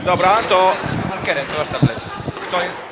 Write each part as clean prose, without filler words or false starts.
Dobra, to Markerem, to masz tablet. to jest...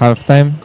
Half time.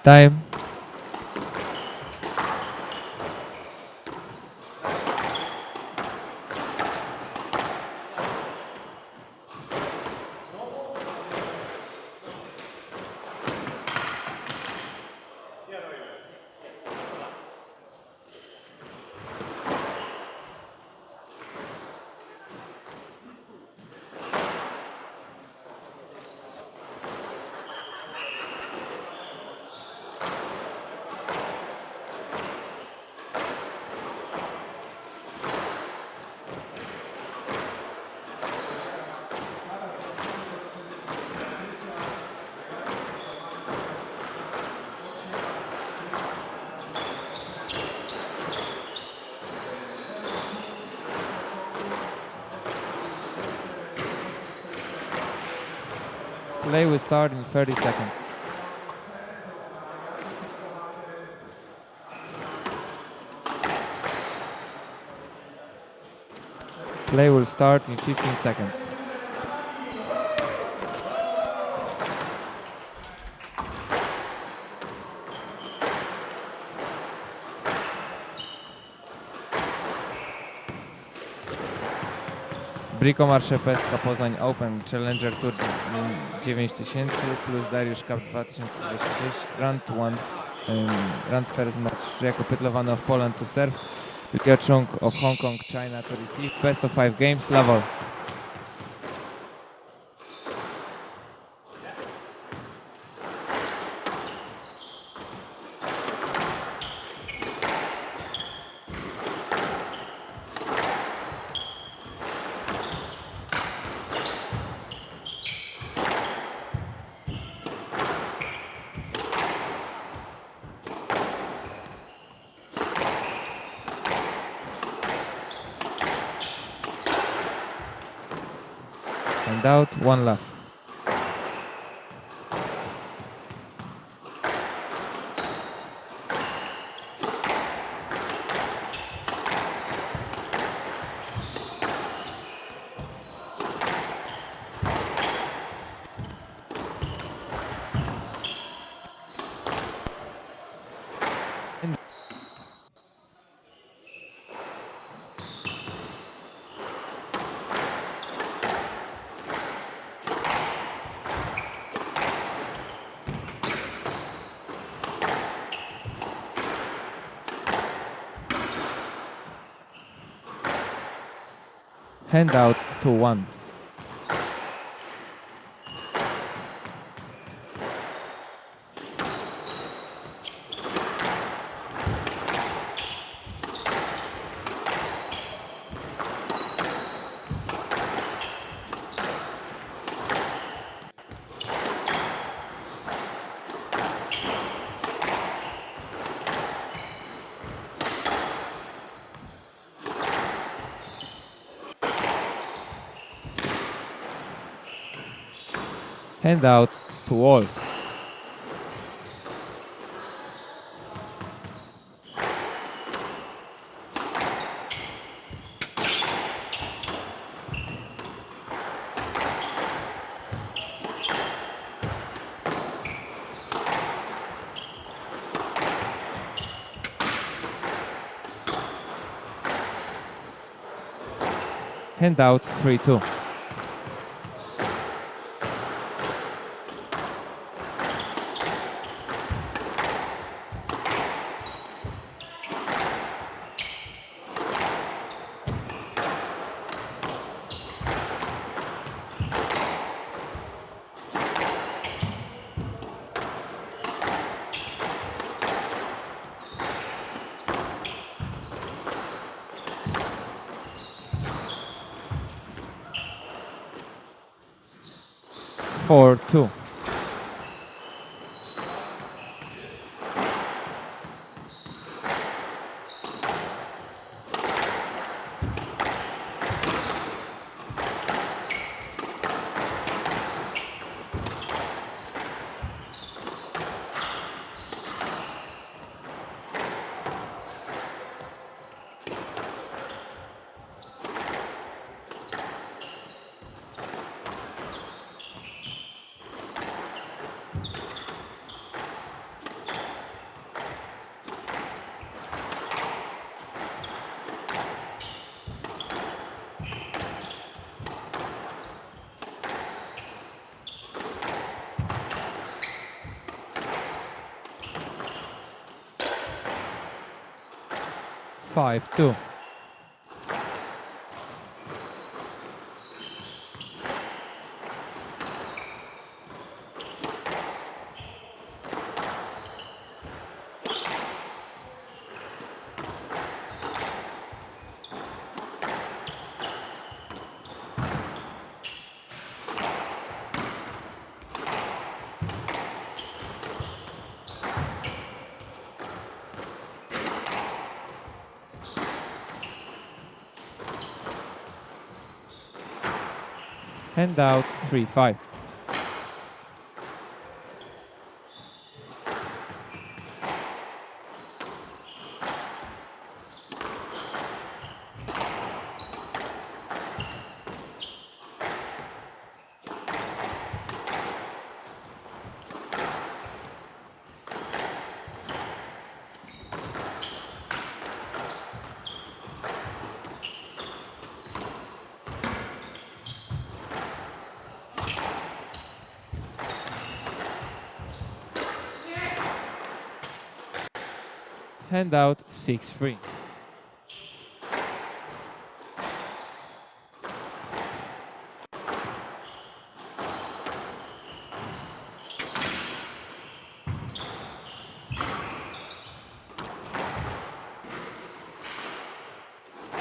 Time. Play will start in 30 seconds. Play will start in 15 seconds. BricoMarche Pestka Poznań Open Challenger Tour 9000 plus Dariusz Cup 2026 Round first match jako Pytlowany of Poland to serve, Chung of Hong Kong, China to receive, best of 5 games, level. And out, 1 left. Handout 2-1. Handout to all. Handout 3-2. Four, 2. Five, 2. Handout 3-5. Handout 6-3.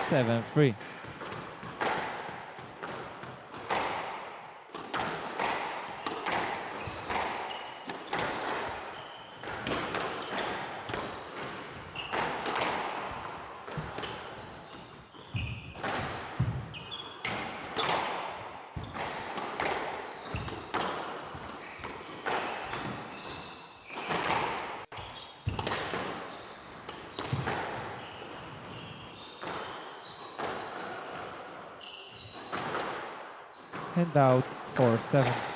Seven, 3. Handout 4-7.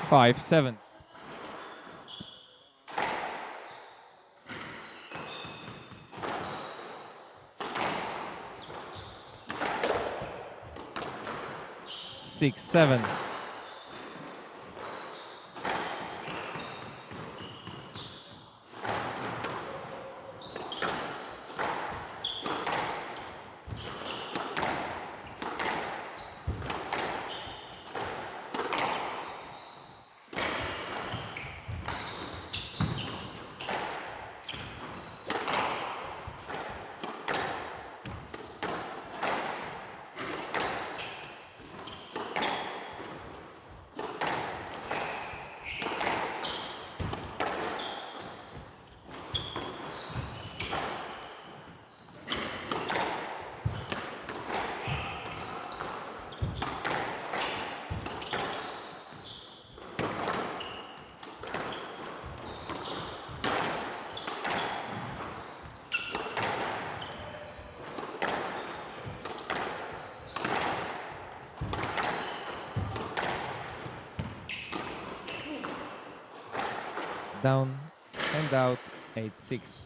Five, 7. Six, 7. Down, handout 8-6.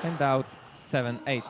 Handout 7-8.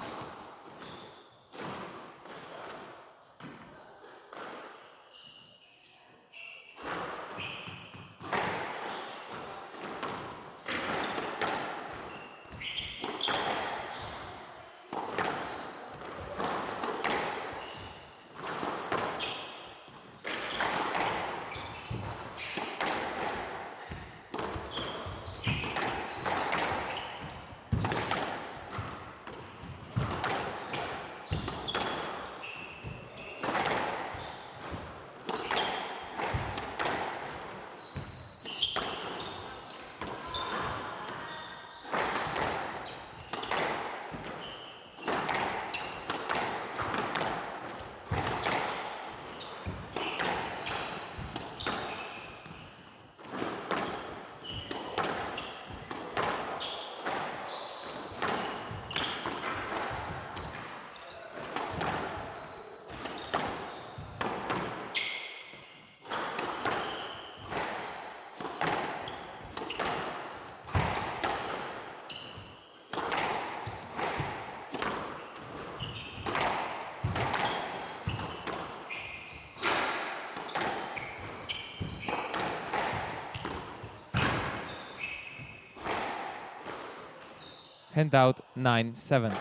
Handout 9-7.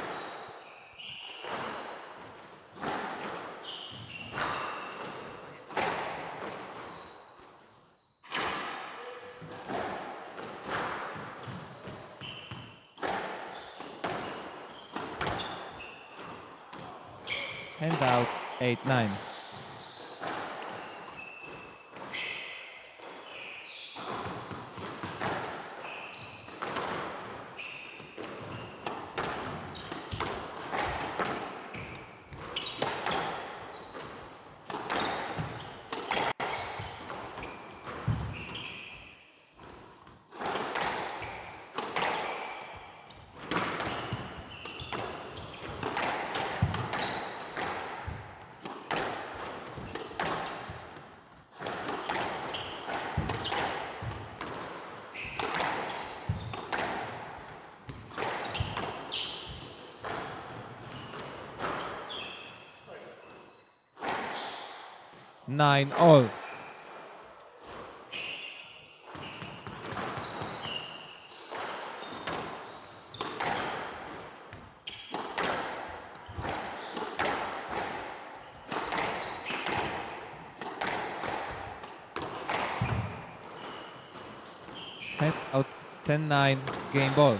Handout 8-9. Nine all. Head out 10-9 game ball.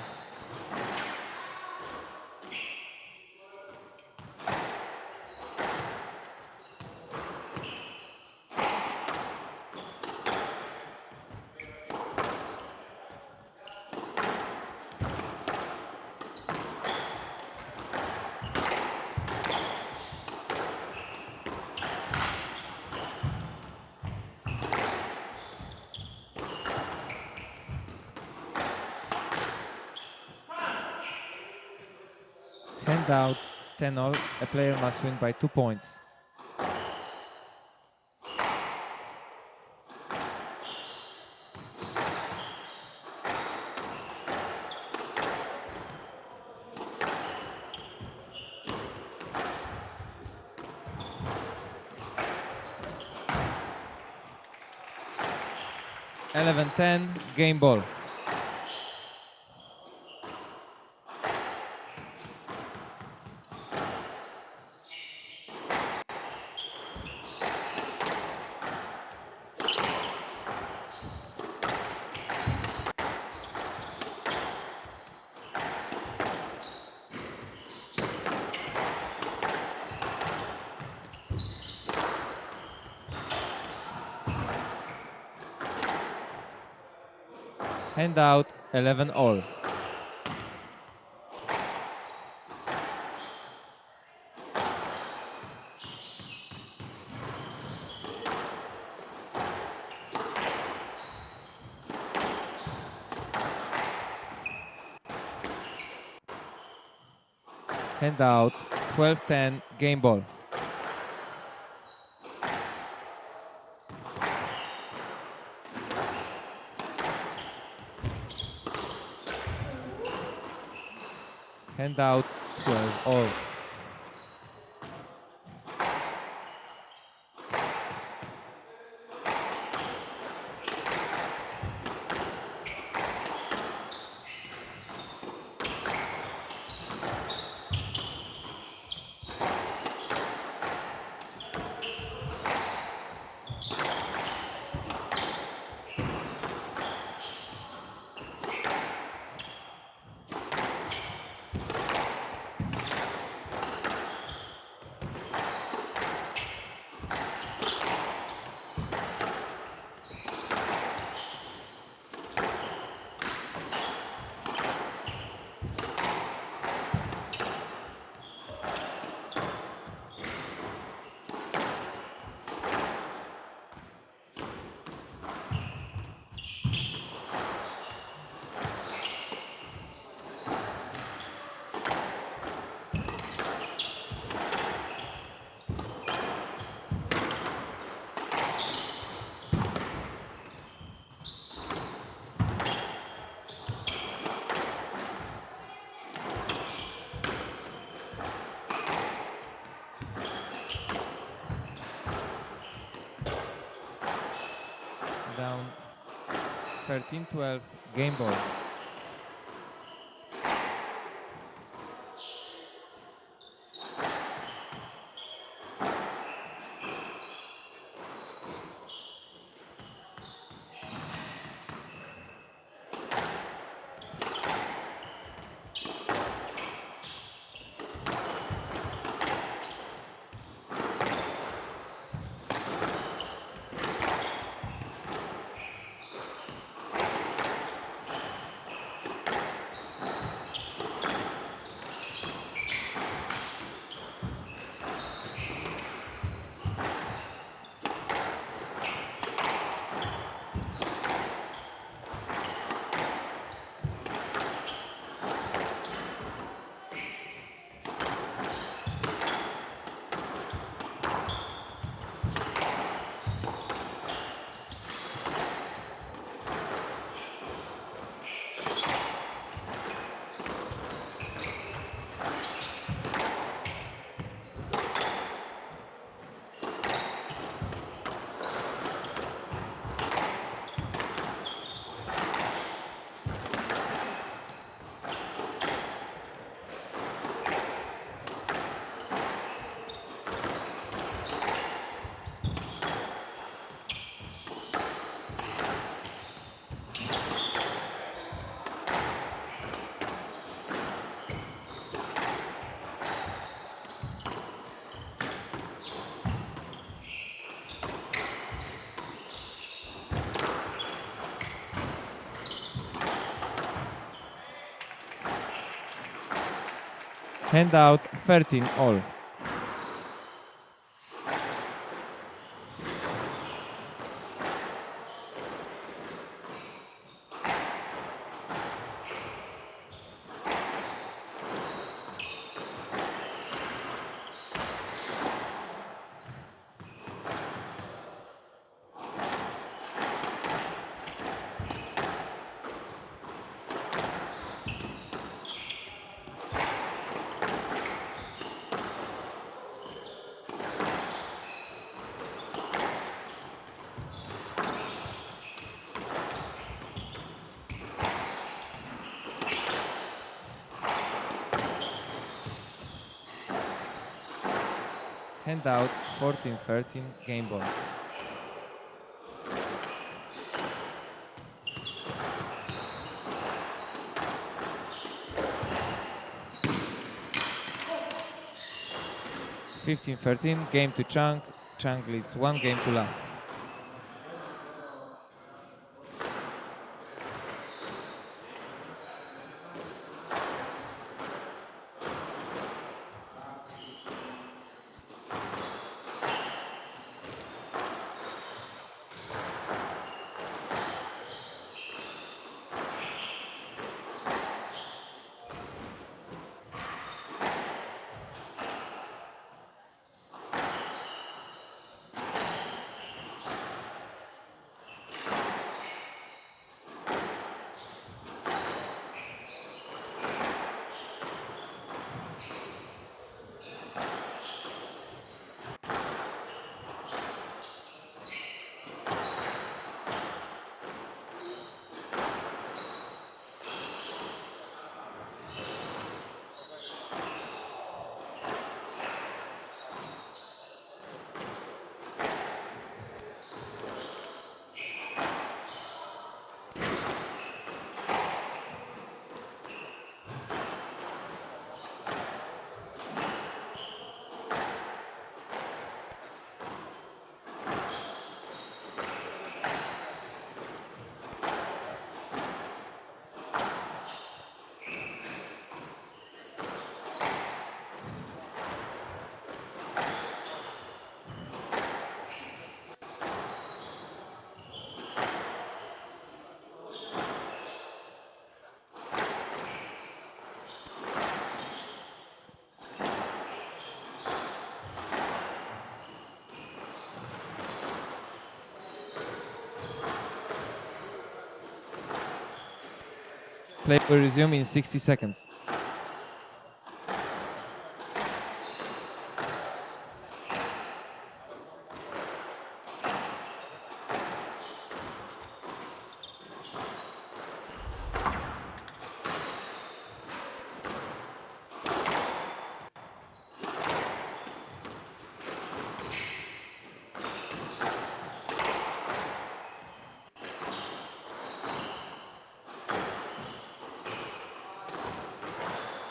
Handout 10-all. A player must win by 2 points. (11-10) game ball. Handout 11-all. Handout 12-10 game ball. Handout 12-all. Down 13-12 game ball. Hand out 13 all. Hand out 14-13 game ball. (15-13) game to Chung. Chung leads 1 game to love. Play will resume in 60 seconds.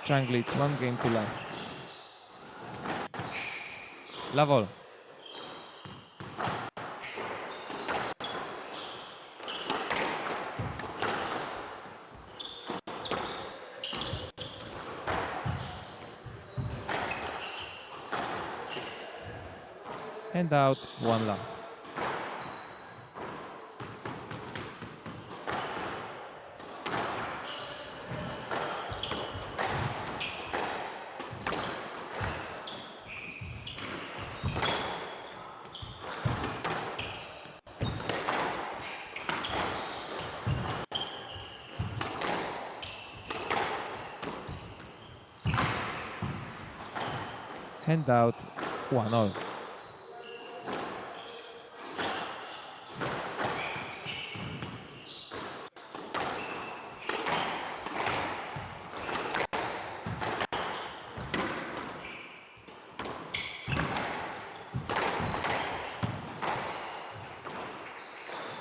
Chung leads 1 game to love. Love all. Hand out 1 love. Hand out 1 all.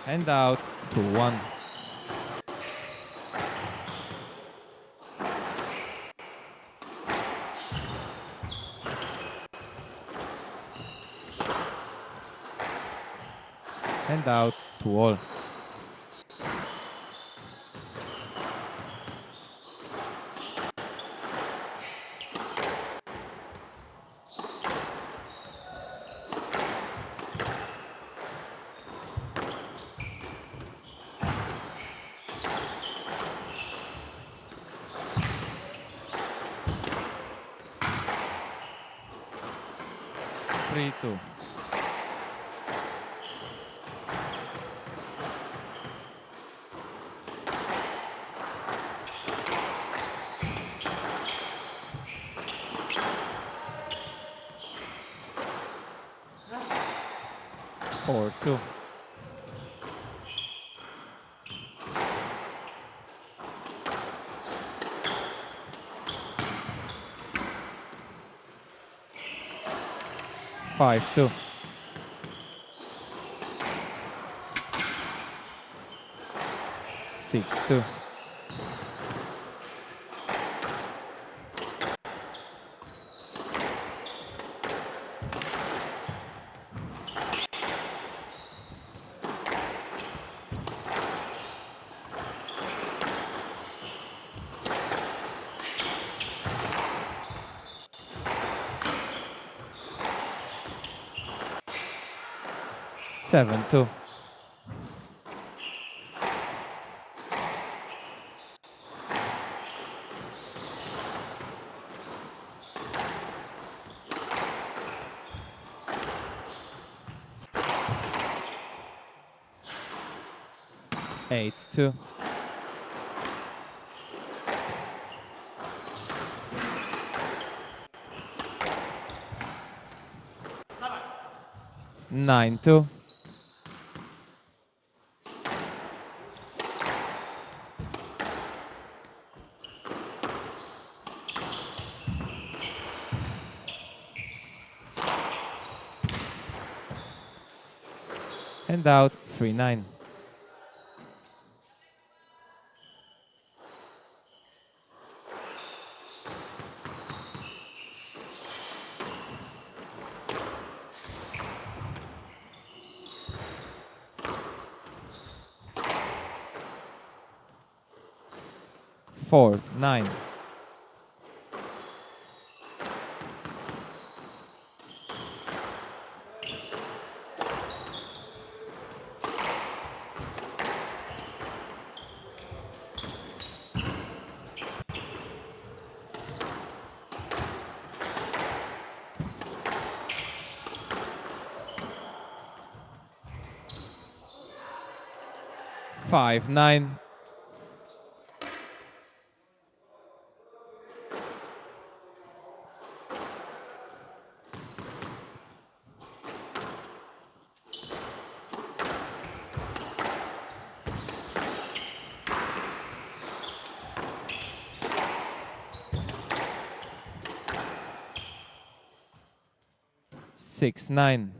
Hand out to 1. Hand out to all. 3-2. Four, two. Five, two. Six, two. Seven, two. Eight, two. Nine, two. And out, 3-9. Four, nine. Five, nine. Six, nine.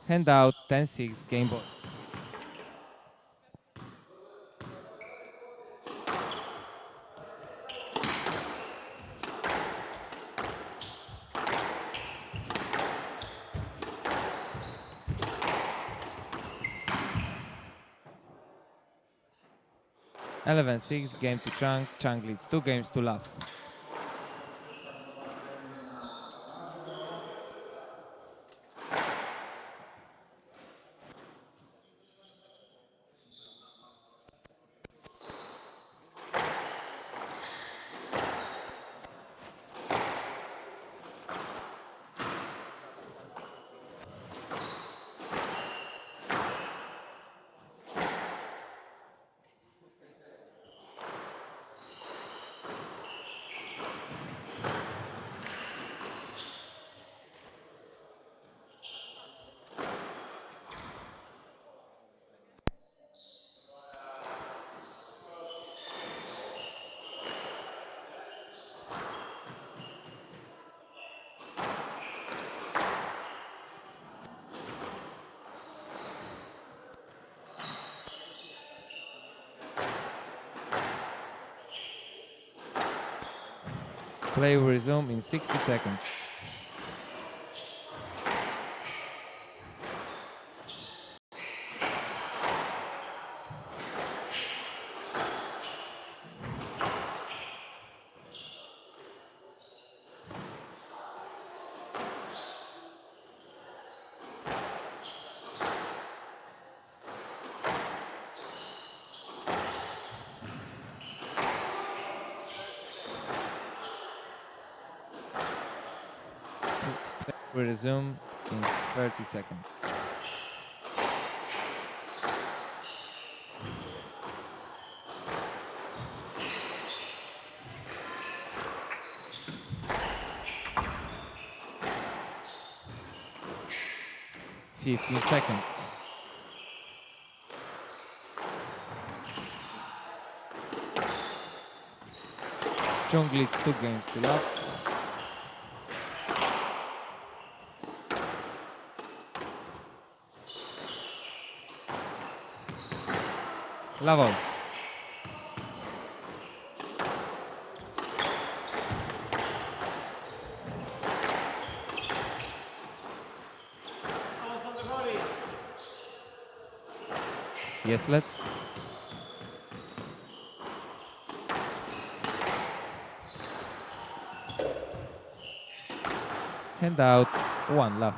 Hand out, 10-6, game ball. Eleven, 6, game to Chung. Chung leads 2 games to love. Play will resume in 60 seconds. We resume in 30 seconds. Fifteen seconds. Chung leads 2 games to love. Love all. Yes, let's. Hand out, 1 love.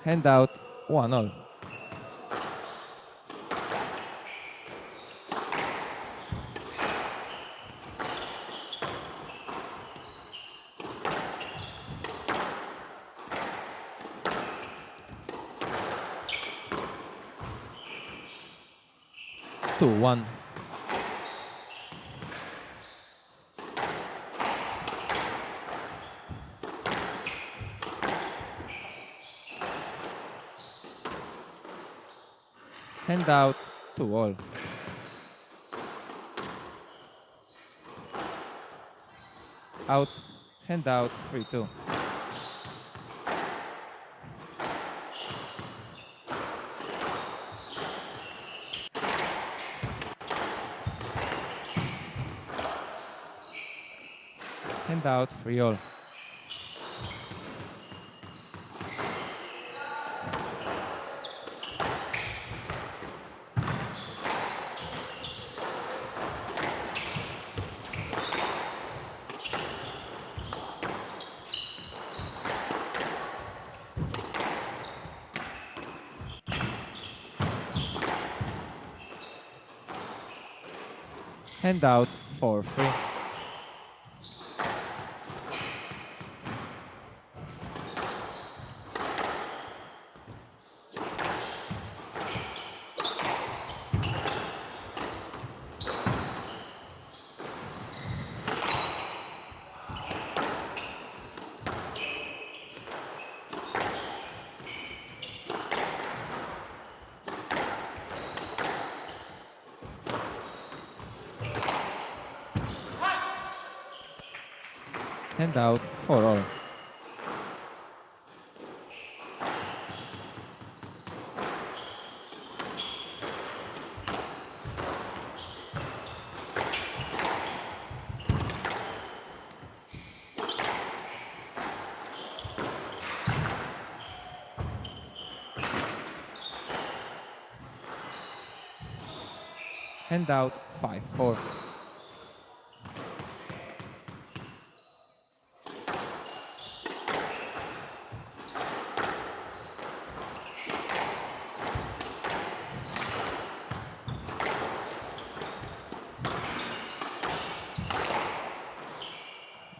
Hand out, 1 all. Two, 1. Hand out, 2 all. Out, hand out, 3-2. Hand out, 3 all. Hand out, 4-3. Hand out, 4 all. Hand out, 5-4.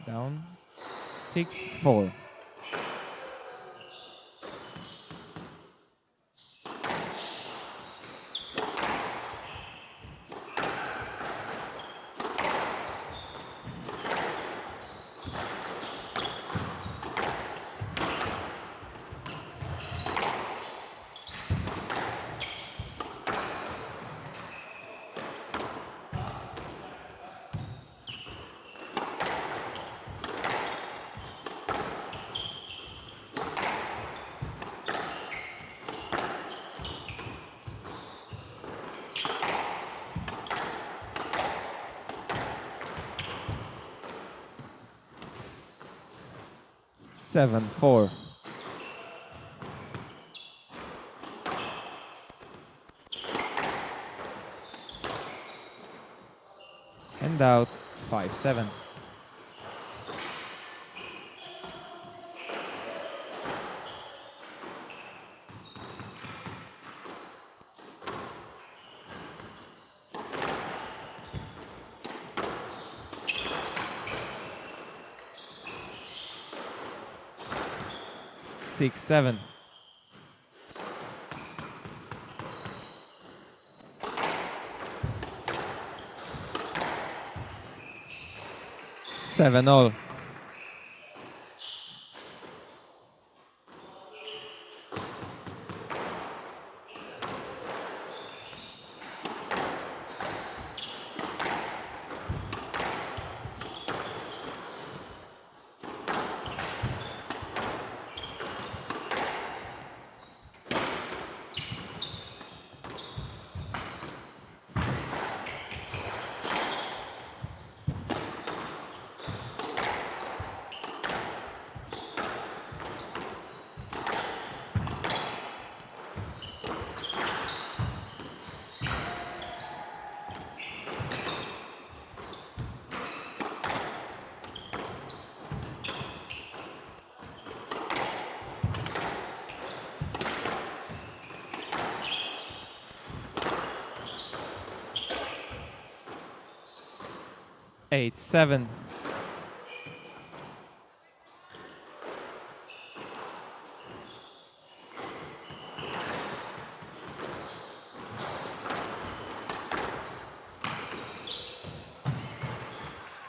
Down, 6-4. 7-4. And out 5-7. Six, 7. Seven all. Eight, 7.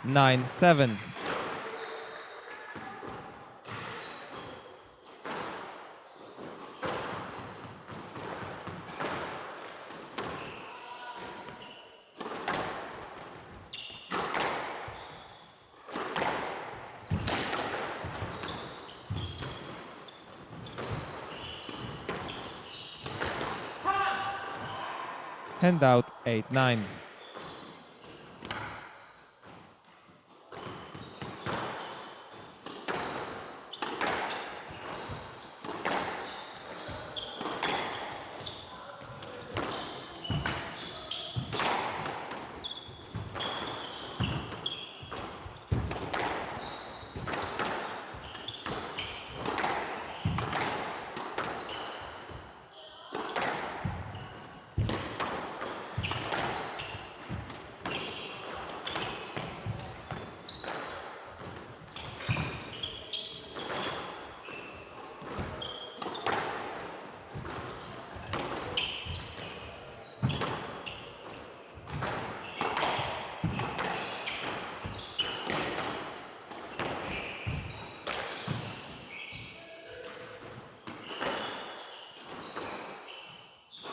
Nine, 7. Handout 8-9.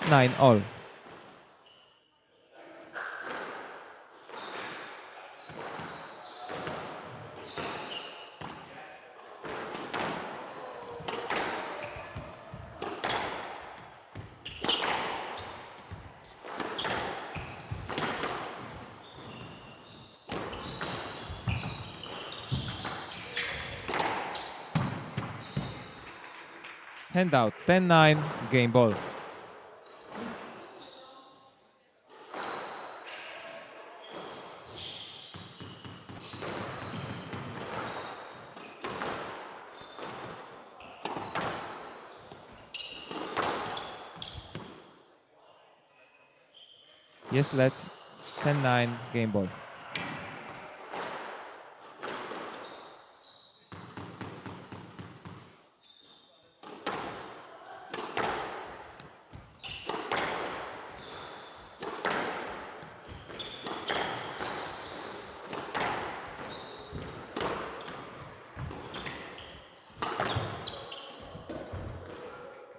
Nine all. Handout 10-9, game ball. Yes, let 10-9, game ball.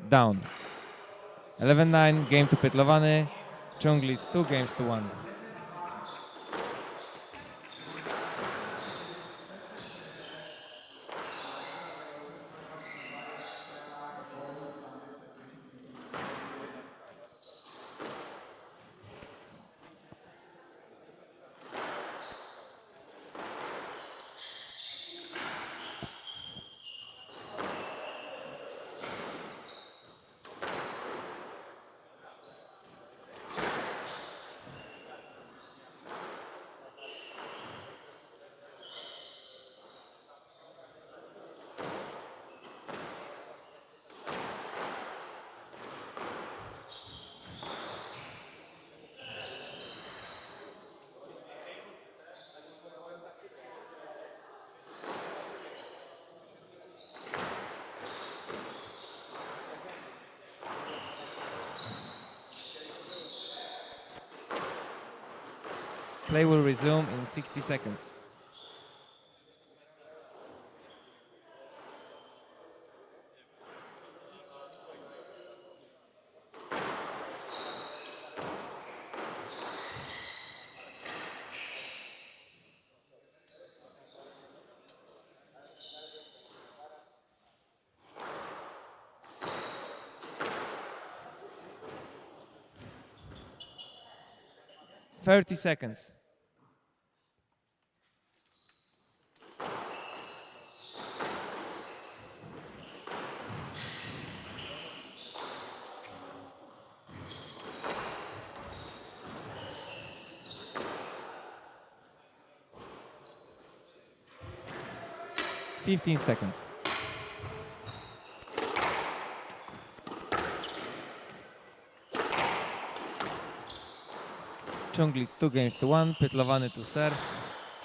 Down. 11-9, game to Pytlowany. Chung leads 2-1. Play will resume in 60 seconds. Thirty seconds. Fifteen seconds. Chung leads 2-1. Pytlowany to serve.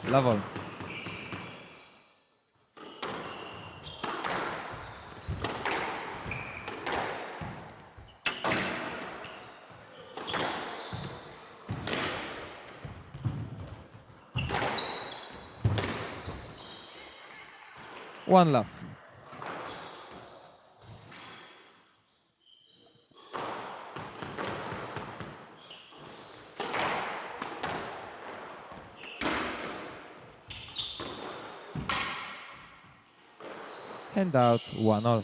Love. 1 love. Hand out 1-all.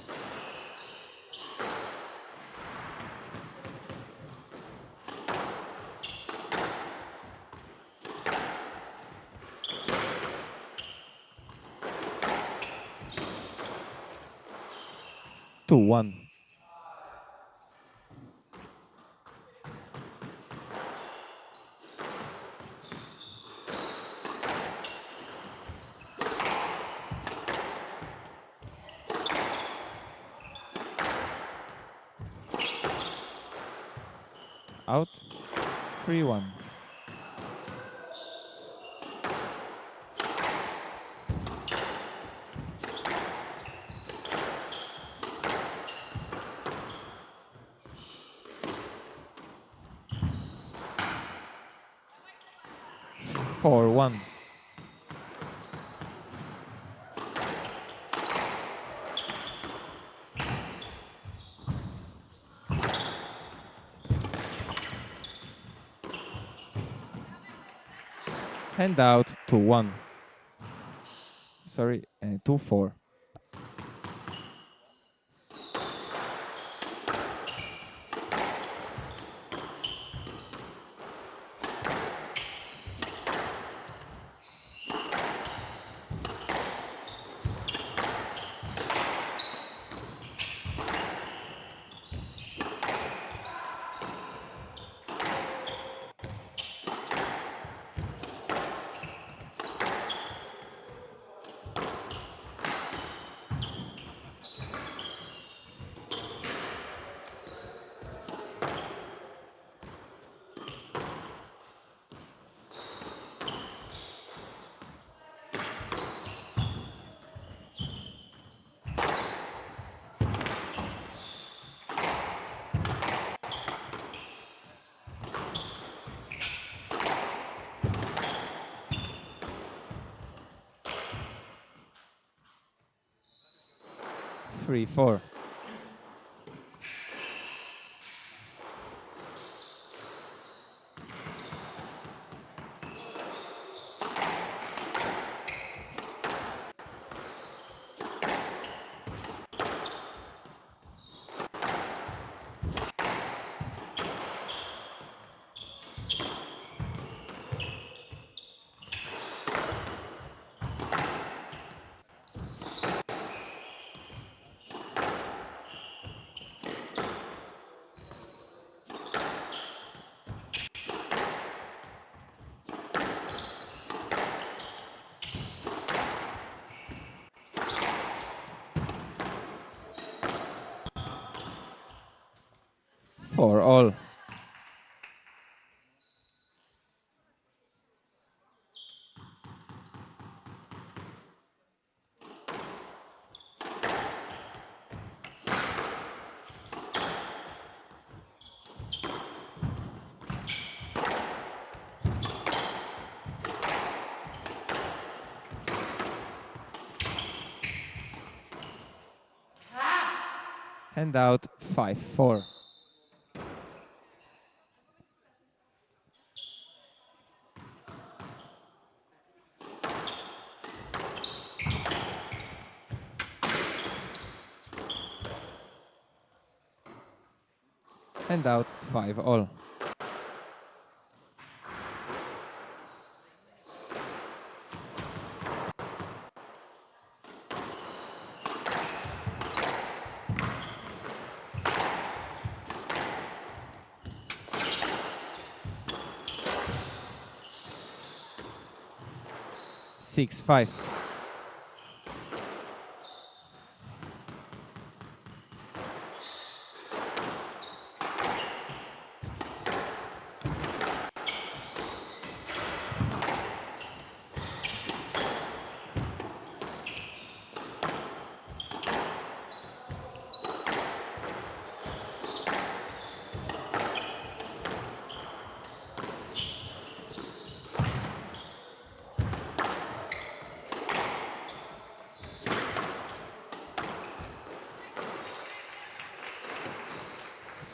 To 1. Out. 3-1. Four, 1. Hand out 2-1. Sorry, 2-4. Three, 4. For all. Hand out 5-4. Hand out 5-all. Six, 5.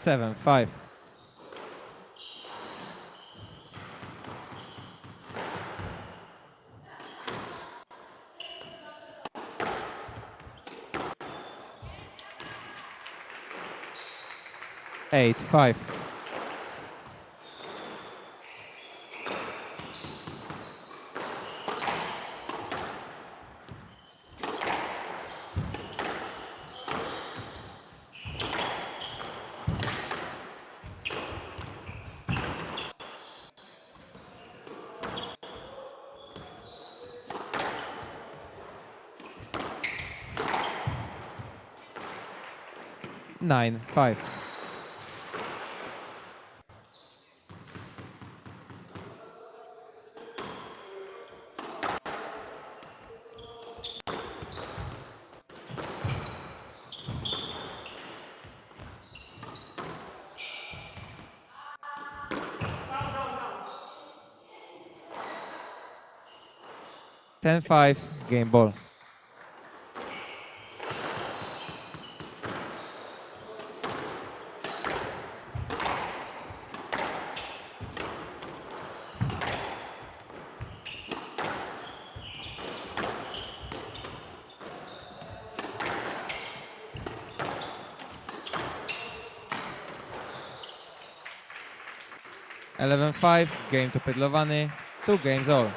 Seven, 5. Eight, 5. Nine, 5. Ten, 5. Game ball. Eleven, 5. Game to Pytlowany. 2 games all.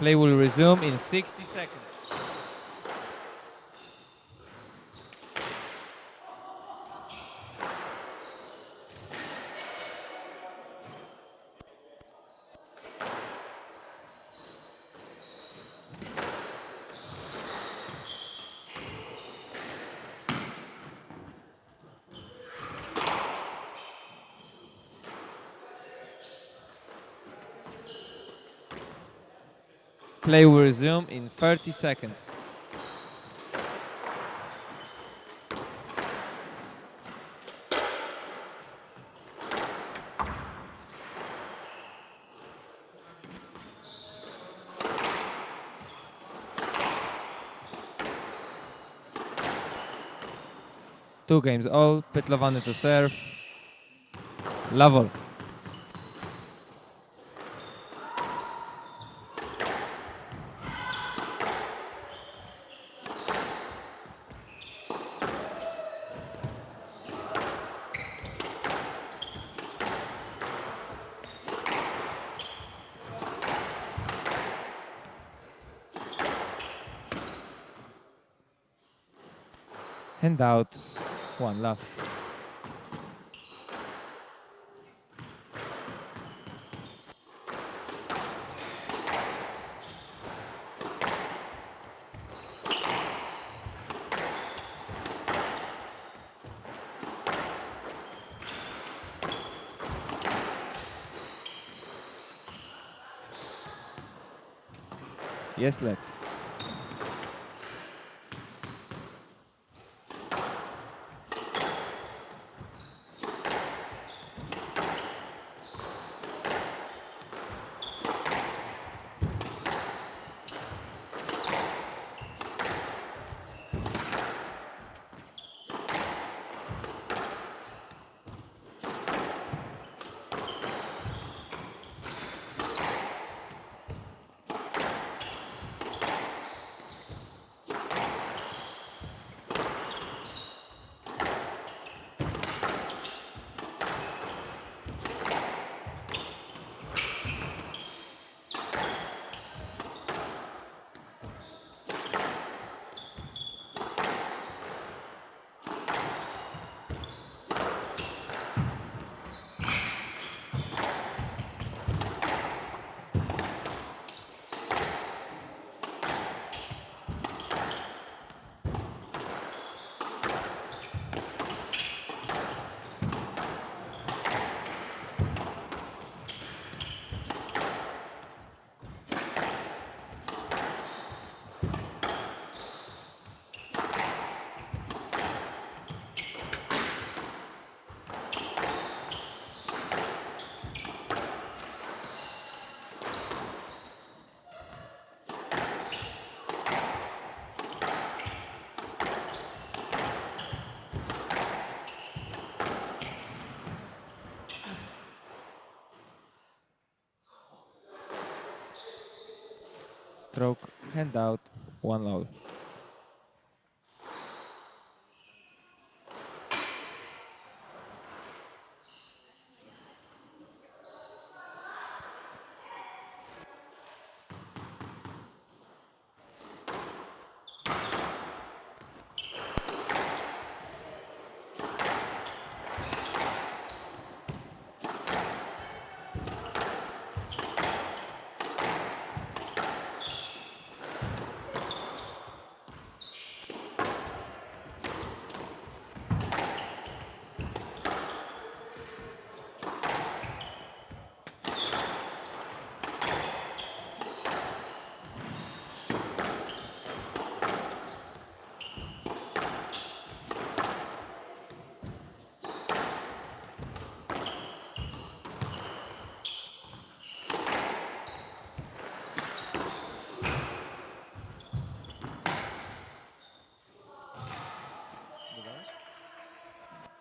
Play will resume in 60 seconds. Play will resume in 30 seconds. Two games all, Pytlowany to serve. Level. Hand out, 1 love. Yes, let. Stroke, hand out, 1 low.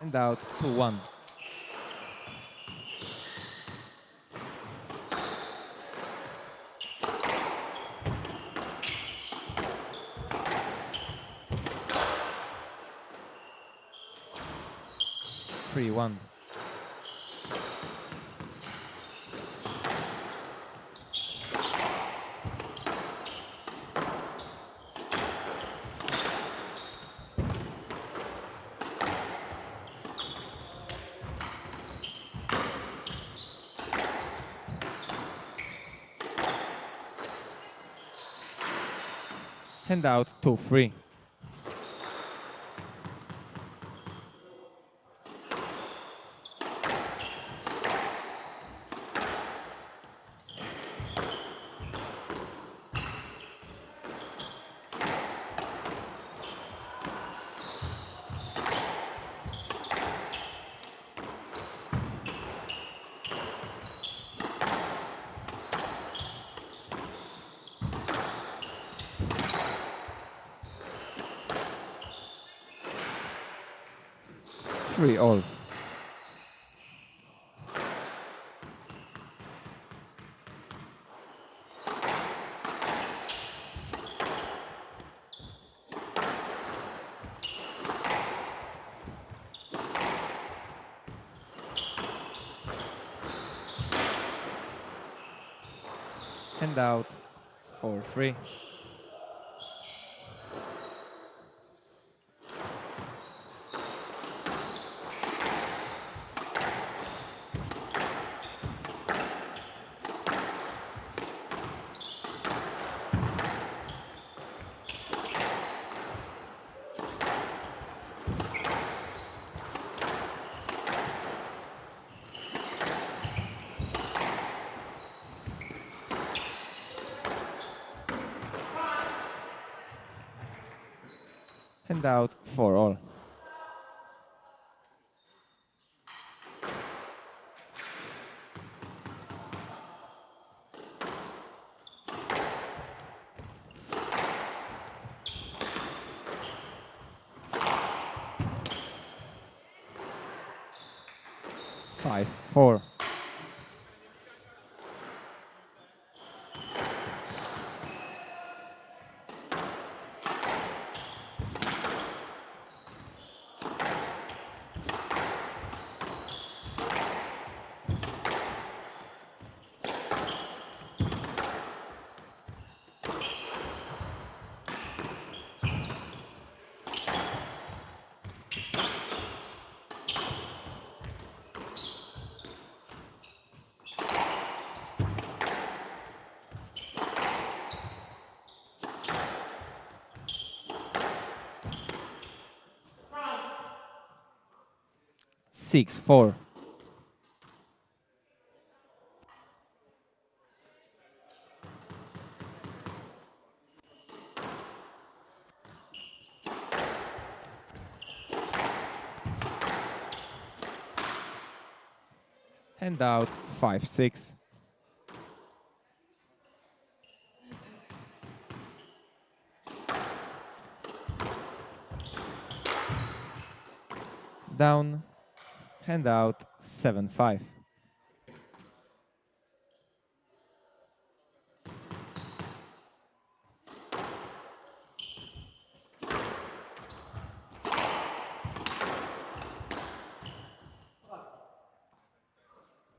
Hand out, 2-1. Three, 1. Hand out, 2-3. Three all. Hand out, 4-3. Hand out 4-all. Five, 4. Six, 4. Hand out 5-6. Down. Hand out 7-5.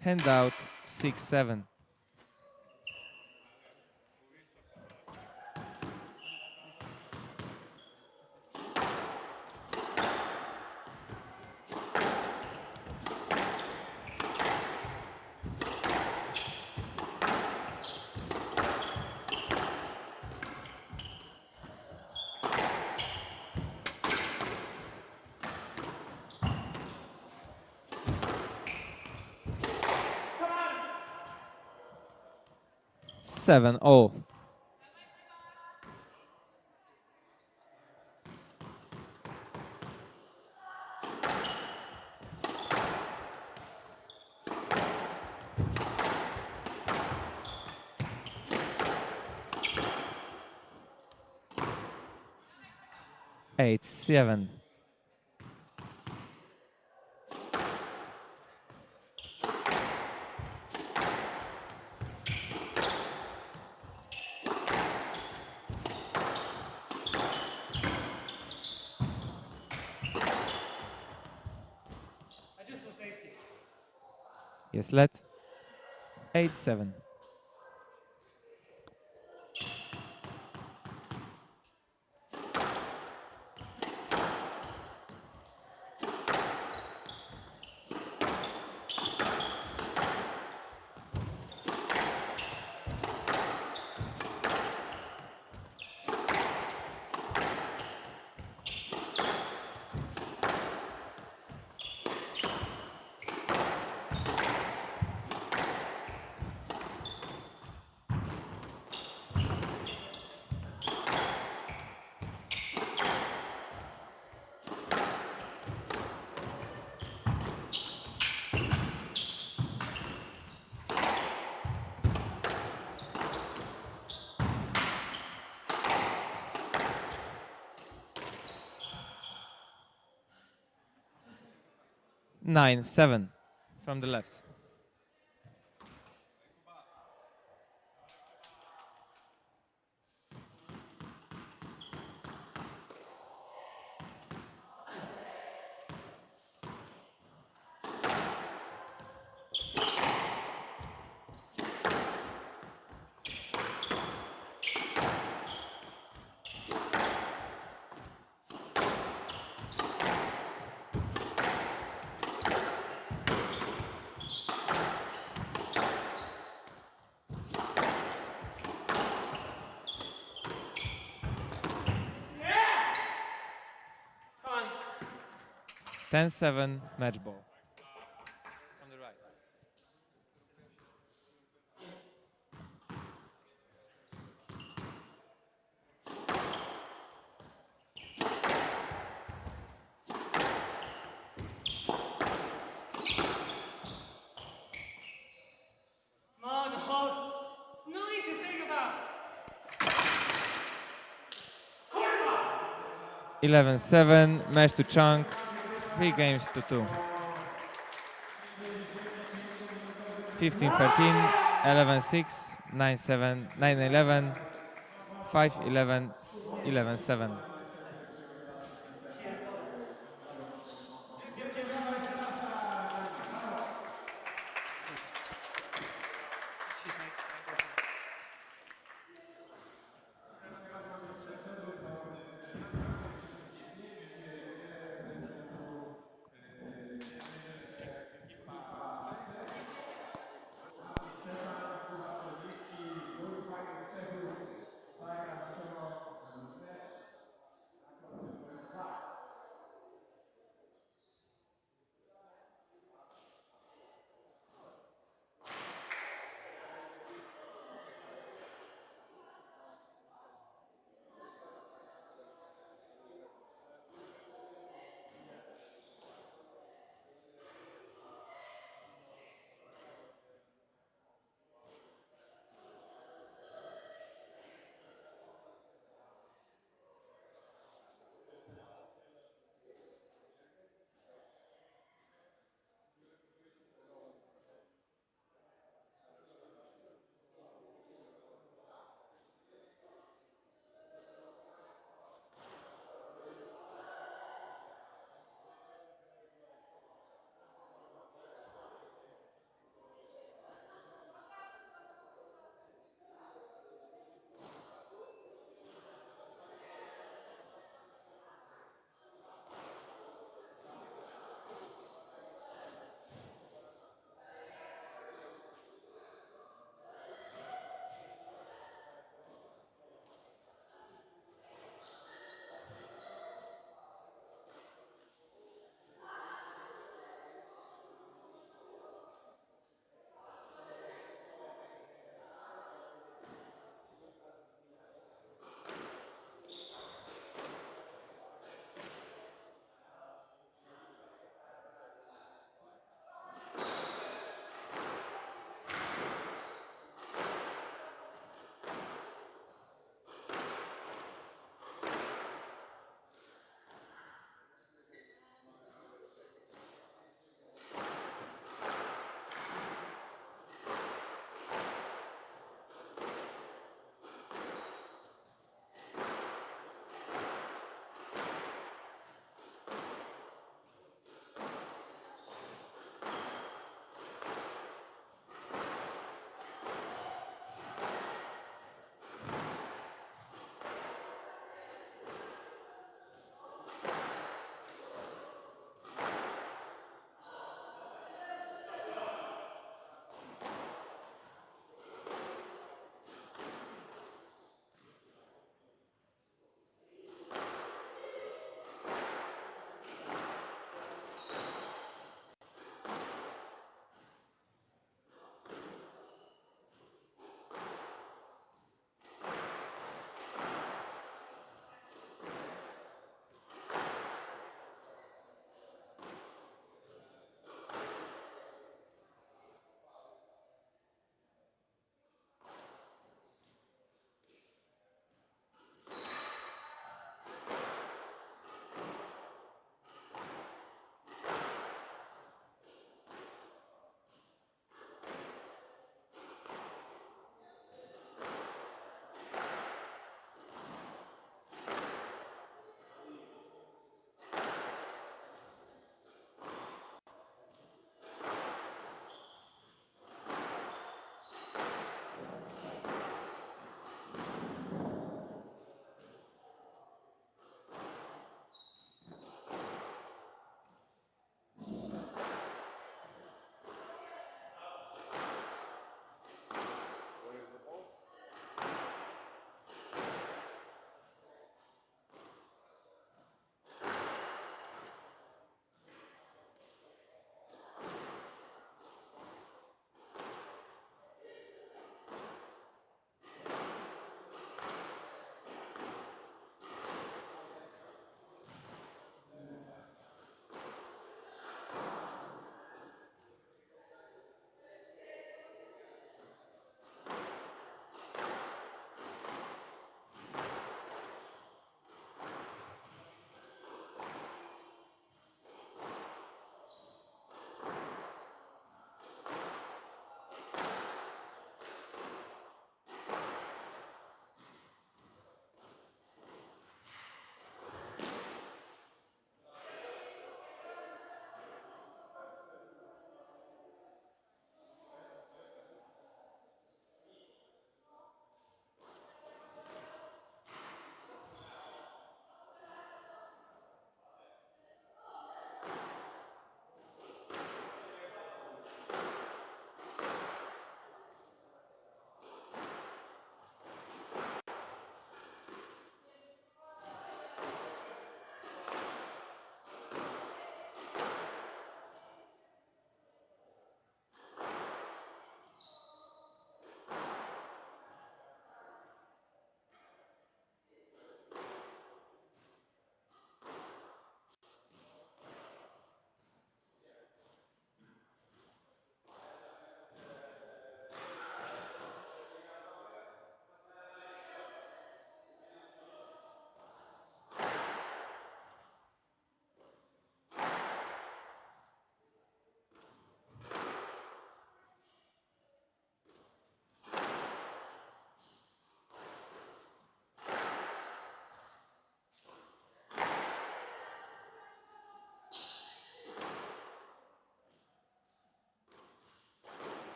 Hand out 6-7. Seven, all. Eight, 7. Yes, let. 8-7. Nine, 7 from the left. Come on. 10-7 match ball. From the right. 11-7, match to Chung, 3 games to 2. 15-13, 11-6, 9-7, 9-11, 5-11, 11-7.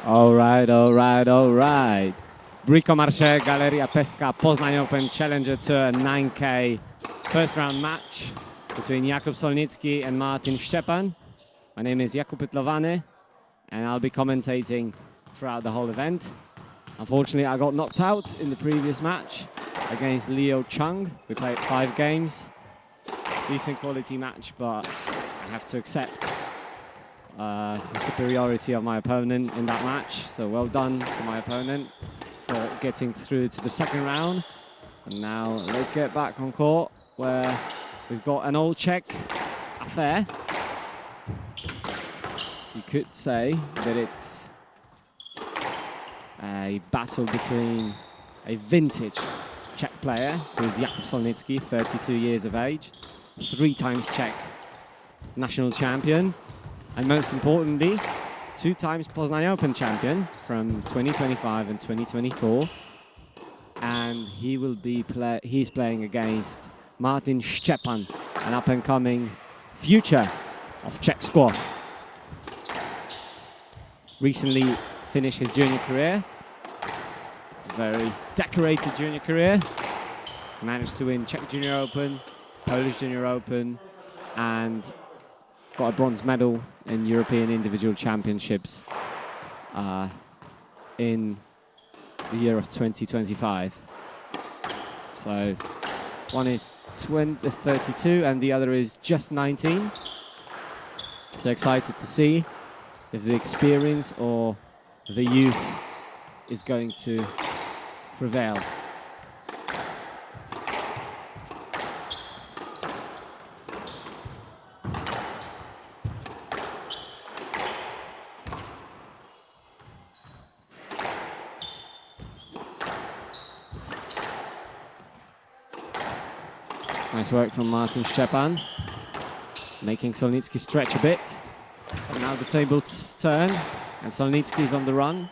All right. BricoMarche, Galeria Pestka, Poznań Open Challenger Tour 9K first round match between Jakub Solitinski and Martin Steppan. My name is Jakub Pytlowany and I'll be commentating throughout the whole event. Unfortunately, I got knocked out in the previous match against Chung. We played 5 games. Decent quality match, but I have to accept the superiority of my opponent in that match. So well done to my opponent for getting through to the second round. And now let's get back on court where we've got an old Czech affair. You could say that it's a battle between a vintage Czech player, who is Jakub Solitinski, 32 years of age, 3 times Czech national champion, and most importantly, 2 times Poznań Open champion from 2025 and 2024. And he will be he's playing against Martin Steppan, an up-and-coming future of Czech squash. Recently finished his junior career, very decorated junior career. Managed to win Czech Junior Open, Polish Junior Open, and got a bronze medal in European Individual Championships in the year of 2025. So one is 32 and the other is just 19. So excited to see if the experience or the youth is going to prevail. Nice work from Martin Steppan, making Solitinski stretch a bit. But now the tables turn, and Solitinski is on the run,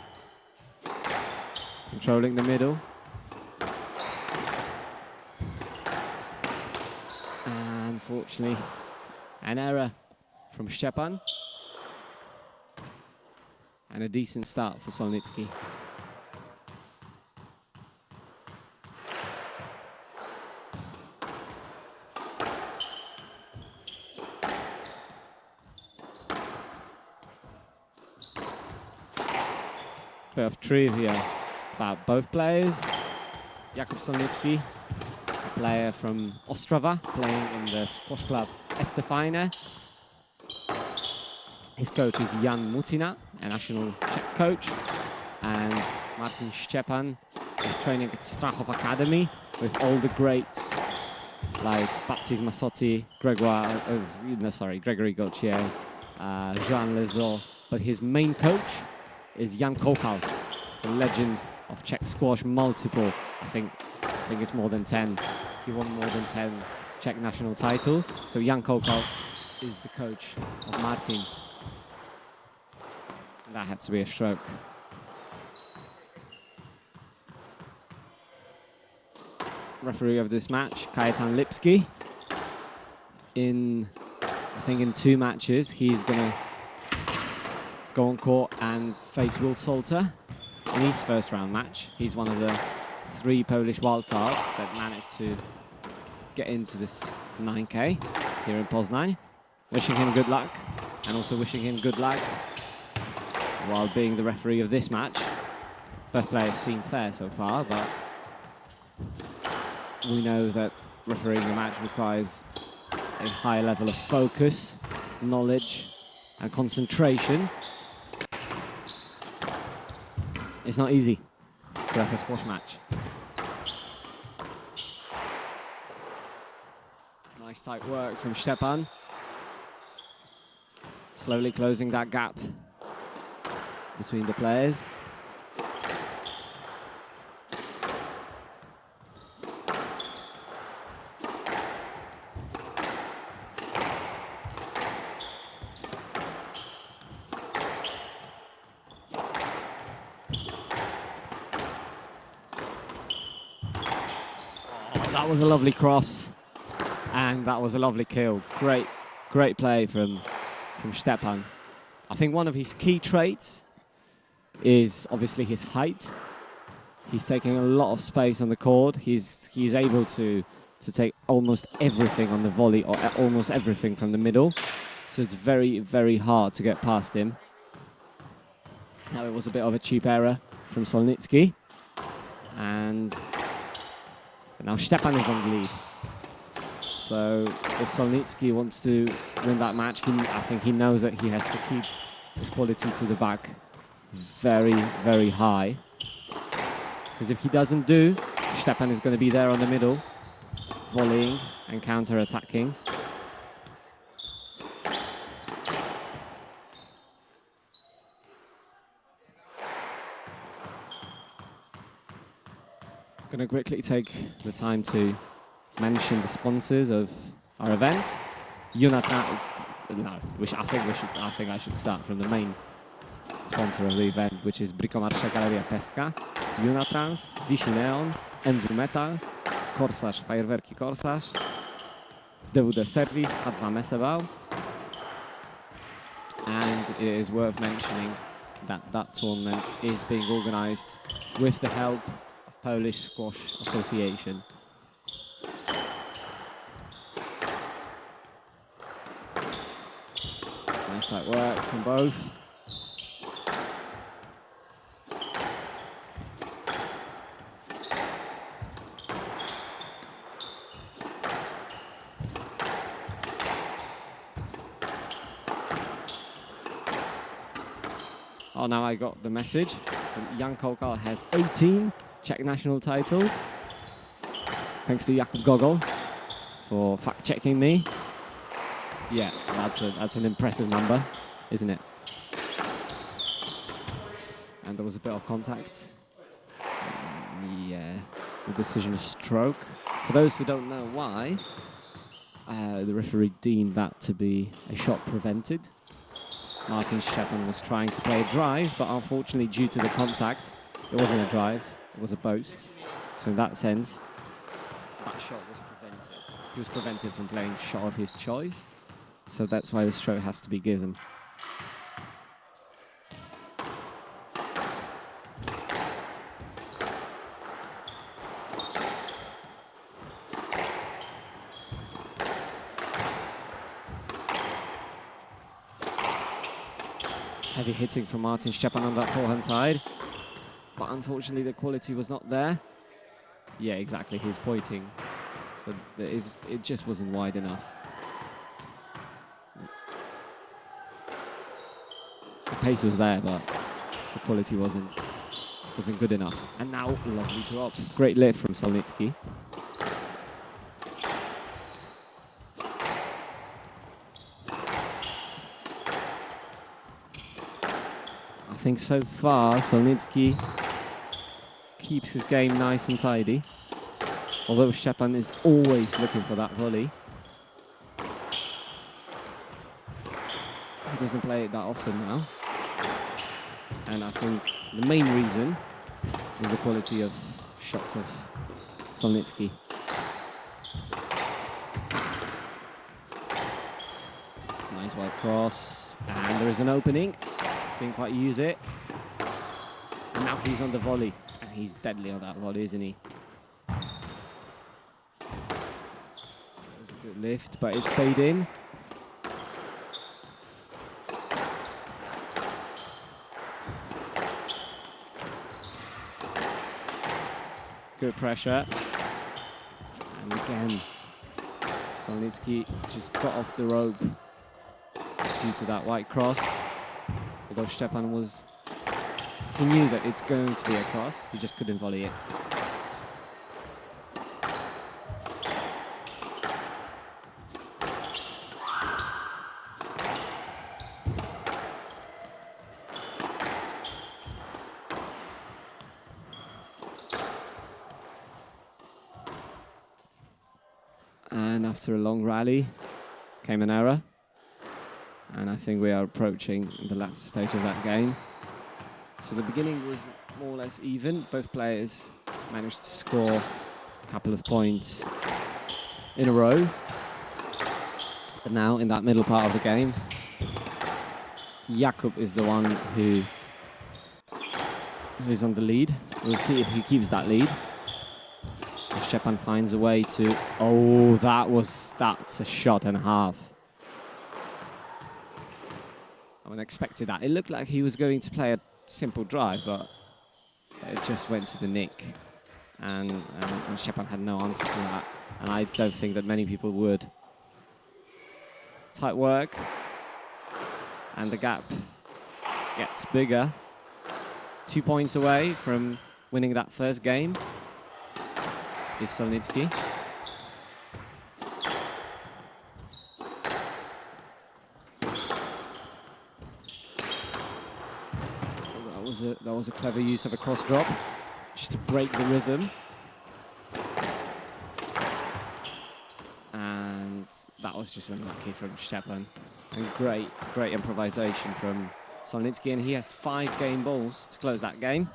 controlling the middle. And unfortunately, an error from Steppan, and a decent start for Solitinski. Bit of trivia about both players. Jakub Solitinski, a player from Ostrava, playing in the squash club Steppan. His coach is Jan Mutina, a national Czech coach. And Martin Steppan is training at Strachov Academy with all the greats like Baptiste Massotti, Gregory Gauthier, Jean Lezo. But his main coach is Jan Kokal, the legend of Czech squash, multiple, I think it's more than 10. He won more than 10 Czech national titles. So Jan Kokal is the coach of Martin. That had to be a stroke. Referee of this match, Lipsky. I think in 2 matches, he's gonna go on court and face Will Salter in his first round match. He's one of the 3 Polish wildcards that managed to get into this 9K here in Poznań. Wishing him good luck, and also wishing him good luck while being the referee of this match. Both players seem fair so far, but we know that refereeing a match requires a high level of focus, knowledge, and concentration. It's not easy to ref a squash match. Nice tight work from Steppan. Slowly closing that gap between the players. That was a lovely cross, and that was a lovely kill. Great play from Steppan. I think one of his key traits is obviously his height. He's taking a lot of space on the court. He's able to take almost everything on the volley, or almost everything from the middle. So it's very, very hard to get past him. Now it was a bit of a cheap error from Solitinski. And now Steppan is on the lead. So if Solitinski wants to win that match, I think he knows that he has to keep his quality to the back very, very high. Because if he doesn't do, Steppan is going to be there on the middle, volleying and counter-attacking. I'm going to quickly take the time to mention the sponsors of our event. I think I should start from the main sponsor of the event, which is BricoMarche Galeria Pestka, Unatrans, Vichy Neon, MW Metal, Korsarz, Fajerwerki Korsarz, Dawood Service, H2 Mesebał. And it is worth mentioning that that tournament is being organized with the help of Polish Squash Association. Nice tight work from both. Oh, now I got the message. Jan Kokal has 18 Czech national titles. Thanks to Jakub Gogol for fact-checking me. Yeah, that's an impressive number, isn't it? And there was a bit of contact. Yeah, the decision is stroke. For those who don't know why, the referee deemed that to be a shot prevented. Martin Steppan was trying to play a drive, but unfortunately, due to the contact, it wasn't a drive, it was a post. So in that sense, that shot was prevented. He was prevented from playing a shot of his choice. So that's why the stroke has to be given. Heavy hitting from Martin Steppan on that forehand side. But unfortunately, the quality was not there. Yeah, exactly, he's pointing. But it just wasn't wide enough. The pace was there, but the quality wasn't good enough. And now, lovely drop. Great lift from Solitinski. I think so far, Solitinski keeps his game nice and tidy. Although Steppan is always looking for that volley. He doesn't play it that often now. And I think the main reason is the quality of shots of Solitinski. Nice wide cross. And there is an opening. Didn't quite use it. And now he's on the volley. And he's deadly on that volley, isn't he? That was a good lift, but it stayed in. Good pressure. And again, Solitinski just got off the rope due to that white cross. Although Steppan he knew that it's going to be a cross, he just couldn't volley it. And after a long rally, came an error. And I think we are approaching the latter stage of that game. So the beginning was more or less even. Both players managed to score a couple of points in a row. But now, in that middle part of the game, Jakub is the one who who's on the lead. We'll see if he keeps that lead. Steppan finds a way to... Oh, that's a shot and a half. I unexpected that. It looked like he was going to play a simple drive, but it just went to the nick. And Steppan had no answer to that. And I don't think that many people would. Tight work. And the gap gets bigger. 2 points away from winning that first game is Solitinski. That was a clever use of a cross drop, just to break the rhythm. And that was just unlucky from Steppan. And great improvisation from Solitinski, and he has 5 game balls to close that game.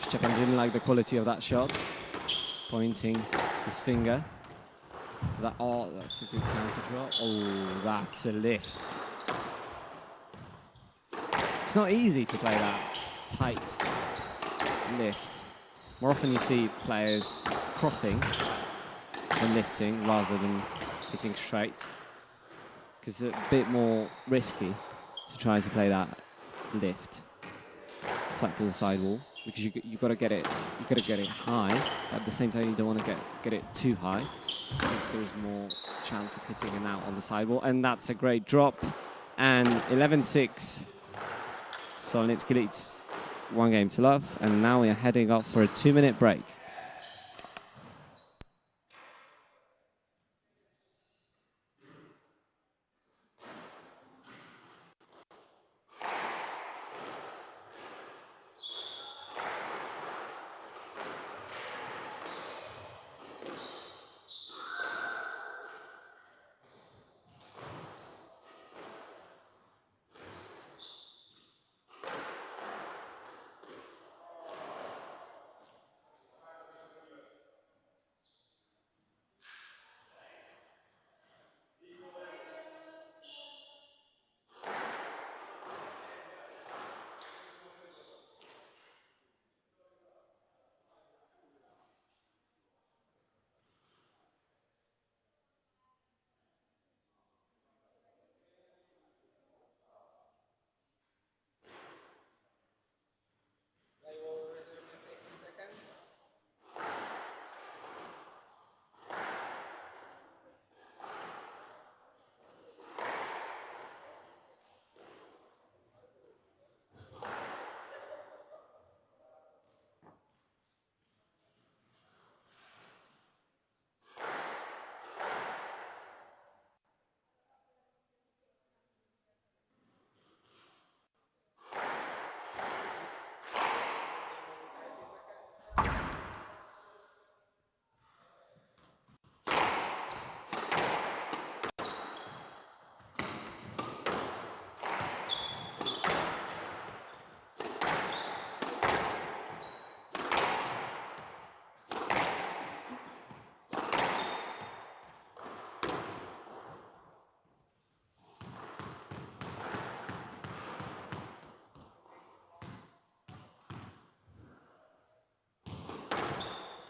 Steppan didn't like the quality of that shot, pointing his finger. That's a good counter drop. Oh, that's a lift. It's not easy to play that tight lift. More often you see players crossing and lifting rather than hitting straight, because it's a bit more risky to try to play that lift tight to the sidewall, because you got to get it high, but at the same time you don't want to get it too high, because there's more chance of hitting an out on the sidewall. And that's a great drop. And 11-6. Solitinski leads 1 game to love, and now we are heading off for a 2-minute break.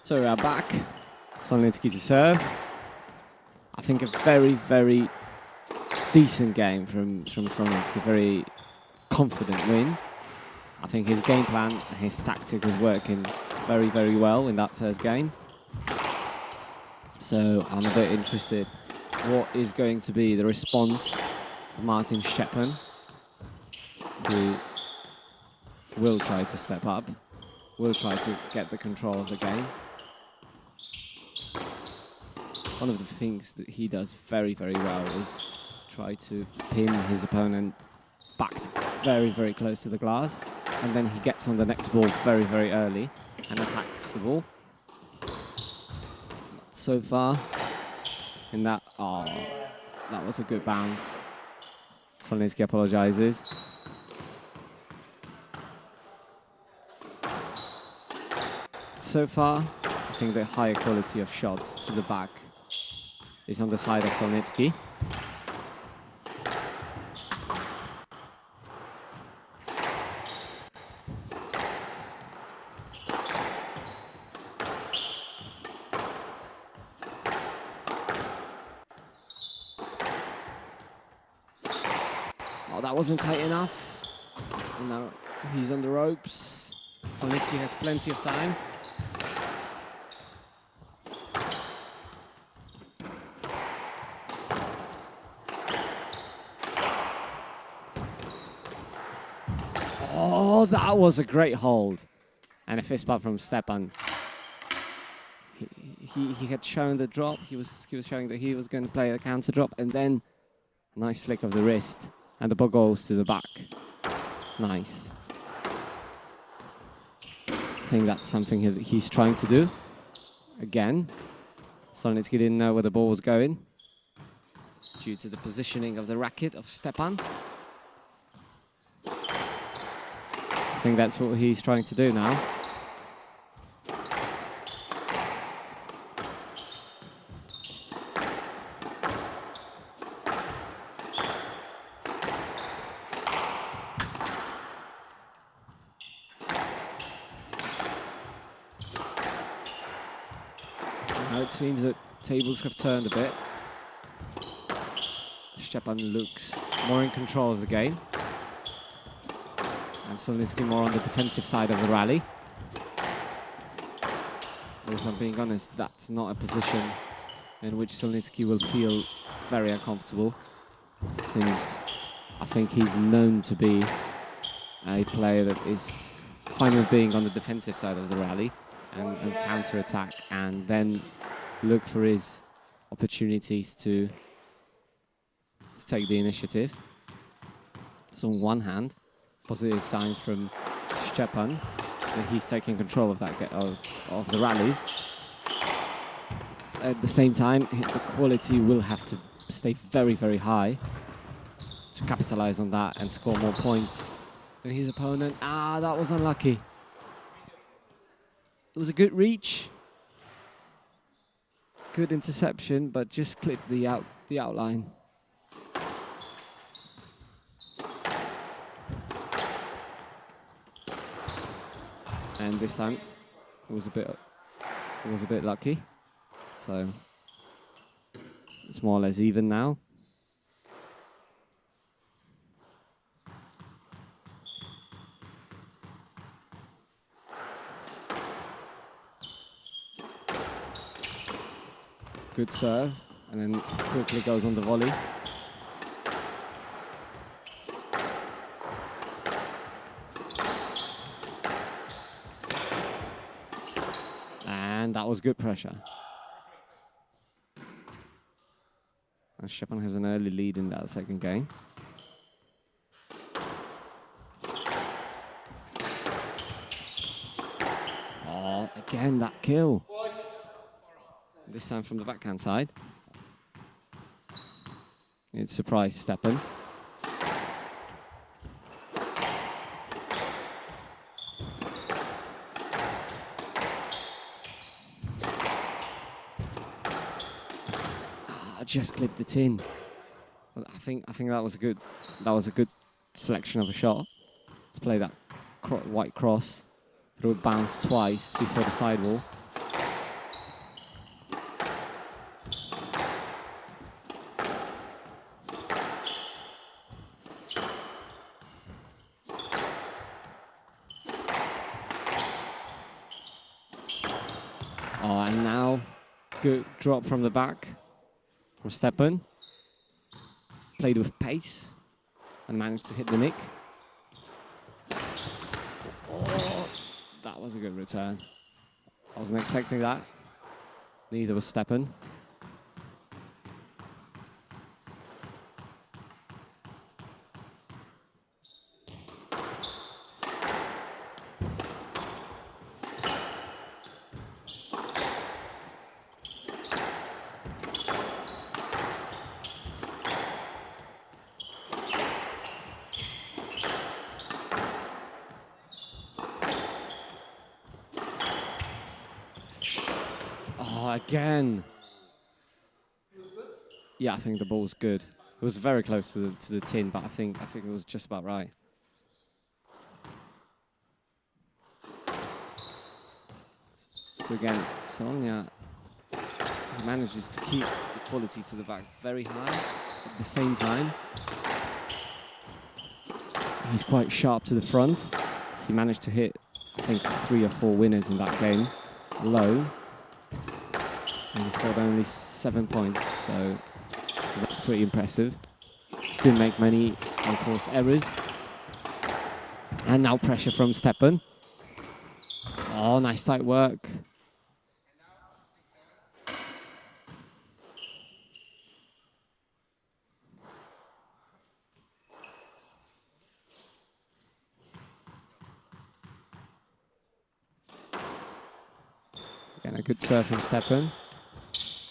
So we are back. Solitinski to serve. I think a very decent game from Solitinski. Very confident win. I think his game plan, his tactic was working very well in that first game. So I'm a bit interested what is going to be the response of Martin Steppan, who will try to step up, will try to get the control of the game. One of the things that he does very well is try to pin his opponent back very close to the glass, and then he gets on the next ball very early and attacks the ball. Not so far in that. Oh, that was a good bounce. Solitinski apologizes. so far. I think the higher quality of shots to the back is on the side of Solitinski. Oh, that wasn't tight enough. And now he's on the ropes. Solitinski has plenty of time. Oh, that was a great hold. And a fist bump from Steppan. He had shown the drop. He was showing that he was going to play a counter drop, and then a nice flick of the wrist, and the ball goes to the back. Nice. I think that's something he's trying to do. Again, Solitinski didn't know where the ball was going due to the positioning of the racket of Steppan. I think that's what he's trying to do now. Now it seems that tables have turned a bit. Steppan looks more in control of the game. And Solitinski more on the defensive side of the rally. But if I'm being honest, that's not a position in which Solitinski will feel very uncomfortable, since I think he's known to be a player that is fine with being on the defensive side of the rally and counter-attack, and then look for his opportunities to take the initiative. So on one hand, positive signs from Steppan that he's taking control of that of the rallies. At the same time, the quality will have to stay very, very high to capitalize on that and score more points than his opponent. Ah, that was unlucky. It was a good reach, good interception, but just clipped the outline. And this time, it was a bit lucky. So it's more or less even now. Good serve, and then quickly goes on the volley. And that was good pressure. And Steppan has an early lead in that second game. Oh, again, that kill. This time from the backhand side. It surprised Steppan. Just clipped it in. I think that was a good selection of a shot. Let's play that white cross through a bounce twice before the sidewall. Oh, and now good drop from the back. From Steppan, played with pace and managed to hit the nick. Oh, that was a good return. I wasn't expecting that. Neither was Steppan. Oh, again. Yeah, I think the ball's good. It was very close to the tin, but I think it was just about right. So again, Sonia manages to keep the quality to the back very high at the same time. He's quite sharp to the front. He managed to hit, I think, 3 or 4 winners in that game, low. And he scored only 7 points, so that's pretty impressive. Didn't make many unforced errors. And now pressure from Steppan. Oh, nice tight work. Again, a good serve from Steppan.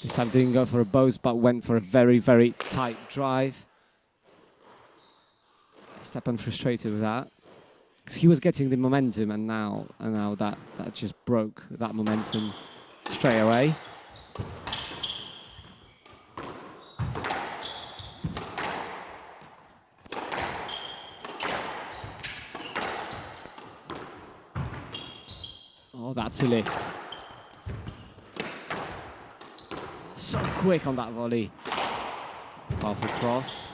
This time didn't go for a boast, but went for a very, very tight drive. Steppan frustrated with that. Because he was getting the momentum, and now that just broke that momentum straight away. Oh, that's a lift. So quick on that volley. Powerful cross.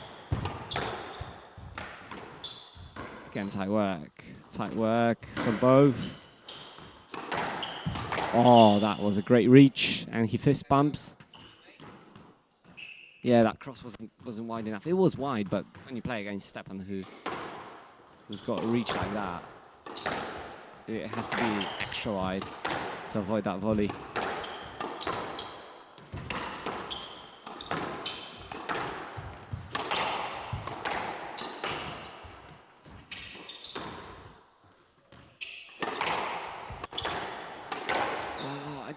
Again, tight work. Tight work from both. Oh, that was a great reach, and he fist bumps. Yeah, that cross wasn't wide enough. It was wide, but when you play against Steppan, who's got a reach like that, it has to be extra wide to avoid that volley.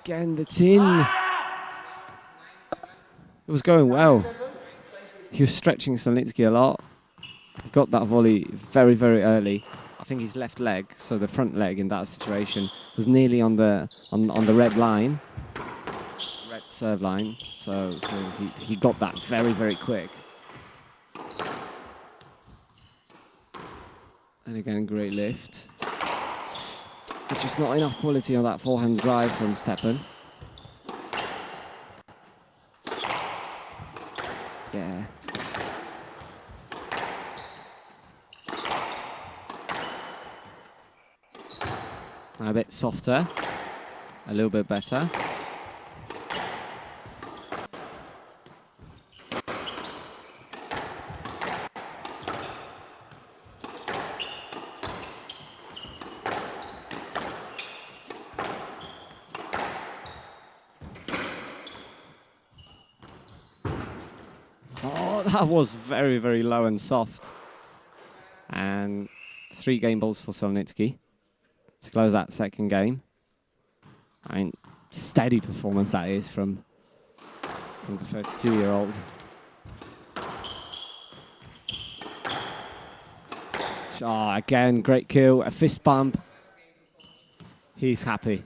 Again, the tin. It was going well. He was stretching Solitinski a lot. Got that volley very, very early. I think his left leg, so the front leg in that situation, was nearly on the red line, red serve line. So he got that very, very quick. And again, great lift. But just not enough quality on that forehand drive from Steppan. Yeah. A bit softer, a little bit better. Oh, that was very, very low and soft. And 3 game balls for Solitinski to close that second game. I mean, steady performance that is from the 32-year-old. Oh, again, great kill, a fist bump. He's happy.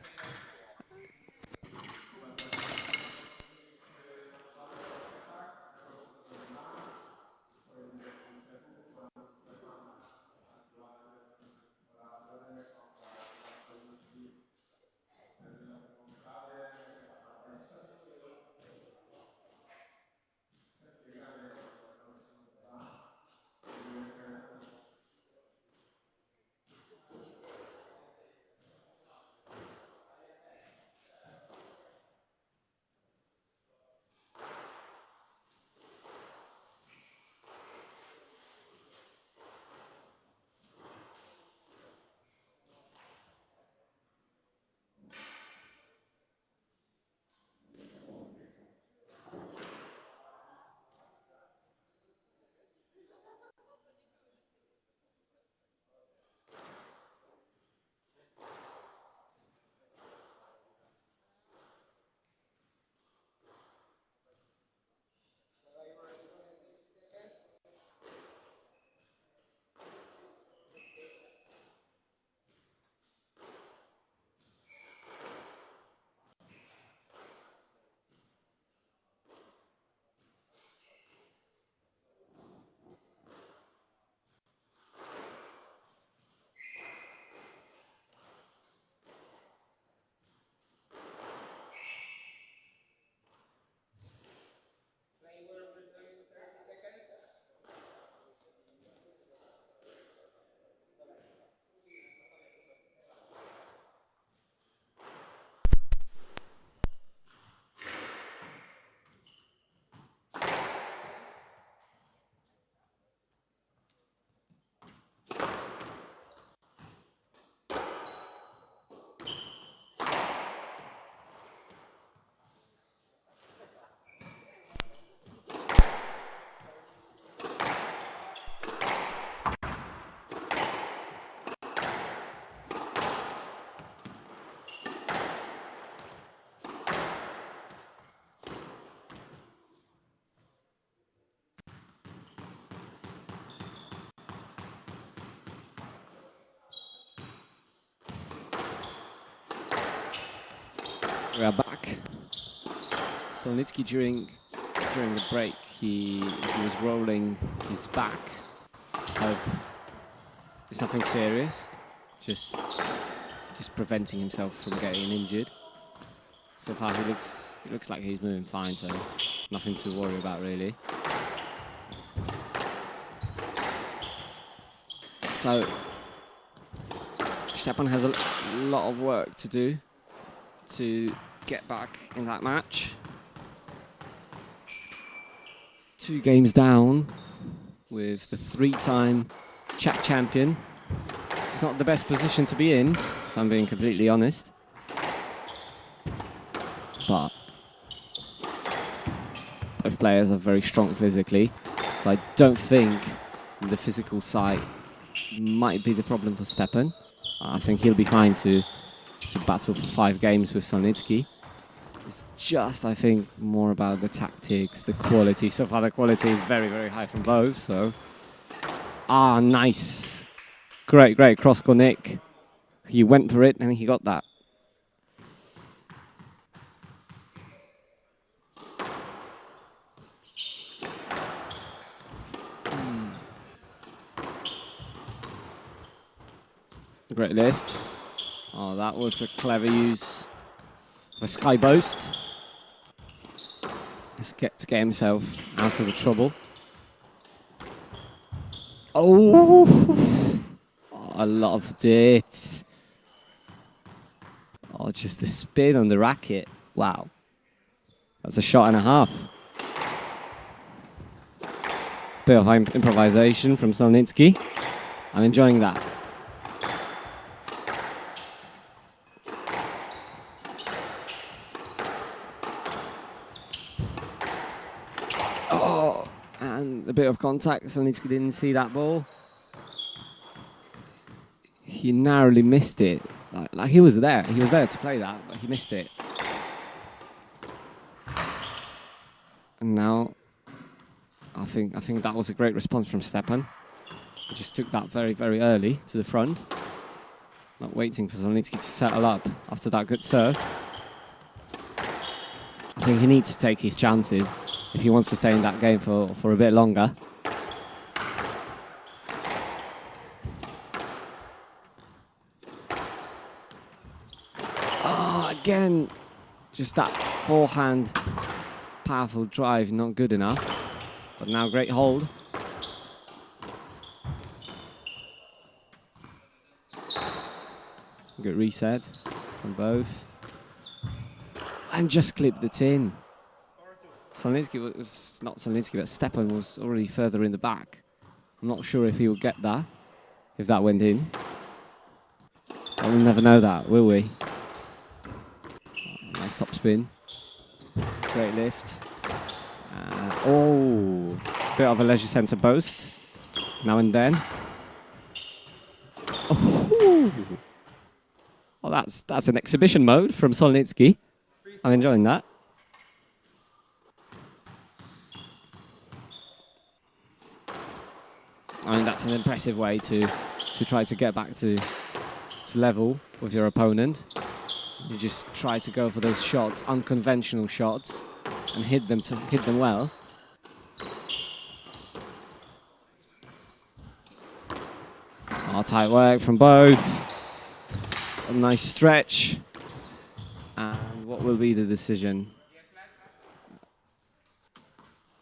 We are back. Solitinski during the break, he was rolling his back. Hope it's nothing serious. Just preventing himself from getting injured. So far, he looks like he's moving fine, so nothing to worry about really. So Steppan has a lot of work to do to get back in that match. 2 games down with the 3-time Czech champion. It's not the best position to be in, if I'm being completely honest. But both players are very strong physically, so I don't think the physical side might be the problem for Steppan. I think he'll be fine to battle for 5 games with Solitinski. It's just, I think, more about the tactics, the quality. So far, the quality is very, very high from both. So, nice. Great cross-court nick. He went for it and he got that. Great lift. Oh, that was a clever use of a sky boast. Let's get himself out of the trouble. Oh, I loved it. Oh, just the spin on the racket. Wow. That's a shot and a half. Bit of improvisation from Solitinski. I'm enjoying that. Oh, and a bit of contact. Solitinski didn't see that ball. He narrowly missed it. Like he was there. He was there to play that, but he missed it. And now, I think that was a great response from Steppan. He just took that very, very early to the front. Not waiting for Solitinski to settle up after that good serve. I think he needs to take his chances if he wants to stay in that game for a bit longer. Oh, again, just that forehand powerful drive, not good enough. But now great hold. Good reset from both. And just clipped it in. Solitinski was, not Solitinski, but Steppan was already further in the back. I'm not sure if he would get that, if that went in. But we'll never know that, will we? Oh, nice top spin. Great lift. Oh, bit of a leisure centre boast now and then. Oh, that's an exhibition mode from Solitinski. I'm enjoying that. I mean, that's an impressive way to try to get back to level with your opponent. You just try to go for those shots, unconventional shots, and hit them well. Oh, tight work from both. A nice stretch. And what will be the decision?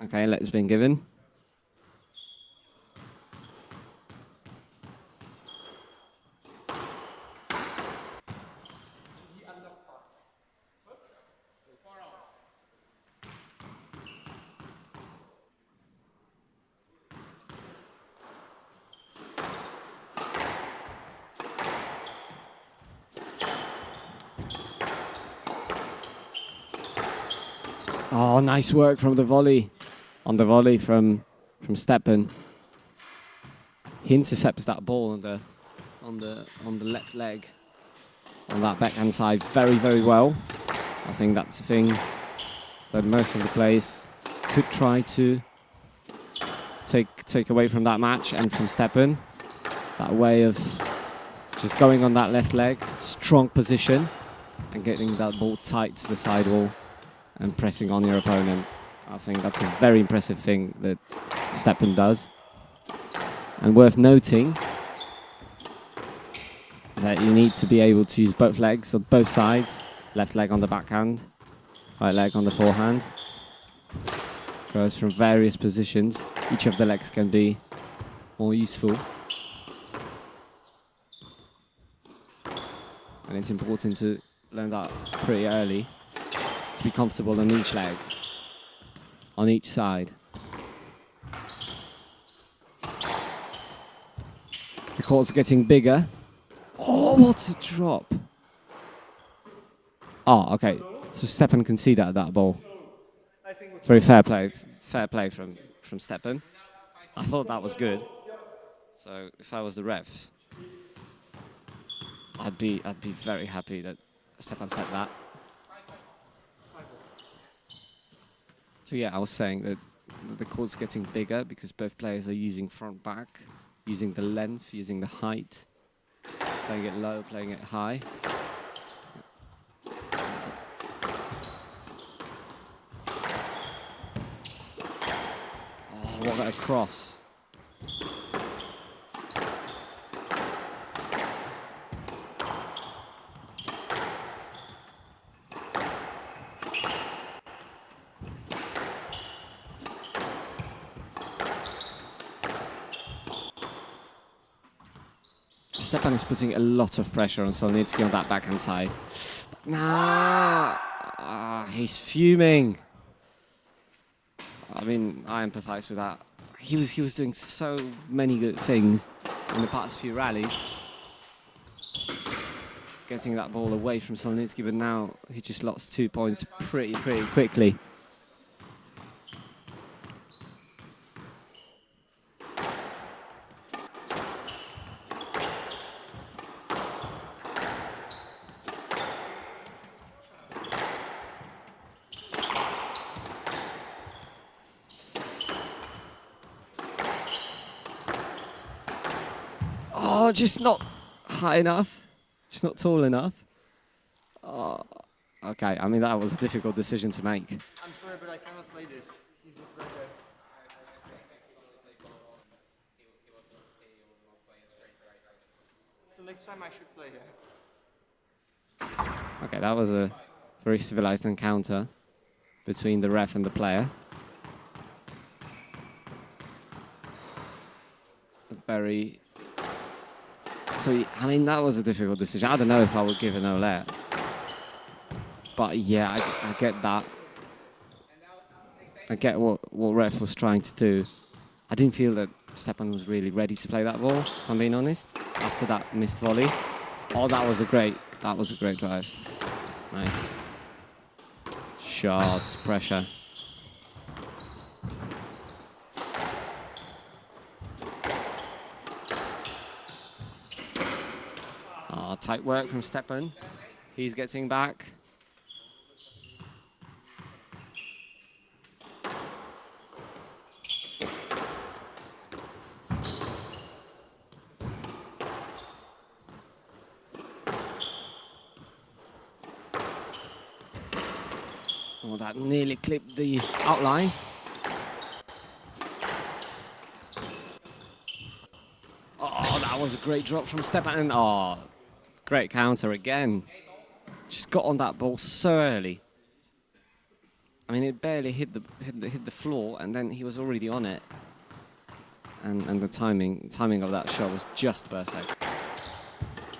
Okay, let's been given. Oh, nice work from the volley. On the volley from Steppan. He intercepts that ball on the left leg. On that backhand side very, very well. I think that's the thing that most of the players could try to take away from that match and from Steppan. That way of just going on that left leg. Strong position. and getting that ball tight to the sidewall and pressing on your opponent. I think that's a very impressive thing that Steppan does. And worth noting that you need to be able to use both legs on both sides. Left leg on the backhand, right leg on the forehand. Goes from various positions. Each of the legs can be more useful. And it's important to learn that pretty early, to be comfortable on each leg, on each side. The court's getting bigger. Oh, what a drop. Oh, okay. So Steppan can see that ball. Very fair play from Steppan. I thought that was good. So if I was the ref, I'd be very happy that Steppan said that. So yeah, I was saying that the court's getting bigger because both players are using front back, using the length, using the height, playing it low, playing it high. Oh, what a cross. Steppan is putting a lot of pressure on Solitinski on that backhand side. Nah, he's fuming. I mean, I empathise with that. He was doing so many good things in the past few rallies, getting that ball away from Solitinski, but now he just lost 2 points pretty quickly. Oh, just not high enough, just not tall enough. Oh, okay, I mean, that was a difficult decision to make. I'm sorry, but I cannot play this. He's just right there. So next time I should play here. Okay, that was a very civilized encounter between the ref and the player. Very... So, I mean, that was a difficult decision. I don't know if I would give an Ole. But yeah, I get that. I get what ref was trying to do. I didn't feel that Steppan was really ready to play that ball, if I'm being honest, after that missed volley. Oh, that was a great drive. Nice. Shots, pressure. Oh, tight work from Steppan. He's getting back. Oh, that nearly clipped the outline. Oh, that was a great drop from Steppan. Oh, great counter again. Just got on that ball so early. I mean, it barely hit the floor, and then he was already on it. And the timing of that shot was just perfect.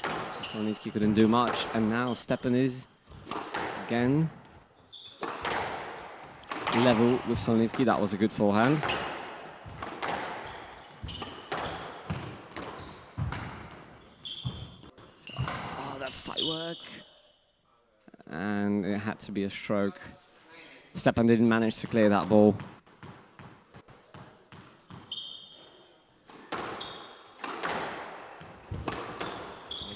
So Solitinski couldn't do much, and now Steppan is again level with Solitinski. That was a good forehand. Oh, that's tight work. And it had to be a stroke. Steppan didn't manage to clear that ball.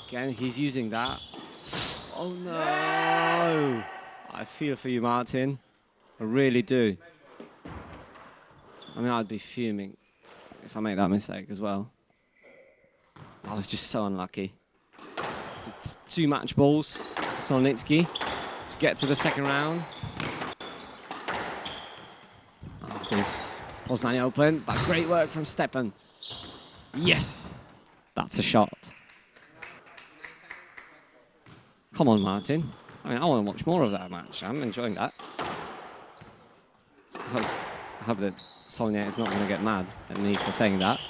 Again, he's using that. Oh no! I feel for you, Martin. I really do. I mean, I'd be fuming if I make that mistake as well. I was just so unlucky. So 2 match balls. Solitinski to get to the second round. After this Poznań Open, but great work from Steppan. Yes, that's a shot. Come on, Martin. I mean, I want to watch more of that match. I'm enjoying that. I hope that Solitinski is not going to get mad at me for saying that.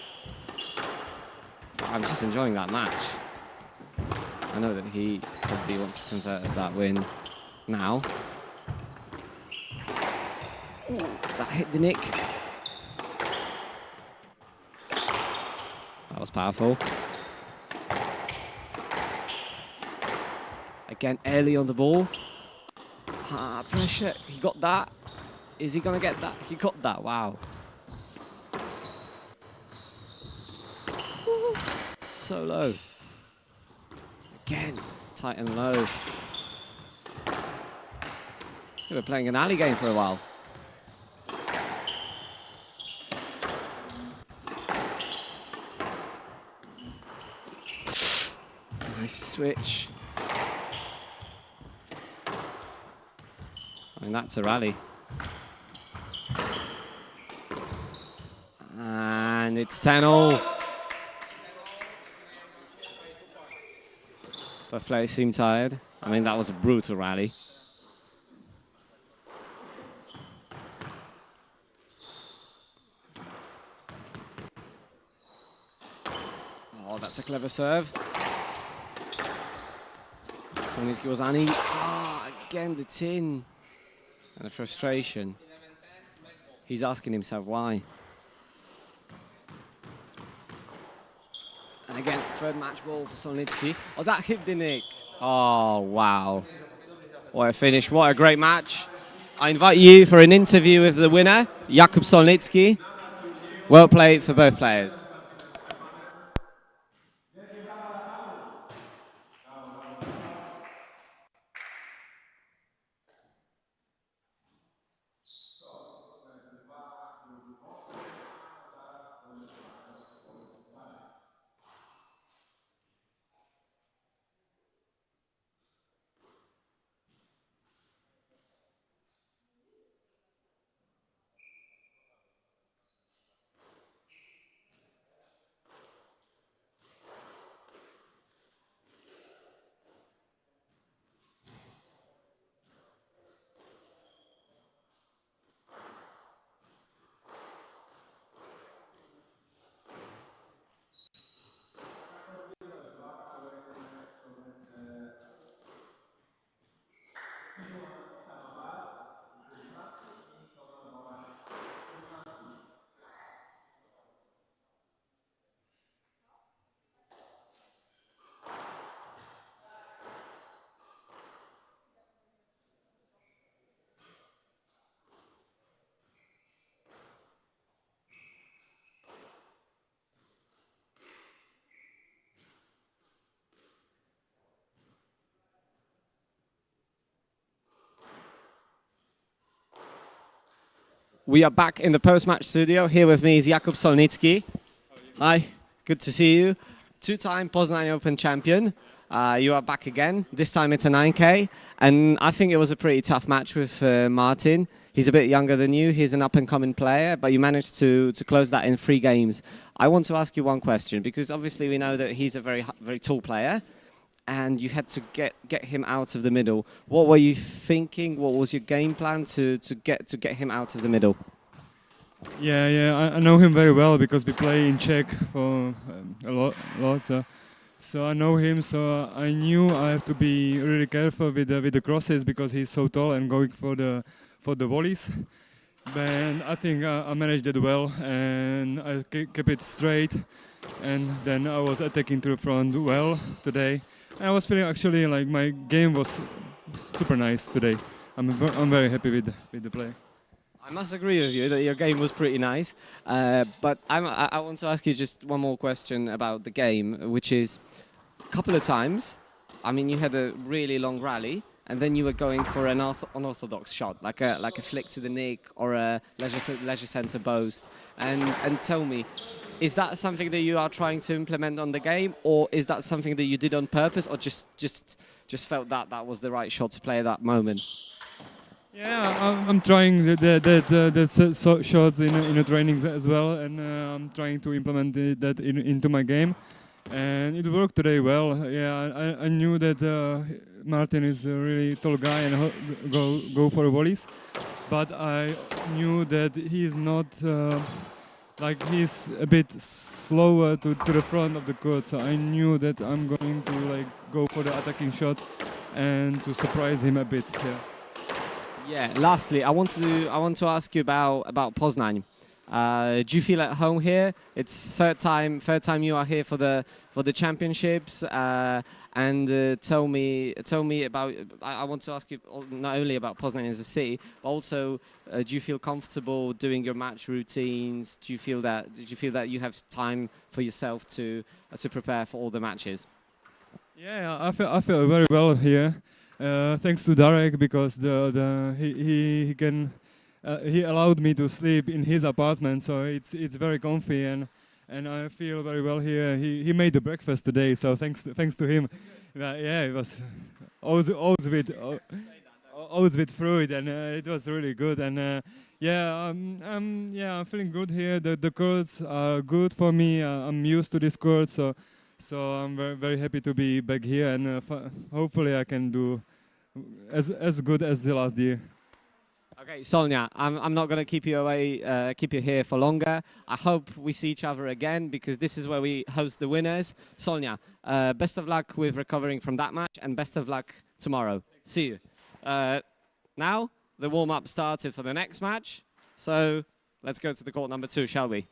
I'm just enjoying that match. I know that he probably wants to convert that win now. Ooh, that hit the nick. That was powerful. Again, early on the ball. Pressure. He got that. Is he going to get that? He got that. Wow. Ooh, so low. Again, tight and low. We were playing an alley game for a while. Nice switch. I mean, that's a rally. And it's 10-all. Both players seem tired. I mean, that was a brutal rally. Oh, that's a clever serve. Solitinski was Annie. Again, the tin. And the frustration. He's asking himself why. And again, third match ball for Solitinski. Oh, that hit the nick. Oh, wow. What a finish. What a great match. I invite you for an interview with the winner, Jakub Solitinski. Well played for both players. We are back in the post-match studio. Here with me is Jakub Solitinski. Hi, good to see you. Two-time Poznań Open champion. You are back again. This time it's a 9K. And I think it was a pretty tough match with Martin. He's a bit younger than you. He's an up-and-coming player, but you managed to close that in 3 games. I want to ask you one question, because obviously we know that he's a very tall player, and you had to get him out of the middle. What were you thinking? What was your game plan to get him out of the middle? Yeah, I know him very well because we play in Czech for a lot. So I know him. So I knew I have to be really careful with the crosses because he's so tall and going for the volleys. And I think I managed it well, and I kept it straight. And then I was attacking to the front well today. I was feeling actually like my game was super nice today. I'm very happy with the play. I must agree with you that your game was pretty nice, but I want to ask you just one more question about the game, which is a couple of times, I mean, you had a really long rally, and then you were going for an unorthodox shot, like a flick to the nick or a leisure center boast. And tell me, is that something that you are trying to implement on the game, or is that something that you did on purpose, or just just felt that that was the right shot to play at that moment? Yeah, I'm trying shots in the trainings as well, and I'm trying to implement that into my game, and it worked today well. Yeah, I knew that Martin is a really tall guy and go for volleys, but I knew that he's not like he's a bit slower to the front of the court. So I knew that I'm going to like go for the attacking shot and to surprise him a bit. Yeah. Yeah. Lastly, I want to ask you about Poznań. Do you feel at home here? It's third time you are here for the championships. Tell me about. I want to ask you not only about Poznań as a city, but also do you feel comfortable doing your match routines? Did you feel that you have time for yourself to prepare for all the matches? Yeah, I feel very well here. Thanks to Darek, because he allowed me to sleep in his apartment, so it's very comfy, and I feel very well here. He made the breakfast today, so thanks to him. Yeah, it was oats with fruit, and it was really good. And I'm feeling good here. The courts are good for me. I'm used to this court, so I'm very happy to be back here, and hopefully I can do as good as the last year. Okay, Sonia, I'm not going to keep you here for longer. I hope we see each other again, because this is where we host the winners. Sonia, best of luck with recovering from that match, and best of luck tomorrow. See you. Now the warm-up started for the next match, so let's go to the court number 2, shall we?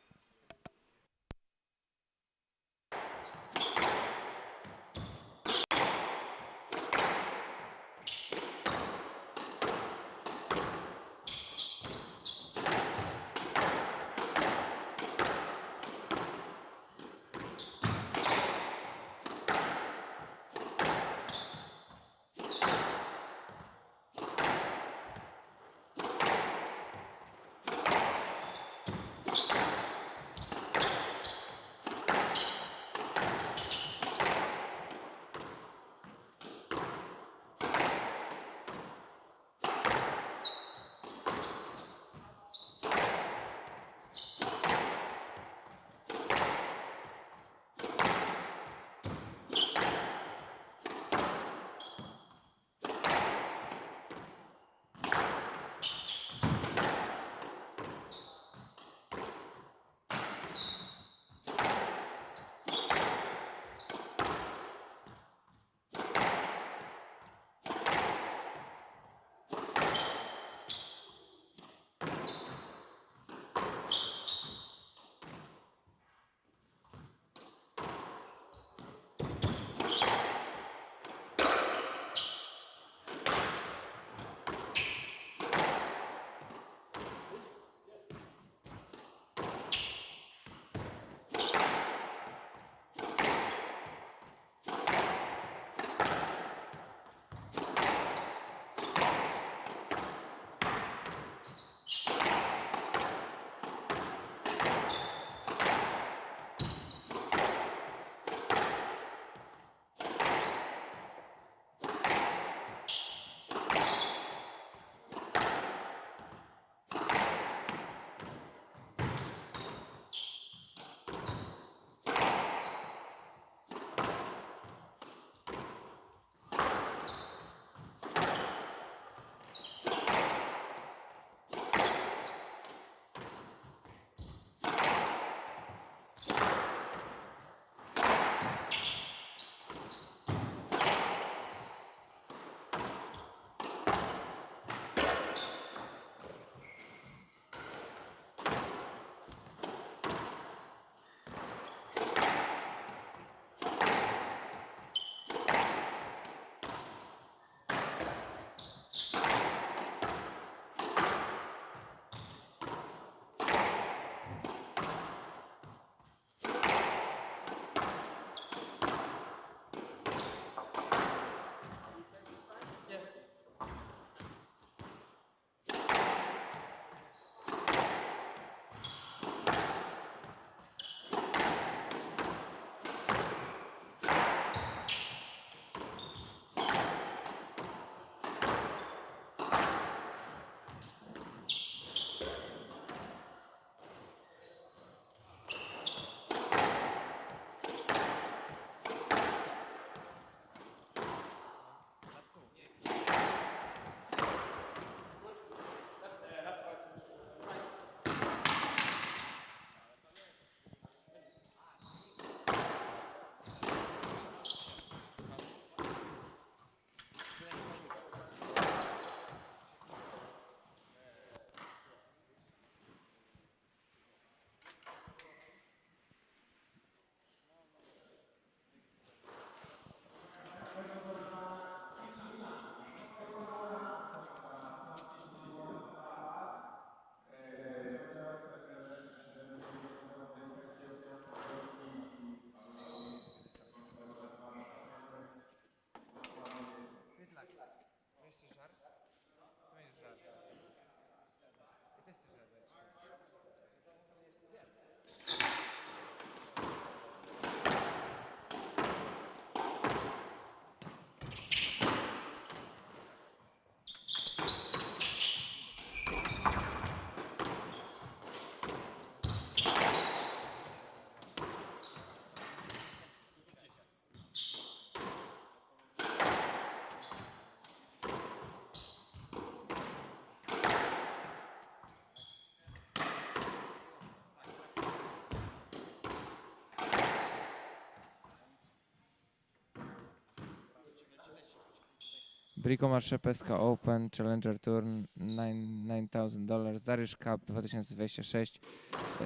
BricoMarche Pestka Open Challenger Tour $9,000 Dariusz Cup 2026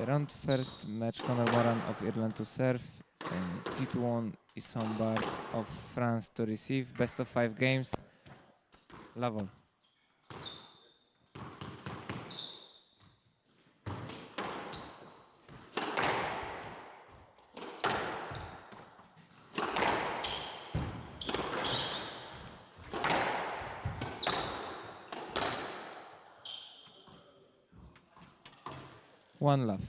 round first match Moran of Ireland to serve, Pytlowany of France to receive, best of 5 games, love all. One love.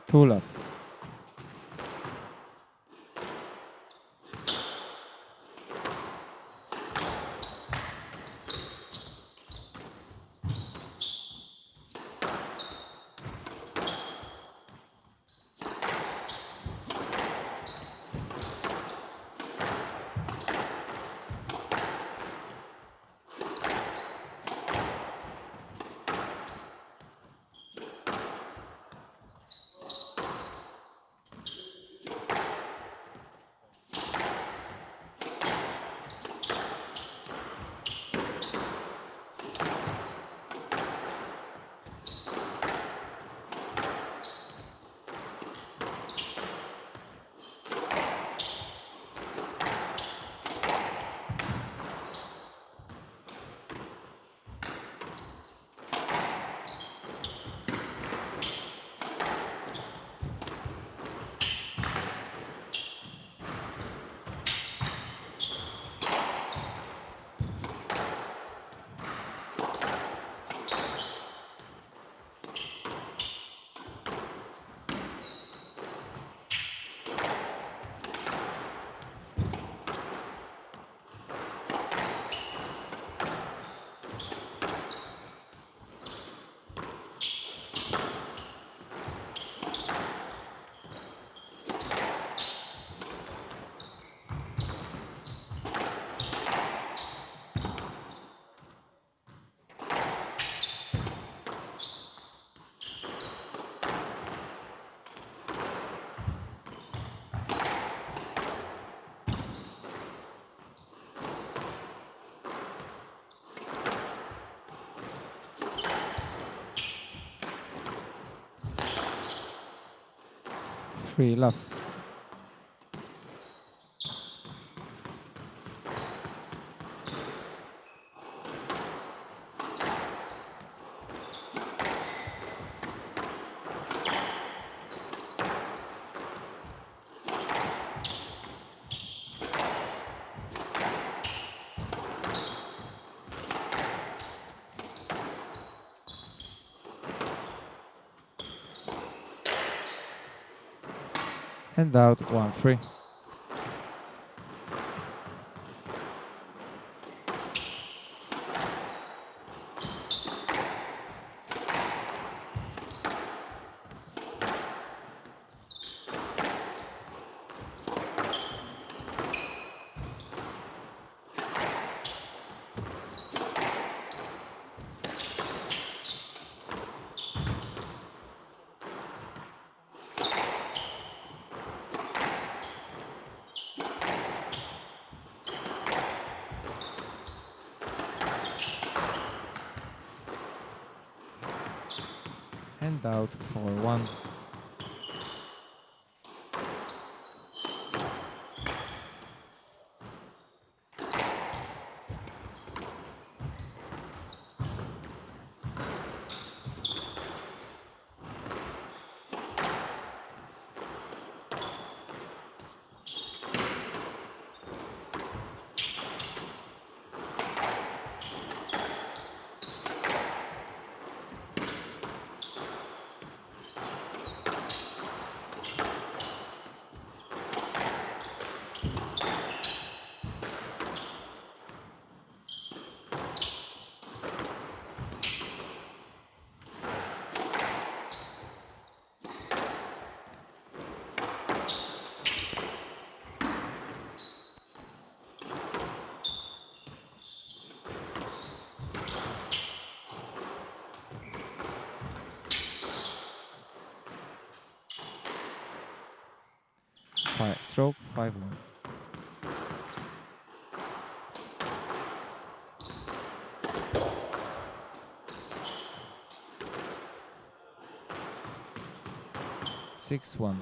Two love. Three love. And out 1-3. And out 4-1. stroke 5-1. Six one.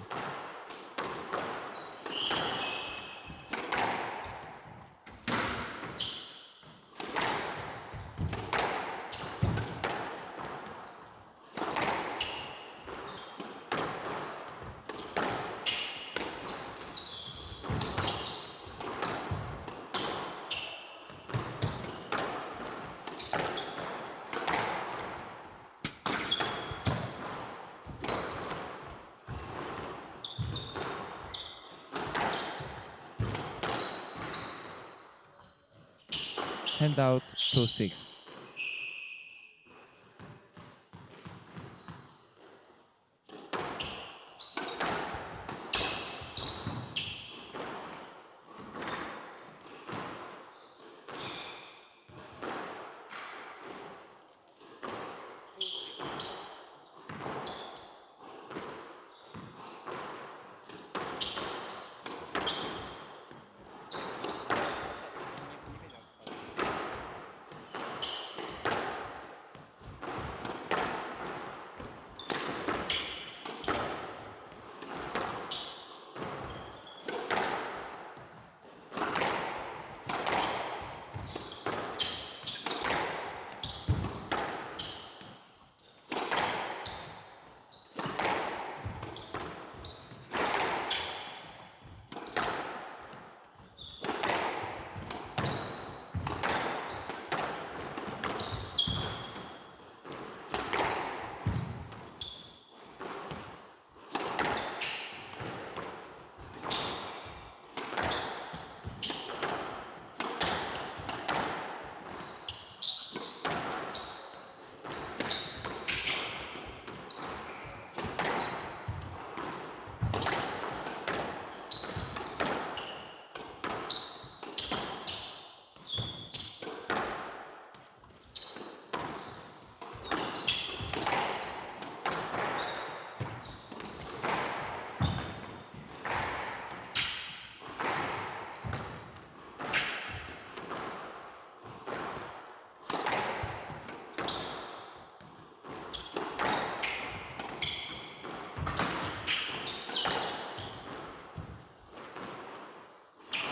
Handout 2-6.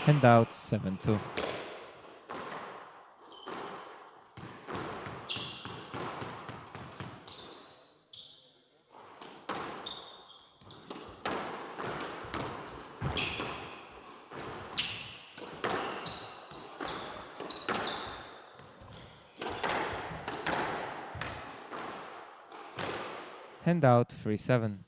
Handout 7-2. Handout 3-7.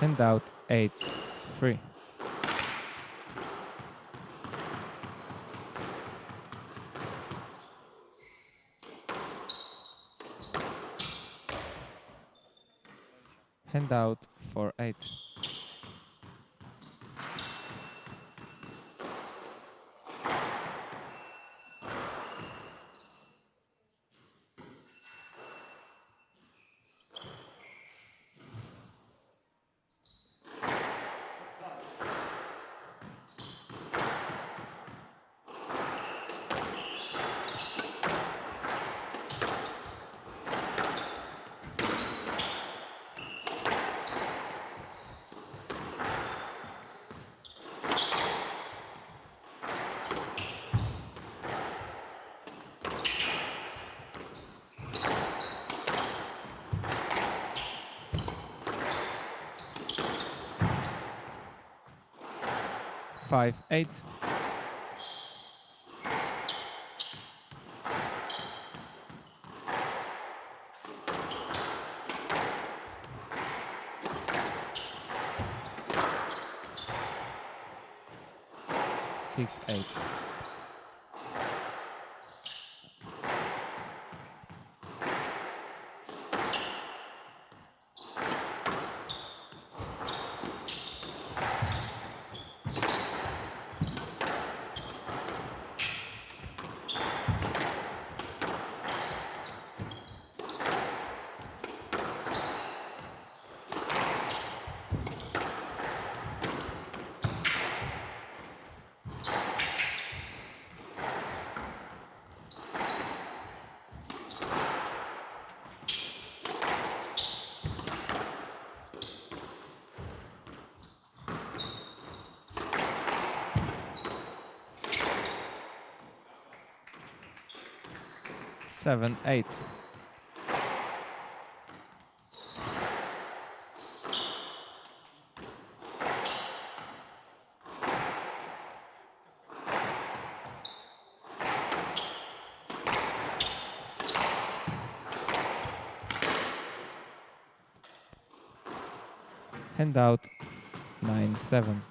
Handout 8-3. Handout for 8. Five, 8. Six, 8. Seven, 8. Handout 9, 7.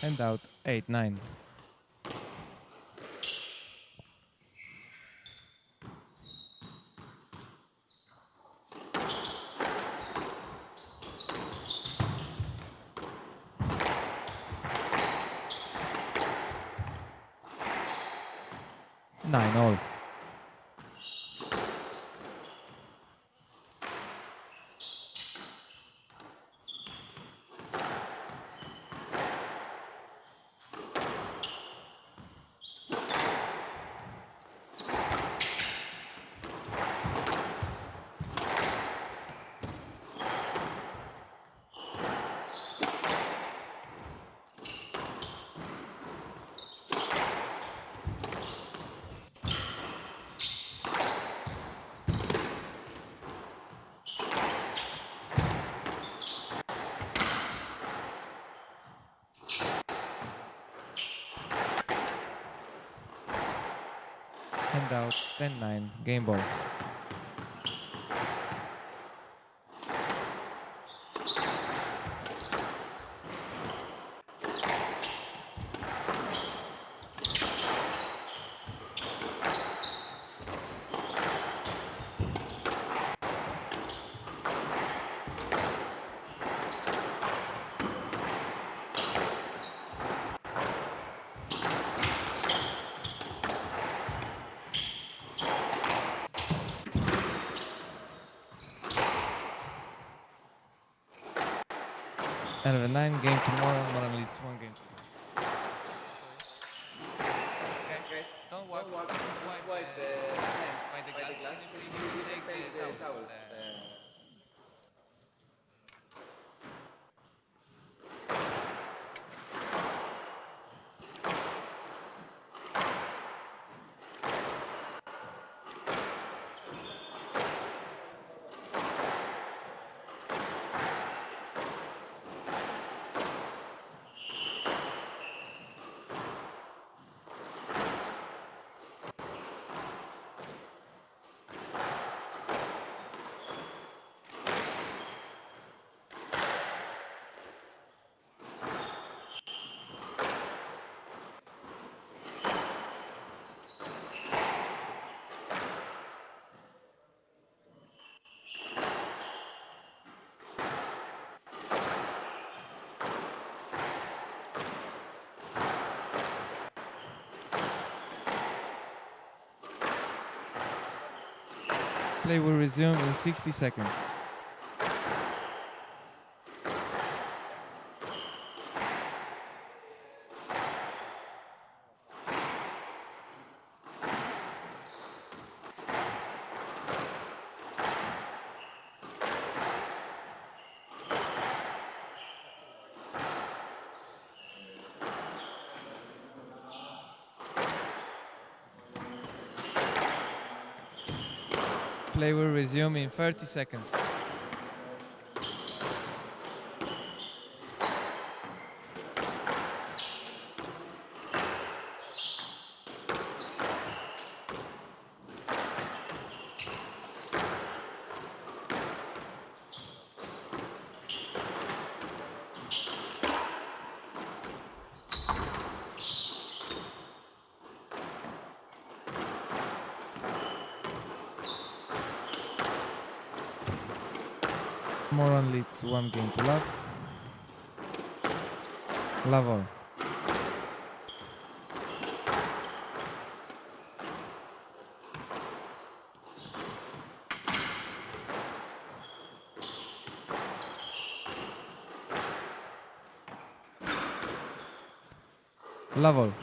Handout 8, 9. Nine all. Handout 10-9, game ball. RD1, game to Moran. Moran leads 1 game. Okay. Don't wipe the glass. You take the towels. Play will resume in 60 seconds. Play will resume in 30 seconds. Moran leads 1 game to love. Love all. Love all.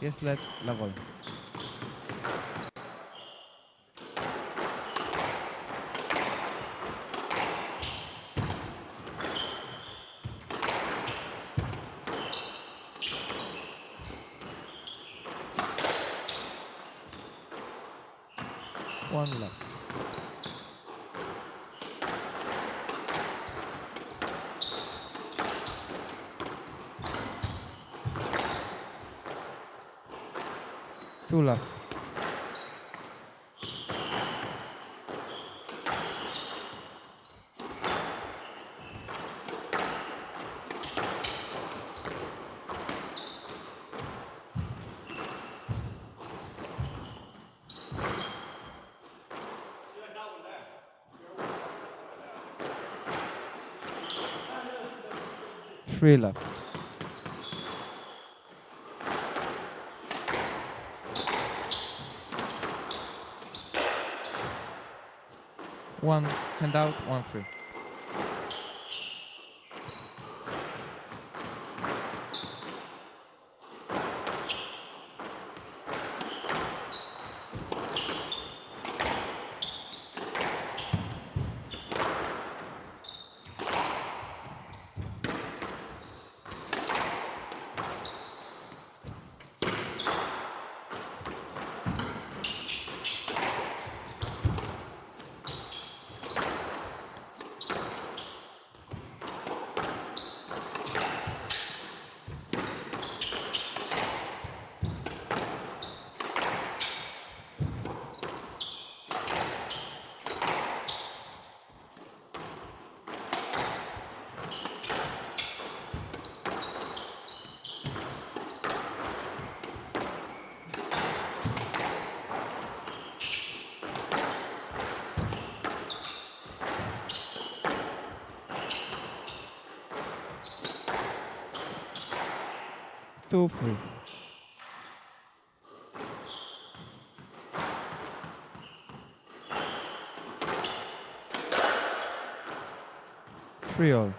Yes, let love all. One left. Two left. Three left. One hand out, one free. 2-3. Three all.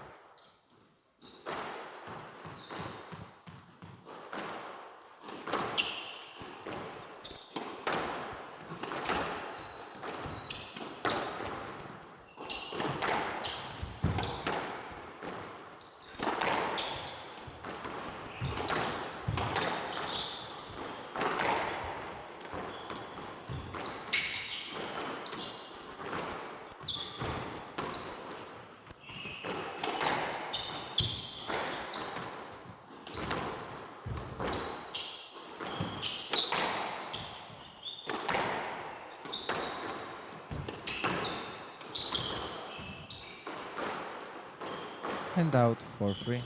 Hand out for 3.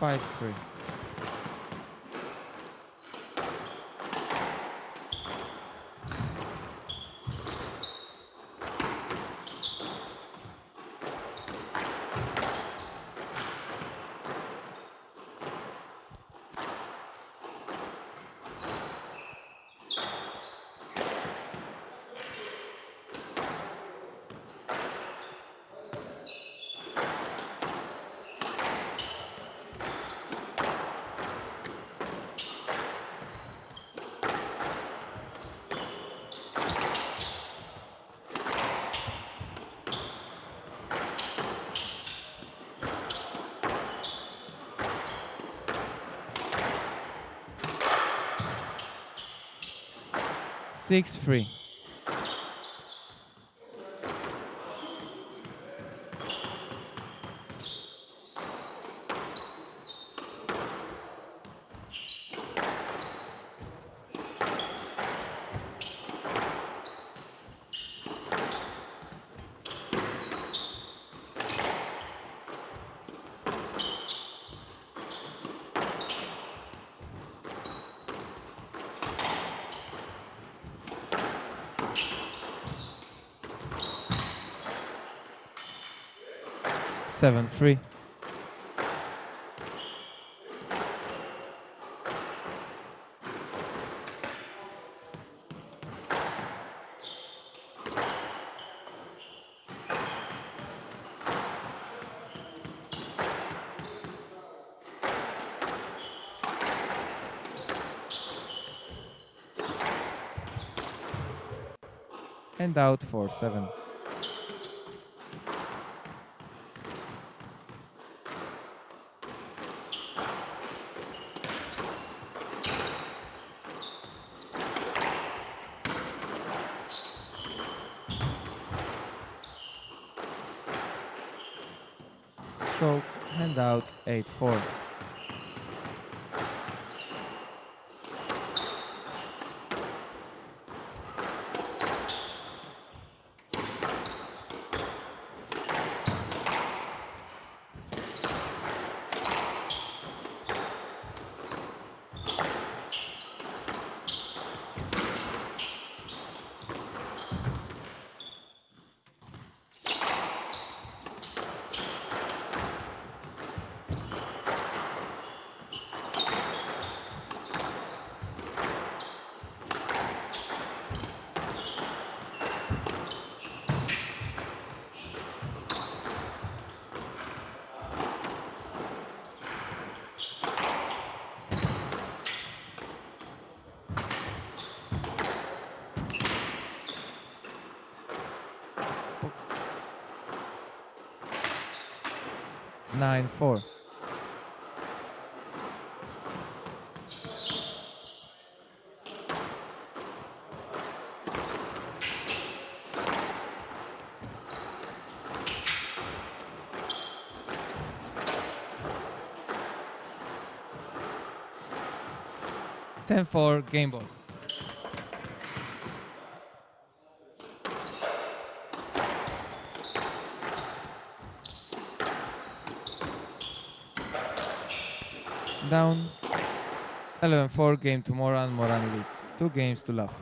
Five, 3. Six, 3. Seven, 3. And out for 7. Stroke, hand out 8-4. Nine, 4. Ten, 4, game ball. Down. 11-4 game to Moran. Moran leads 2 games to love.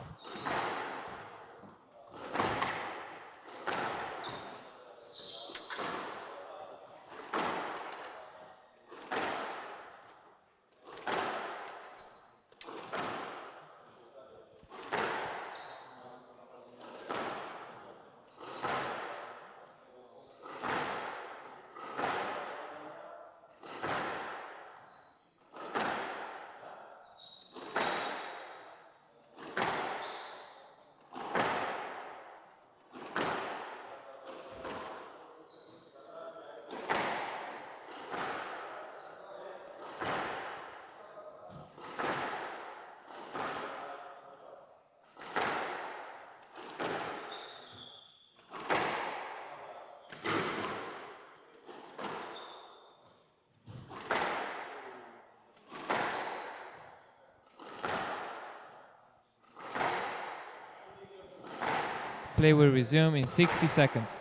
Play will resume in 60 seconds.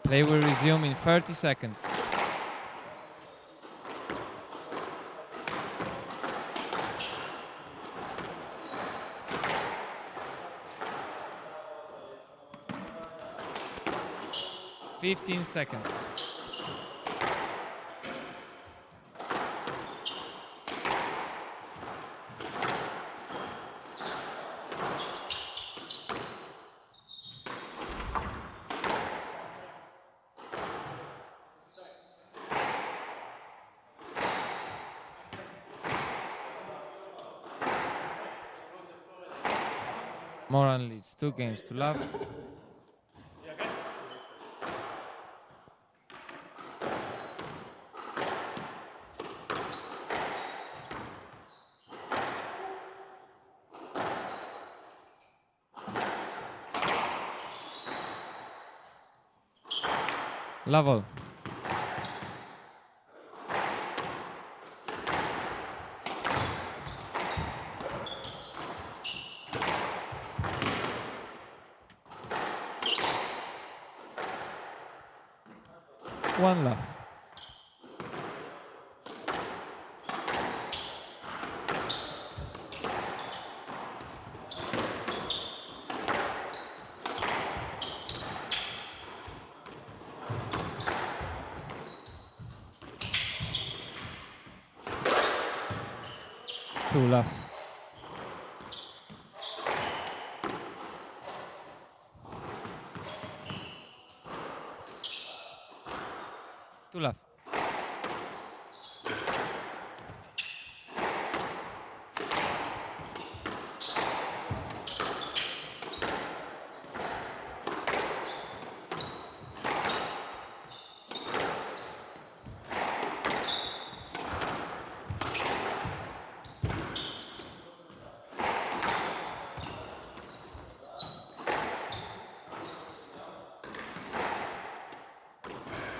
Play will resume in 30 seconds. Fifteen seconds. Moran leads 2 games to love. Love all. One love. Two love. Two love.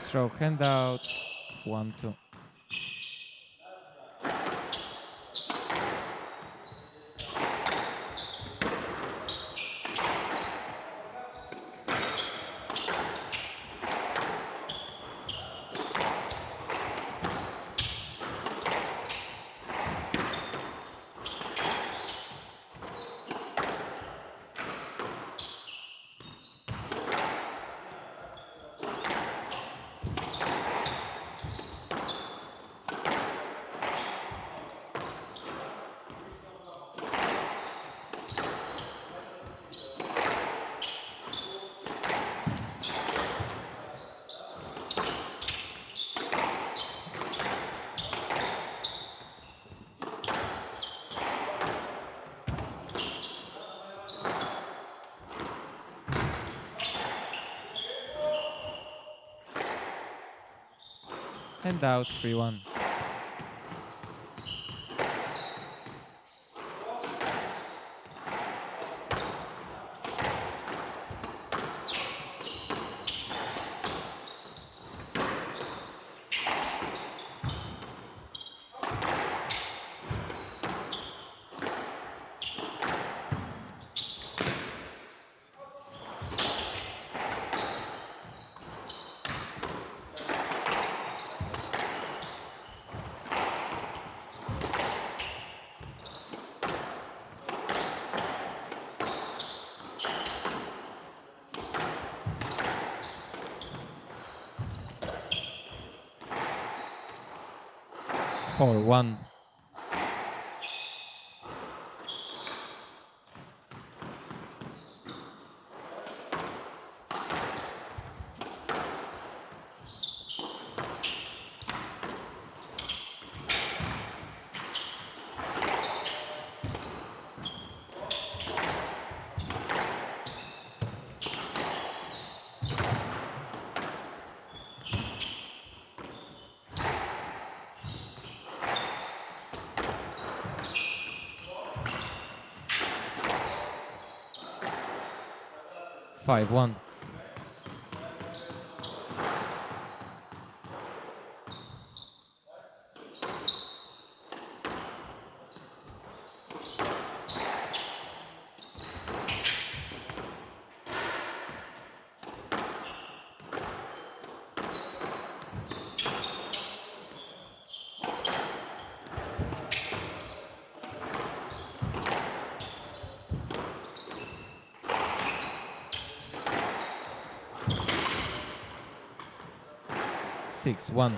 Throw handout, 1-2. Handout, 3-1. 4-1. Five one. Six one.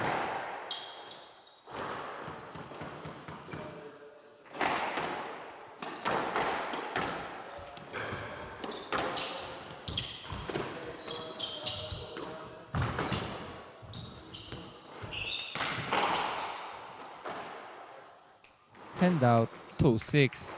Handout 2-6.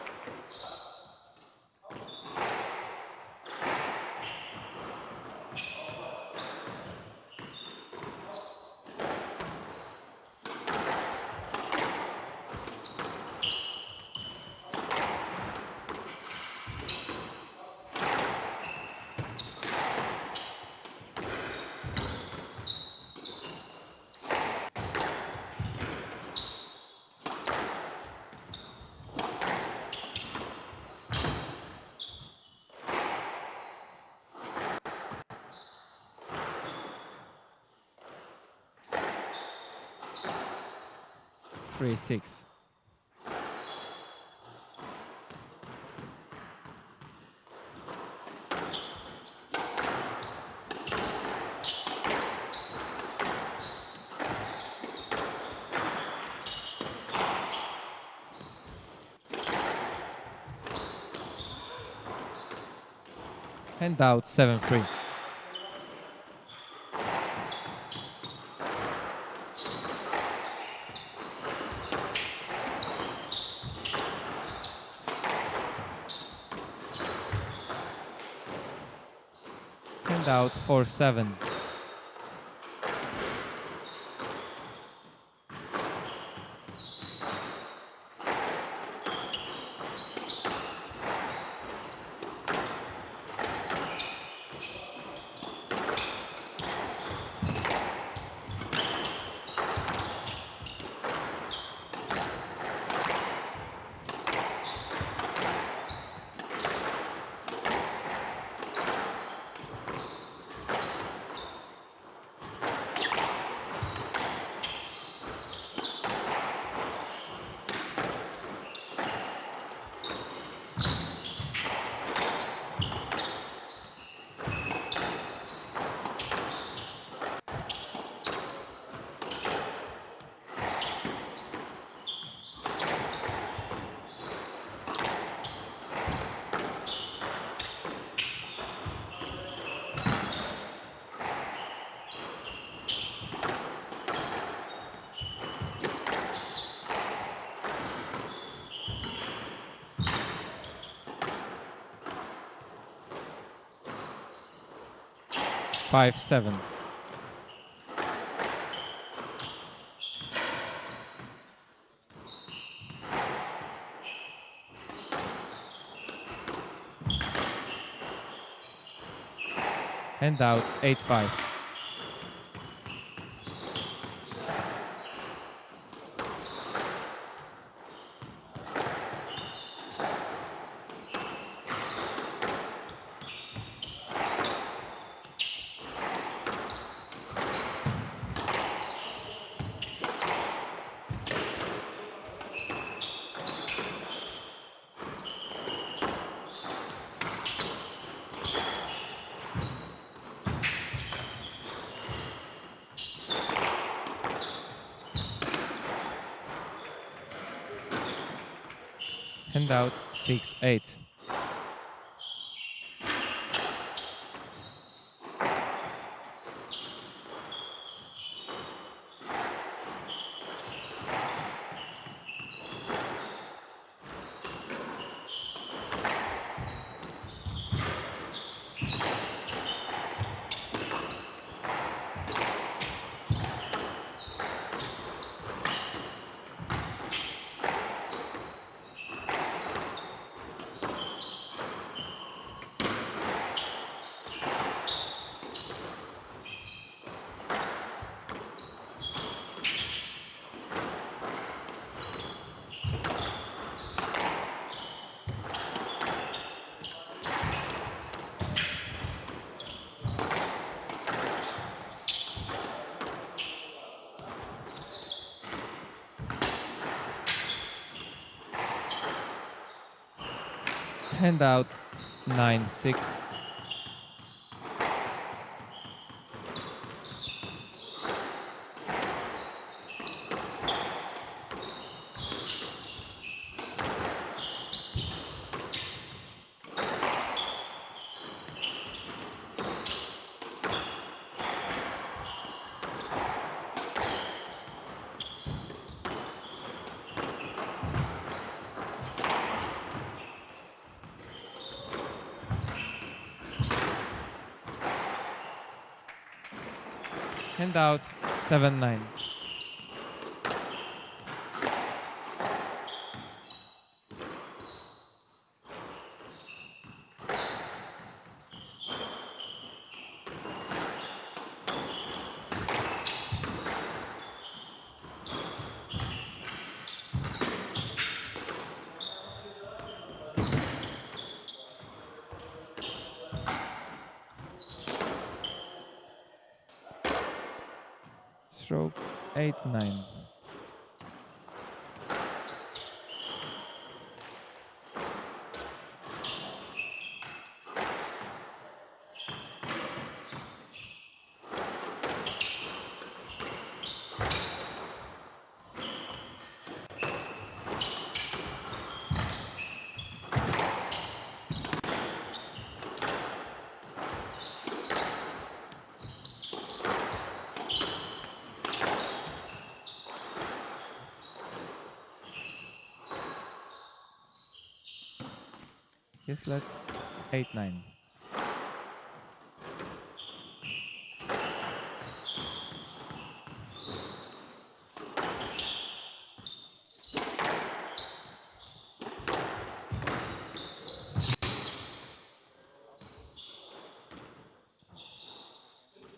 Three six. Handout 7-3. Handout 4-7. Five seven. Handout 8-5. Handout 6-8. Handout 9-6. Handout 7-9. Stroke 8-9. Yes, let 8-9.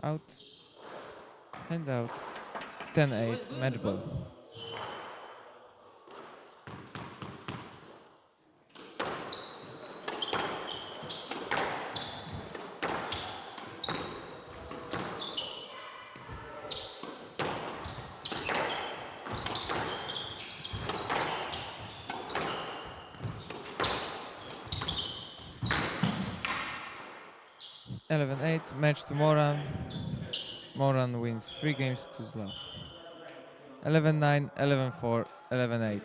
Out. Hand out. 10-8. Match ball. Match to Moran. Moran wins 3 games to Slav. 11-9, 11-4, 11-8.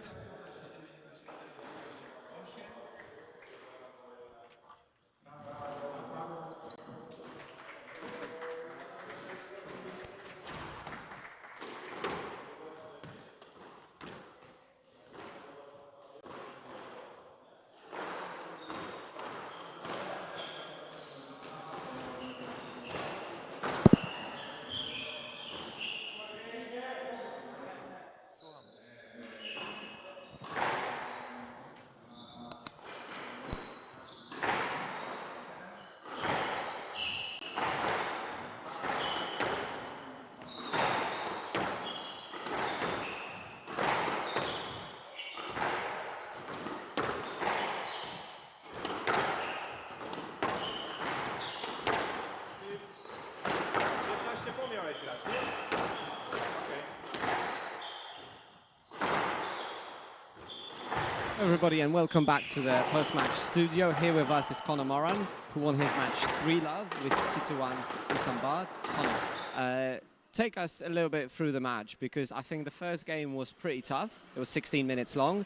Everybody, and welcome back to the post-match studio. Here with us is Conor Moran, who won his match 3-love with 2-1 Isambard. Conor, take us a little bit through the match, because I think the first game was pretty tough. It was 16 minutes long.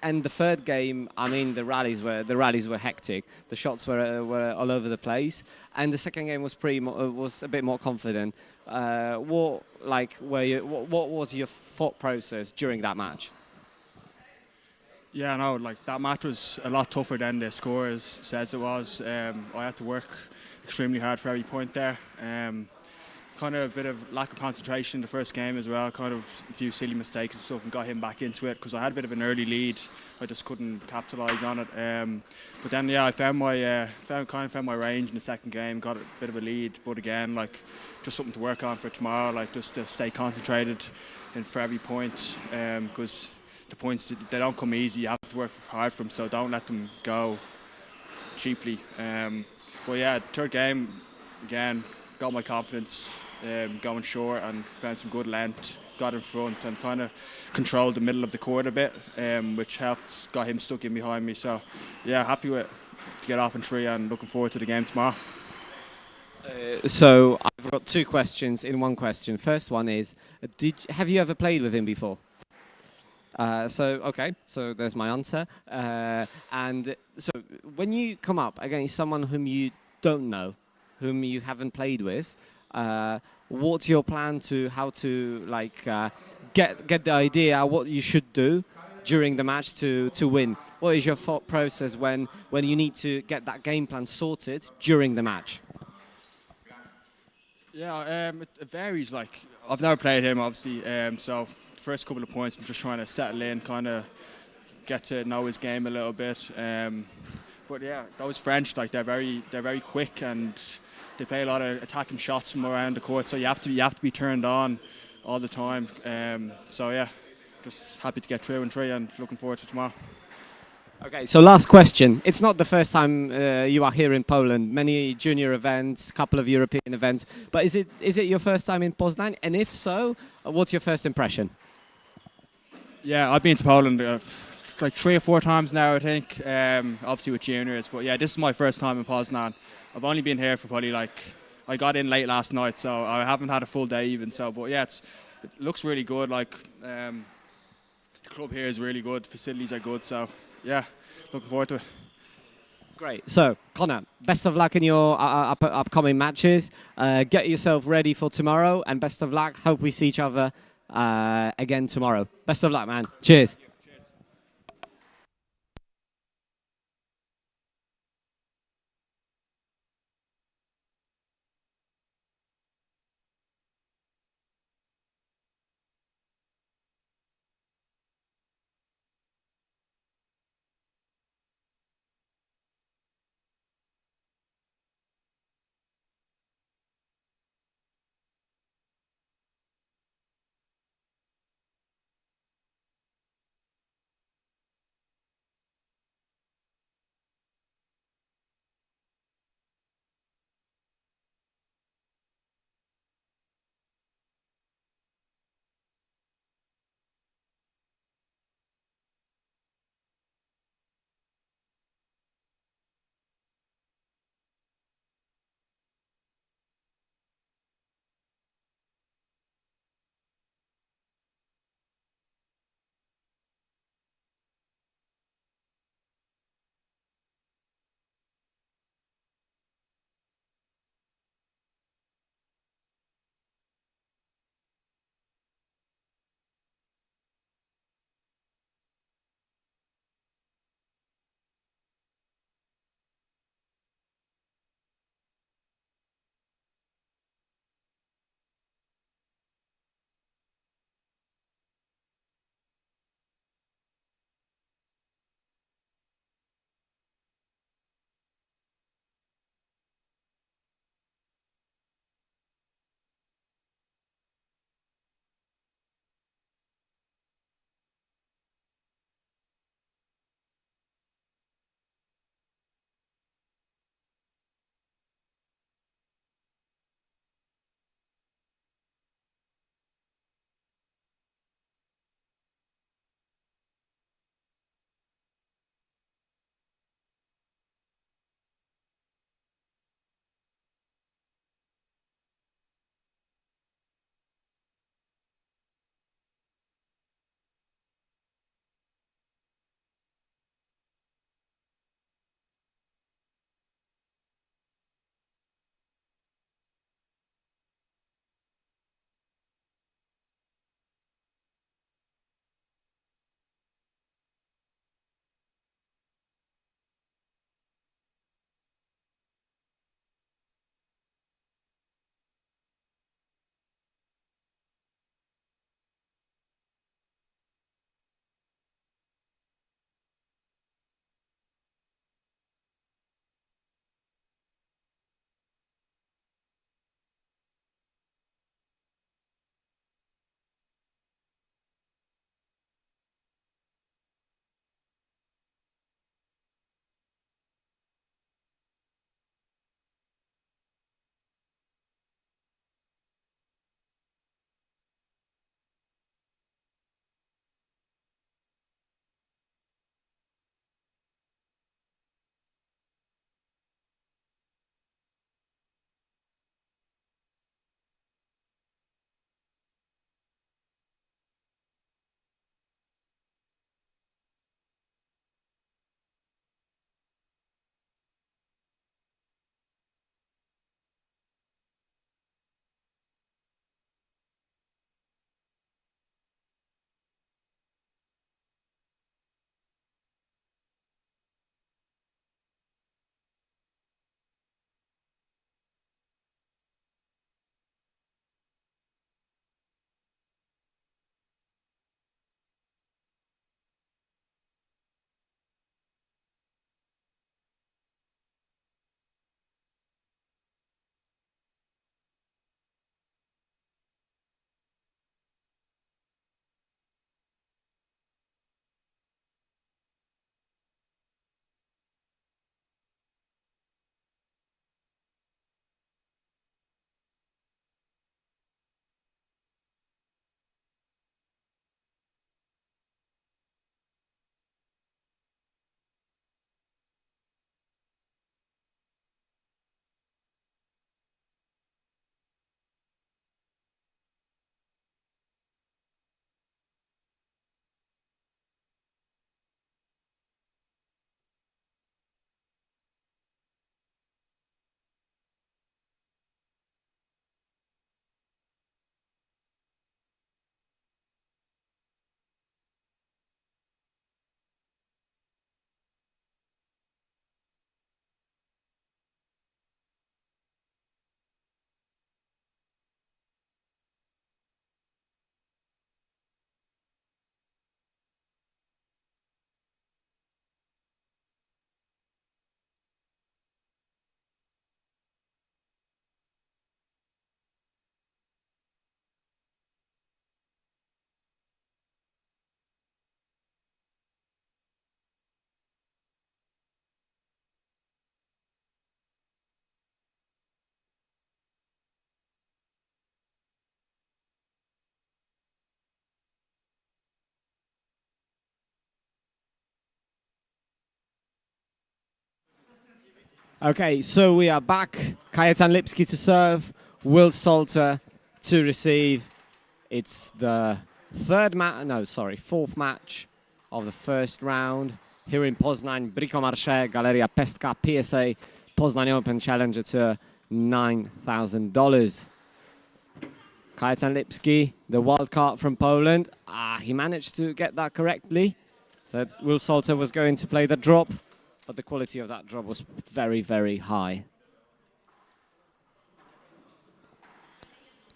And the third game, I mean, the rallies were hectic. The shots were all over the place. And the second game was was a bit more confident. What was your thought process during that match? Yeah, no, like that match was a lot tougher than the score says it was. I had to work extremely hard for every point there. Kind of a bit of lack of concentration in the first game as well, kind of a few silly mistakes and stuff, and got him back into it because I had a bit of an early lead. I just couldn't capitalise on it. But then, yeah, I found my range in the second game, got a bit of a lead. But again, like just something to work on for tomorrow, like just to stay concentrated for every point, because the points, they don't come easy. You have to work hard for them, so don't let them go cheaply. But yeah, third game, again, got my confidence going short and found some good length, got in front and kind of controlled the middle of the court a bit, which helped, got him stuck in behind me. So yeah, happy with to get off in 3 and looking forward to the game tomorrow. So I've got 2 questions in one question. First one is, have you ever played with him before? Okay, so there's my answer. And so when you come up against someone whom you don't know, whom you haven't played with, what's your plan to how to get the idea what you should do during the match to win? What is your thought process when you need to get that game plan sorted during the match? Yeah, it varies. Like I've never played him, obviously. So the first couple of points, I'm just trying to settle in, kind of get to know his game a little bit. But yeah, those French, like they're very quick and they play a lot of attacking shots from around the court. So you have to be turned on all the time. So yeah, just happy to get through in 3 and looking forward to tomorrow. Okay, so last question. It's not the first time you are here in Poland. Many junior events, couple of European events. But is it your first time in Poznań? And if so, what's your first impression? Yeah, I've been to Poland like 3 or 4 times now, I think. Obviously with juniors, but yeah, this is my first time in Poznań. I've only been here for probably I got in late last night, so I haven't had a full day even. So, but yeah, it looks really good. Like the club here is really good. Facilities are good. So yeah, looking forward to it. Great. So, Connor, best of luck in your upcoming matches. Get yourself ready for tomorrow, and best of luck. Hope we see each other again tomorrow. Best of luck, man. Cheers. Okay, so we are back. Kajetan Lipsky to serve, Will Salter to receive. It's the fourth match of the first round here in Poznań. BricoMarche, Galeria Pestka, PSA Poznań Open Challenger Tour, $9,000. Kajetan Lipsky, the wild card from Poland. He managed to get that correctly. That Will Salter was going to play the drop, but the quality of that drop was very, very high.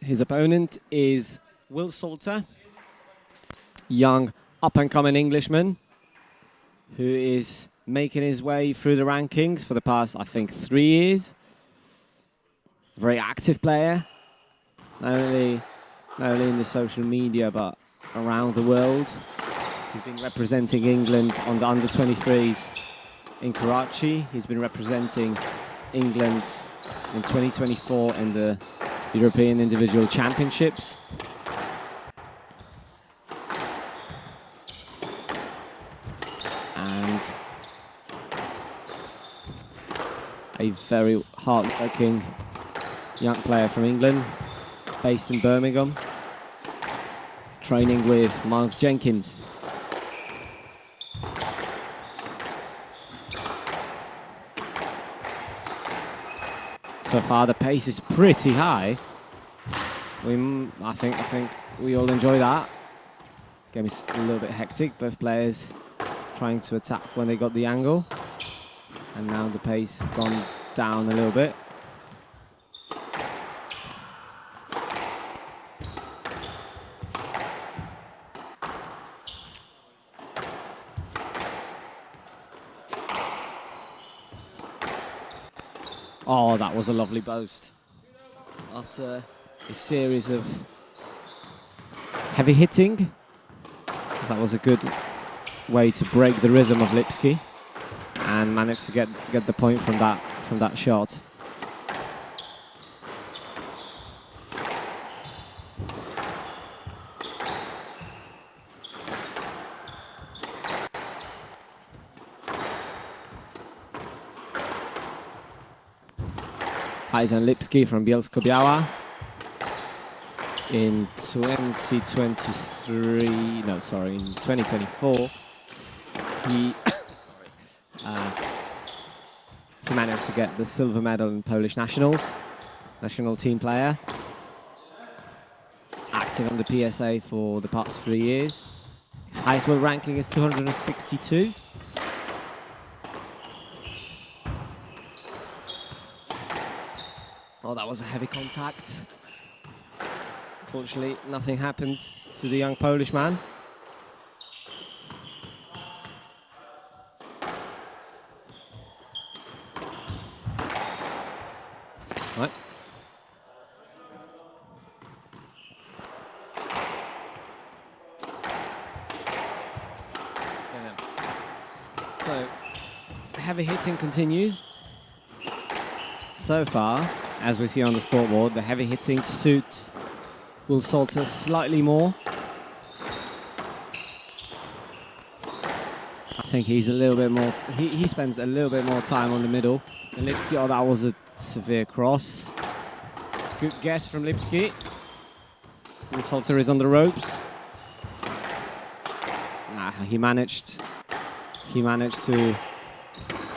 His opponent is Will Salter, young up-and-coming Englishman who is making his way through the rankings for the past, I think, 3 years. Very active player, not only in the social media, but around the world. He's been representing England on the under-23s in Karachi. He's been representing England in 2024 in the European Individual Championships. And a very hard-working young player from England, based in Birmingham, training with Miles Jenkins. So far, the pace is pretty high. I think we all enjoy that. Game is a little bit hectic. Both players trying to attack when they got the angle, and now the pace gone down a little bit. Oh, that was a lovely boast. After a series of heavy hitting, that was a good way to break the rhythm of Lipsky and managed to get the point from that shot. Kajetan Lipsky from Bielsko-Biała. In 2024, he managed to get the silver medal in Polish national team player. Active on the PSA for the past 3 years. His highest world ranking is 262. Oh, that was a heavy contact. Unfortunately, nothing happened to the young Polish man. Right. So, heavy hitting continues. So far, as we see on the scoreboard, the heavy hitting suits Will Salter slightly more. I think he's a little bit more, he spends a little bit more time on the middle. And Lipsky, oh, that was a severe cross. Good guess from Lipsky. Will Salter is on the ropes. He managed to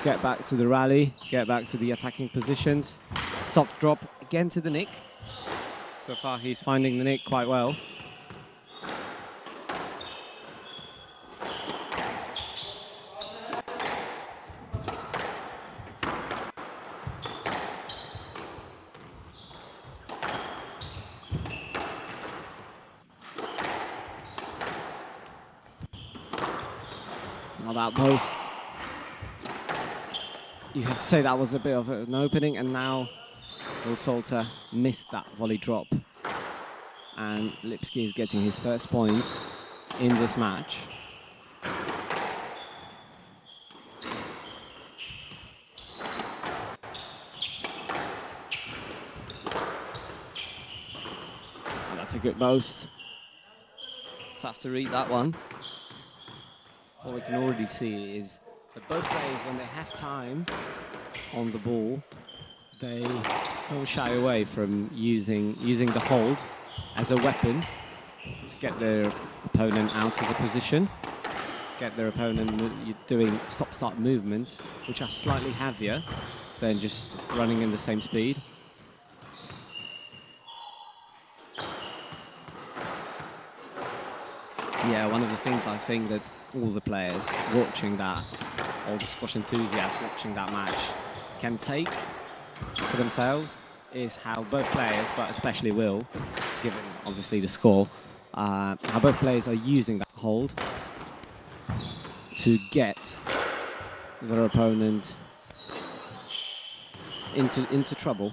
get back to the rally, get back to the attacking positions. Soft drop again to the nick. So far, he's finding the nick quite well. Now that post, you have to say that was a bit of an opening, and now Will Salter missed that volley drop. And Lipsky is getting his first point in this match. Oh, that's a good boast. Tough to read that one. What we can already see is that both players, when they have time, on the ball, they don't shy away from using the hold as a weapon to get their opponent out of the position, get their opponent doing stop-start movements, which are slightly heavier than just running in the same speed. Yeah, one of the things I think that all the players watching that, all the squash enthusiasts watching that match can take for themselves is how both players, but especially Will, given obviously the score, how both players are using that hold to get their opponent into trouble.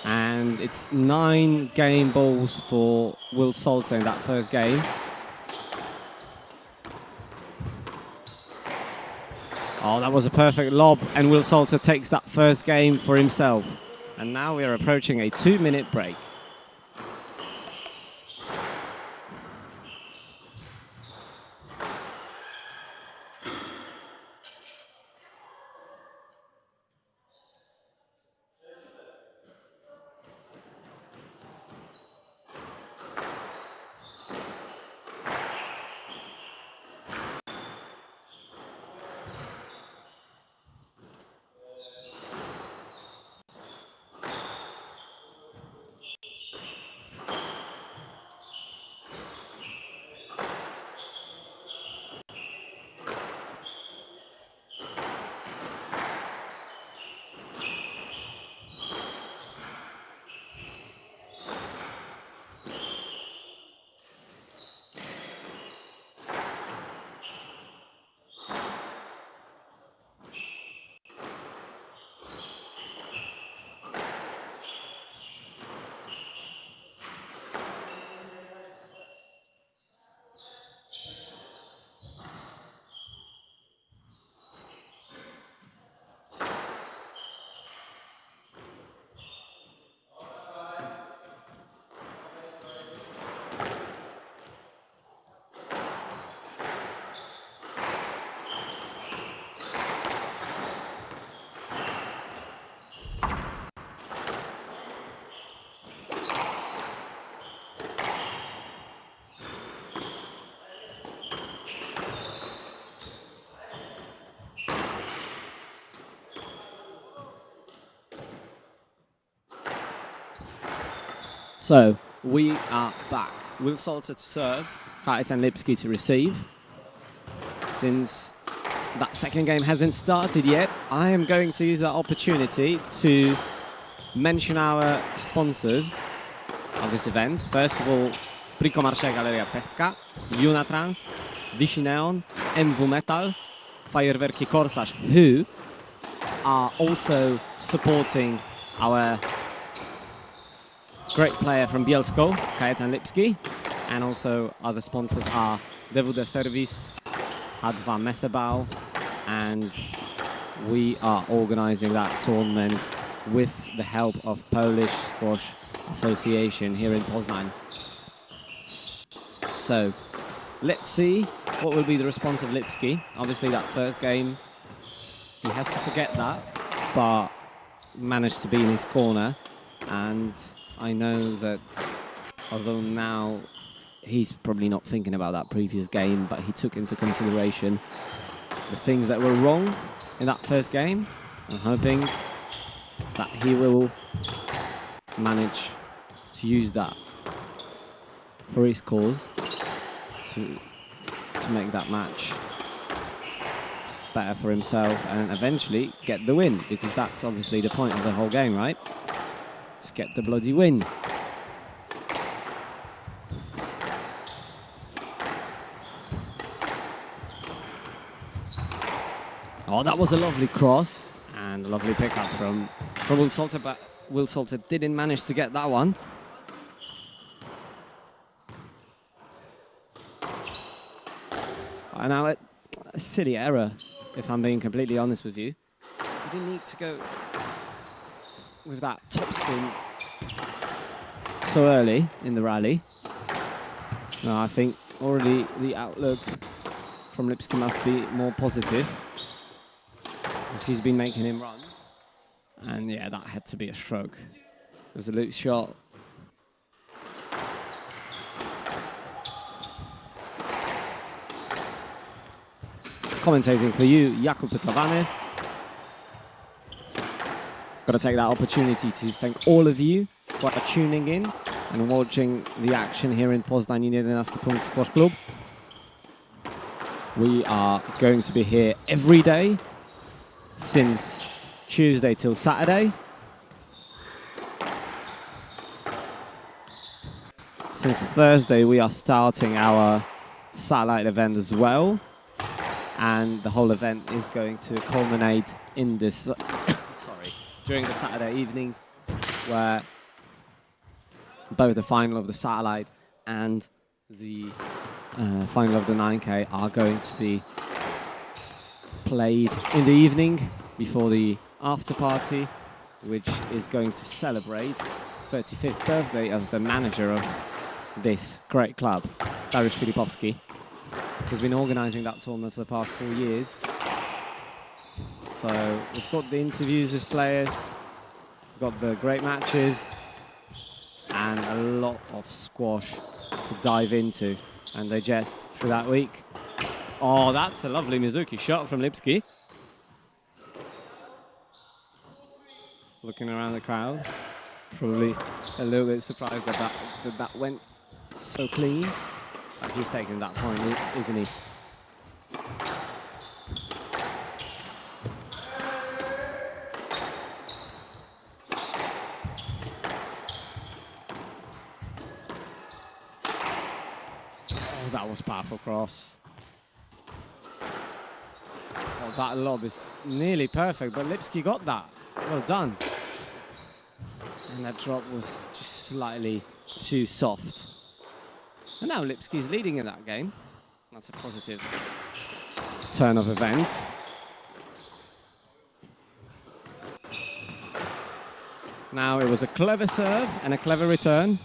And it's 9 game balls for Will Salter in that first game. Oh, that was a perfect lob, and Will Salter takes that first game for himself. And now we are approaching a 2-minute break. So we are back. Will Salter to serve, Hafes and Lipsky to receive. Since that second game hasn't started yet, I am going to use that opportunity to mention our sponsors of this event. First of all, BricoMarche Galeria Pestka, Unatrans, Vichy Neon, MW Metal, Fajerwerki Korsarz, who are also supporting our great player from Bielsko, Kajetan Lipsky, and also other sponsors are Dawood Service, H2 Mesebau, and we are organizing that tournament with the help of Polish Squash Association here in Poznań. So let's see what will be the response of Lipsky. Obviously that first game, he has to forget that, but managed to be in his corner. And I know that although now he's probably not thinking about that previous game, but he took into consideration the things that were wrong in that first game. I'm hoping that he will manage to use that for his cause to make that match better for himself and eventually get the win, because that's obviously the point of the whole game, right? To get the bloody win. Oh, that was a lovely cross and a lovely pickup from Will Salter, but Will Salter didn't manage to get that one. Now, a silly error, if I'm being completely honest with you. You didn't need to go with that top spin so early in the rally. So I think already the outlook from Lipsky must be more positive. because he's been making him run. And yeah, that had to be a stroke. It was a loose shot. Commentating for you, Pytlowany. Got to take that opportunity to thank all of you for tuning in and watching the action here in Poznań in 11 Punkt Squash Club. We are going to be here every day since Tuesday till Saturday. Since Thursday, we are starting our satellite event as well. And the whole event is going to culminate in this, during the Saturday evening, where both the final of the satellite and the final of the 9K are going to be played in the evening before the after party, which is going to celebrate 35th birthday of the manager of this great club, Dariusz, who's been organising that tournament for the past 4 years. So we've got the interviews with players, we've got the great matches, and a lot of squash to dive into and digest through that week. Oh, that's a lovely Mizuki shot from Lipsky. Looking around the crowd, probably a little bit surprised that that went so clean. But he's taking that point, isn't he? Oh, that was powerful cross. Oh, that lob is nearly perfect, but Lipsky got that. Well done. And that drop was just slightly too soft. And now Lipsky's leading in that game. That's a positive turn of events. Now it was a clever serve and a clever return.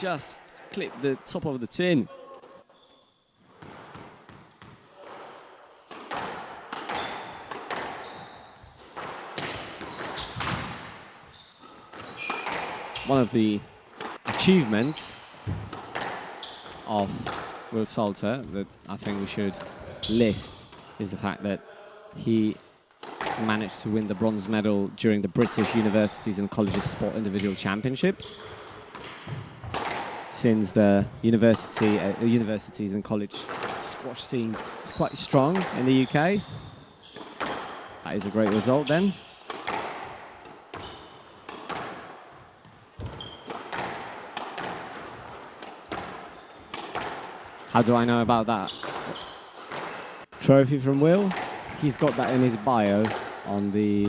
Just clipped the top of the tin. One of the achievements of Will Salter that I think we should list is the fact that he managed to win the bronze medal during the British Universities and Colleges Sport Individual Championships. Since the universities and college squash scene is quite strong in the UK. That is a great result then. How do I know about that trophy from Will? He's got that in his bio on the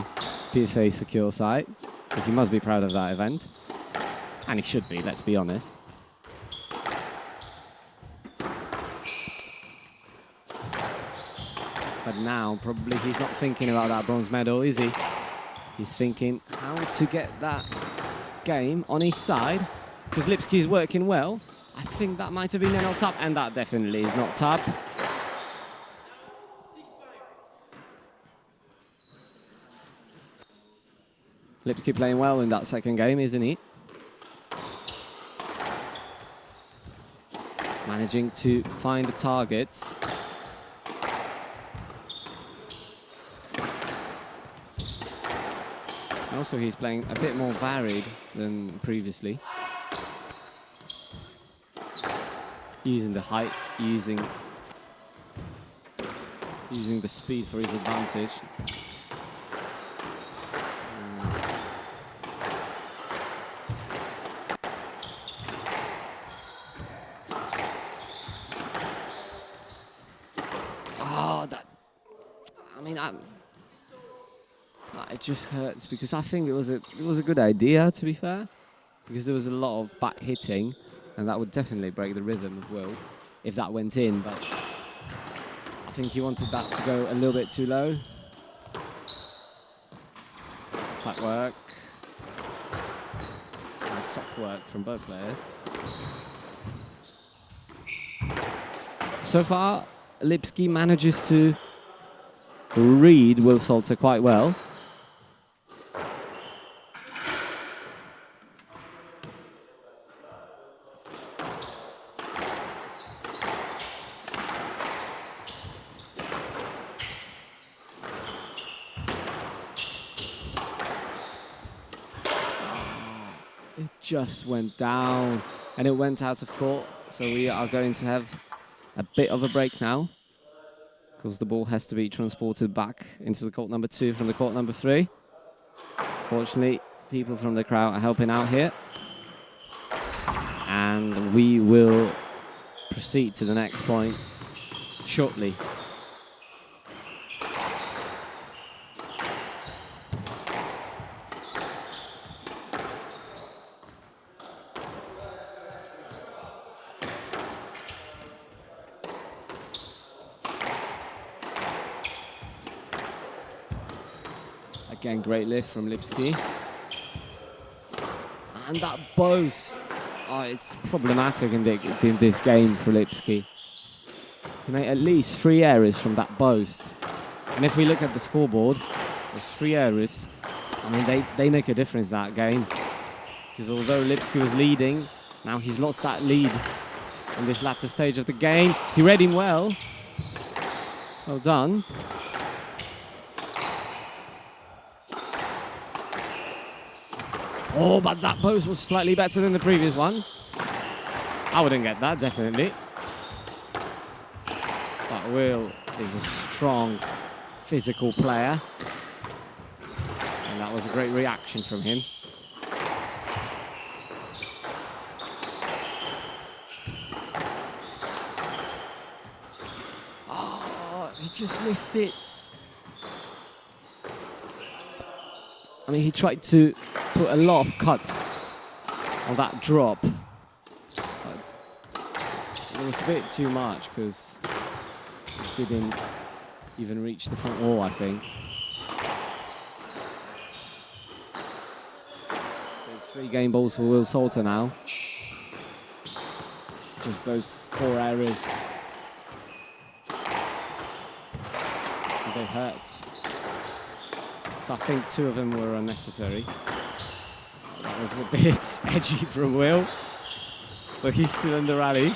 PSA Secure site, so he must be proud of that event. And he should be, let's be honest. But now, probably he's not thinking about that bronze medal, is he? He's thinking how to get that game on his side, because Lipsky's working well. I think that might have been an top, and that definitely is not top. Lipsky playing well in that second game, isn't he? Managing to find the targets. Also, he's playing a bit more varied than previously. Using the height, using the speed for his advantage. it just hurts because I think it was a good idea, to be fair, because there was a lot of back hitting, and that would definitely break the rhythm of Will if that went in. But I think he wanted that to go a little bit too low. Tight work. And soft work from both players. So far, Lipsky manages to read Will Salter quite well. It just went down and it went out of court. So we are going to have a bit of a break now, because the ball has to be transported back into the court number 2 from the court number 3. Fortunately, people from the crowd are helping out here. And we will proceed to the next point shortly. Again, great lift from Lipsky. And that boast, it's problematic in this game for Lipsky. He made at least 3 errors from that boast. And if we look at the scoreboard, those 3 errors, I mean, they make a difference that game. Because although Lipsky was leading, now he's lost that lead in this latter stage of the game. He read him well. Well done. Oh, but that post was slightly better than the previous ones. I wouldn't get that, definitely. But Will is a strong, physical player. And that was a great reaction from him. Oh, he just missed it. I mean, he tried to put a lot of cut on that drop. But it was a bit too much because it didn't even reach the front wall, I think. So 3 game balls for Will Salter now. Just those 4 errors. They hurt. So I think 2 of them were unnecessary. That was a bit edgy from Will, but he's still in the rally.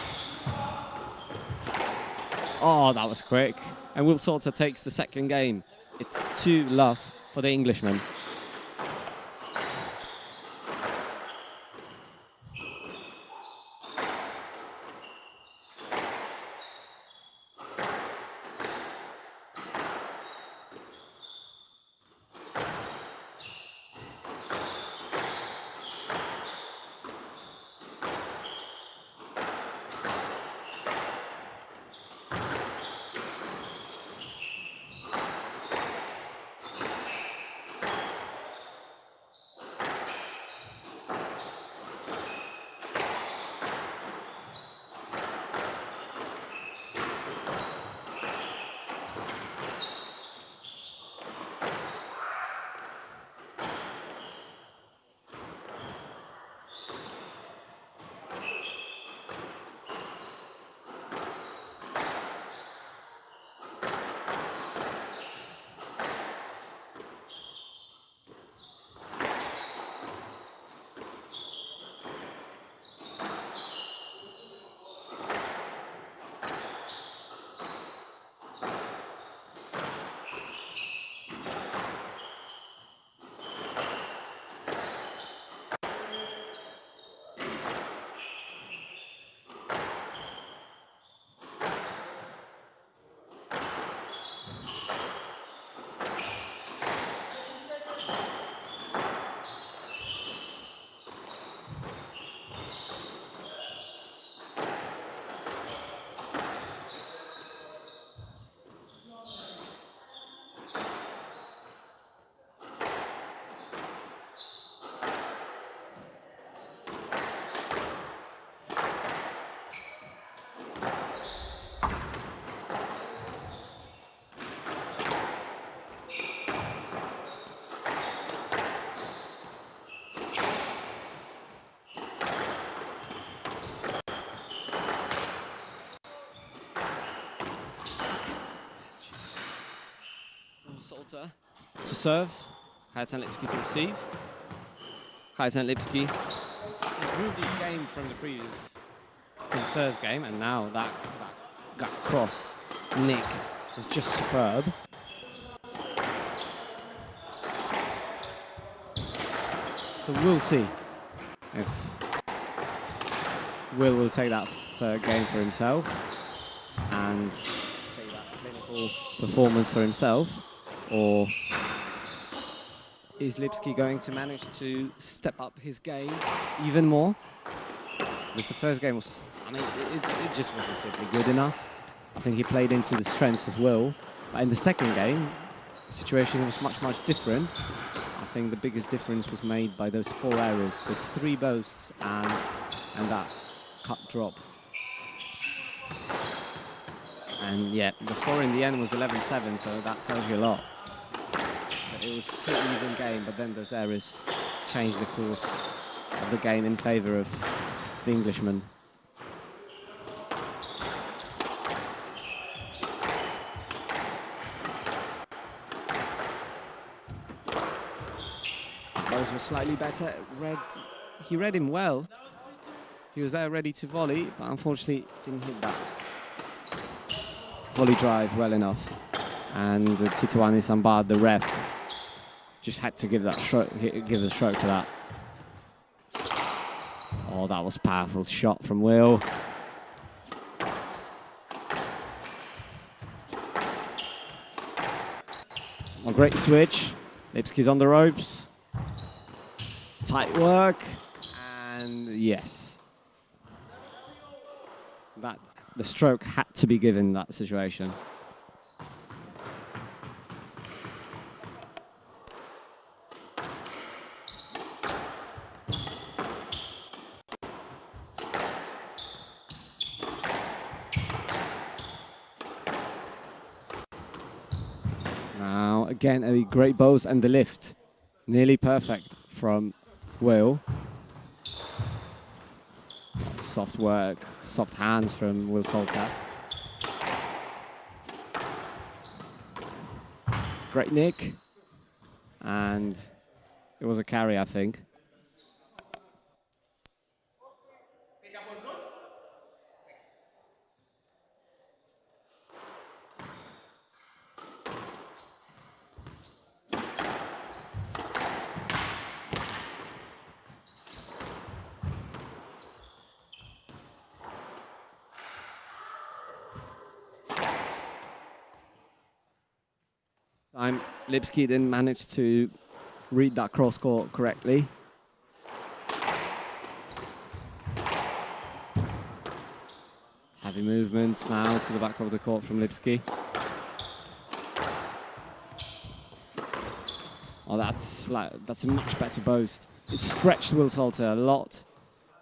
Oh, that was quick. And Will Salter takes the second game. It's 2-0 for the Englishman. Wolsolter to serve. Lipsky to receive. Lipsky improved his game from the first game, and now that cross nick was just superb. So we'll see if Will take that third game for himself and take that clinical performance for himself, or is Lipsky going to manage to step up his game even more? Because the first game was, I mean, it just wasn't simply good enough. I think he played into the strengths of Will, but in the second game, the situation was much different. I think the biggest difference was made by those 4 errors, those 3 boasts and that cut drop. And yeah, the score in the end was 11-7, so that tells you a lot. But it was a pretty even game, but then those errors changed the course of the game in favor of the Englishman. Those were slightly better. He read him well. He was there ready to volley, but unfortunately didn't hit that volley drive well enough. And Pytlowany Sambad, the ref, just had to give the stroke to that. Oh, that was a powerful shot from Will. A great switch. Lipsky's on the ropes. Tight work. And yes. The stroke had to be given in that situation. Now, again, a great boast and the lift. Nearly perfect from Will. Soft work, soft hands from Wolsolter. Great nick. And it was a carry, I think. Lipsky didn't manage to read that cross court correctly. Heavy movements now to the back of the court from Lipsky. Oh, that's a much better boast. It stretched Wolsolter a lot,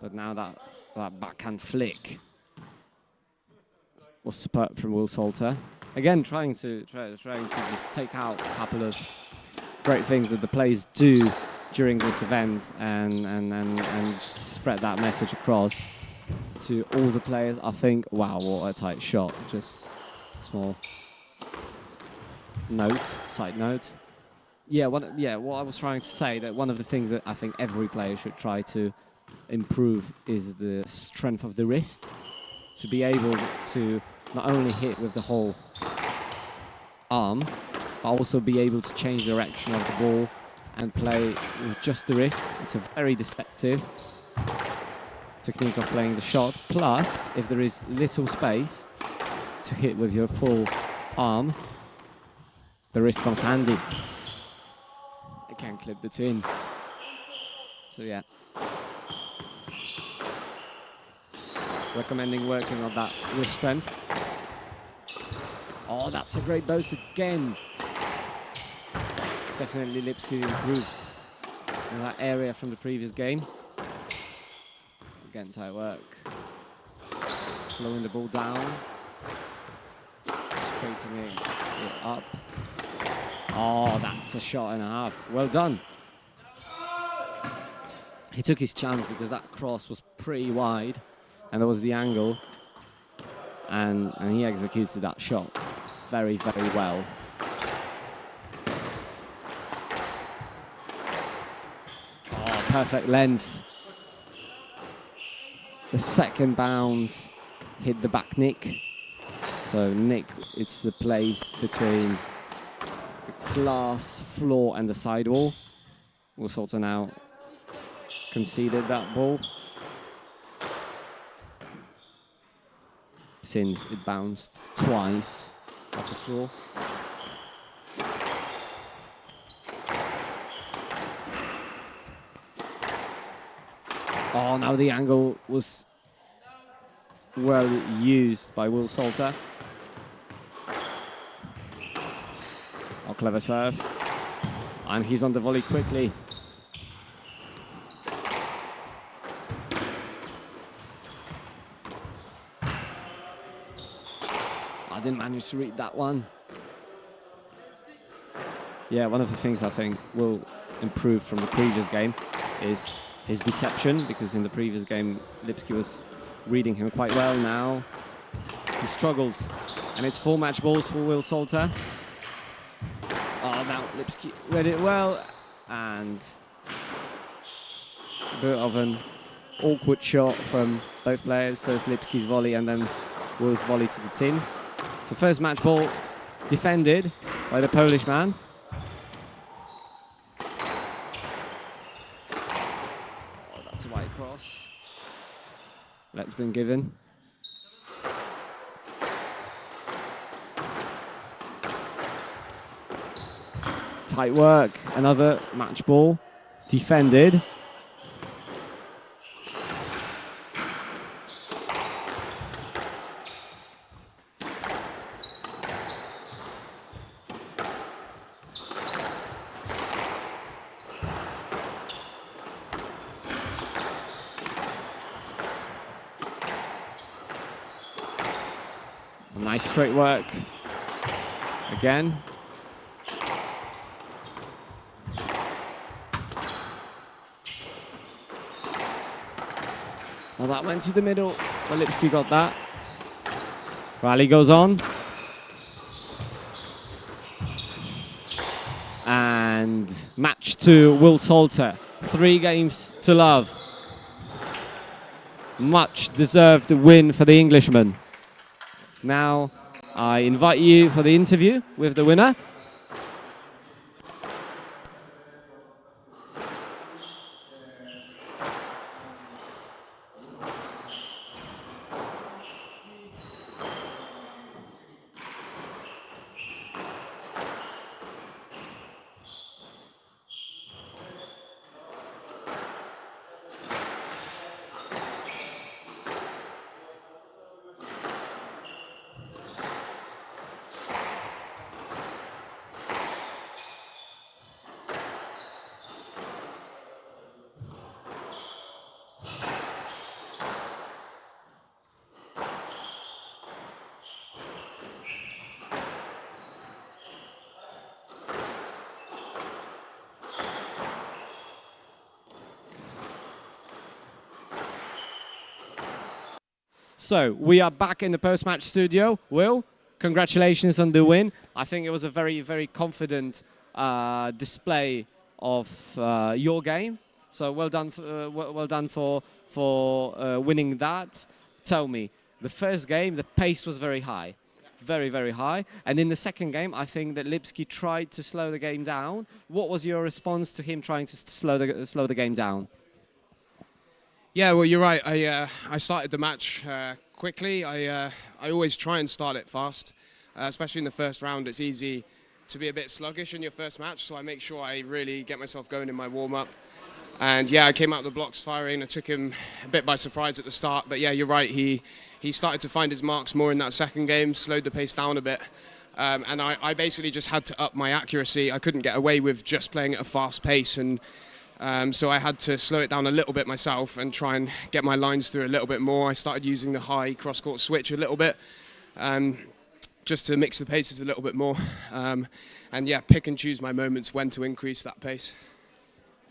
but now that backhand flick was superb from Wolsolter. Again, trying to just take out a couple of great things that the players do during this event and just spread that message across to all the players. I think, wow, what a tight shot. Just small side note. Yeah, what I was trying to say, that one of the things that I think every player should try to improve is the strength of the wrist, to be able to not only hit with the whole arm, but also be able to change the direction of the ball and play with just the wrist. It's a very deceptive technique of playing the shot. Plus, if there is little space to hit with your full arm, the wrist comes handy. It can clip the tin. So yeah. Recommending working on that wrist strength. Oh, that's a great boast again. Definitely Lipsky improved in that area from the previous game. Again, tight work. Slowing the ball down. Straightening it up. Oh, that's a shot and a half. Well done. He took his chance because that cross was pretty wide and there was the angle. And he executed that shot very, very well. perfect length. The second bounce hit the back nick. So nick, it's the place between the glass floor and the sidewall. Will Salter now conceded that ball, since it bounced twice off the floor. Oh, now the angle was well used by Will Salter. Oh, clever serve. And he's on the volley quickly. I didn't manage to read that one. Yeah, one of the things I think will improve from the previous game is his deception, because in the previous game, Lipsky was reading him quite well. Now he struggles, and it's 4 match balls for Will Salter. Oh, now Lipsky read it well, and a bit of an awkward shot from both players. First Lipsky's volley, and then Will's volley to the tin. So first match ball defended by the Polish man. That's a white cross. Let's been given. Tight work. Another match ball defended. Nice straight work again. Well, that went to the middle, but Lipsky got that. Rally goes on. And match 2, Will Salter. 3 games to love. Much deserved win for the Englishman. Now, I invite you for the interview with the winner. So we are back in the post-match studio. Will, congratulations on the win. I think it was a very, very confident display of your game. So well done, well done for winning that. Tell me, the first game, the pace was very high, very, very high. And in the second game, I think that Lipsky tried to slow the game down. What was your response to him trying to slow the game down? Yeah, well, you're right. I started the match quickly. I always try and start it fast, especially in the first round. It's easy to be a bit sluggish in your first match, so I make sure I really get myself going in my warm-up. And yeah, I came out the blocks firing. I took him a bit by surprise at the start, but yeah, you're right. He started to find his marks more in that second game, slowed the pace down a bit. And I basically just had to up my accuracy. I couldn't get away with just playing at a fast pace, and so I had to slow it down a little bit myself and try and get my lines through a little bit more. I started using the high cross-court switch a little bit, just to mix the paces a little bit more. And yeah, pick and choose my moments when to increase that pace.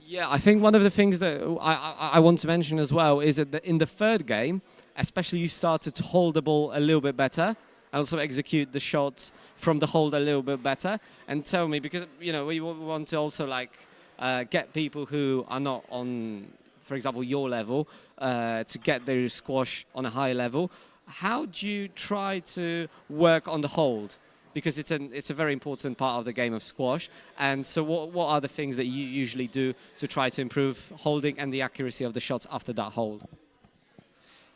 Yeah, I think one of the things that I want to mention as well is that in the third game, especially you started to hold the ball a little bit better, and also execute the shots from the hold a little bit better. And tell me, because you know we want to also like get people who are not on, for example, your level, to get their squash on a high level. How do you try to work on the hold? Because it's a very important part of the game of squash. And so what are the things that you usually do to try to improve holding and the accuracy of the shots after that hold?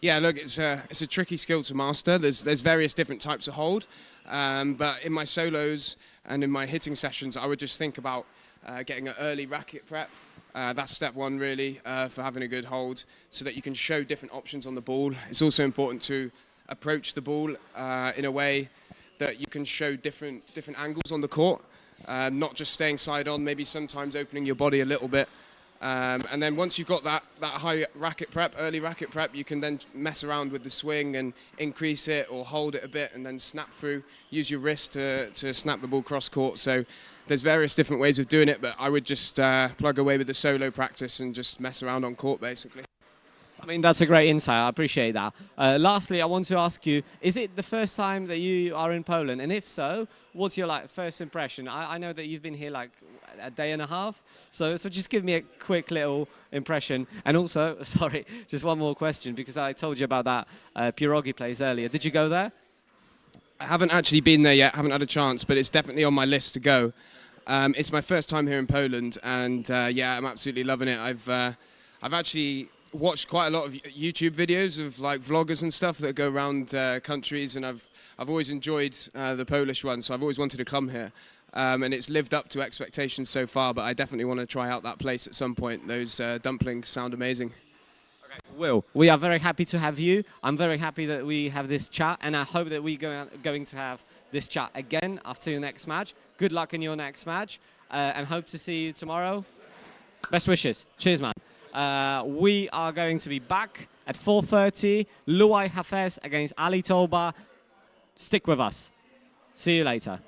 Yeah, look, it's a tricky skill to master. There's various different types of hold, but in my solos and in my hitting sessions, I would just think about getting an early racket prep. That's step one, really, for having a good hold, so that you can show different options on the ball. It's also important to approach the ball in a way that you can show different angles on the court, not just staying side on, maybe sometimes opening your body a little bit. And then once you've got that high racket prep, early racket prep, you can then mess around with the swing and increase it or hold it a bit and then snap through. Use your wrist to snap the ball cross court. So there's various different ways of doing it, but I would just plug away with the solo practice and just mess around on court, basically. I mean, that's a great insight. I appreciate that. Lastly, I want to ask you, is it the first time that you are in Poland? And if so, what's your first impression? I know that you've been here a day and a half, so just give me a quick little impression. And also, sorry, just one more question, because I told you about that pierogi place earlier. Did you go there? I haven't actually been there yet, haven't had a chance, but it's definitely on my list to go. It's my first time here in Poland, and yeah, I'm absolutely loving it. I've actually watched quite a lot of YouTube videos of vloggers and stuff that go around countries, and I've always enjoyed the Polish one, so I've always wanted to come here. And it's lived up to expectations so far, but I definitely want to try out that place at some point. Those dumplings sound amazing. Will, we are very happy to have you. I'm very happy that we have this chat, and I hope that we're going to have this chat again after your next match. Good luck in your next match, and hope to see you tomorrow. Best wishes. Cheers, man. We are going to be back at 4:30. Luai Hafes against Ali Tolba. Stick with us. See you later.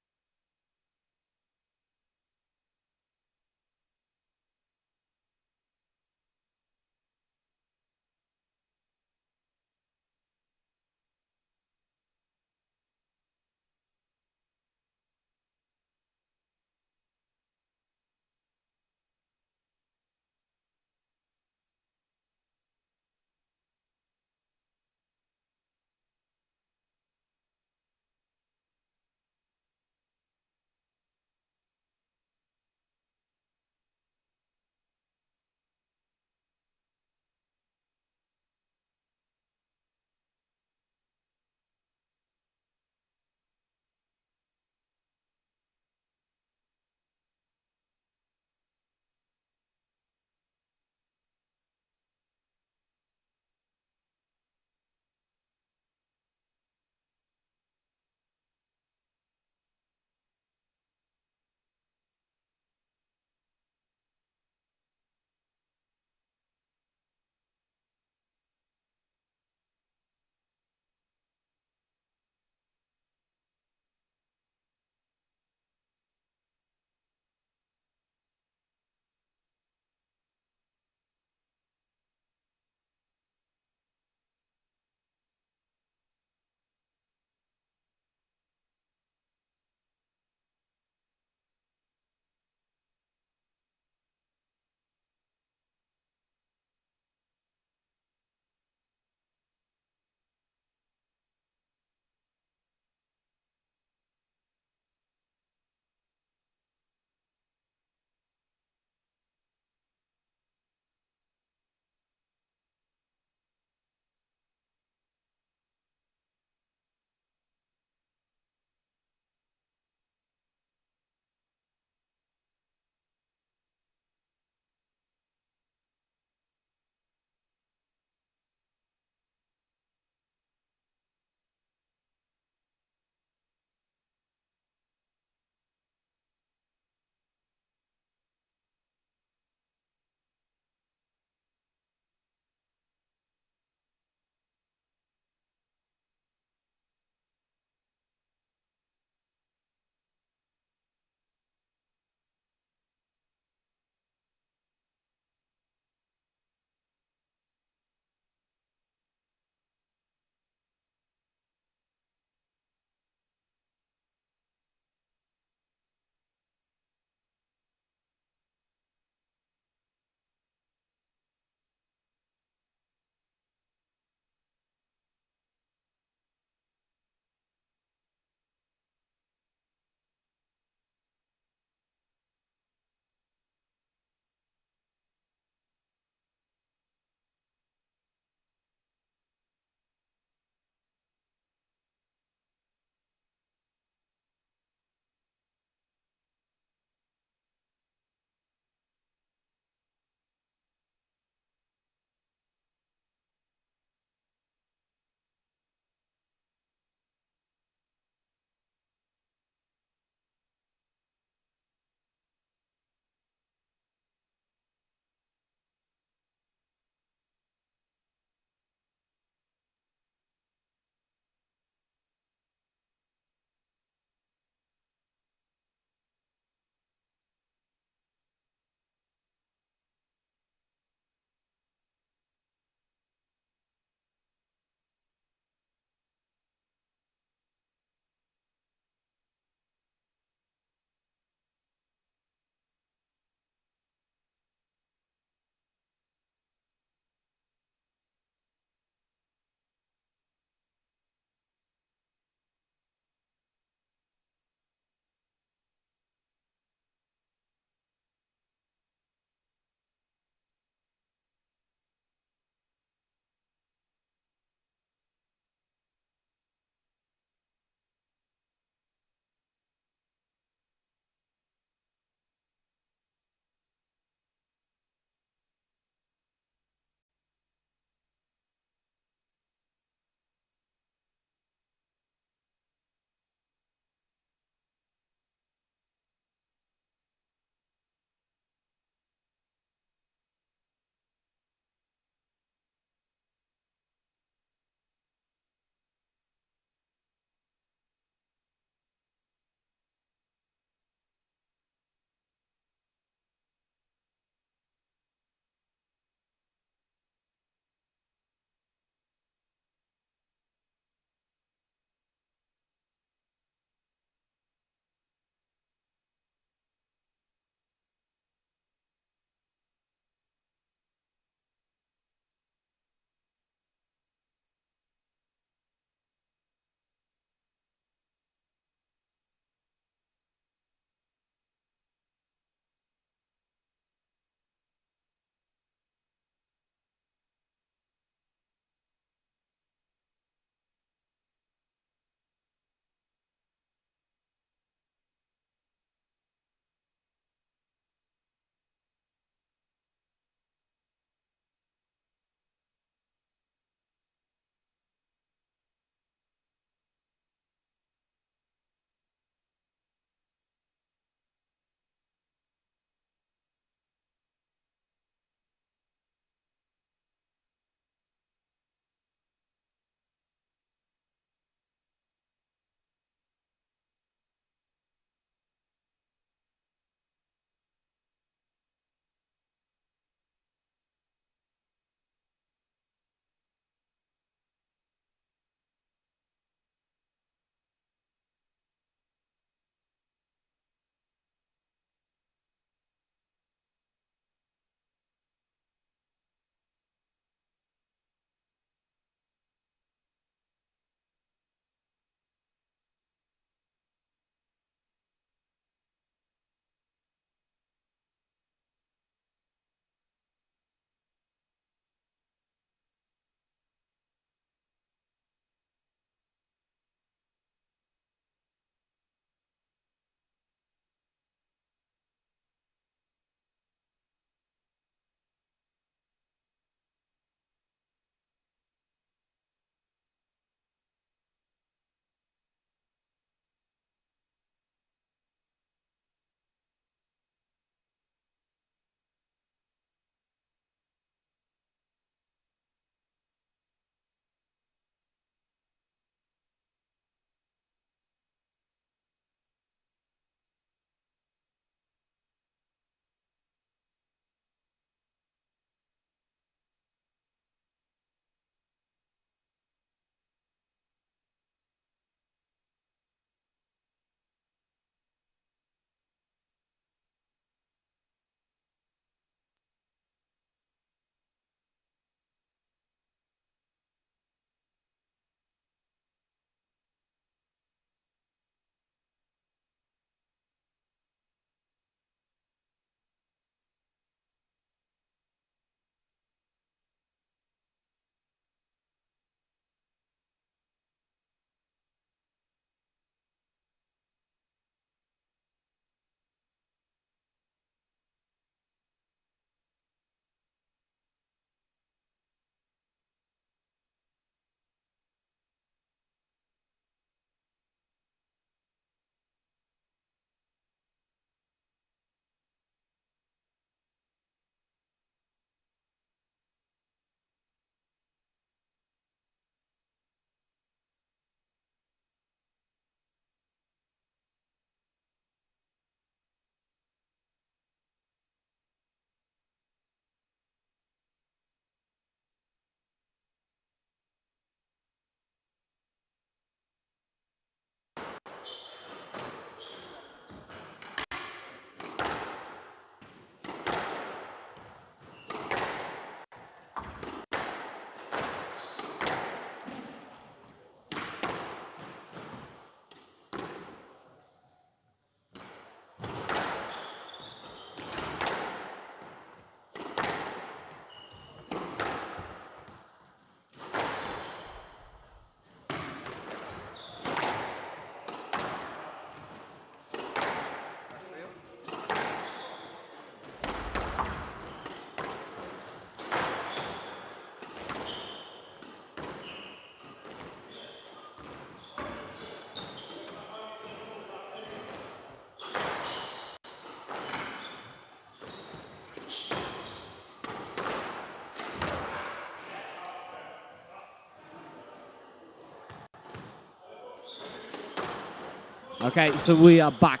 Okay, so we are back.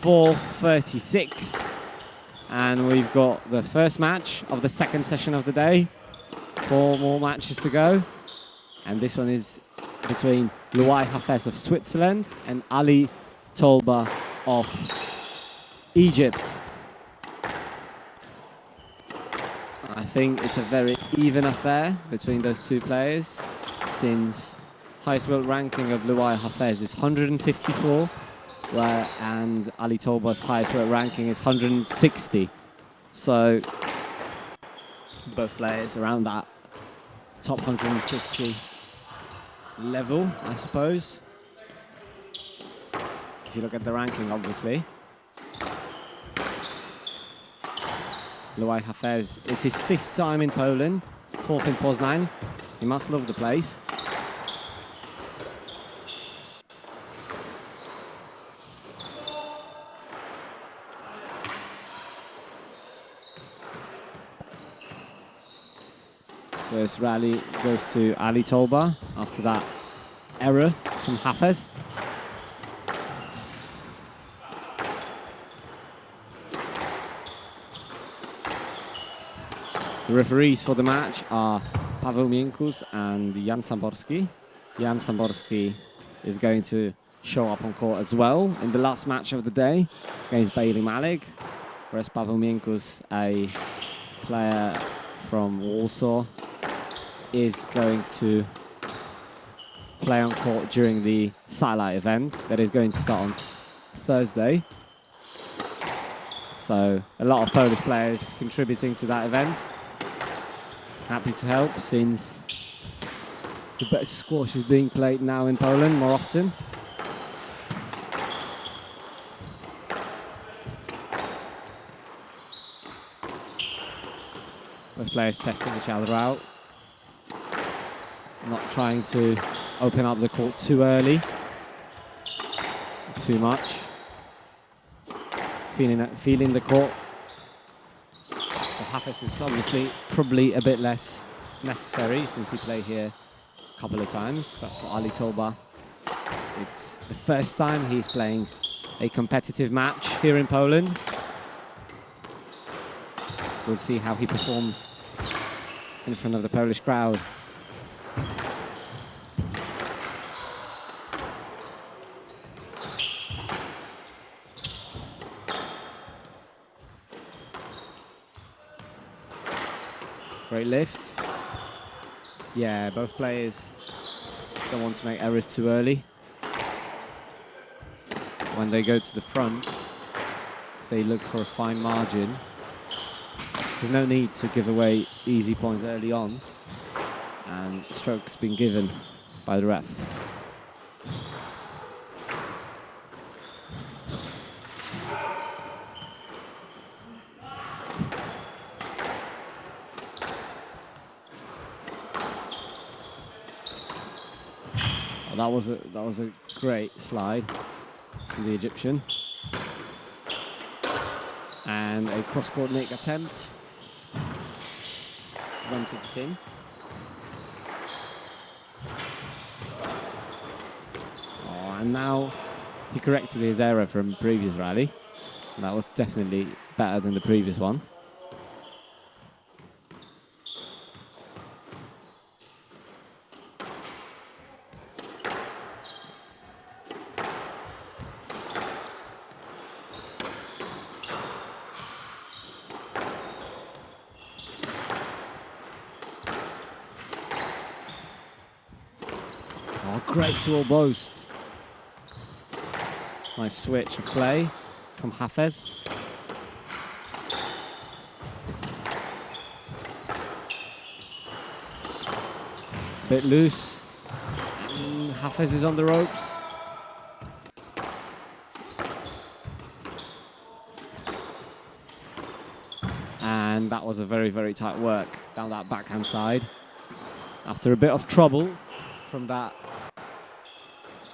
4:36. And we've got the first match of the second session of the day. 4 more matches to go. And this one is between Hafes of Switzerland and Ali Tolba of Egypt. I think it's a very even affair between those two players, since highest world ranking of Hafes is 154, and Ali Tolba's highest world ranking is 160. So both players around that top 150 level, I suppose. If you look at the ranking, obviously. Hafes, it's his 5th time in Poland, 4th in Poznań. He must love the place. First rally goes to Ali Tolba after that error from Hafes. The referees for the match are Paweł Miękus and Jan Samborski. Jan Samborski is going to show up on court as well in the last match of the day against Malik, whereas Paweł Miękus, a player from Warsaw, is going to play on court during the satellite event that is going to start on Thursday. So a lot of Polish players contributing to that event. Happy to help, since the best squash is being played now in Poland more often. Both players testing each other out. Not trying to open up the court too early, too much. Feeling the court. For Hafes is obviously probably a bit less necessary, since he played here a couple of times. But for Ali Tolba, it's the first time he's playing a competitive match here in Poland. We'll see how he performs in front of the Polish crowd. Great lift. Yeah, both players don't want to make errors too early. When they go to the front, they look for a fine margin. There's no need to give away easy points early on, and stroke's been given by the ref. That was a great slide from the Egyptian, and a cross-court nick attempt went to the tin. Oh, and now he corrected his error from the previous rally. That was definitely better than the previous one. Great to boast. Nice switch of play from Hafes. Bit loose. Hafes is on the ropes. And that was a very, very tight work down that backhand side. After a bit of trouble from that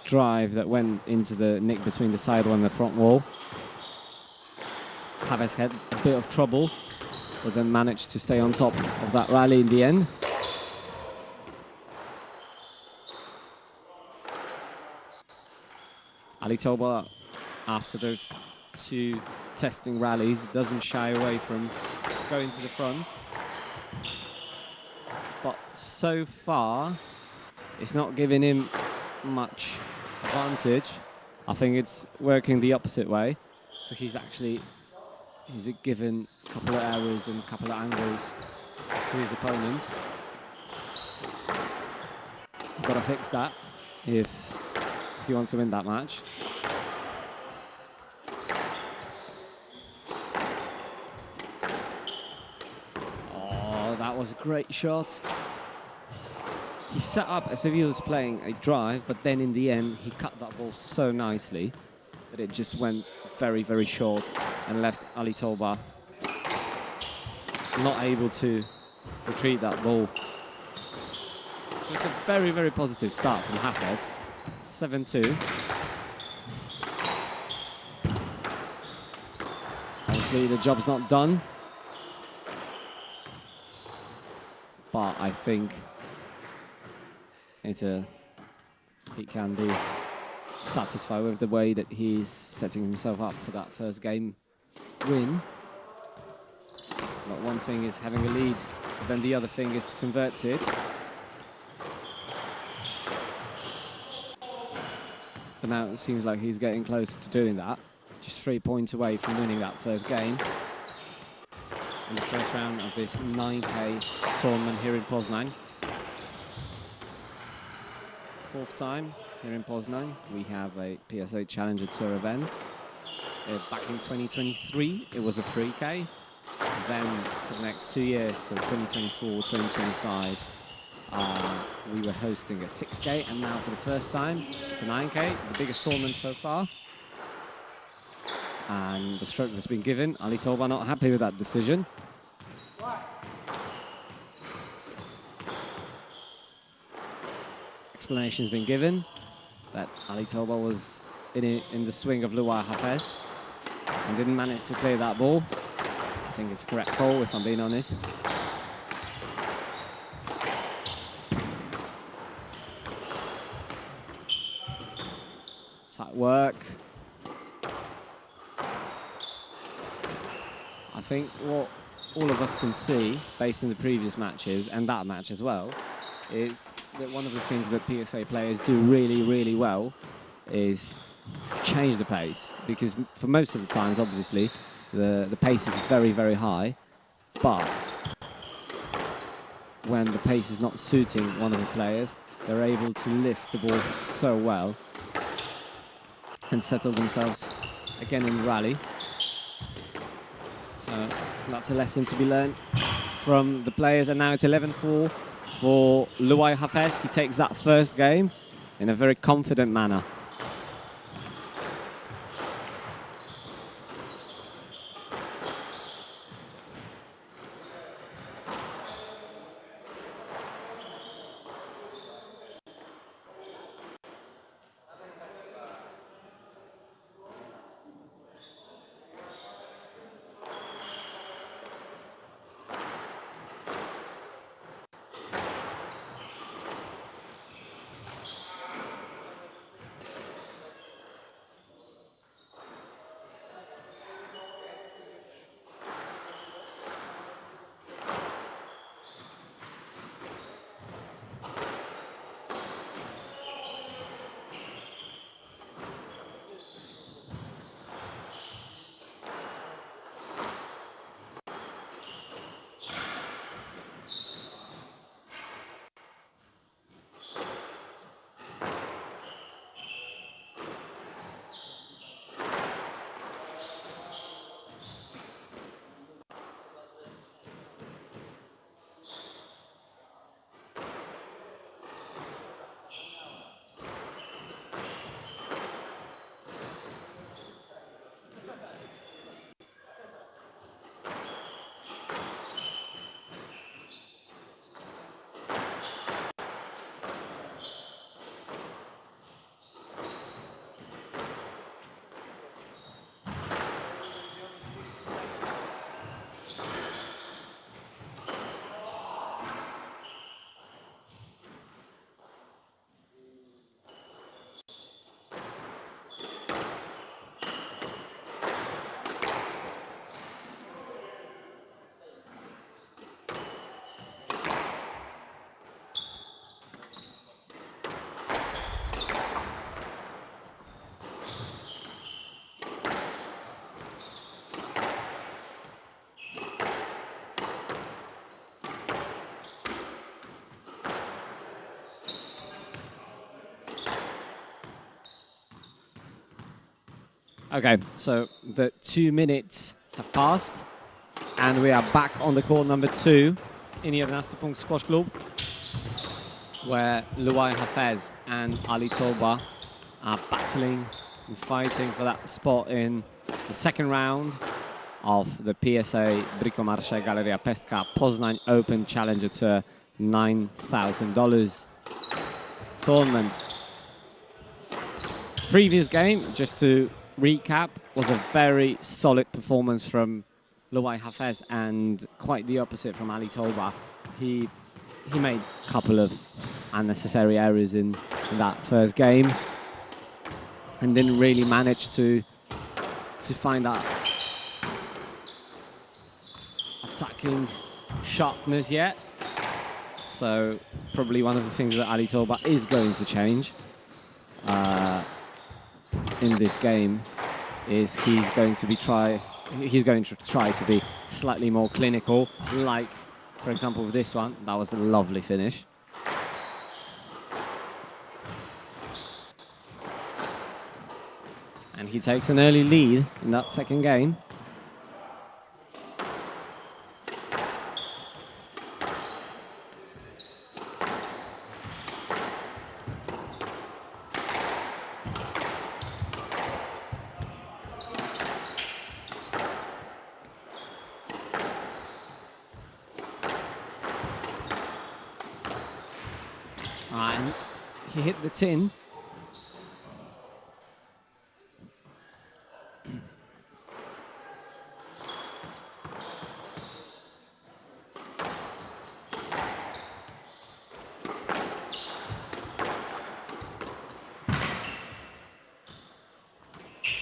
drive that went into the nick between the side wall and the front wall, Hafes had a bit of trouble, but then managed to stay on top of that rally in the end. Ali Tolba, after those 2 testing rallies, doesn't shy away from going to the front. But so far, it's not giving him much advantage. I think it's working the opposite way. So he's given a couple of errors and a couple of angles to his opponent. Got to fix that if he wants to win that match. Oh, that was a great shot. He set up as if he was playing a drive, but then in the end, he cut that ball so nicely that it just went very, very short and left Ali Tolba not able to retrieve that ball. So it's a very, very positive start from Hafes. 7-2. Obviously, the job's not done. But I think he can be satisfied with the way that he's setting himself up for that first game win. But one thing is having a lead, but then the other thing is to convert it. But now it seems like he's getting closer to doing that. Just 3 points away from winning that first game. In the first round of this 9K tournament here in Poznań. 4th time here in Poznań. We have a PSA Challenger Tour event. Back in 2023, it was a 3K. Then for the next 2 years, so 2024, 2025, we were hosting a 6K, and now for the first time, it's a 9K, the biggest tournament so far. And the stroke has been given. Ali Tolba not happy with that decision. Explanation's been given that Ali Tolba was in the swing of Luai Hafes and didn't manage to clear that ball. I think it's a correct call, if I'm being honest. Tight work. I think what all of us can see, based on the previous matches and that match as well, is that one of the things that PSA players do really, really well is change the pace. Because for most of the times, obviously, the pace is very, very high. But when the pace is not suiting one of the players, they're able to lift the ball so well and settle themselves again in the rally. So that's a lesson to be learned from the players. And now it's 11-4 for Luai Hafes. He takes that first game in a very confident manner. Okay, so the 2 minutes have passed, and we are back on the court number 2 in 11 Punkt Squash Club, where Luai Hafes and Ali Tolba are battling and fighting for that spot in the second round of the PSA BricoMarche Galeria Pestka Poznań Open Challenger Tour $9,000 tournament. Previous game, just to recap, was a very solid performance from Luai Hafes and quite the opposite from Ali Tolba. He made a couple of unnecessary errors in that first game and didn't really manage to find that attacking sharpness yet. So probably one of the things that Ali Tolba is going to change in this game is he's going to try to be slightly more clinical, like for example with this one. That was a lovely finish. And he takes an early lead in that second game. And he hit the tin.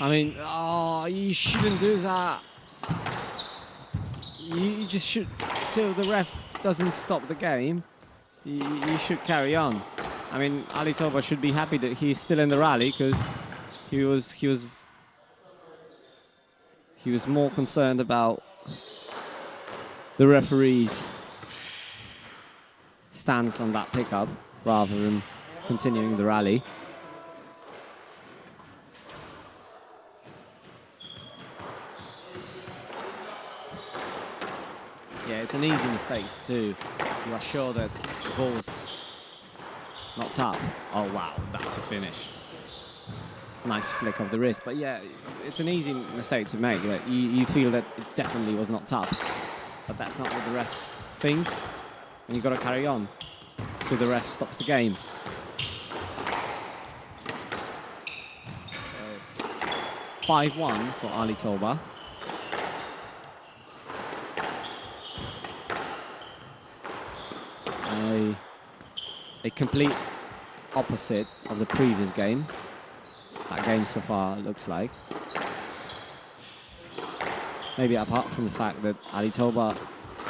I mean, oh, you shouldn't do that. You just should, till the ref doesn't stop the game, you should carry on. I mean, Ali Tolba should be happy that he's still in the rally, because he was more concerned about the referee's stance on that pickup rather than continuing the rally. Yeah, it's an easy mistake to do. You are sure that the ball's not tap. Oh wow, that's a finish. Nice flick of the wrist, but yeah, it's an easy mistake to make. That you feel that it definitely was not tap, but that's not what the ref thinks, and you've got to carry on so the ref stops the game. So 5-1 for Ali Tolba. A complete opposite of the previous game. That game so far looks like. Maybe apart from the fact that Ali Tolba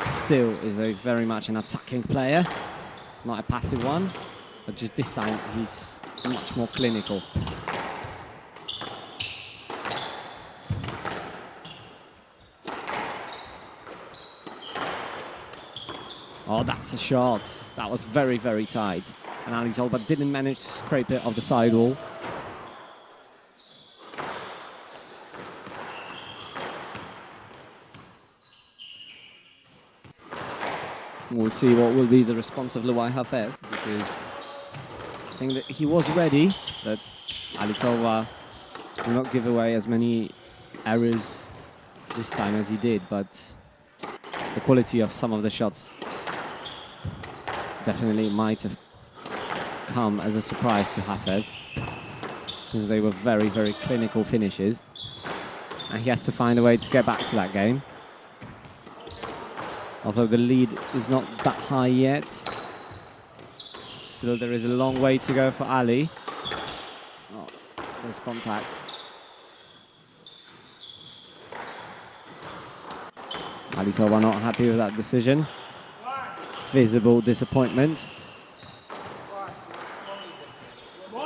still is very much an attacking player, not a passive one, but just this time he's much more clinical. Oh, that's a shot. That was very, very tight. And Ali Tolba didn't manage to scrape it off the sidewall. We'll see what will be the response of Luai Hafes, because I think that he was ready, that Ali Tolba will not give away as many errors this time as he did, but the quality of some of the shots definitely might have come as a surprise to Hafes, since they were very, very clinical finishes. And he has to find a way to get back to that game. Although the lead is not that high yet, still there is a long way to go for Ali. Oh, there's contact. Ali Tolba not happy with that decision. Visible disappointment. I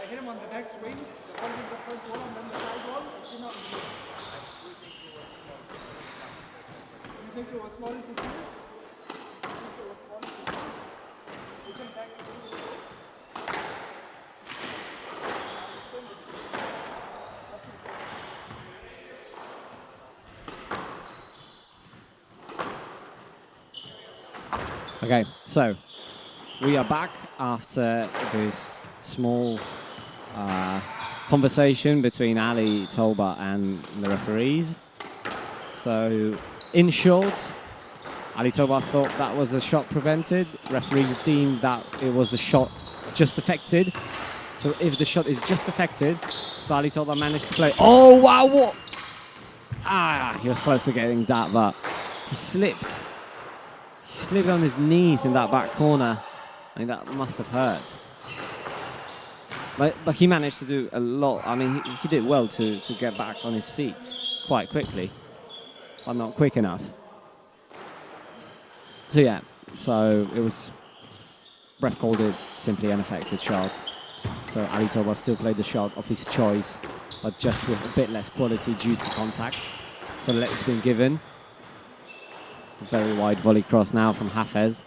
hit him on the neck swing, one hit the front wall and then the side wall. You think it was small in 2 minutes? You think it was small in 2 minutes? You can back swing. Okay, so we are back after this small conversation between Ali, Tolba and the referees. So, in short, Ali Tolba thought that was a shot prevented. Referees deemed that it was a shot just affected. So if the shot is just affected, so Ali Tolba managed to play. Oh, wow, what? Ah, he was close to getting that, but he slipped. He slipped on his knees in that back corner. I mean, that must have hurt. But he managed to do a lot. I mean, he did well to get back on his feet quite quickly, but not quick enough. So yeah, so it was, ref called it simply an affected shot. So Ali Tolba still played the shot of his choice, but just with a bit less quality due to contact. So let's been given. A very wide volley cross now from Hafes.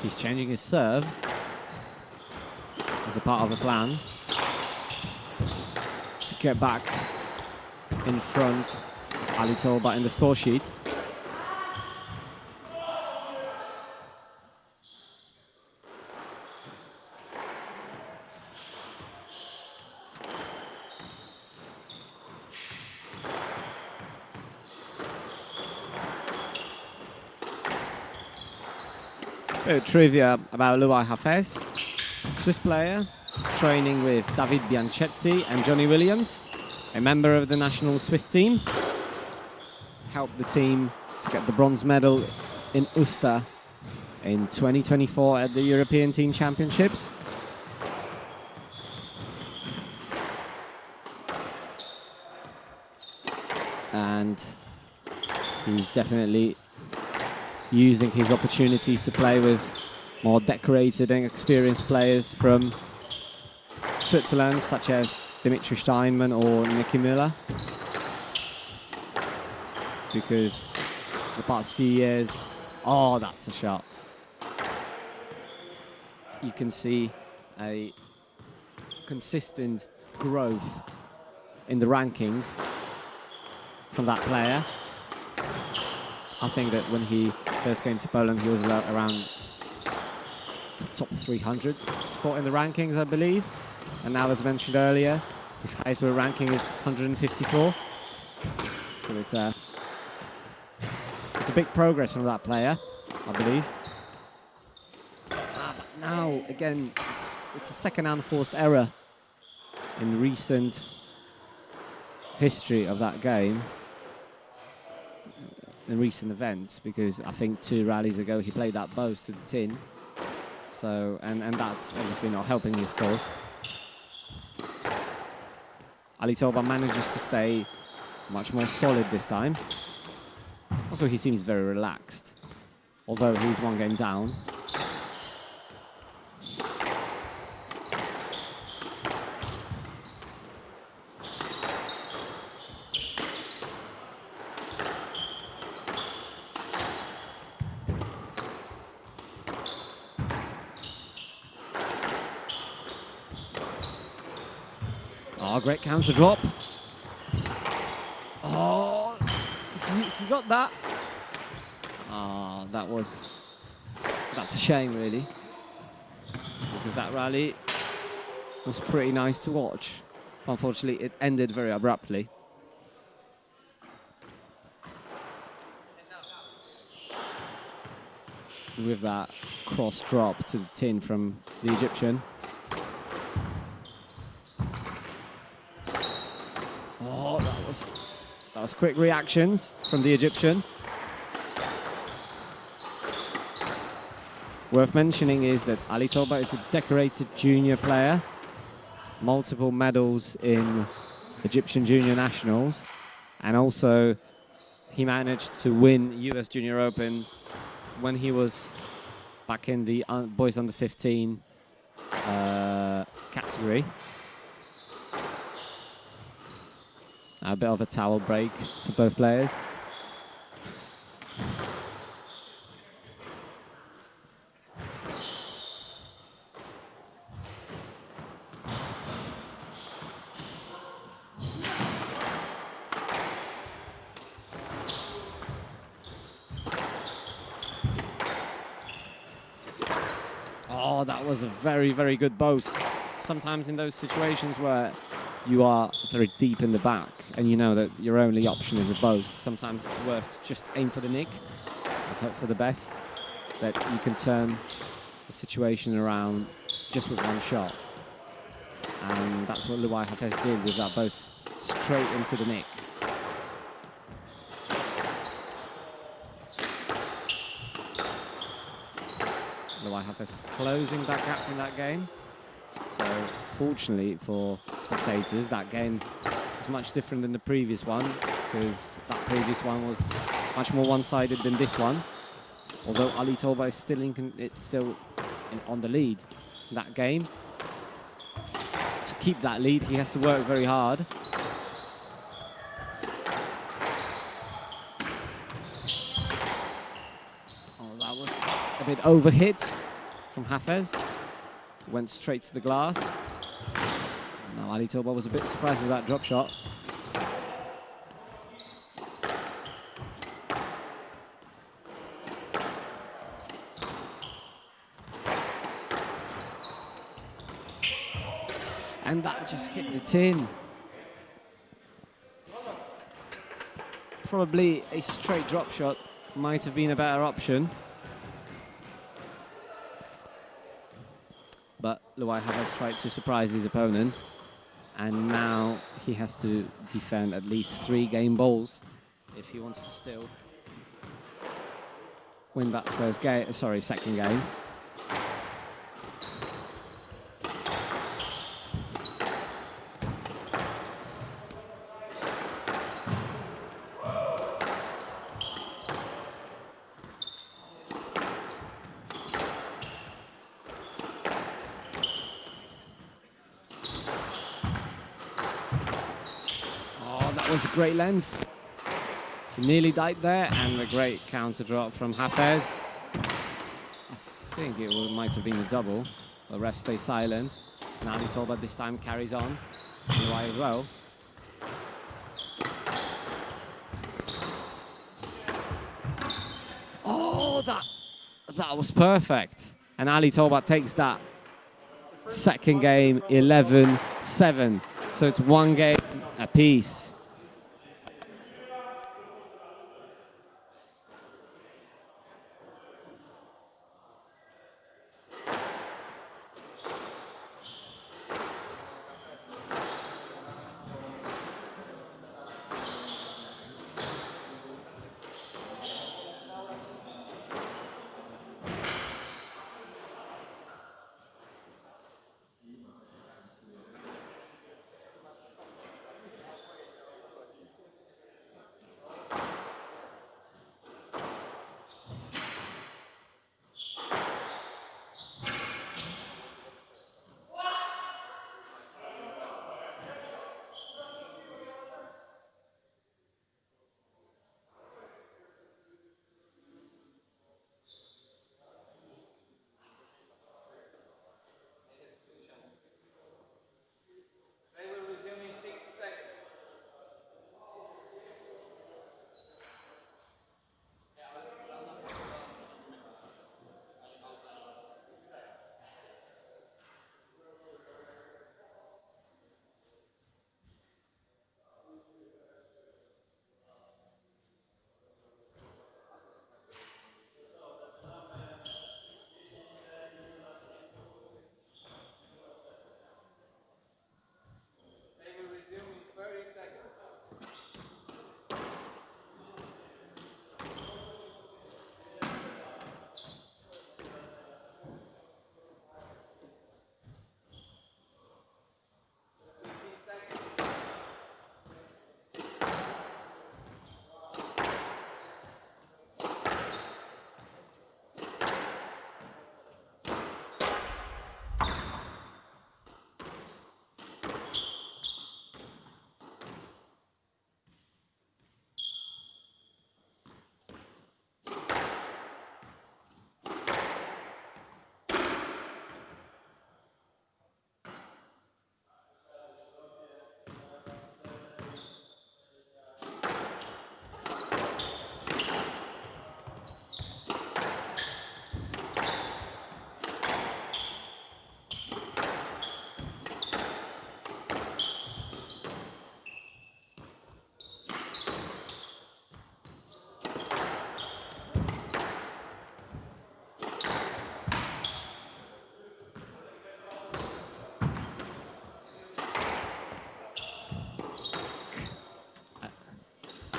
He's changing his serve as a part of the plan to get back in front of Ali Tolba in the score sheet. Bit of trivia about Luai Hafes, Swiss player, training with David Bianchetti and Johnny Williams, a member of the national Swiss team. Helped the team to get the bronze medal in Uster in 2024 at the European Team Championships. And he's definitely using his opportunities to play with more decorated and experienced players from Switzerland, such as Dimitri Steinmann or Nicky Müller. Because the past few years, oh, that's a shot. You can see a consistent growth in the rankings from that player. I think that when he first came to Poland, he was around the top 300 spot in the rankings, I believe. And now, as mentioned earlier, his highest ranking is 154. So it's a big progress from that player, I believe. But now, again, it's a second unforced error in recent history of that game. In recent events, because I think 2 rallies ago he played that bows to the tin, so and that's obviously not helping his cause. Ali Tolba manages to stay much more solid this time. Also, he seems very relaxed, although he's 1 game down. Oh, great counter drop. Oh, he got that. Oh, that's a shame, really. Because that rally was pretty nice to watch. Unfortunately, it ended very abruptly. With that cross drop to the tin from the Egyptian. Oh, that was quick reactions from the Egyptian. Worth mentioning is that Ali Tolba is a decorated junior player. Multiple medals in Egyptian junior nationals. And also, he managed to win US Junior Open when he was back in the boys under 15 category. A bit of a towel break for both players. that was a very, very good boast. Sometimes in those situations where you are very deep in the back and you know that your only option is a boast, sometimes it's worth to just aim for the nick and hope for the best, that you can turn the situation around just with one shot. And that's what Hafes did with that boast straight into the nick. Hafes closing that gap in that game. So fortunately for spectators, that game is much different than the previous one, because that previous one was much more one-sided than this one. Although Ali Tolba is still on the lead in that game. To keep that lead, he has to work very hard. Oh, that was a bit overhit from Hafes. Went straight to the glass. Now Ali Tolba was a bit surprised with that drop shot. And that just hit the tin. Probably a straight drop shot might have been a better option. But Hafes tried to surprise his opponent. And now he has to defend at least 3 game balls if he wants to still win that second game. Was a great length. He nearly died there, and a great counter drop from Hafes. I think it might have been a double. The ref stays silent. And Ali Tolba this time carries on. Luai as well. Oh, that was perfect. And Ali Tolba takes that second game 11-7. So it's 1 game apiece.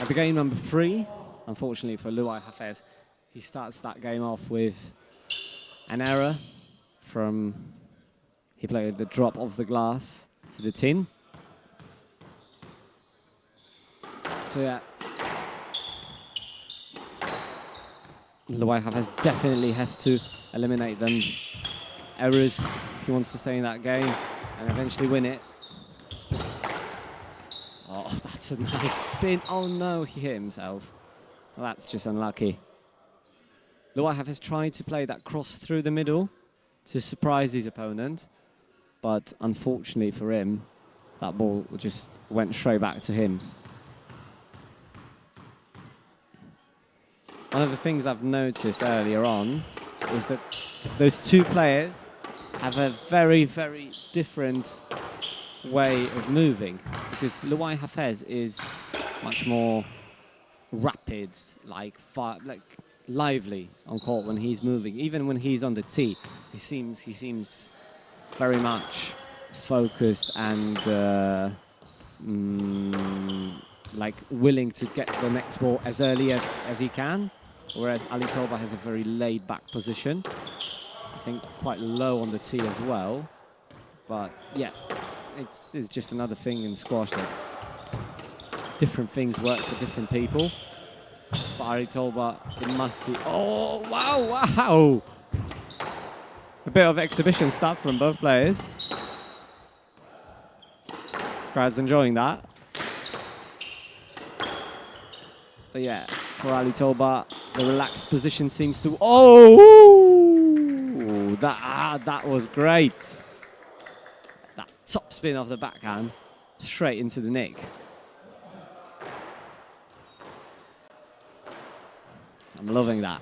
At the game number 3, unfortunately for Luai Hafes, he starts that game off with an error from, he played the drop of the glass to the tin. So yeah, Luai Hafes definitely has to eliminate them errors if he wants to stay in that game and eventually win it. Oh, that's a nice spin. Oh no, he hit himself. Well, that's just unlucky. Luai Hafes tried to play that cross through the middle to surprise his opponent, but unfortunately for him, that ball just went straight back to him. One of the things I've noticed earlier on is that those two players have a very, very different way of moving, because Luai Hafes is much more rapid, like lively on court when he's moving. Even when he's on the tee, he seems very much focused and like willing to get the next ball as early as he can. Whereas Ali Tolba has a very laid-back position. I think quite low on the tee as well. But yeah, it's just another thing in squash that different things work for different people. For Ali Tolba, it must be... Oh, wow, wow! A bit of exhibition stuff from both players. Crowd's enjoying that. But yeah, for Ali Tolba, the relaxed position seems to... Oh! That was great. That top spin off the backhand, straight into the nick. I'm loving that.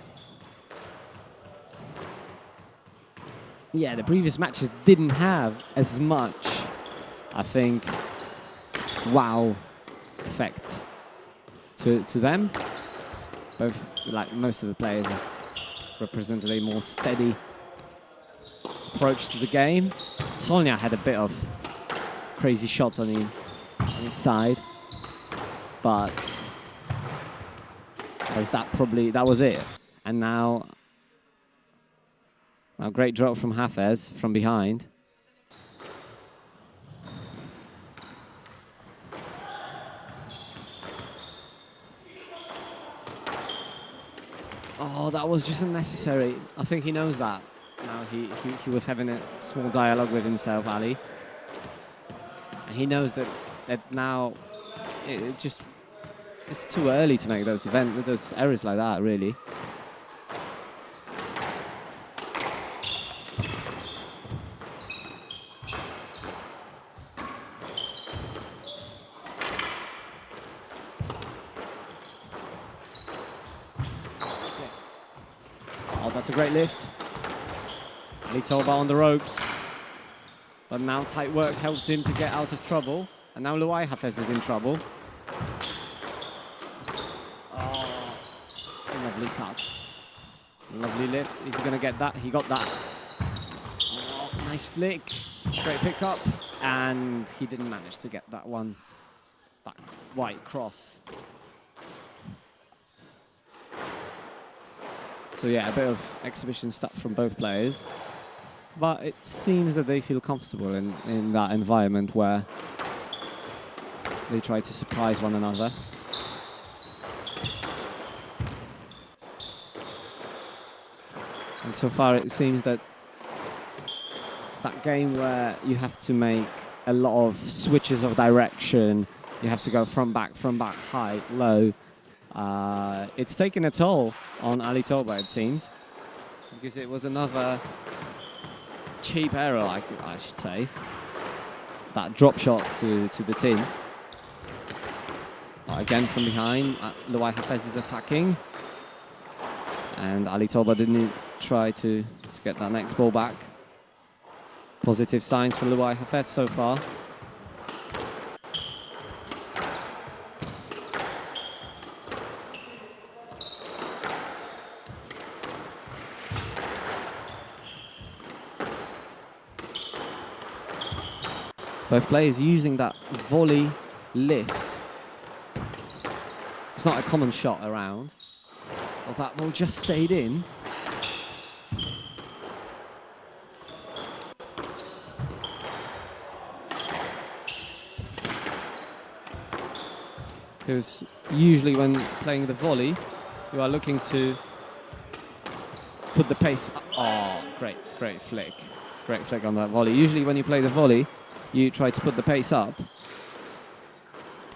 Yeah, the previous matches didn't have as much, I think, wow effect to them. Both, like most of the players, have represented a more steady approach to the game. Solnia had a bit of crazy shots on his side, but that was it. And now great drop from Hafes from behind. Oh, that was just unnecessary. I think he knows that. Now he was having a small dialogue with himself, Ali. And he knows that now it's too early to make those errors like that, really. Oh, that's a great lift. Ali Tolba on the ropes. But now tight work helped him to get out of trouble. And now Luai Hafes is in trouble. Oh, lovely cut. Lovely lift. Is he going to get that? He got that. Oh, nice flick. Great pickup. And he didn't manage to get that one. That white cross. So yeah, a bit of exhibition stuff from both players. But it seems that they feel comfortable in that environment where they try to surprise one another. And so far it seems that that game where you have to make a lot of switches of direction, you have to go from back, high, low, it's taken a toll on Ali Tolba, it seems, because it was another cheap error, I should say. That drop shot to the tin. Again from behind, Luai Hafes is attacking. And Ali Tolba didn't try to get that next ball back. Positive signs for Luai Hafes so far. Both players using that volley lift, It's not a common shot around. Well, that ball just stayed in. Because usually when playing the volley, you are looking to put the pace up. Oh, great flick. Great flick on that volley. Usually when you play the volley, you try to put the pace up.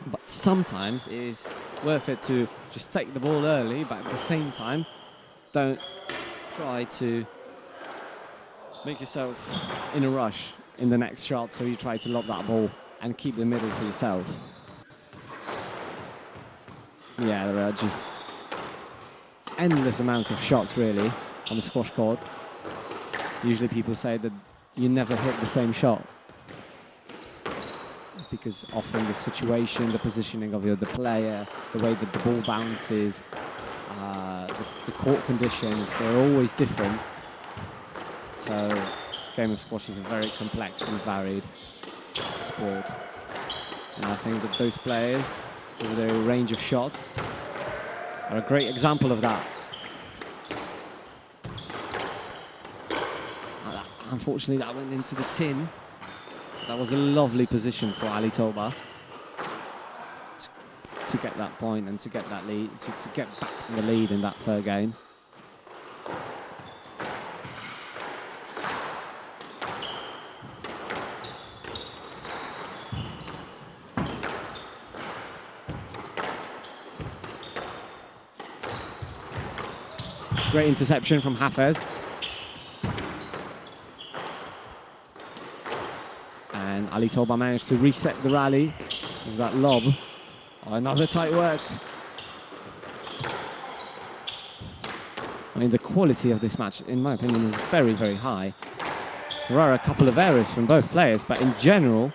But sometimes it's worth it to just take the ball early, but at the same time, don't try to make yourself in a rush in the next shot, so you try to lob that ball and keep the middle for yourself. Yeah, there are just endless amounts of shots, really, on the squash court. Usually people say that you never hit the same shot, because often the situation, the positioning of the player, the way that the ball bounces, the court conditions, they're always different. So, game of squash is a very complex and varied sport. And I think that those players, with their range of shots, are a great example of that. Unfortunately, that went into the tin. That was a lovely position for Ali Tolba to get that point and to get that lead, to get back in the lead in that third game. Great interception from Hafes. And Ali Tolba managed to reset the rally with that lob. Oh, another tight work. I mean, the quality of this match, in my opinion, is very, very high. There are a couple of errors from both players, but in general,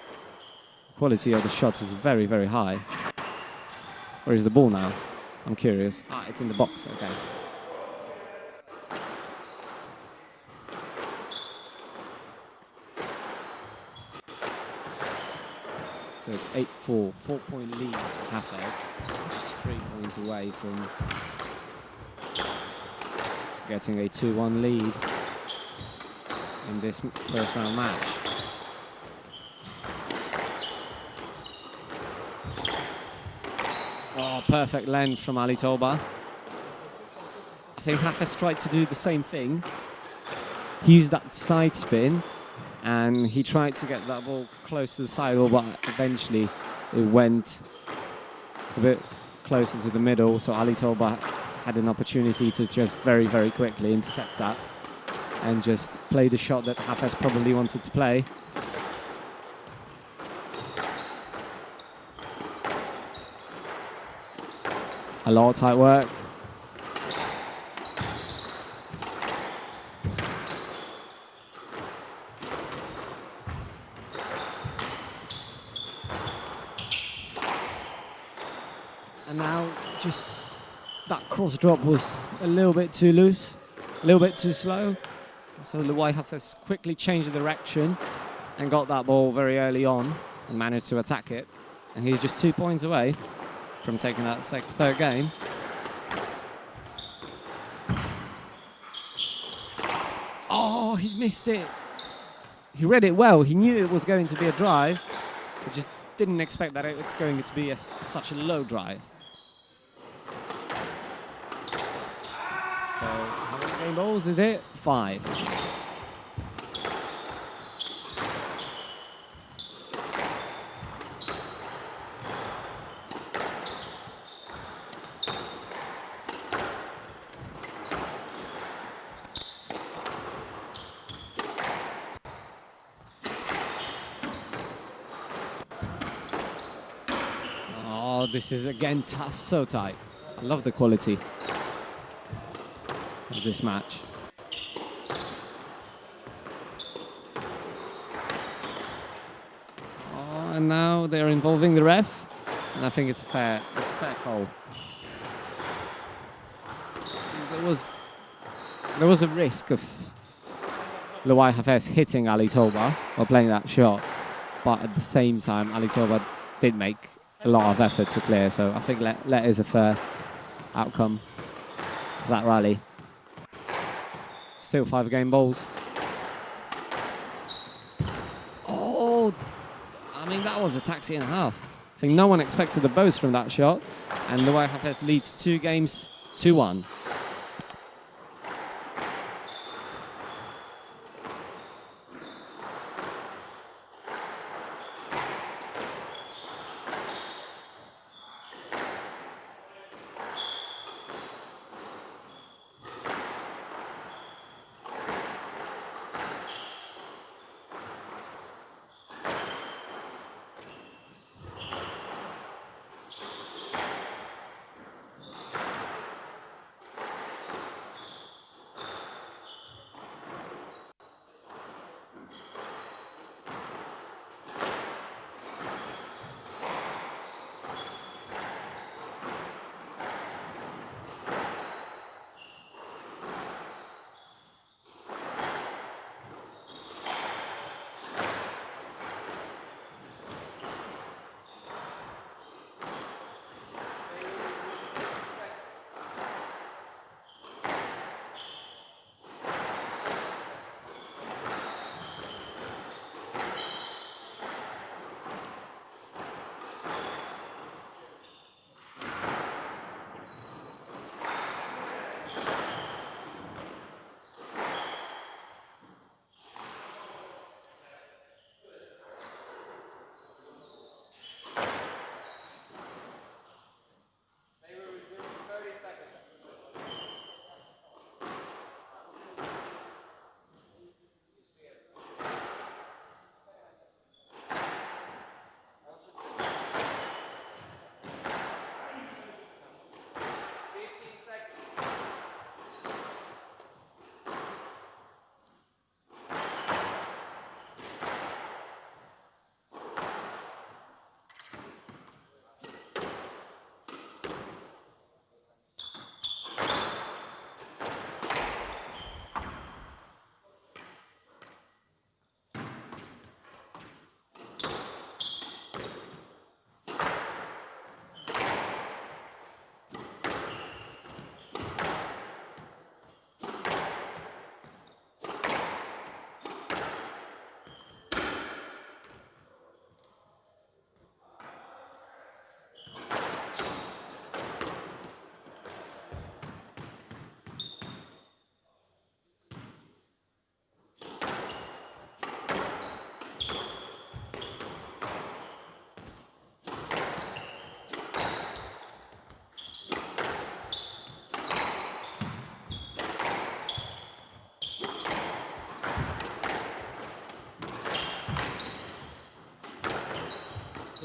the quality of the shots is very, very high. Where is the ball now? I'm curious. Ah, it's in the box, okay. So it's 8-4, 4-point lead for Hafes, just 3 points away from getting a 2-1 lead in this first round match. Oh, perfect length from Ali Tolba. I think Hafes tried to do the same thing. He used that side spin, and he tried to get that ball close to the sidewall, but eventually it went a bit closer to the middle, so Ali Tolba had an opportunity to just very, very quickly intercept that and just play the shot that Hafes probably wanted to play. A lot of tight work. And now just that cross drop was a little bit too loose, a little bit too slow. So the white Hafes quickly changed the direction and got that ball very early on and managed to attack it. And he's just 2 points away from taking that third game. Oh, he missed it. He read it well. He knew it was going to be a drive, but just didn't expect that it's going to be such a low drive. So, how many game balls is it? 5. Oh, this is again so tight. I love the quality of this match. Oh, and now they're involving the ref, and I think it's a fair call. There was a risk of Loai Hafes hitting Ali Tolba while playing that shot, but at the same time, Ali Tolba did make a lot of effort to clear, so I think let is a fair outcome of that rally. Still 5 game balls. Oh, I mean, that was a taxi and a half. I think no one expected the boast from that shot, and the way Hafes leads 2 games 2-1.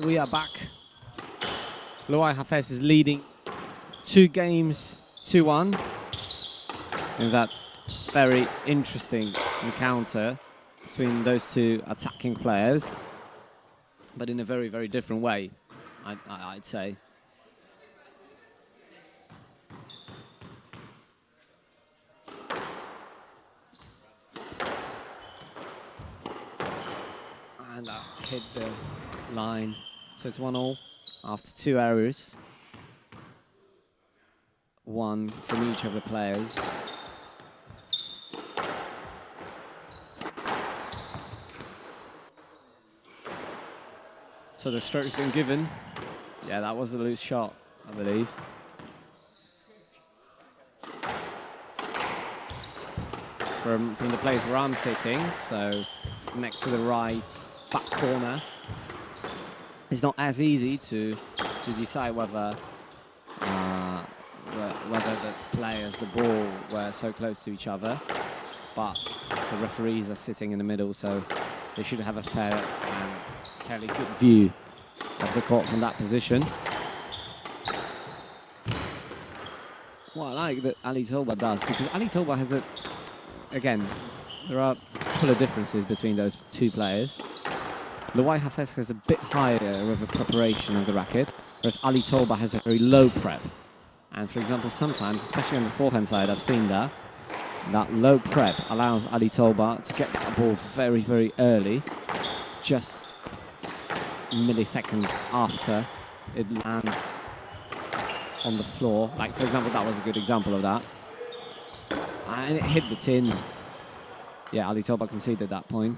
We are back. Loai Hafes is leading 2 games 2-1 in that very interesting encounter between those 2 attacking players, but in a very, very different way, I'd say. And that hit the line. So it's 1-1 after 2 errors. 1 from each of the players. So the stroke's been given. Yeah, that was a loose shot, I believe. From the place where I'm sitting, so next to the right back corner. It's not as easy to decide whether the players, the ball, were so close to each other, but the referees are sitting in the middle, so they should have a fair and fairly good view of the court from that position. What I like that Ali Tolba does, because Ali Tolba has again, there are a couple of differences between those 2 players. Loai Hafes has a bit higher of a preparation of the racket, whereas Ali Tolba has a very low prep. And for example, sometimes, especially on the forehand side, I've seen that low prep allows Ali Tolba to get that ball very, very early, just milliseconds after it lands on the floor. Like, for example, that was a good example of that. And it hit the tin. Yeah, Ali Tolba conceded that point.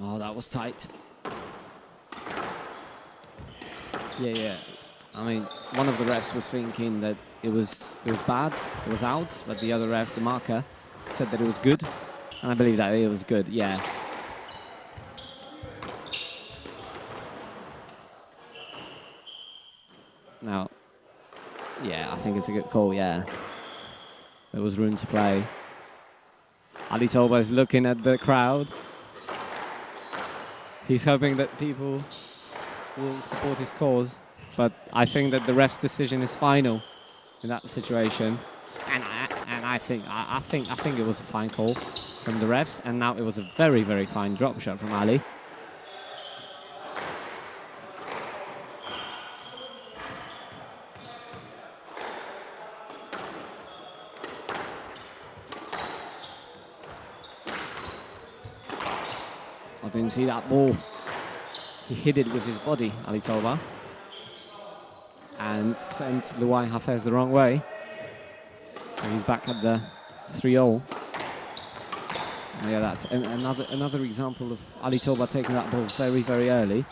Oh, that was tight. Yeah. I mean, one of the refs was thinking that it was bad, it was out, but the other ref, the marker, said that it was good, and I believe that it was good. Yeah. Now, yeah, I think it's a good call. Yeah, there was room to play. Ali Tolba is looking at the crowd. He's hoping that people will support his cause, but I think that the ref's decision is final in that situation, and I think it was a fine call from the refs, and now it was a very, very fine drop shot from Ali. I didn't see that ball. He hit it with his body, Ali Tolba, and sent Luai Hafes the wrong way. So he's back at the 3-0. Yeah, that's another example of Ali Tolba taking that ball very, very early.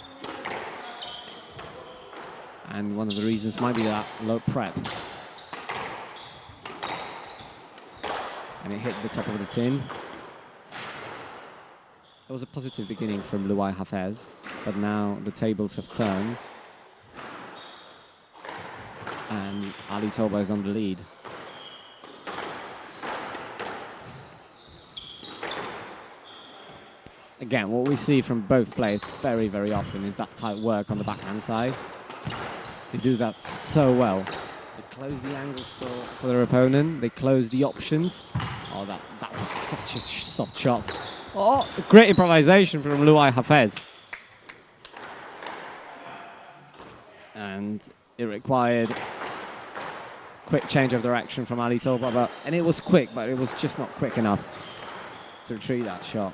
And one of the reasons might be that low prep. And it hit the top of the tin. It was a positive beginning from Luai Hafes, but now the tables have turned. And Ali Tolba is on the lead. Again, what we see from both players very, very often is that tight work on the backhand side. They do that so well. They close the angles for their opponent. They close the options. Oh, that was such a soft shot. Oh, great improvisation from Luai Hafes. And it required quick change of direction from Ali Tolba, and it was quick, but it was just not quick enough to retrieve that shot.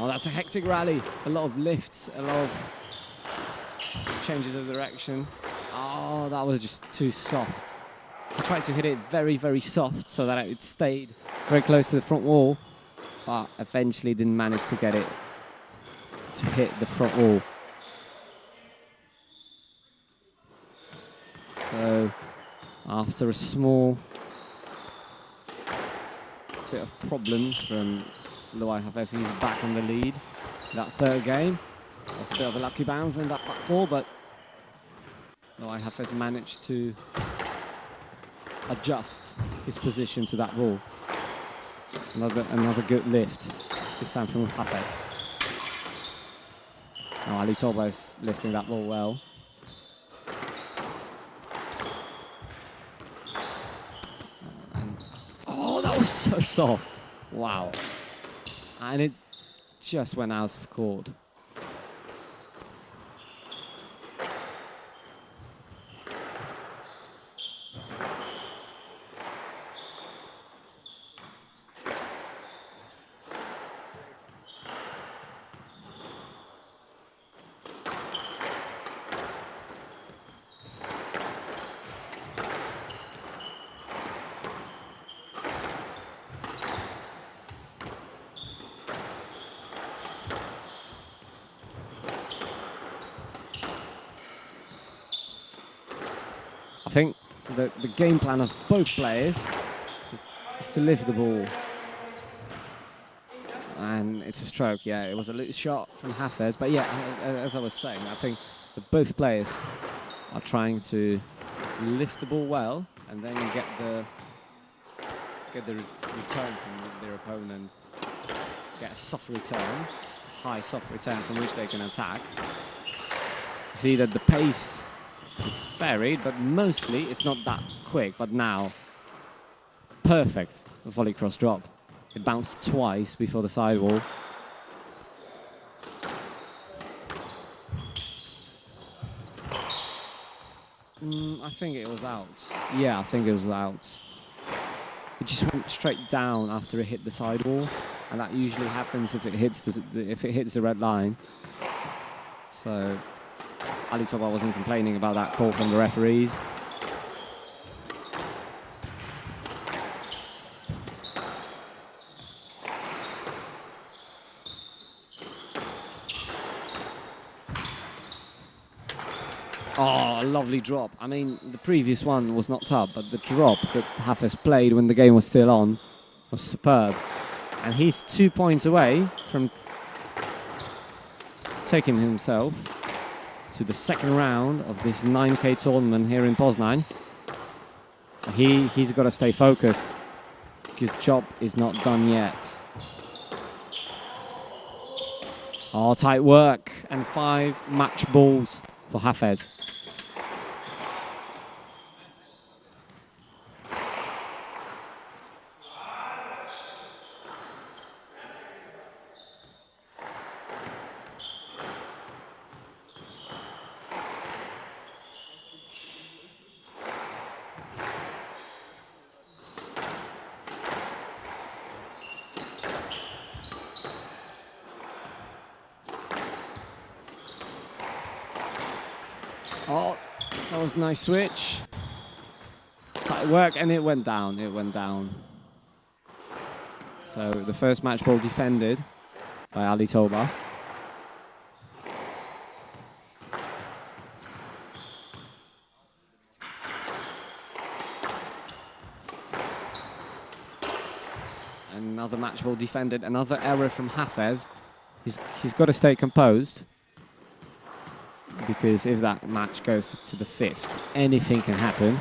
Oh, that's a hectic rally. A lot of lifts, a lot of changes of direction. Oh, that was just too soft. I tried to hit it very, very soft so that it stayed very close to the front wall, but eventually didn't manage to get it to hit the front wall. So, after a small bit of problems from Luai Hafes, he's back on the lead. That third game, that's a bit of a lucky bounce in that back ball, but Luai Hafes managed to adjust his position to that ball. Another good lift, this time from Hafes. Now Ali Tolba is lifting that ball well. Oh, that was so soft. Wow. And it just went out of court. I think the game plan of both players is to lift the ball. And it's a stroke, yeah. It was a loose shot from Hafes, but yeah, as I was saying, I think that both players are trying to lift the ball well and then you get the return from their opponent. Get a soft return, high soft return from which they can attack. See that the pace is varied, but mostly it's not that quick. But now, perfect volley cross drop. It bounced twice before the sidewall. I think it was out. Yeah, I think it was out. It just went straight down after it hit the sidewall, and that usually happens if it hits the red line. So Ali Tolba wasn't complaining about that call from the referees. Oh, a lovely drop. I mean, the previous one was not tough, but the drop that Hafes played when the game was still on was superb. And he's 2 points away from taking himself to the second round of this 9K tournament here in Poznań. He's got to stay focused because job is not done yet. Oh, tight work and 5 match balls for Hafes. Oh, that was a nice switch. Tight work, and it went down. It went down. So the first match ball defended by Ali Tolba. Another match ball defended. Another error from Hafes. He's got to stay composed, because if that match goes to the 5th, anything can happen.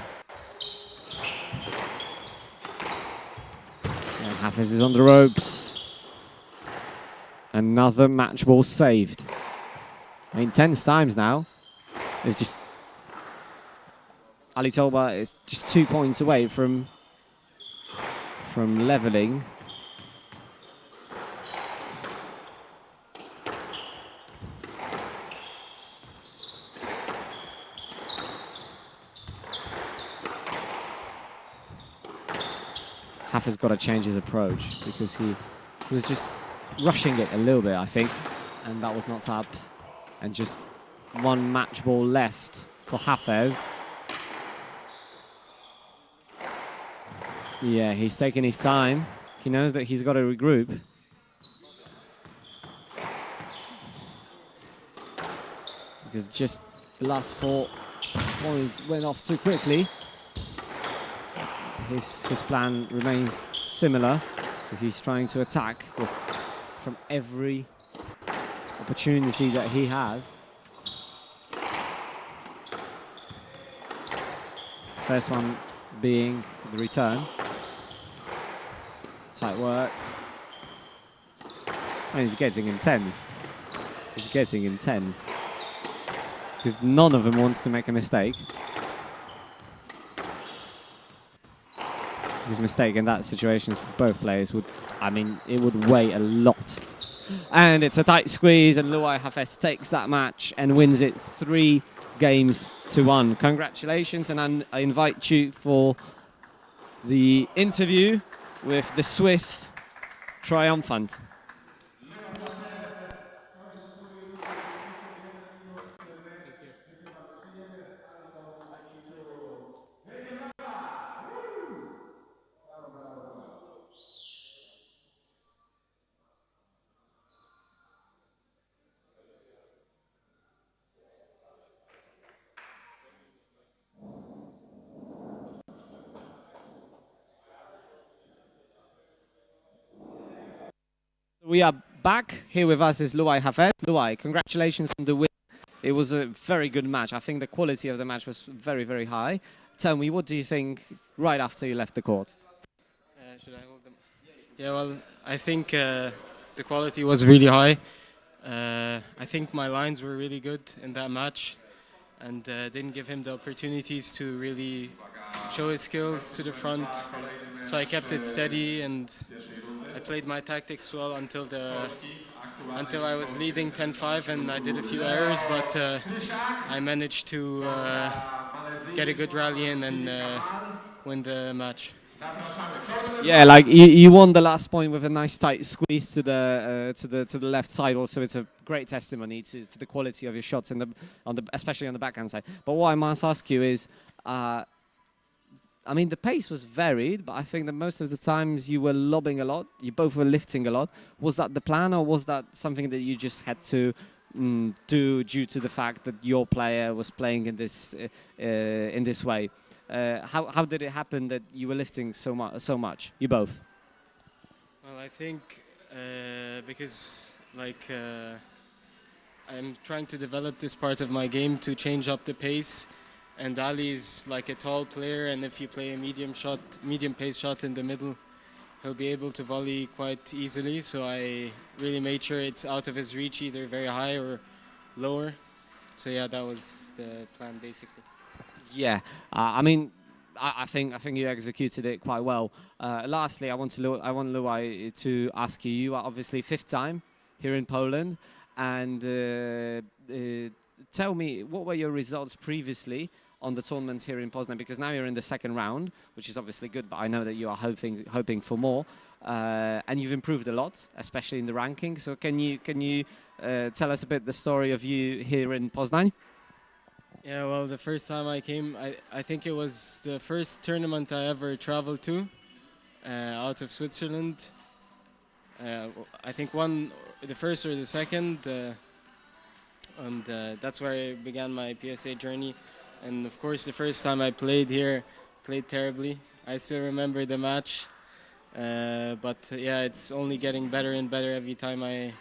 And Hafes is on the ropes. Another match ball saved. I mean, 10 times now. It's just Ali Tolba is just 2 points away from leveling. Hafes got to change his approach, because he was just rushing it a little bit, I think, and that was not up. And just one match ball left for Hafes. Yeah, he's taking his time. He knows that he's got to regroup. Because just the last 4 points went off too quickly. His plan remains similar, so he's trying to attack from every opportunity that he has. First one being the return. Tight work. And he's getting intense. He's getting intense. Because none of them wants to make a mistake. His mistake in that situation for both players would, I mean, it would weigh a lot. And it's a tight squeeze, and Luai Hafes takes that match and wins it 3-1. Congratulations, and I invite you for the interview with the Swiss triumphant. We are back. Here with us is Luai Hafes. Luai, congratulations on the win It was a very good match. I think the quality of the match was very, very high. Tell me, what do you think right after you left the court? Should I hold them? Yeah, well, I think the quality was really high. I think my lines were really good in that match and didn't give him the opportunities to really show his skills to the front. So I kept it steady and I played my tactics well until I was leading 10-5 and I did a few errors, but I managed to get a good rally in and win the match. Yeah, like you won the last point with a nice tight squeeze to the left side. Also, it's a great testimony to the quality of your shots especially on the backhand side. But what I must ask you is, I mean, the pace was varied, but I think that most of the times you were lobbing a lot. You both were lifting a lot. Was that the plan, or was that something that you just had to do due to the fact that your player was playing in this way? How did it happen that you were lifting so much? You both? Well, I think because I'm trying to develop this part of my game to change up the pace, and Ali's like a tall player, and if you play a medium pace shot in the middle, he'll be able to volley quite easily. So I really made sure it's out of his reach, either very high or lower. So yeah, that was the plan basically. Yeah, I mean, I think you executed it quite well. Lastly, I want Luai to ask you. You are obviously 5th time here in Poland, and tell me, what were your results previously on the tournament here in Poznań? Because now you're in the 2nd round, which is obviously good, but I know that you are hoping for more, and you've improved a lot, especially in the ranking. So can you tell us a bit the story of you here in Poznań? Yeah, well, the first time I came, I think it was the first tournament I ever traveled to out of Switzerland. I think the first or the second, and that's where I began my PSA journey. And of course, the first time I played here, played terribly. I still remember the match, but yeah, it's only getting better and better every time I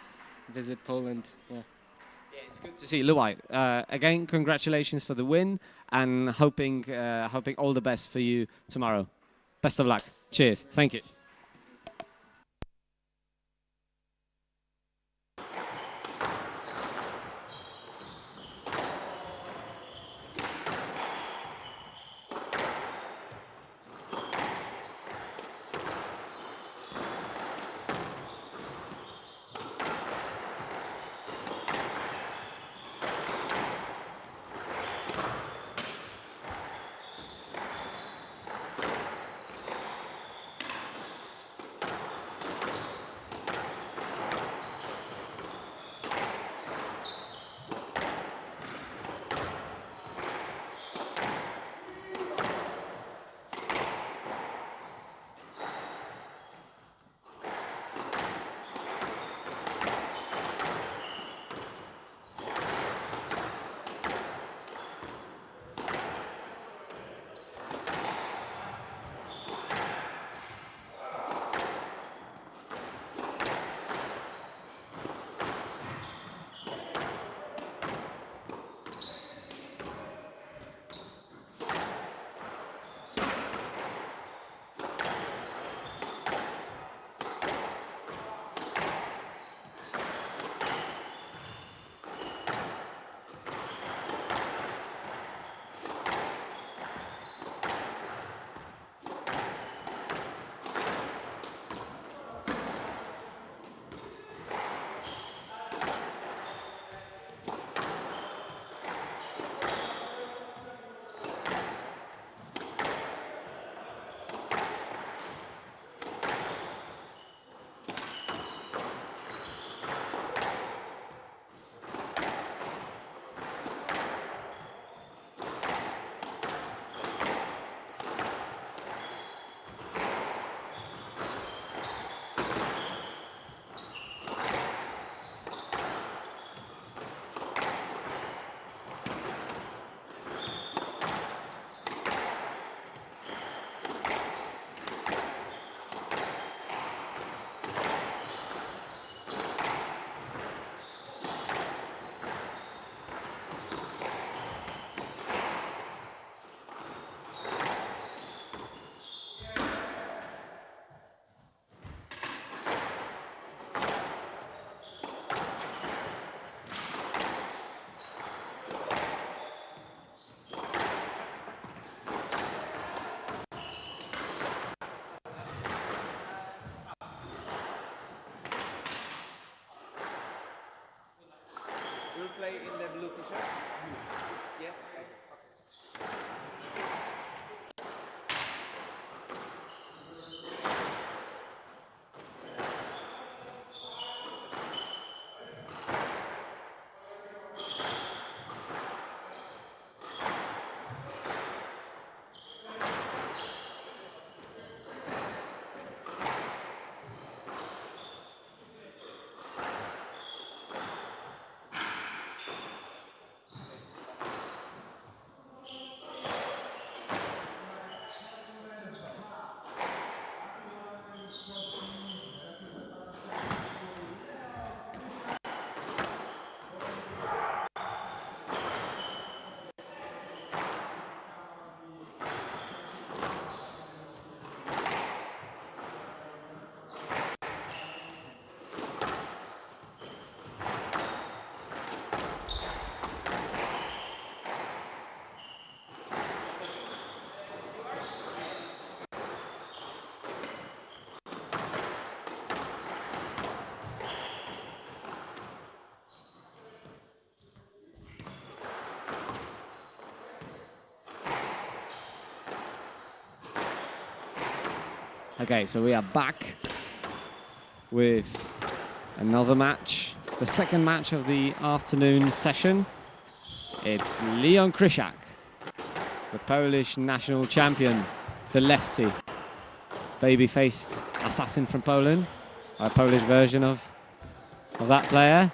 visit Poland. Yeah. It's good to see. Luai, again, congratulations for the win, and hoping all the best for you tomorrow. Best of luck. Cheers. Thank you. Okay, so we are back with another match, the second match of the afternoon session. It's Leon Krishak, the Polish national champion, the lefty, baby-faced assassin from Poland, a Polish version of that player,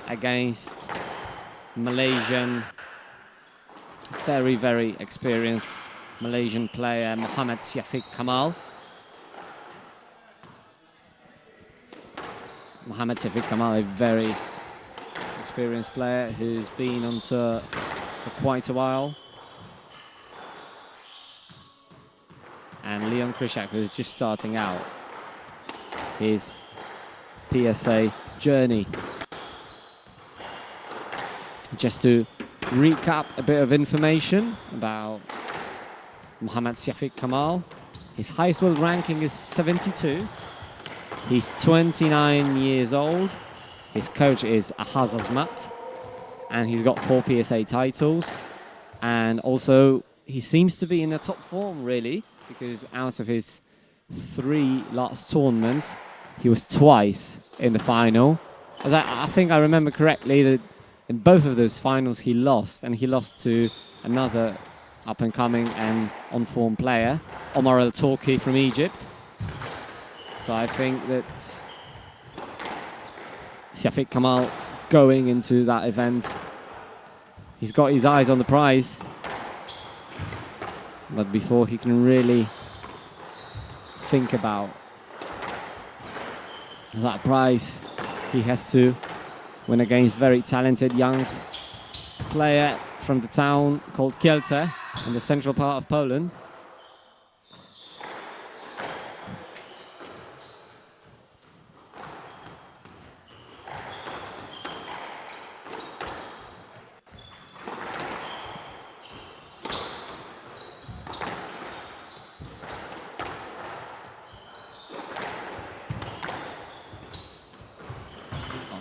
against Malaysian, very, very experienced Malaysian player, Mohamed Syafiq Kamal. Mohamed Syafiq Kamal, a very experienced player who's been on tour for quite a while. And Leon Krishak, who's just starting out his PSA journey. Just to recap a bit of information about Mohamed Syafiq Kamal. His highest world ranking is 72. He's 29 years old. His coach is Ahaz Azmat, and he's got 4 PSA titles. And also, he seems to be in the top form, really, because out of his 3 last tournaments, he was twice in the final. As I think I remember correctly that in both of those finals he lost, and he lost to another up-and-coming and on-form player, Omar El Torki from Egypt. So I think that Syafiq Kamal going into that event, he's got his eyes on the prize. But before he can really think about that prize, he has to win against very talented young player from the town called Kielce in the central part of Poland.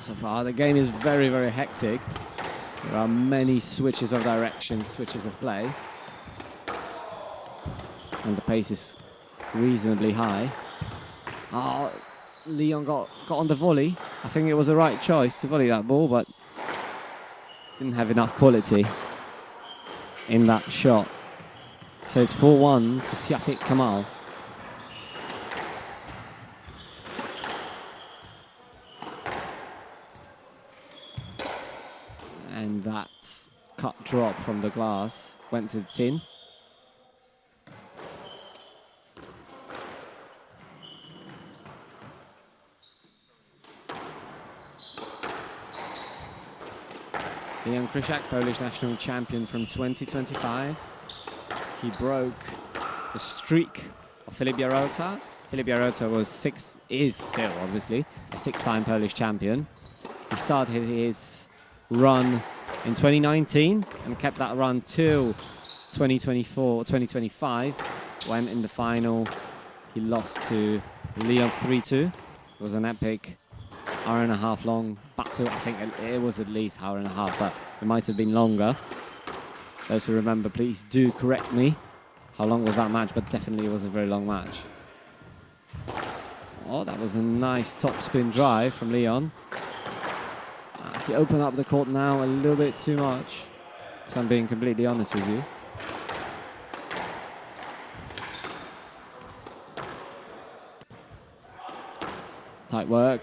So far, the game is very, very hectic. There are many switches of direction, switches of play. And the pace is reasonably high. Oh, Leon got on the volley. I think it was the right choice to volley that ball, but didn't have enough quality in that shot. So it's 4-1 to Syafiq Kamal. And that cut drop from the glass went to the tin. Leon Krishak, Polish national champion from 2025. He broke the streak of Filip Jarota. Filip Jarota is still obviously a 6-time Polish champion. He started his run in 2019 and kept that run till 2025, when in the final he lost to Leon 3-2. It was an epic hour and a half long battle. I think it was at least hour and a half, but it might have been longer. Those who remember, please do correct me. How long was that match? But definitely it was a very long match. Oh, that was a nice topspin drive from Leon. He opened up the court now a little bit too much, if I'm being completely honest with you. Tight work.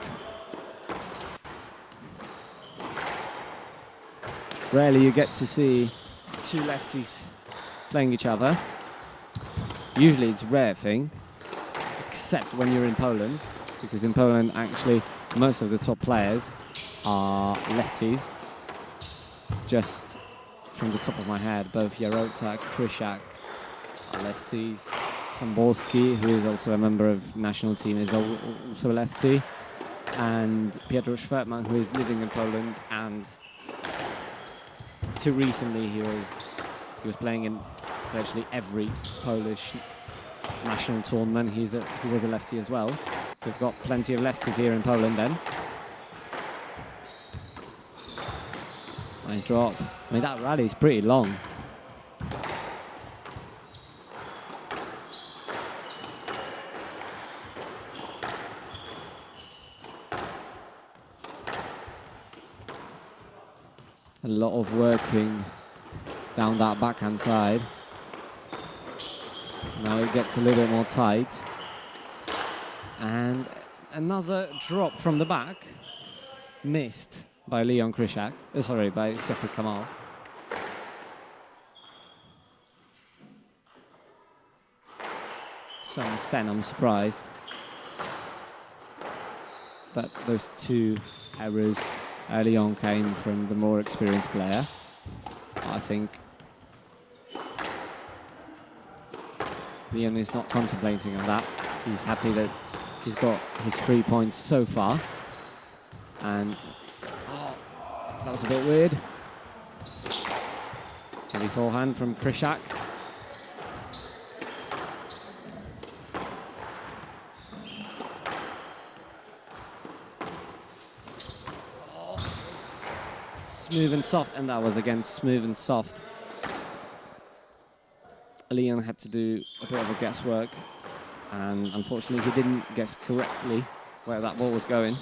Rarely you get to see two lefties playing each other. Usually it's a rare thing, except when you're in Poland, because in Poland actually most of the top players are lefties. Just from the top of my head, both Jarota, Krishak are lefties. Samborski, who is also a member of national team, is also a lefty. And Piotr Steppan, who is living in Poland, and too recently he was playing in virtually every Polish national tournament. He was a lefty as well. So we've got plenty of lefties here in Poland then. Nice drop. I mean, that rally is pretty long. A lot of working down that backhand side. Now it gets a little bit more tight. And another drop from the back. Missed by Leon Krishak. Sorry, by Kamal. To some extent, I'm surprised that those two errors early on came from the more experienced player. I think Leon is not contemplating on that. He's happy that he's got his 3 points so far. And that was a bit weird. Heavy forehand from Krishak. Smooth and soft, and that was again smooth and soft. Leon had to do a bit of a guesswork, and unfortunately he didn't guess correctly where that ball was going.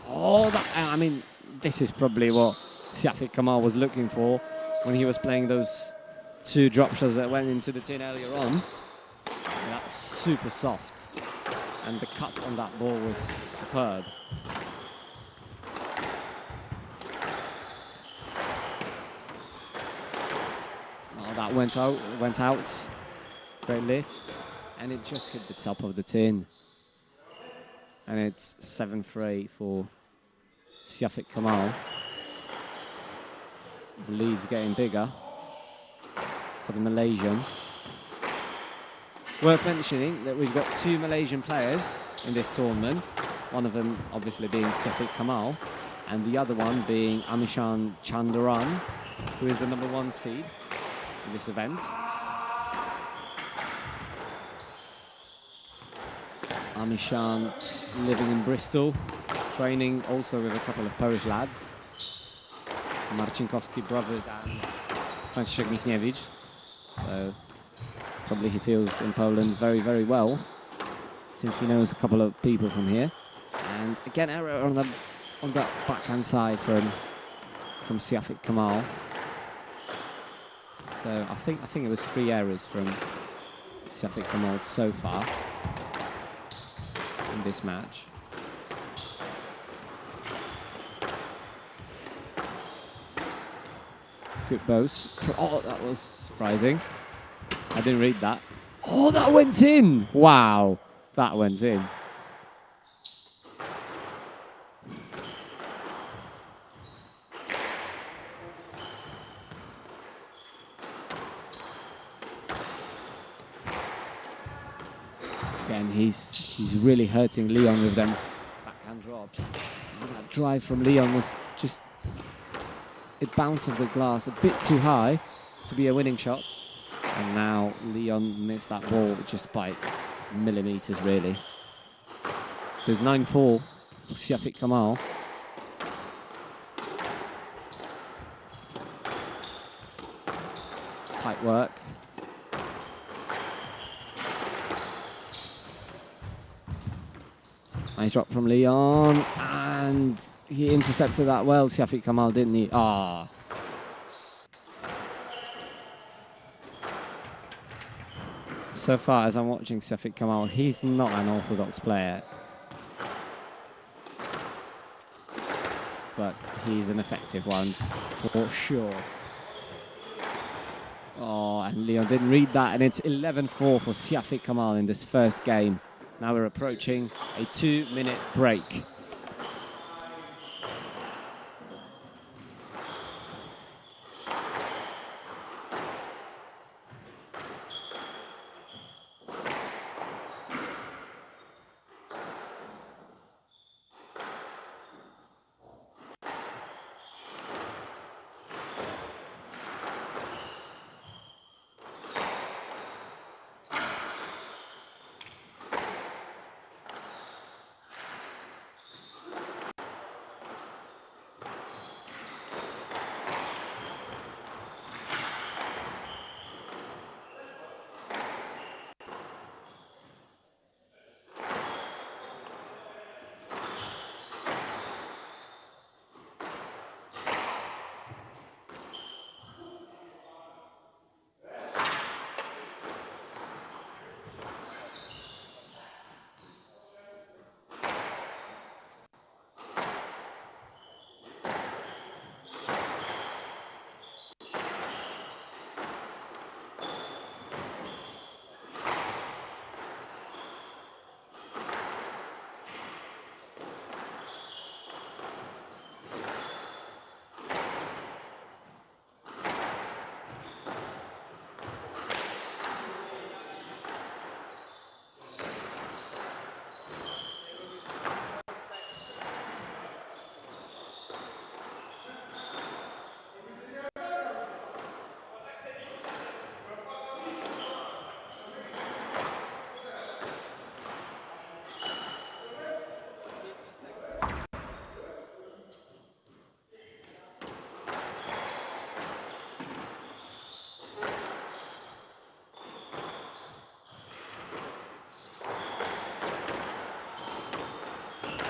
Oh, I mean, this is probably what Kamal was looking for when he was playing those two drop shots that went into the tin earlier on. And that was super soft. And the cut on that ball was superb. Oh, that went out. Great lift. And it just hit the top of the tin. And it's 7-3 for Kamal. The lead's getting bigger for the Malaysian. Worth mentioning that we've got two Malaysian players in this tournament. One of them obviously being Kamal, and the other one being Amishan Chandaran, who is the #1 seed in this event. Amishan living in Bristol, training also with a couple of Polish lads, Marcinkowski brothers and Franciszek Michniewicz. So probably he feels in Poland very, very well, since he knows a couple of people from here. And again, error on that backhand side from Kamal. So I think it was 3 errors from Kamal so far in this match. Good bows. Oh, that was surprising. I didn't read that. Oh, that went in! Wow, that went in. Again, he's really hurting Leon with them backhand drops. And that drive from Leon was just, it bounced off the glass a bit too high to be a winning shot. And now Leon missed that ball just by millimeters really. So it's 9-4 for Siafik Kamal. Tight work. Nice drop from Leon, and he intercepted that well, Siafik Kamal, didn't he? Ah. So far as I'm watching Siafik Kamal, he's not an orthodox player. But he's an effective one, for sure. Oh, and Leon didn't read that, and it's 11-4 for Siafik Kamal in this first game. Now we're approaching a 2-minute break.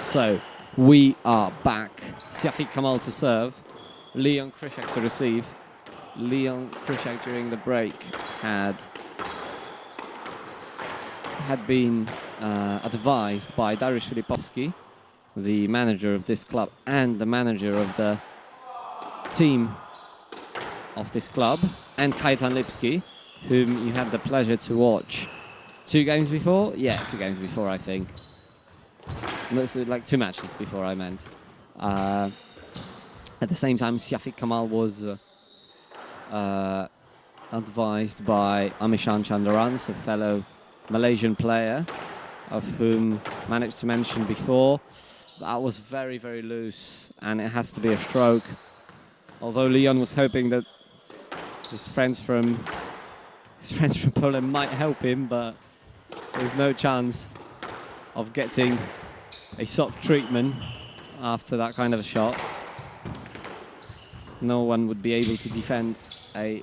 So we are back. Siafik Kamal to serve. Leon Krishak to receive. Leon Krishak during the break had been advised by Dariusz Filipovski, the manager of this club and the manager of the team of this club, and Kaitan Lipsky, whom you had the pleasure to watch 2 games before? Yeah, 2 games before, I think. Like 2 matches before, I meant. At the same time, Siafik Kamal was advised by Amishan Chandarans, a fellow Malaysian player, of whom managed to mention before. That was very, very loose, and it has to be a stroke. Although Leon was hoping that his friends from Poland might help him, but there's no chance of getting a soft treatment after that kind of a shot. No one would be able to defend a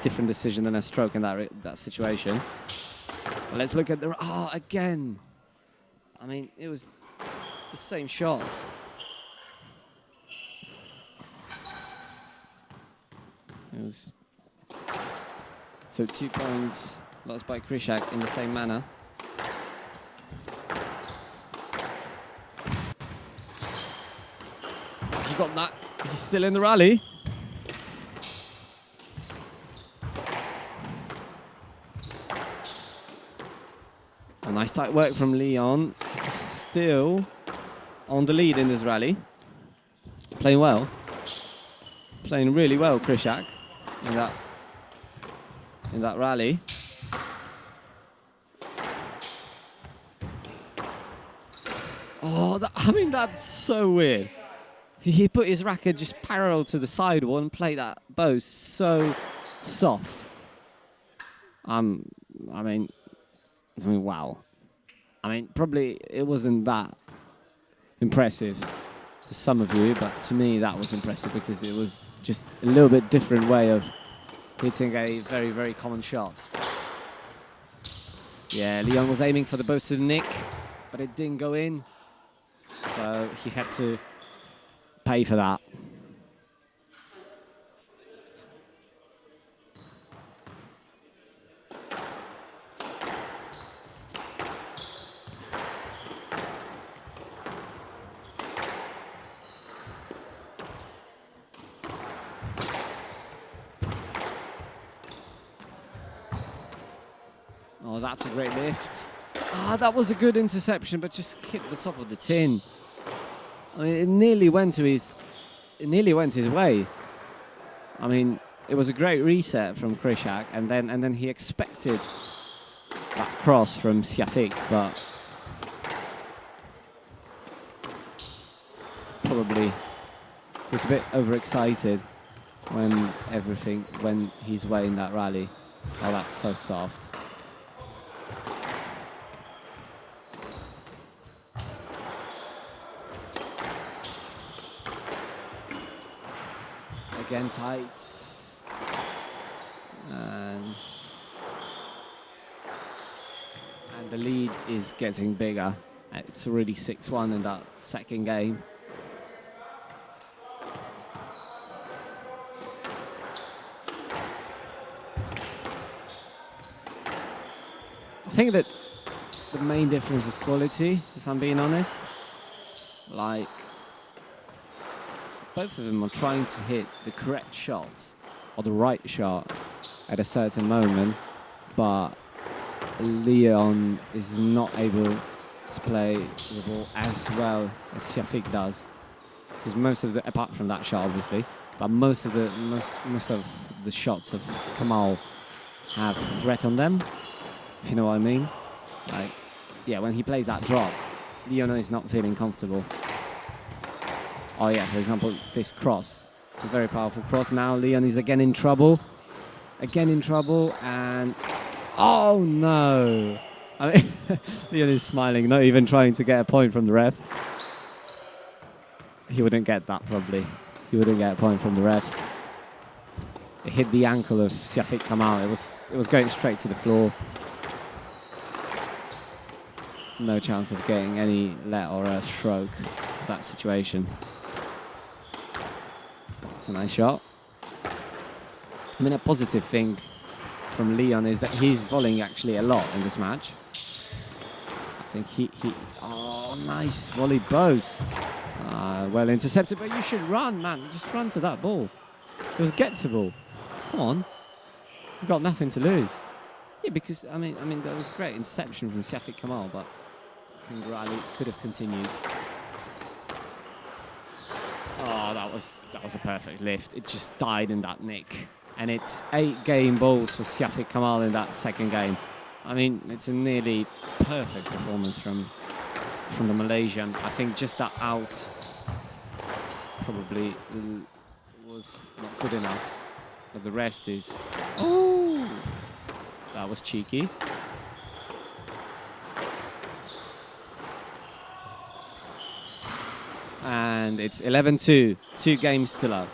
different decision than a stroke in that situation. But let's look at the... Oh, again! I mean, it was the same shot. It was... So 2 points lost by Krishak in the same manner. He got that. He's still in the rally. A nice tight work from Leon. He's still on the lead in this rally. Playing well. Playing really well, Krishak, in that rally. Oh, I mean, that's so weird. He put his racket just parallel to the sidewall and played that bow so soft. I mean, I mean, wow. I mean, probably it wasn't that impressive to some of you, but to me that was impressive because it was just a little bit different way of hitting a very, very common shot. Yeah, Leon was aiming for the boasted nick, but it didn't go in, so he had to pay for that. Oh, that's a great lift. Ah, that was a good interception, but just hit the top of the tin. I mean, it nearly went his way. I mean, it was a great reset from Krishak, and then he expected that cross from Siafik, but probably was a bit overexcited when everything went his way in that rally. Oh, that's so soft. Again tight, and the lead is getting bigger. It's already 6-1 in that second game. I think that the main difference is quality, if I'm being honest. Like, both of them are trying to hit the correct shot or the right shot at a certain moment, but Leon is not able to play the ball as well as Siafik does. Because most of the, apart from that shot obviously, but most of the shots of Kamal have threat on them, if you know what I mean. Like, yeah, when he plays that drop, Leon is not feeling comfortable. Oh yeah, for example, this cross. It's a very powerful cross. Now Leon is again in trouble. And oh no! I mean, Leon is smiling, not even trying to get a point from the ref. He wouldn't get that probably. He wouldn't get a point from the refs. It hit the ankle of Siafik Kamal. It was going straight to the floor. No chance of getting any let or a stroke of that situation. It's a nice shot. I mean, a positive thing from Leon is that he's volleying actually a lot in this match. I think oh, nice volley boast. Well intercepted, but you should run, man. Just run to that ball. It was gettable. Come on. You've got nothing to lose. Yeah, because, I mean, that was great interception from Siafik Kamal, but I think Riley could have continued. Oh, that was a perfect lift. It just died in that nick. And it's 8 game balls for Siafik Kamal in that second game. I mean, it's a nearly perfect performance from the Malaysian. I think just that out probably was not good enough. But the rest is... Oh! That was cheeky. And it's 11-2. 2 games to love.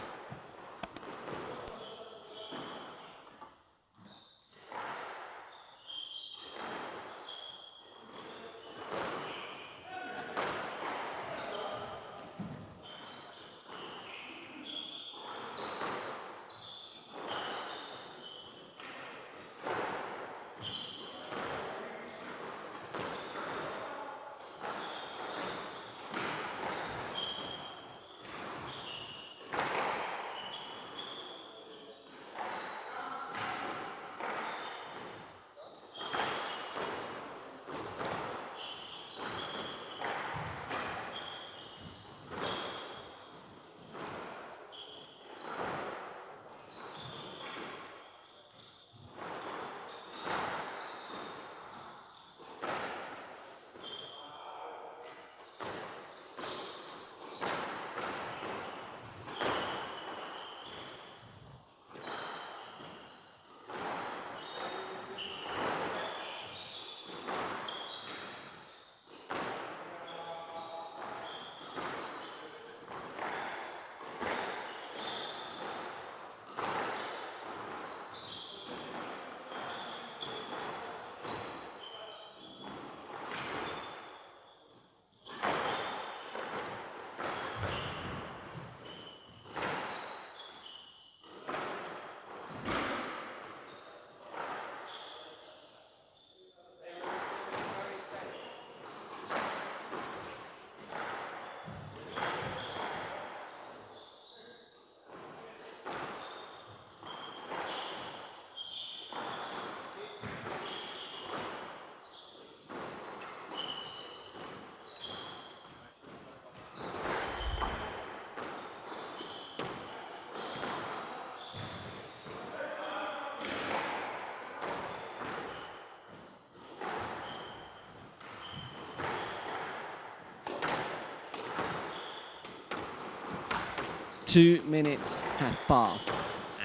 2 minutes have passed,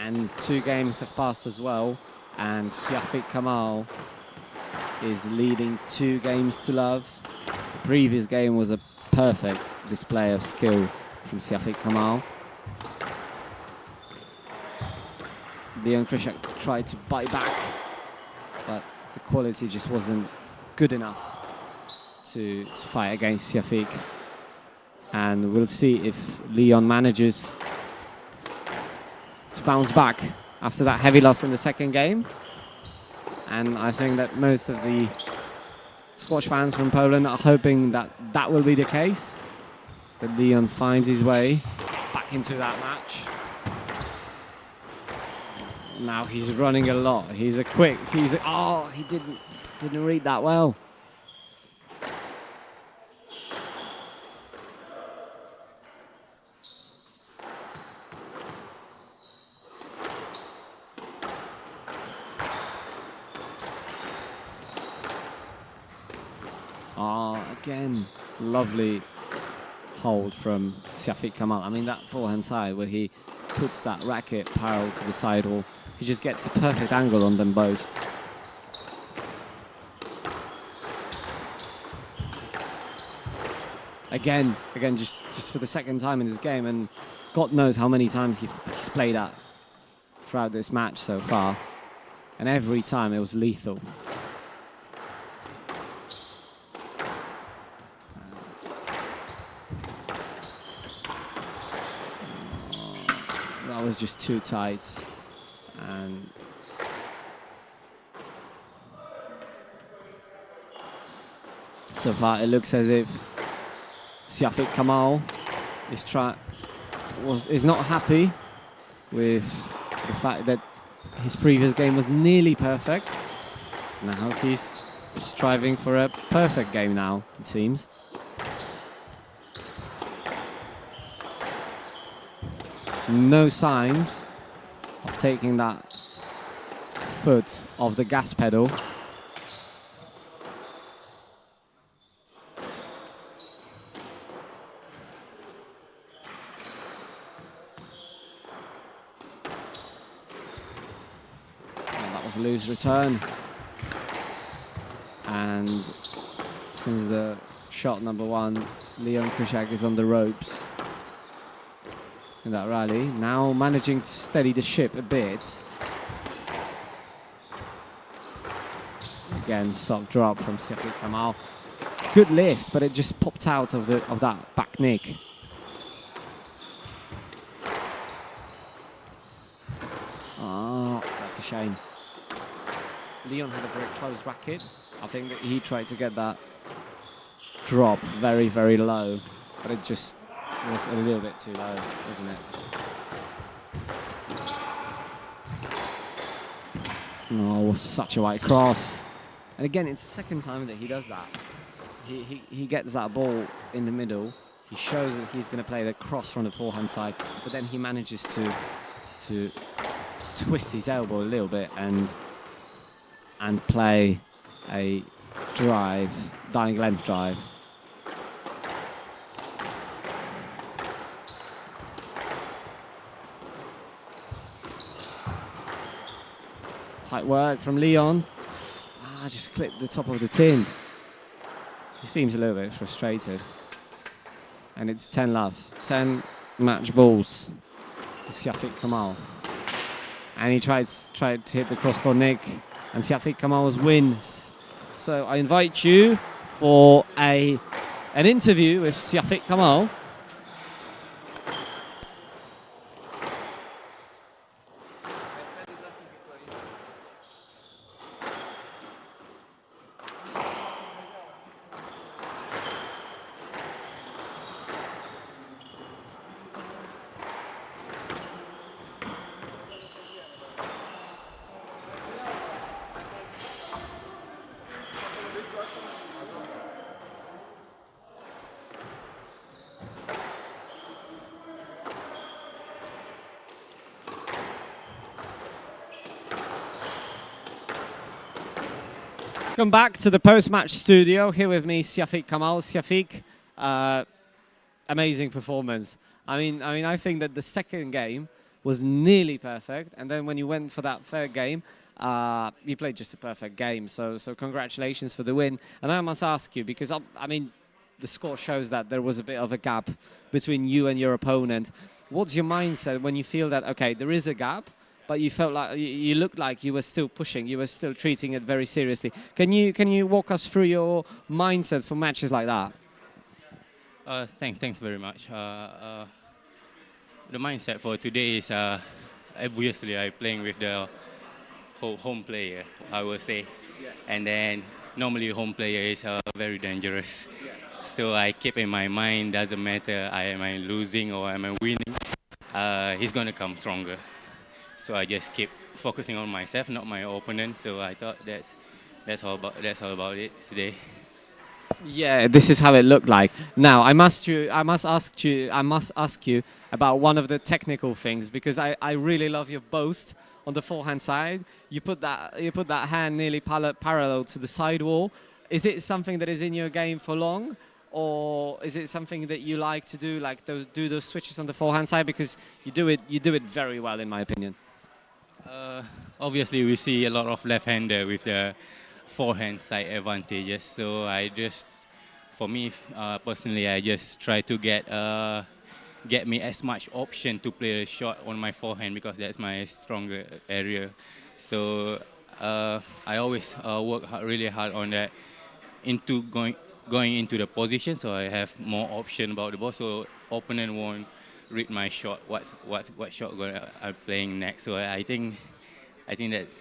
and 2 games have passed as well, and Siafik Kamal is leading 2 games to love. The previous game was a perfect display of skill from Siafik Kamal. Leon Krishak tried to bite back, but the quality just wasn't good enough to fight against Siafik. And we'll see if Leon manages to bounce back after that heavy loss in the second game. And I think that most of the squash fans from Poland are hoping that that will be the case, that Leon finds his way back into that match. Now he's running a lot. He's a quick. Oh, he didn't read that well. Again, lovely hold from Siafik Kamal. I mean, that forehand side where he puts that racket parallel to the sidewall, he just gets a perfect angle on them both. Again, just for the second time in this game, and God knows how many times he's played that throughout this match so far, and every time it was lethal. That was just too tight, and so far it looks as if Siafik Kamal is not happy with the fact that his previous game was nearly perfect. Now he's striving for a perfect game now, it seems. No signs of taking that foot off the gas pedal. And that was a loose return. And since the shot number 1, Leon Krishak is on the ropes in that rally, now managing to steady the ship a bit. Again, soft drop from Siafik Kamal. Good lift, but it just popped out of that back nick. Oh, that's a shame. Leon had a very close racket. I think that he tried to get that drop very, very low, but it just was a little bit too low, wasn't it? Oh, it was such a white cross. And again, it's the second time that he does that. He gets that ball in the middle. He shows that he's going to play the cross from the forehand side, but then he manages to twist his elbow a little bit and play a drive, dying length drive. Tight work from Leon. Just clipped the top of the tin. He seems a little bit frustrated. And it's 10 love. 10 match balls for Siafik Kamal. And he tried to hit the cross-court nick, and Siafik Kamal wins. So I invite you for an interview with Siafik Kamal. Welcome back to the post-match studio. Here with me, Siafik Kamal. Siafik, amazing performance. I think that the second game was nearly perfect, and then when you went for that third game, you played just a perfect game. So congratulations for the win. And I must ask you, because the score shows that there was a bit of a gap between you and your opponent. What's your mindset when you feel that, okay, there is a gap, but you felt like you looked like you were still pushing, you were still treating it very seriously? Can you walk us through your mindset for matches like that? Thanks very much. The mindset for today is obviously I'm playing with the home player, I will say, and then normally home player is very dangerous. So I keep in my mind, doesn't matter am I losing or am I winning, he's gonna come stronger. So I just keep focusing on myself, not my opponent. So I thought that's all about it today. Yeah, this is how it looked like. Now I must ask you about one of the technical things, because I really love your boast on the forehand side. You put that hand nearly parallel to the side wall. Is it something that is in your game for long, or is it something that you like to do, like do those switches on the forehand side? Because you do it very well, in my opinion. Obviously, we see a lot of left-hander with the forehand side advantages. So for me personally, I just try to get me as much option to play a shot on my forehand, because that's my stronger area. So I always work really hard on that, into going into the position, so I have more option about the ball, so opponent won't read my shot. What shot I'm playing next? So I think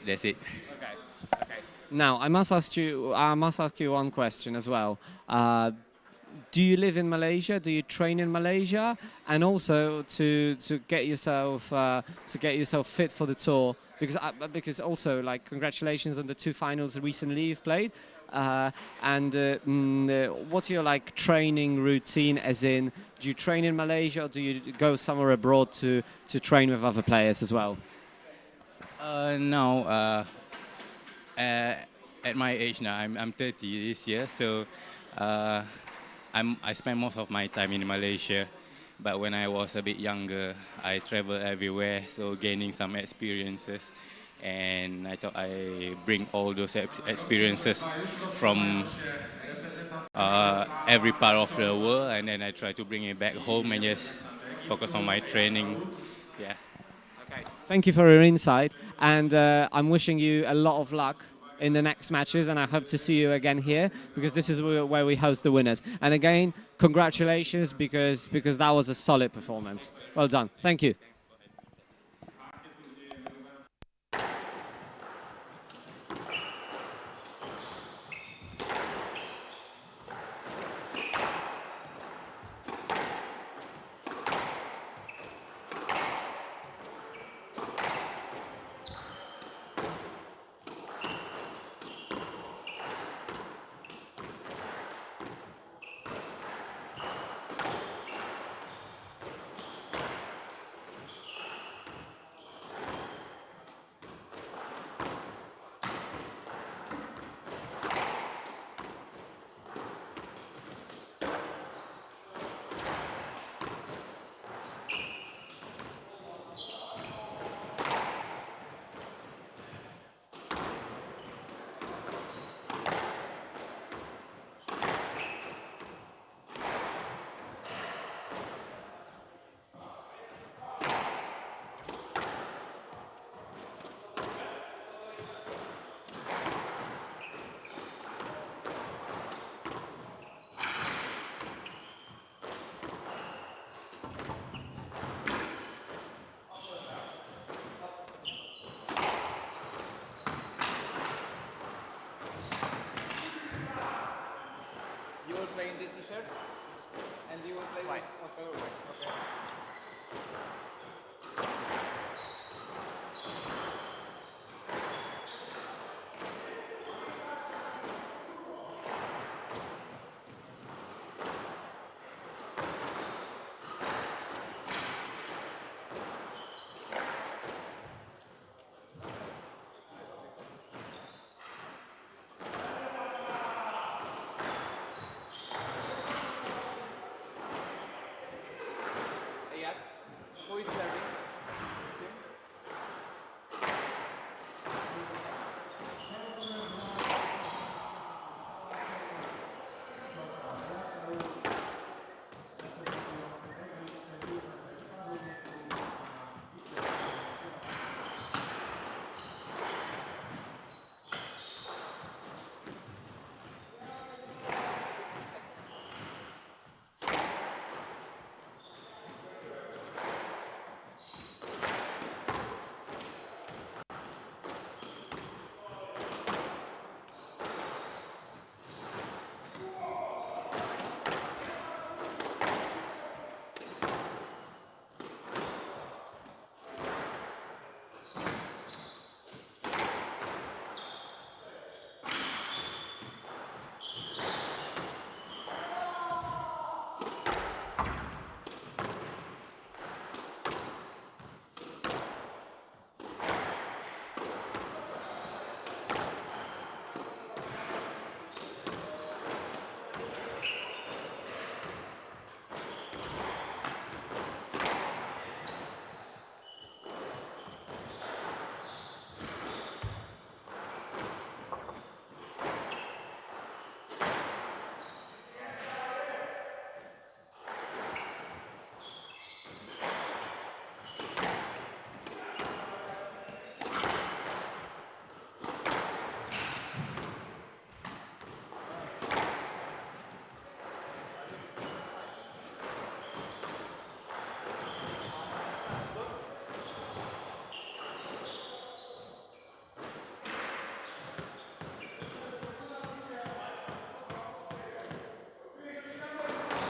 that's it. Okay. Now I must ask you one question as well. Do you live in Malaysia? Do you train in Malaysia? And also to get yourself fit for the tour, because also, like, congratulations on the 2 finals recently you've played. What's your training routine? As in, do you train in Malaysia, or do you go somewhere abroad to train with other players as well? No. At my age now, I'm 30 this year, so I spend most of my time in Malaysia. But when I was a bit younger, I traveled everywhere, so gaining some experiences. And I thought I bring all those experiences from every part of the world, and then I try to bring it back home and just focus on my training. Yeah. Okay. Thank you for your insight, and I'm wishing you a lot of luck in the next matches, and I hope to see you again here, because this is where we host the winners. And again, congratulations, because that was a solid performance. Well done. Thank you.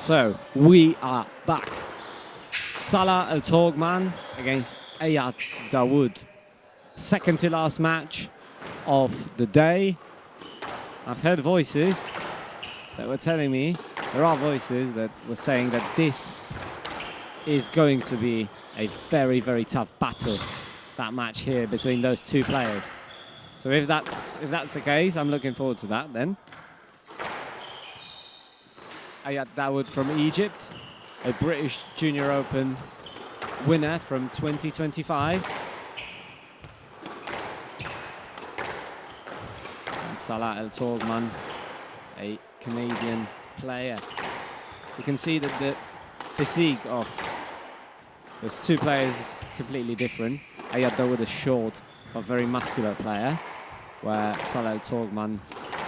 So we are back. Salah Al Togman against Ayat Dawood. Second to last match of the day. I've heard voices that were telling me, there are voices that were saying that this is going to be a very, very tough battle, that match here between those two players. So if that's the case, I'm looking forward to that then. Ayat Dawood from Egypt, a British Junior Open winner from 2025. And Salah Al Togman, a Canadian player. You can see that the physique of those two players is completely different. Ayat Dawood is short but very muscular player, where Salah Al Togman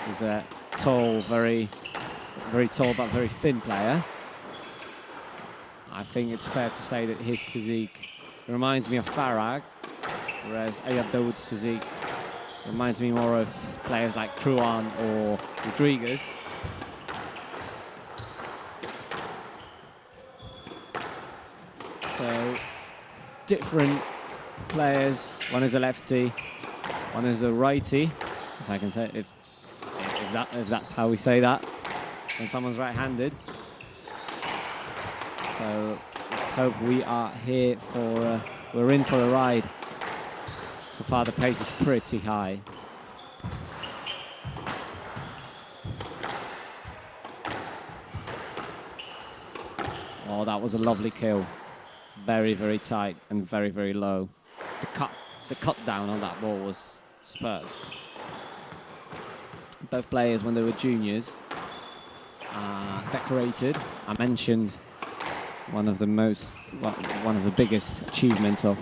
is a tall, very tall but very thin player. I think it's fair to say that his physique reminds me of Farag, whereas Ayat Dawood's physique reminds me more of players like Truan or Rodriguez. So different players. One is a lefty, one is a righty. If I can say, if that's how we say that, when someone's right-handed. So let's hope we are here for, we're in for a ride. So far the pace is pretty high. Oh, that was a lovely kill. Very, very tight and very, very low. The cut down on that ball was superb. Both players, when they were juniors, decorated. I mentioned one of the biggest achievements of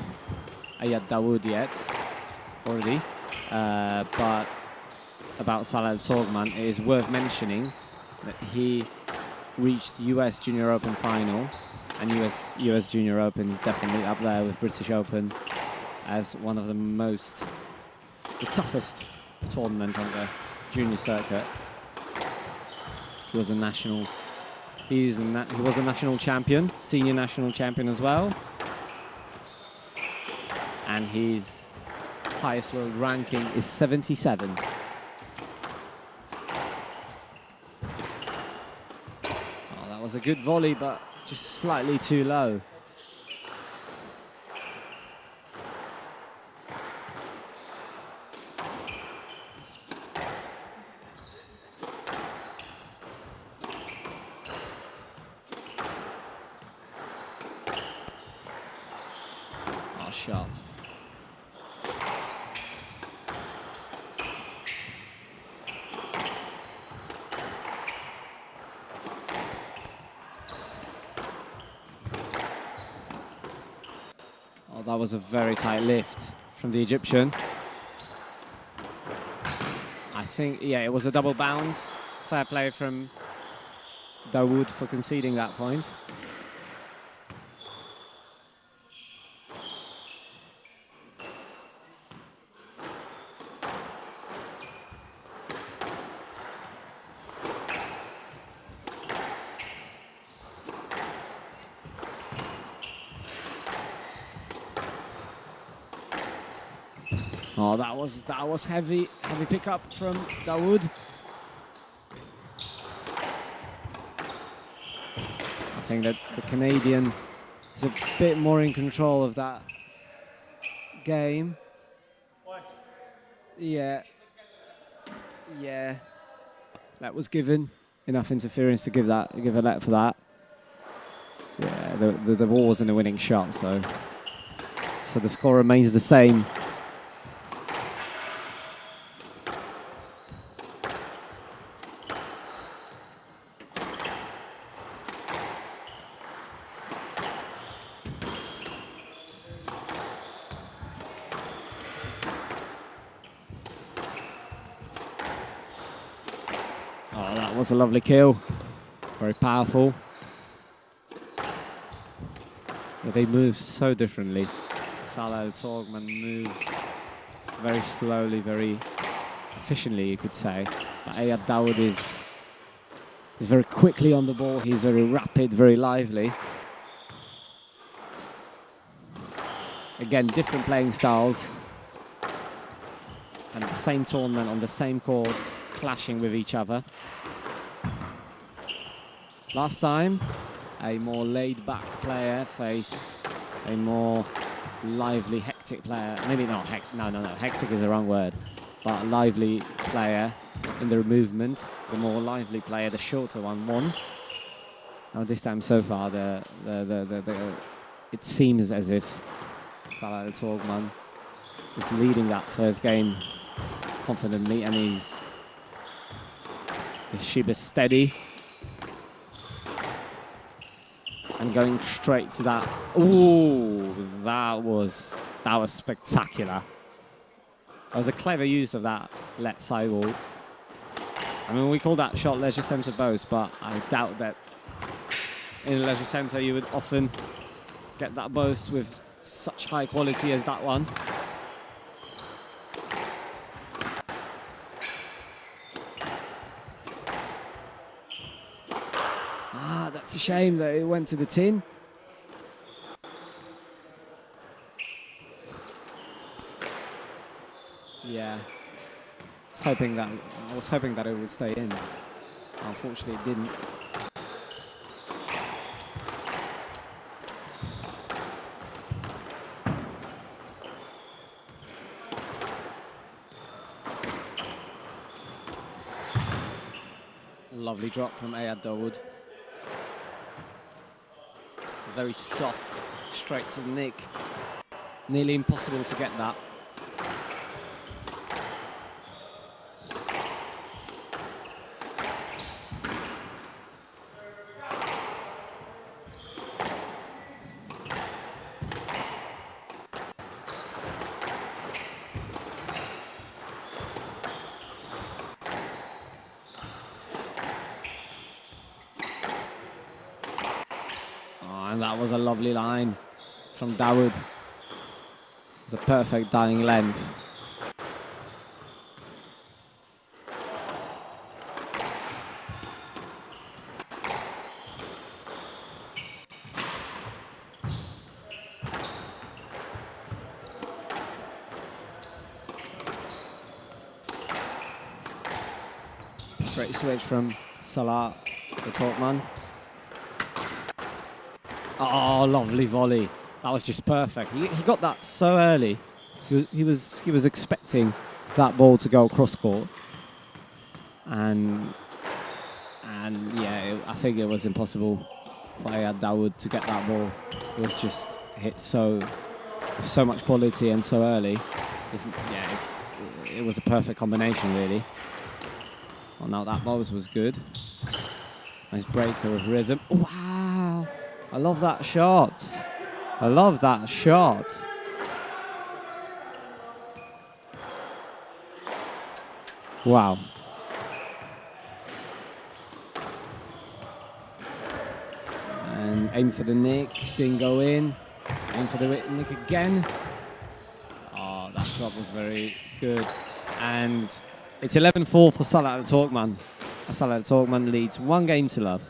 Ayat Dawood yet already, but about Salah Al Togman, it is worth mentioning that he reached US Junior Open final, and US Junior Open is definitely up there with British Open as one of the toughest tournaments on the junior circuit. He was a national. He was a national champion, senior national champion as well, and his highest world ranking is 77. Oh, that was a good volley, but just slightly too low. Shot. Oh, that was a very tight lift from the Egyptian. I think, yeah, it was a double bounce. Fair play from Dawood for conceding that point. Oh, that was heavy pickup from Dawood. I think that the Canadian is a bit more in control of that game. Yeah. That was given enough interference to give a let for that. Yeah, the ball wasn't a winning shot, so the score remains the same. Oh, that was a lovely kill. Very powerful. Yeah, they move so differently. Salah Al Togman moves very slowly, very efficiently, you could say. But Ayat Dawood is He's very quickly on the ball. He's very rapid, very lively. Again, different playing styles. And the same tournament on the same court, clashing with each other. Last time, a more laid-back player faced a more lively, hectic player. Maybe not, no, hectic is the wrong word. But a lively player in their movement. The more lively player, the shorter one, won. Now this time so far, it seems as if Salah Togman is leading that first game confidently, and his Shiba's steady. And going straight to that. Ooh, that was spectacular. That was a clever use of that left sidewall. I mean, we call that shot leisure centre boast, but I doubt that in a leisure centre you would often get that boast with such high quality as that one. Ah, that's a shame that it went to the tin. Yeah. I was hoping that it would stay in. Unfortunately, it didn't. Lovely drop from Dawood. Very soft, straight to the nick. Nearly impossible to get that. And that was a lovely line from Dawood. It's a perfect dying length. Great switch from Salah to Togman. Oh, lovely volley. That was just perfect. He got that so early. He was expecting that ball to go cross court. And yeah, I think it was impossible for Dawood to get that ball. It was just hit with so much quality and so early. It was a perfect combination, really. Oh, now that ball was good. Nice breaker of rhythm. Wow. I love that shot. I love that shot. Wow. And aim for the nick, didn't go in. Aim for the nick again. Oh, that shot was very good. And it's 11-4 for Salah Togman. Salah Togman leads 1 game to love.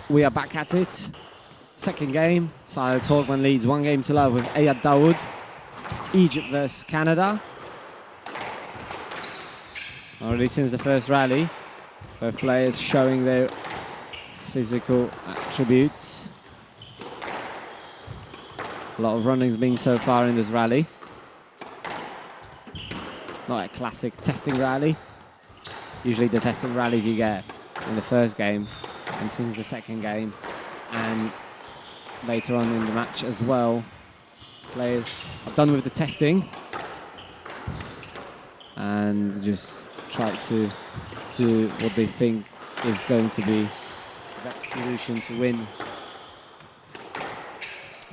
we are back at it. Second game, Togman leads 1-0 with Ayad Dawood. Egypt versus Canada. Already since the first rally, both players showing their physical attributes. A lot of runnings being so far in this rally. Not a classic testing rally. Usually the testing rallies you get in the first game and since the second game and later on in the match as well. Players are done with the testing and just try to do what they think is going to be the best solution to win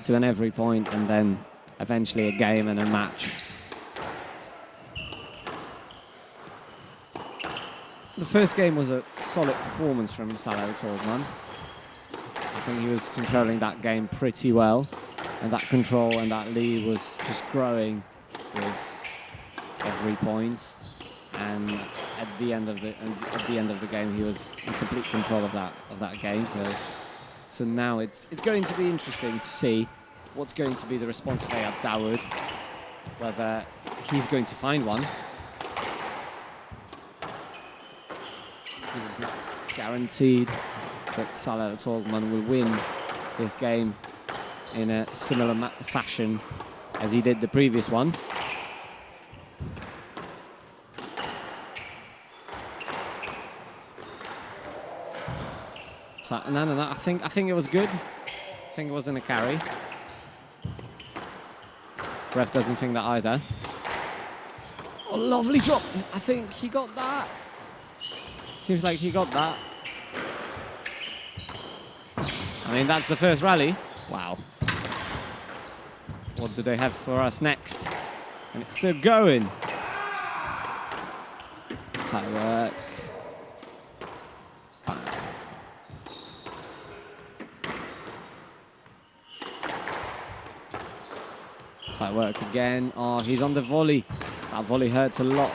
to an every point and then eventually a game and a match. The first game was a solid performance from Togman. I think he was controlling that game pretty well, and that control and that lead was just growing with every point. And at the end of the game, he was in complete control of that game. So now it's going to be interesting to see what's going to be the response of Ayad Dawood, whether he's going to find one. This is not guaranteed that Togman will win this game in a similar fashion as he did the previous one. So, no, I think it was good. I think it wasn't a carry. Ref doesn't think that either. Oh, lovely drop. I think he got that. Seems like he got that. I mean, that's the first rally. Wow. What do they have for us next? And it's still going. Tight work. Tight work again. Oh, he's on the volley. That volley hurts a lot.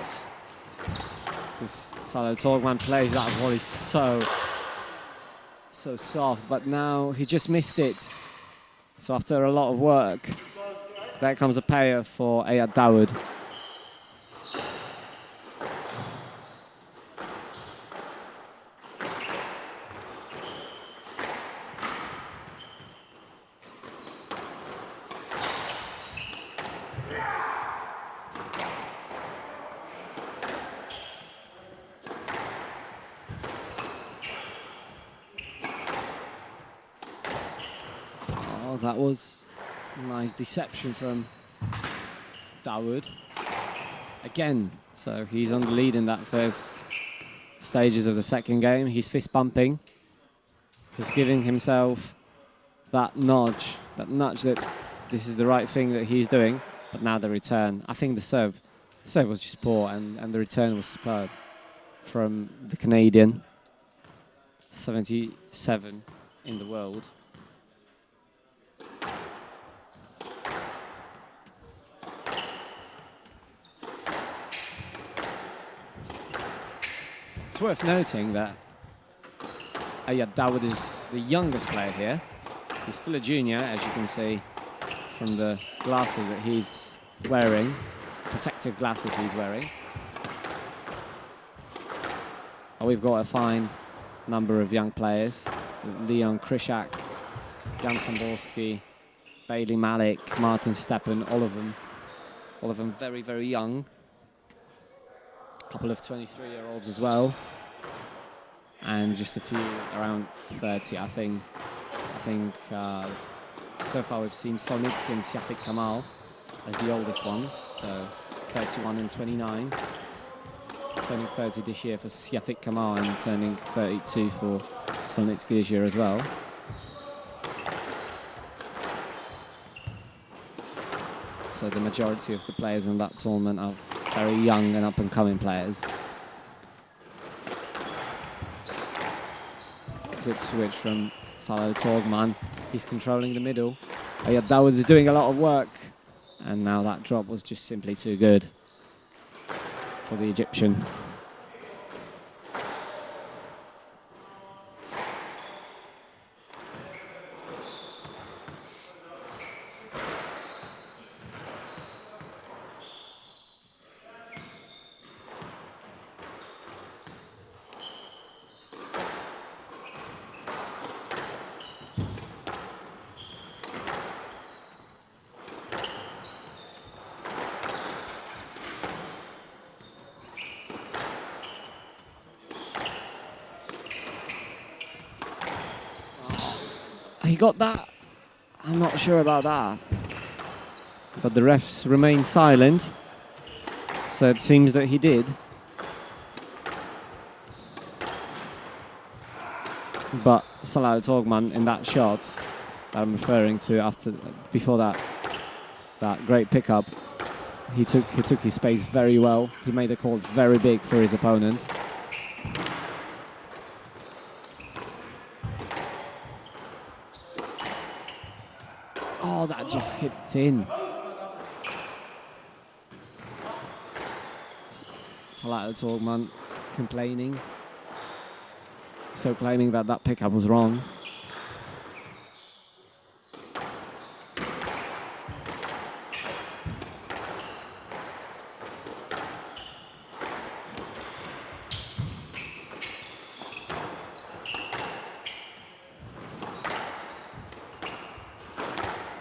Because Togman plays that volley so soft, but now he just missed it. So after a lot of work, there comes a payer for Ayad Dawood. That was a nice deception from Dawood. Again, so he's on the lead in that first stages of the second game. He's fist bumping. He's giving himself that nudge that this is the right thing that he's doing. But now the return. I think the serve was just poor and the return was superb from the Canadian. 77 in the world. It's worth noting that Ayad Dawood is the youngest player here. He's still a junior, as you can see from the glasses that he's wearing, protective glasses he's wearing. Oh, we've got a fine number of young players. Leon Krishak, Jan Samborski, Bailey Malik, Martin Steppan, all of them very, very young. Couple of 23-year-olds as well, and just a few around 30. I think so far we've seen Solitinski and Kamal as the oldest ones, so 31 and 29. Turning 30 this year for Kamal and turning 32 for Solitinski this year as well. So the majority of the players in that tournament are very young and up-and-coming players. Good switch from Togman. He's controlling the middle. Ayad Dawood is doing a lot of work. And now that drop was just simply too good for the Egyptian. he got that? I'm not sure about that. But the refs remain silent. So it seems that he did. But Salah Togman in that shot that I'm referring to before that great pickup, he took his space very well. He made the court very big for his opponent. Oh, that just hits in. Salah Togman complaining. So claiming that that pickup was wrong.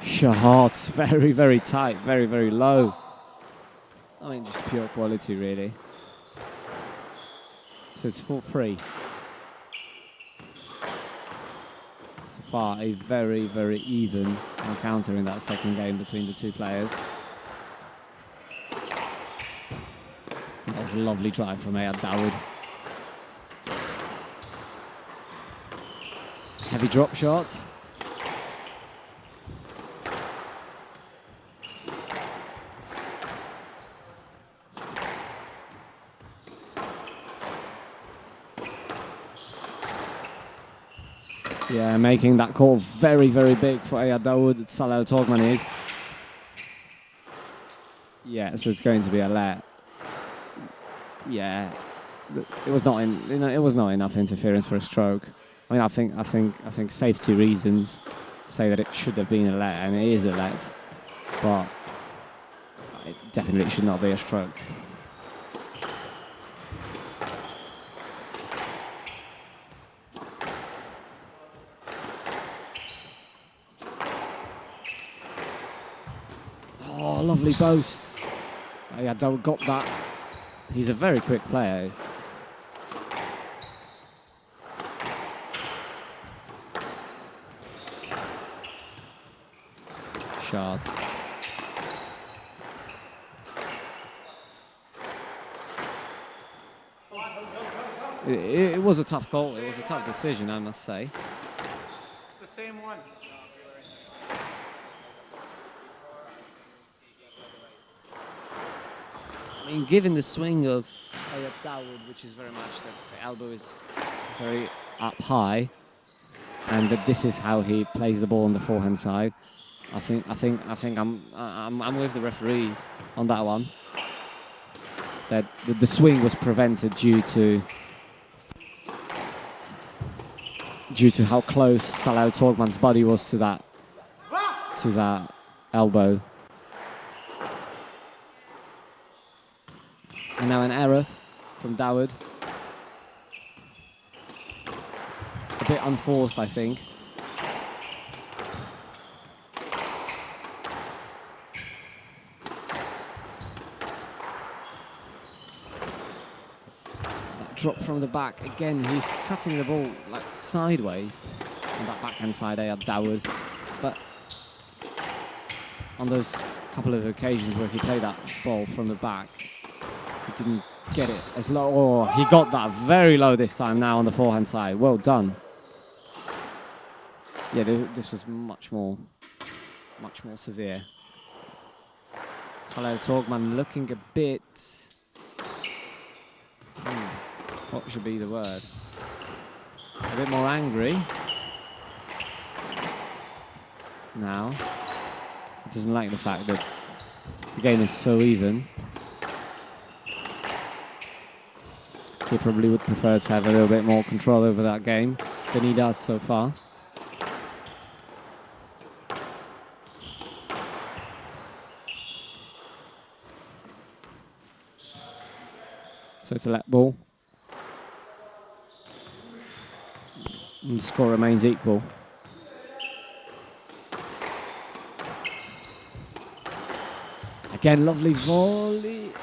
Shots very, very tight, very, very low. I mean, just pure quality, really. So it's 4-3. So far, a very, very even encounter in that second game between the two players. That was a lovely drive from Dawood. Heavy drop shot. Yeah, making that call very, very big for Dawood. Salah Togman is. Yeah, so it's going to be a let. Yeah, it was not it was not enough interference for a stroke. I mean, I think safety reasons say that it should have been a let, and it is a let, but it definitely should not be a stroke. Oh, lovely boast. Yeah, Dawood got that. He's a very quick player. Shard. It was a tough call. It was a tough decision, I must say. It's the same one. I mean, given the swing of Dawood, which is very much that the elbow is very up high, and that this is how he plays the ball on the forehand side, I think I'm with the referees on that one. That the swing was prevented due to how close Salah Togman's body was to that elbow. And now an error from Dawood. A bit unforced, I think. That drop from the back. Again, he's cutting the ball like sideways on that backhand side, Dawood. But on those couple of occasions where he played that ball from the back, he didn't get it as low. Oh, he got that very low this time now on the forehand side. Well done. Yeah, this was much more severe. Salah Togman looking a bit... what should be the word? A bit more angry. Now. He doesn't like the fact that the game is so even. He probably would prefer to have a little bit more control over that game than he does so far. So it's a let ball. And the score remains equal. Again, lovely volley.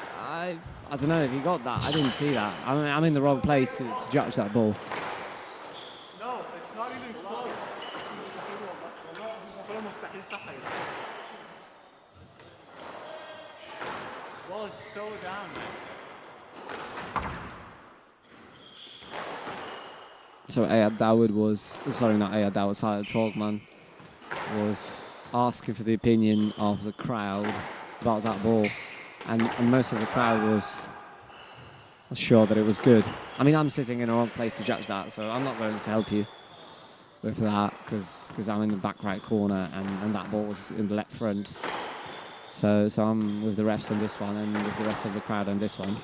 I don't know if he got that. I didn't see that. I'm in the wrong place to judge that ball. No, it's not even close. Ball is so down, man. So Dawood was, sorry, not Dawood, Togman was asking for the opinion of the crowd about that ball, and most of the crowd was sure that it was good. I mean, I'm sitting in the wrong place to judge that, so I'm not going to help you with that because I'm in the back right corner and that ball was in the left front. So I'm with the refs on this one and with the rest of the crowd on this one.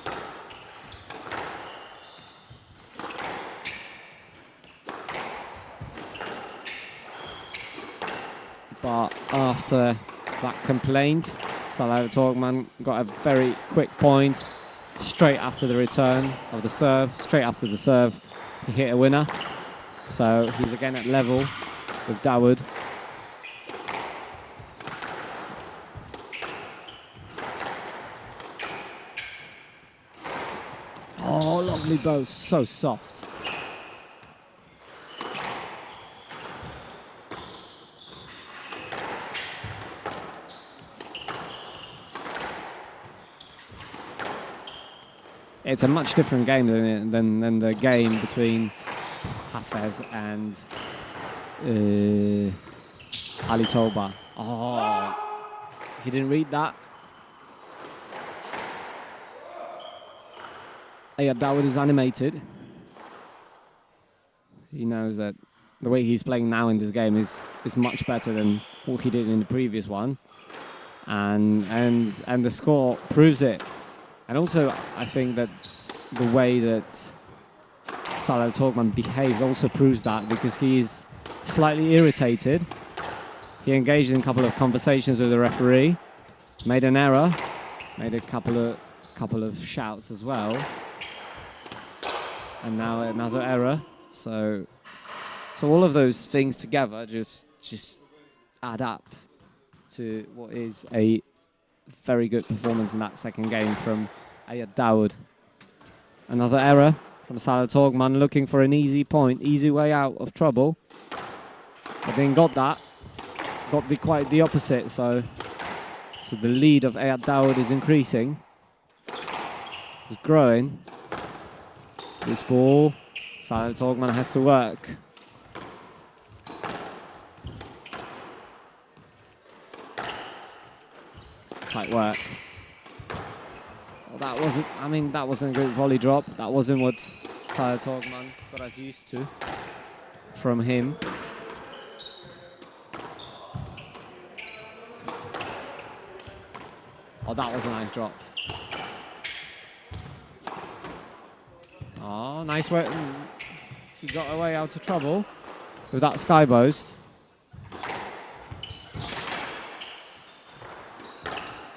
But after that complaint, Togman got a very quick point straight after the return of the serve. Straight after the serve, he hit a winner. So he's again at level with Dawood. Oh, lovely bow, so soft. It's a much different game than the game between Hafes and Ali Tolba. Oh, he didn't read that. Yeah, Dawood is animated. He knows that the way he's playing now in this game is much better than what he did in the previous one, and the score proves it. And also, I think that the way that Togman behaves also proves that, because he's slightly irritated. He engaged in a couple of conversations with the referee, made an error, made a couple of shouts as well, and now another error. So all of those things together just add up to what is a very good performance in that second game from Dawood. Another error from Togman, looking for an easy point, easy way out of trouble. But then got that. Got quite the opposite, so the lead of Dawood is increasing. It's growing. This ball, Togman has to work. Tight work. Well, that wasn't a good volley drop. That wasn't what Togman got us used to from him. Oh, that was a nice drop. Oh, nice work. He got away out of trouble with that sky boast.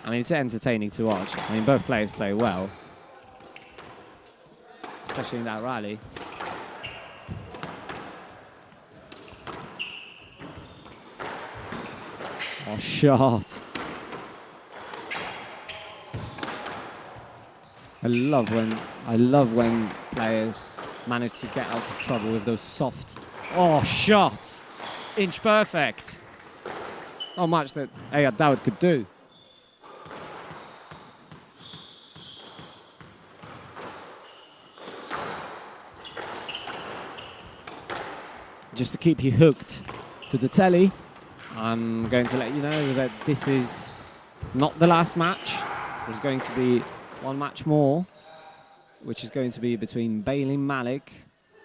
I mean, it's entertaining to watch. I mean, both players play well, especially in that rally. Oh, shot. I love when players manage to get out of trouble with those soft, shots. Inch perfect. Not much that Dawood could do. Just to keep you hooked to the telly, I'm going to let you know that this is not the last match. There's going to be one match more, which is going to be between Malik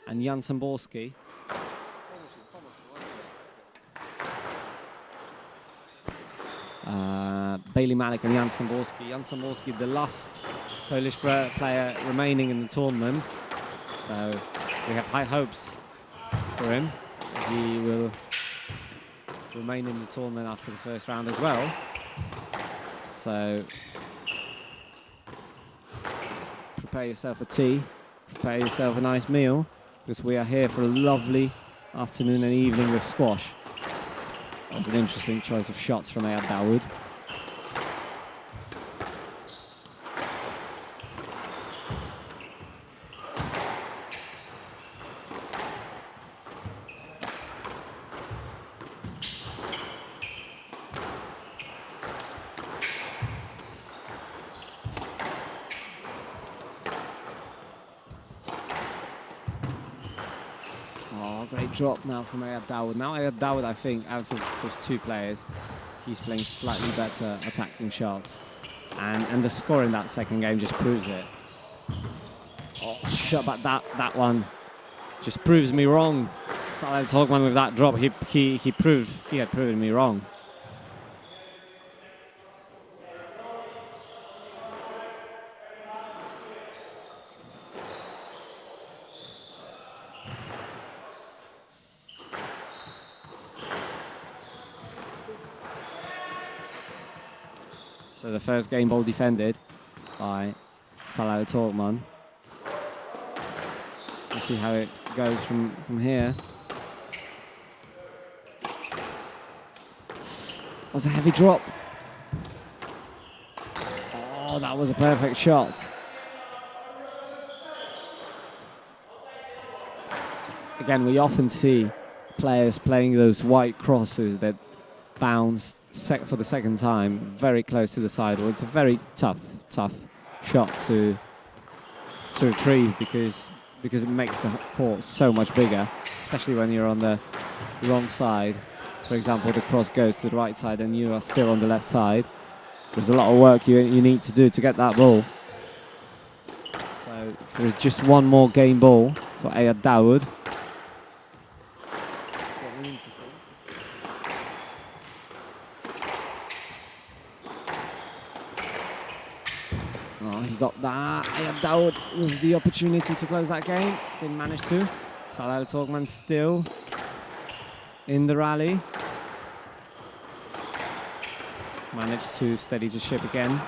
and Jan Samborski. Malik and Jan Samborski. Jan Samborski, the last Polish player remaining in the tournament. So we have high hopes for him. He will remain in the tournament after the first round as well. So prepare yourself a tea, prepare yourself a nice meal, because we are here for a lovely afternoon and evening with squash. That was an interesting choice of shots from Dawood. great drop now from Dawood. Now Dawood, I think, out of those two players, he's playing slightly better attacking shots. And the score in that second game just proves it. Oh, shot, but that one just proves me wrong. Togman with that drop, he had proven me wrong. So the first game ball defended by Togman. Let's see how it goes from here. That was a heavy drop. Oh, that was a perfect shot. Again, we often see players playing those white crosses that bounce for the second time very close to the sidewall. It's a very tough shot to retrieve because it makes the court so much bigger, especially when you're on the wrong side. For example, the cross goes to the right side and you are still on the left side. There's a lot of work you need to do to get that ball. So there's just one more game ball for Dawood. Oh, he got that. Dawood with the opportunity to close that game. Didn't manage to. Togman still in the rally. Managed to steady the ship again.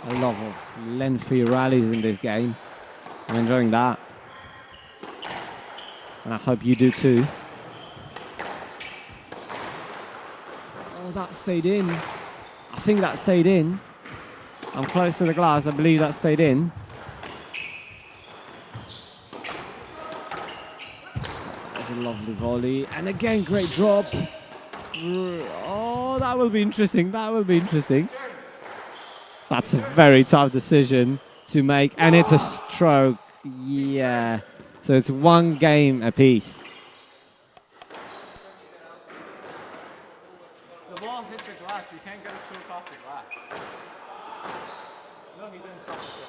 A lot of lengthy rallies in this game. I'm enjoying that. And I hope you do too. Oh, that stayed in. I think that stayed in. I'm close to the glass. I believe that stayed in. That's a lovely volley. And again, great drop. Oh, that will be interesting. That will be interesting. That's a very tough decision to make. And it's a stroke. Yeah. So it's one game apiece. The ball hit the glass. You can't get a stroke off the glass. No, he didn't stop it.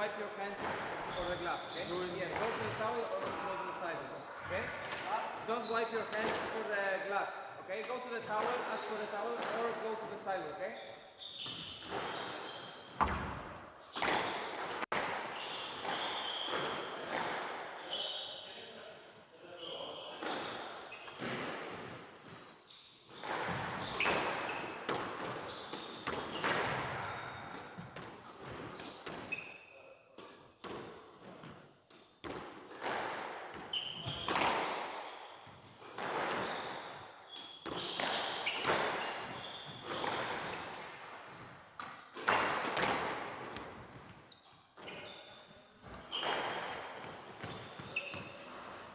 wipe your hands for the glove, okay? Yeah, go to the towel or go to the side, okay? Don't wipe your hands for the glass, okay? Go to the towel, ask for the towel, or go to the side, okay?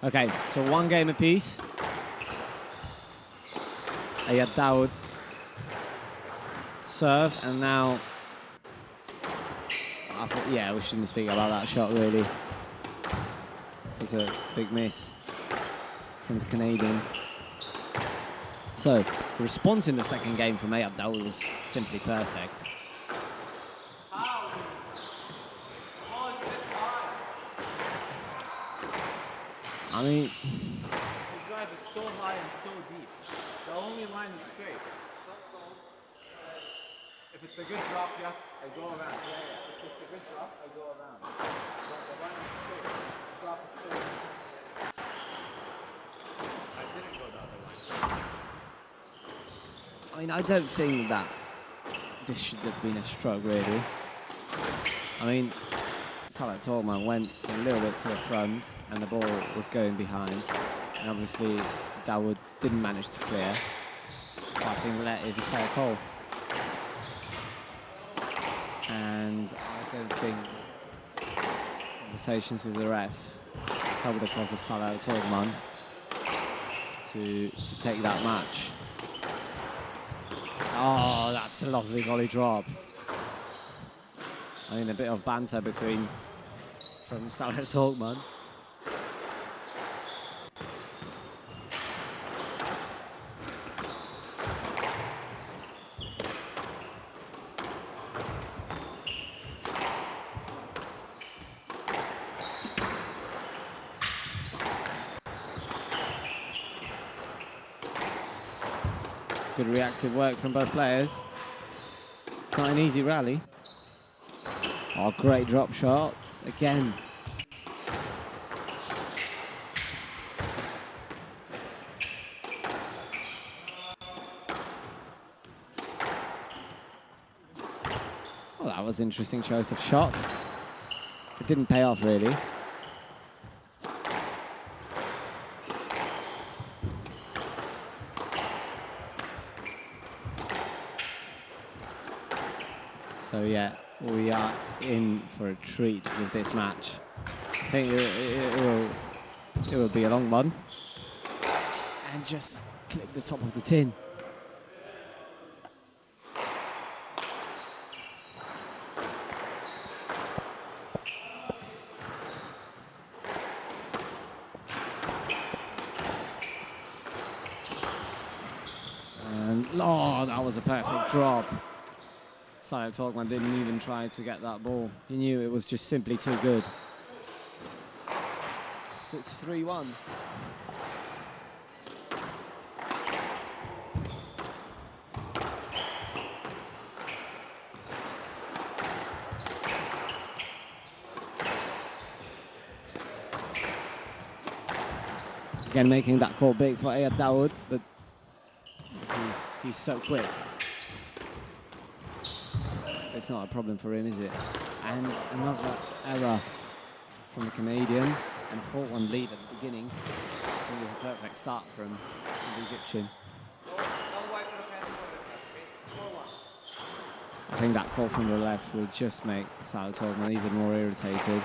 Okay, so one game apiece. Dawood serve, and now yeah, we shouldn't speak about that shot really. It was a big miss from the Canadian. So the response in the second game from Dawood was simply perfect. I mean, His drive is so high and so deep. The only line is straight. If it's a good drop, yes, I go around. Yeah. If it's a good drop, I go around. But the line is straight. The drop is so deep. I didn't go the other way. I mean, I don't think that this should have been a stroke, really. I mean, Togman went a little bit to the front, and the ball was going behind. And obviously, Dawood didn't manage to clear. So I think that is a fair call. And I don't think conversations with the ref cover the cause of Togman to take that match. Oh, that's a lovely volley drop. I mean, a bit of banter from Togman. Good reactive work from both players. It's not an easy rally. Oh, great drop shots again. Well, that was interesting choice of shot. It didn't pay off really. So yeah, we are in for a treat with this match. I think it will be a long one. And just clip the top of the tin. And oh, that was a perfect drop. Togman didn't even try to get that ball. He knew it was just simply too good. So it's 3-1. Again, making that call big for Dawood, but he's so quick. It's not a problem for him, is it? And another error from the Canadian, and 4-1 lead at the beginning. I think it was a perfect start from the Egyptian. I think that call from the left will just make Togman even more irritated.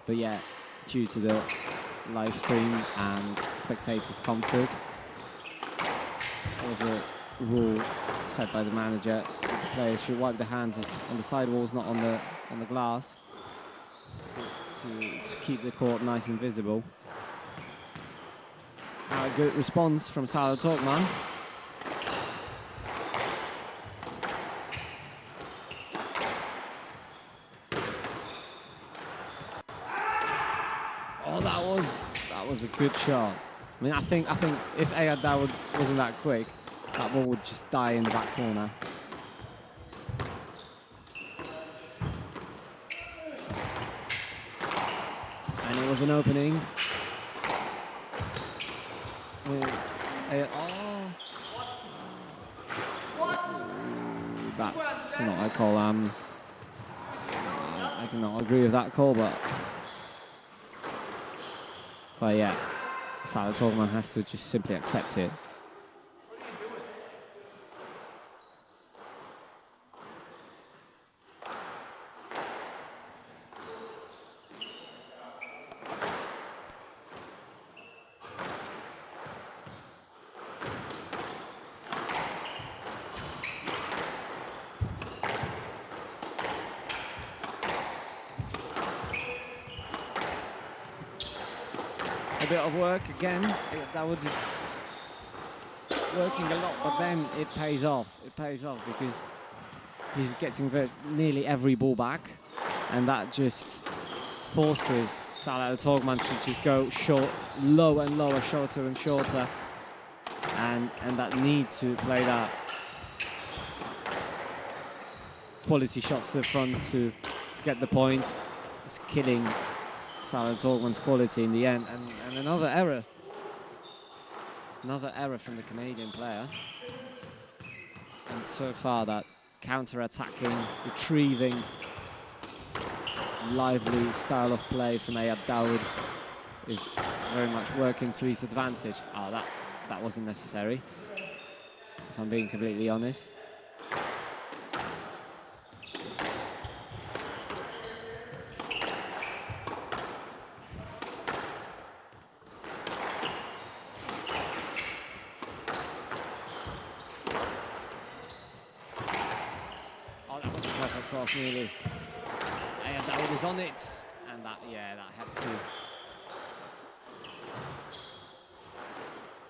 But yeah, due to the live stream and spectators' comfort, there was a rule set by the manager. The players should wipe their hands on the sidewalls, not on the glass, to keep the court nice and visible. Now a good response from Togman. Oh, that was a good shot. I mean, I think if Dawood wasn't that quick, that ball would just die in the back corner. And it was an opening. That's not a call. I do not agree with that call, but yeah, Togman has to just simply accept it. bit of work again. Dawood is working a lot, but then it pays off. It pays off because he's getting nearly every ball back, and that just forces Salah Togman to just go short, low and lower, shorter and shorter, and that need to play that quality shots to the front to get the point. It's killing Salah Togman's quality in the end, and another error. Another error from the Canadian player. And so far that counter-attacking, retrieving, lively style of play from Dawood is very much working to his advantage. Oh, that wasn't necessary, if I'm being completely honest. Nearly. Dawood is on it, and that had to.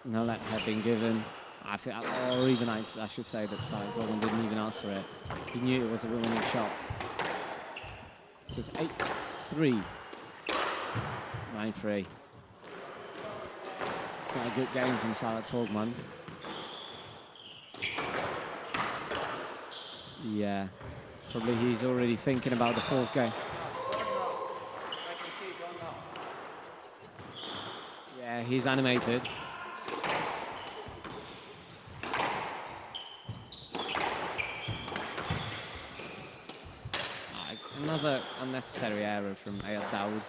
No let had been given. I think, or even I should say that Salah Togman didn't even ask for it. He knew it was a winning shot. So it's 8-3, 9-3. It's not a good game from Salah Togman. Yeah. Probably he's already thinking about the fourth game. Yeah, he's animated. Another unnecessary error from Dawood.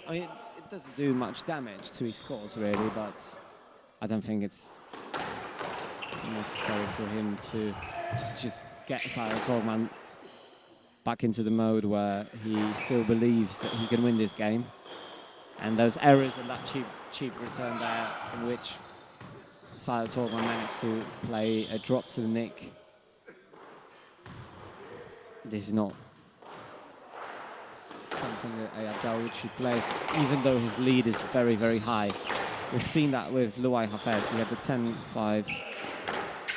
I mean, it doesn't do much damage to his cause, really, but I don't think it's necessary for him to just get Salah Togman back into the mode where he still believes that he can win this game. And those errors and that cheap return there, from which Salah Togman managed to play a drop to the nick. This is not something that Dawood should play, even though his lead is very, very high. We've seen that with Luai Hafes. He had the 10-5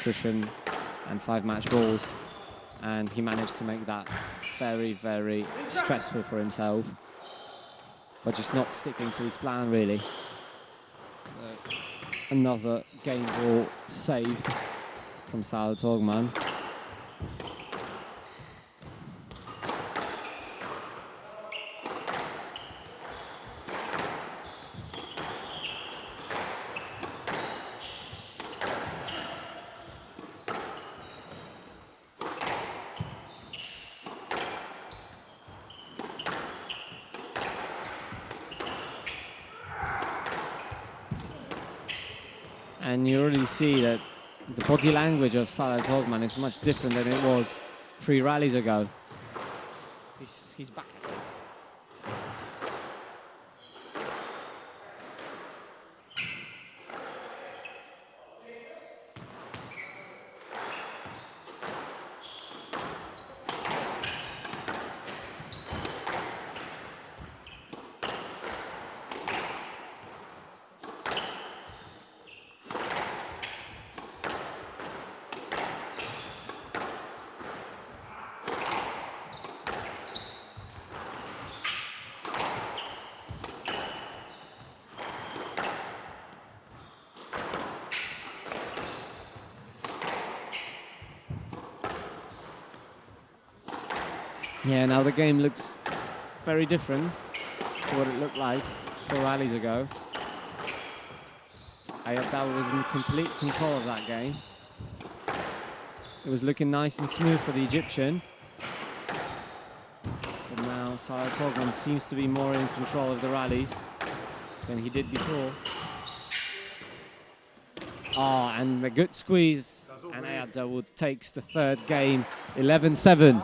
cushion and 5 match balls, and he managed to make that very, very stressful for himself, but just not sticking to his plan, really. So another game ball saved from Salah Togman. And you already see that the body language of Salah Togman is much different than it was 3 rallies ago. He's back at it. Yeah, now the game looks very different to what it looked like 4 rallies ago. Dawood was in complete control of that game. It was looking nice and smooth for the Egyptian. But now Salah Togman seems to be more in control of the rallies than he did before. Oh, and a good squeeze. And Dawood takes the 3rd game, 11-7.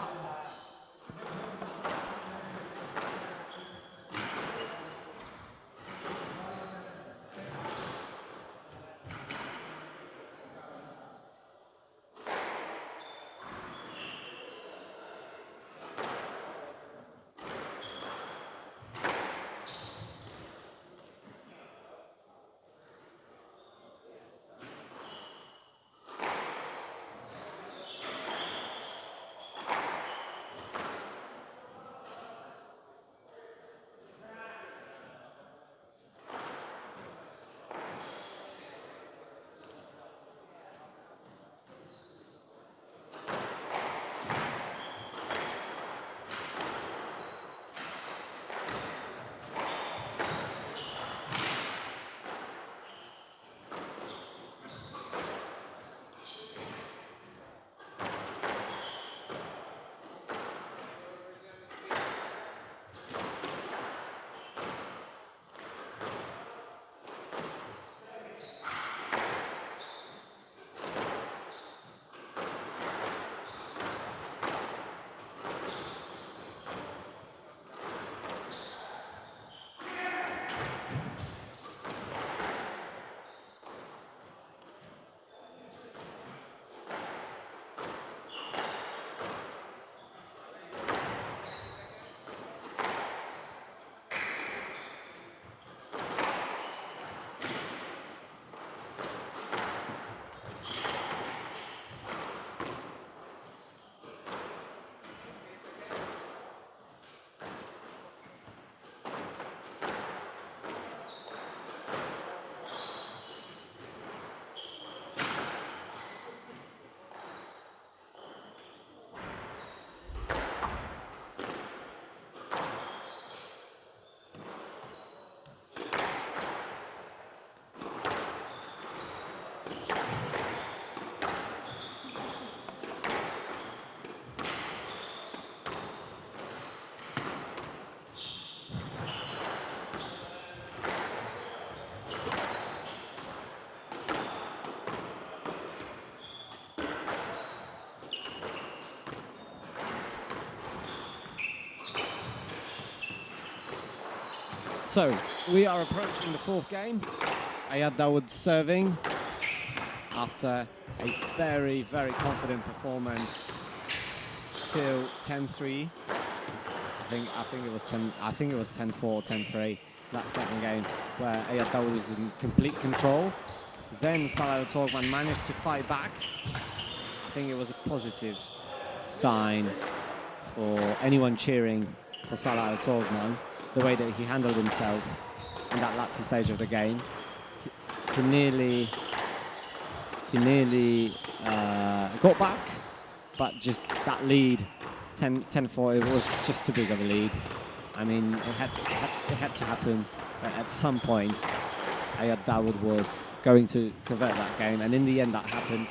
So, we are approaching the fourth game. Dawood serving after a very, very confident performance till 10-3. I think it was 10-4, 10-3 that second game where Dawood was in complete control. Then Togman managed to fight back. I think it was a positive sign for anyone cheering for Togman, the way that he handled himself in that latter stage of the game. He nearly got back, but just that lead, 10-4, it was just too big of a lead. I mean, it had to happen at some point. Dawood was going to convert that game, and in the end that happened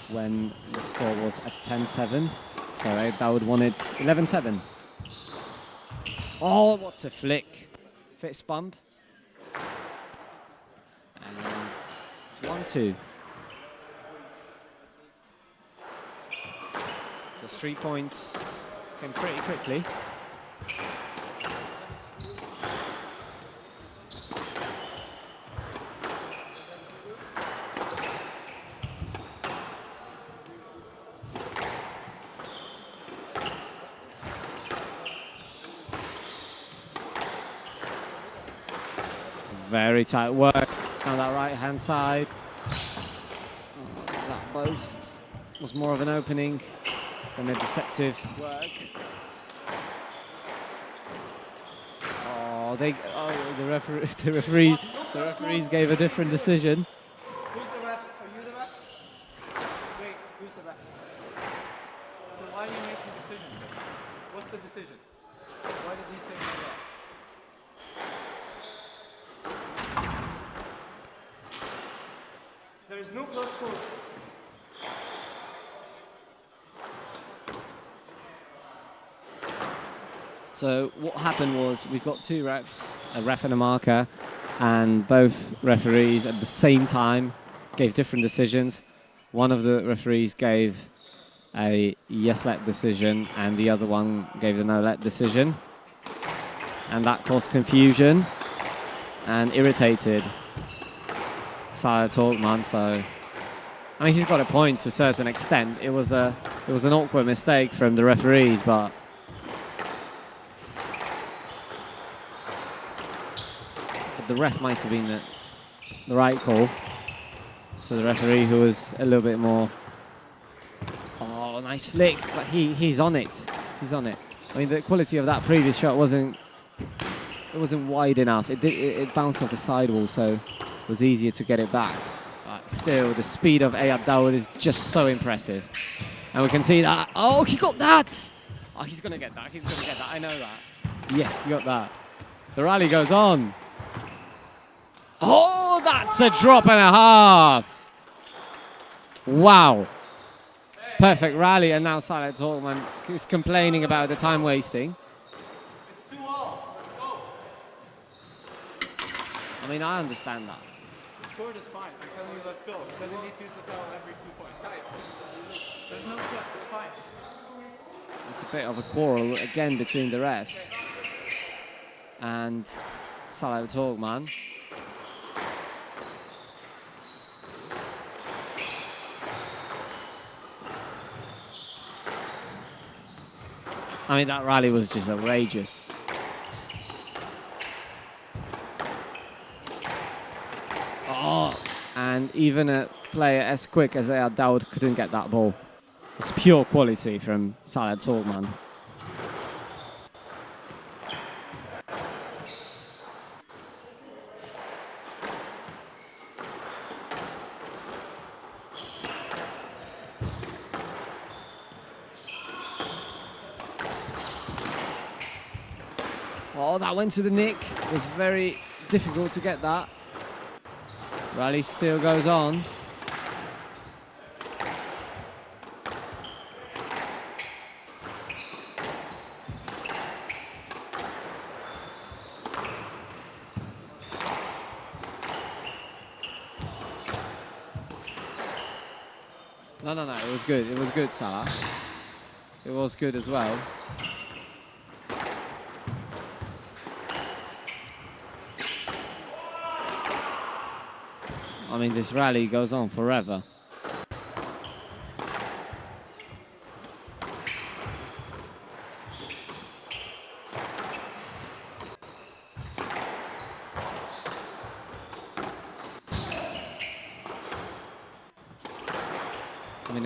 when the score was at 10-7. So Dawood won it 11-7. Oh, what a flick. Fist bump. And it's 1-2. The 3 points came pretty quickly. Very tight work on that right-hand side. Oh, that boast was more of an opening than a deceptive work. Oh, the referees gave a different decision. Who's the ref? Are you the ref? Wait, who's the ref? So why are you making decisions? What's the decision? Why did he say that? There is no close score. So what happened was we've got two refs, a ref and a marker, and both referees at the same time gave different decisions. One of the referees gave a yes-let decision and the other one gave the no-let decision. And that caused confusion and irritated Togman. So I mean, he's got a point to a certain extent. It was an awkward mistake from the referees, but the ref might have been the right call. So the referee, who was a little bit more, oh, nice flick, but he's on it. He's on it. I mean, the quality of that previous shot wasn't wide enough. It bounced off the sidewall, so it was easier to get it back. But still, the speed of Dawood is just so impressive. And we can see that. Oh, he got that! Oh, he's going to get that. He's going to get that. I know that. Yes, he got that. The rally goes on. Oh, that's a drop and a half. Wow. Perfect rally, and now Togman is complaining about the time wasting. It's 2-all. Let's go. I mean, I understand that. The court is fine. I'm telling you, let's go. He doesn't need to use the towel every 2 points. There's no sweat. It's fine. It's a bit of a quarrel again between the ref and Togman. I mean, that rally was just outrageous. Oh, and even a player as quick as Dawood couldn't get that ball. It's pure quality from Togman. Oh, that went to the nick. It was very difficult to get that. Rally still goes on. No, it was good. It was good, Salah. It was good as well. I mean, this rally goes on forever. I mean,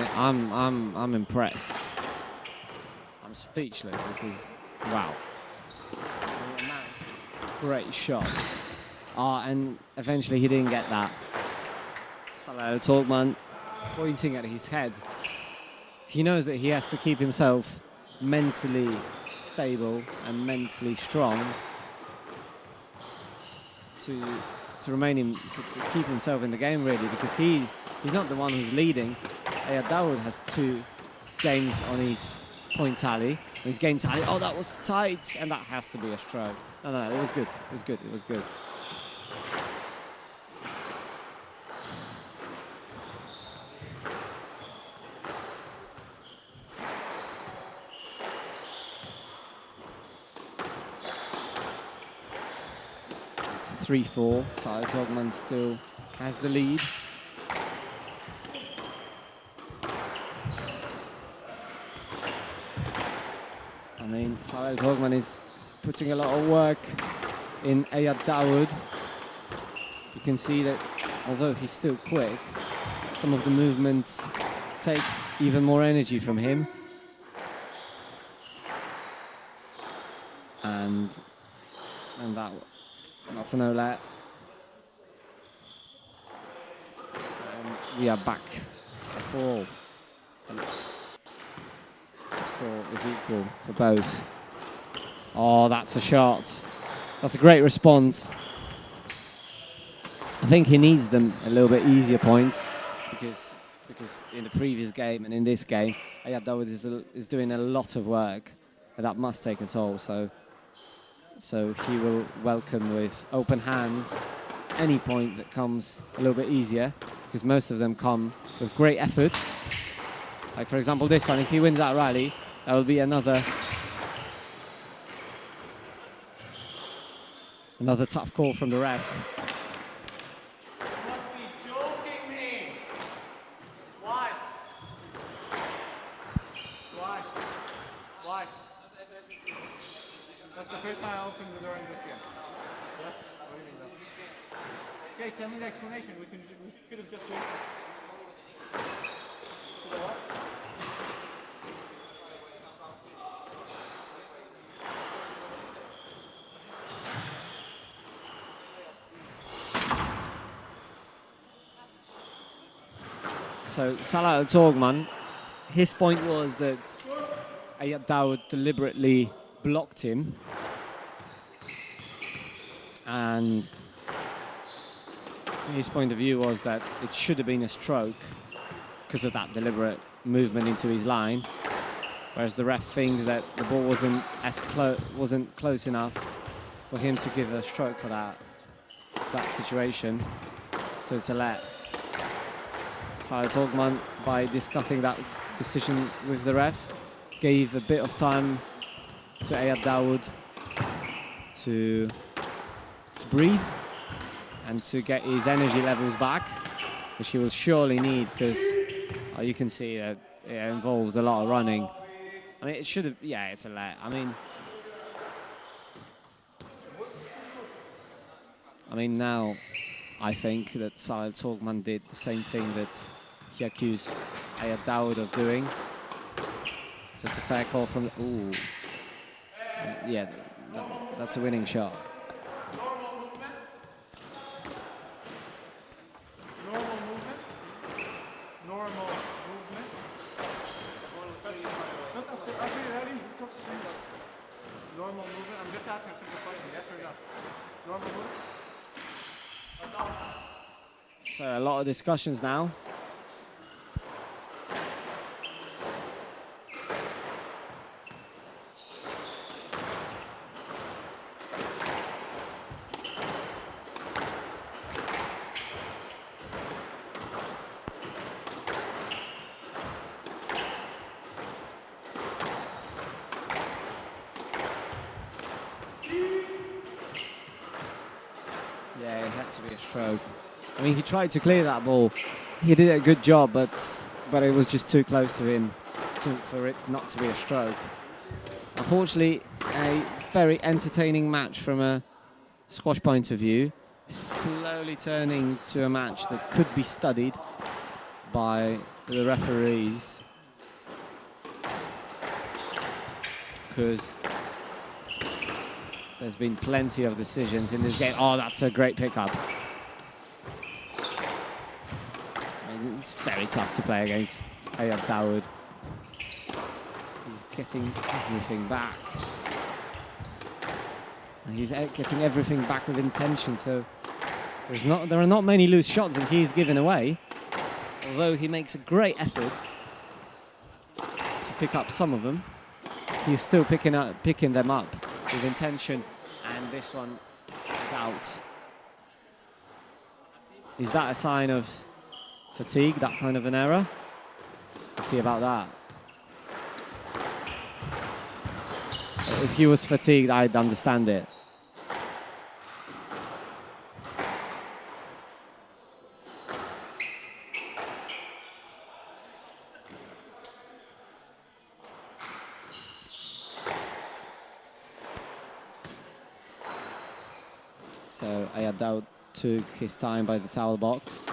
I'm impressed. I'm speechless because, wow. Great shot. And eventually he didn't get that. Togman pointing at his head. He knows that he has to keep himself mentally stable and mentally strong to keep himself in the game, really, because he's not the one who's leading. Dawood has 2 games on his point tally, his game tally. Oh, that was tight, and that has to be a stroke. No, it was good. It was good. It was good. It's 3-4. So Togman still has the lead. I mean, Togman is putting a lot of work in Dawood. You can see that although he's still quick, some of the movements take even more energy from him. And that's an outlet. And we are back for all. The score is equal for both. Oh, that's a shot. That's a great response. I think he needs them a little bit easier points because in the previous game and in this game, Dawood is doing a lot of work, and that must take a toll. So he will welcome with open hands any point that comes a little bit easier, because most of them come with great effort. Like, for example, this one, if he wins that rally, that will be another tough call from the ref. You must be joking me. Why? Why? That's the first time I opened the door in this game. Yes? What do you mean that? Okay, tell me the explanation. We could have just waited. You know what? So Togman, his point was that Dawood deliberately blocked him, and his point of view was that it should have been a stroke because of that deliberate movement into his line, whereas the ref thinks that the ball wasn't close enough for him to give a stroke for that situation. So it's a let. Togman, by discussing that decision with the ref, gave a bit of time to Dawood to breathe and to get his energy levels back, which he will surely need, because you can see that it involves a lot of running. I mean, it should have, yeah, it's a let. I mean, now I think that Togman did the same thing that he accused Dawood of doing. So it's a fair call from the, ooh. Yeah, that's a winning shot. Normal movement. Normal movement. Normal movement. Normal movement. I'm just asking a simple question. Yes or no? Normal movement. That's all. So a lot of discussions now. Yeah, it had to be a stroke. I mean, he tried to clear that ball. He did a good job, but it was just too close to him for it not to be a stroke. Unfortunately, a very entertaining match from a squash point of view, slowly turning to a match that could be studied by the referees, because there's been plenty of decisions in this game. Oh, that's a great pickup. And it's very tough to play against Dawood. He's getting everything back. And he's getting everything back with intention, so there are not many loose shots that he's given away. Although he makes a great effort to pick up some of them, he's still picking them up with intention, and this one is out. Is that a sign of fatigue, that kind of an error? Let's see about that. If he was fatigued, I'd understand it. So Dawood took his time by the towel box.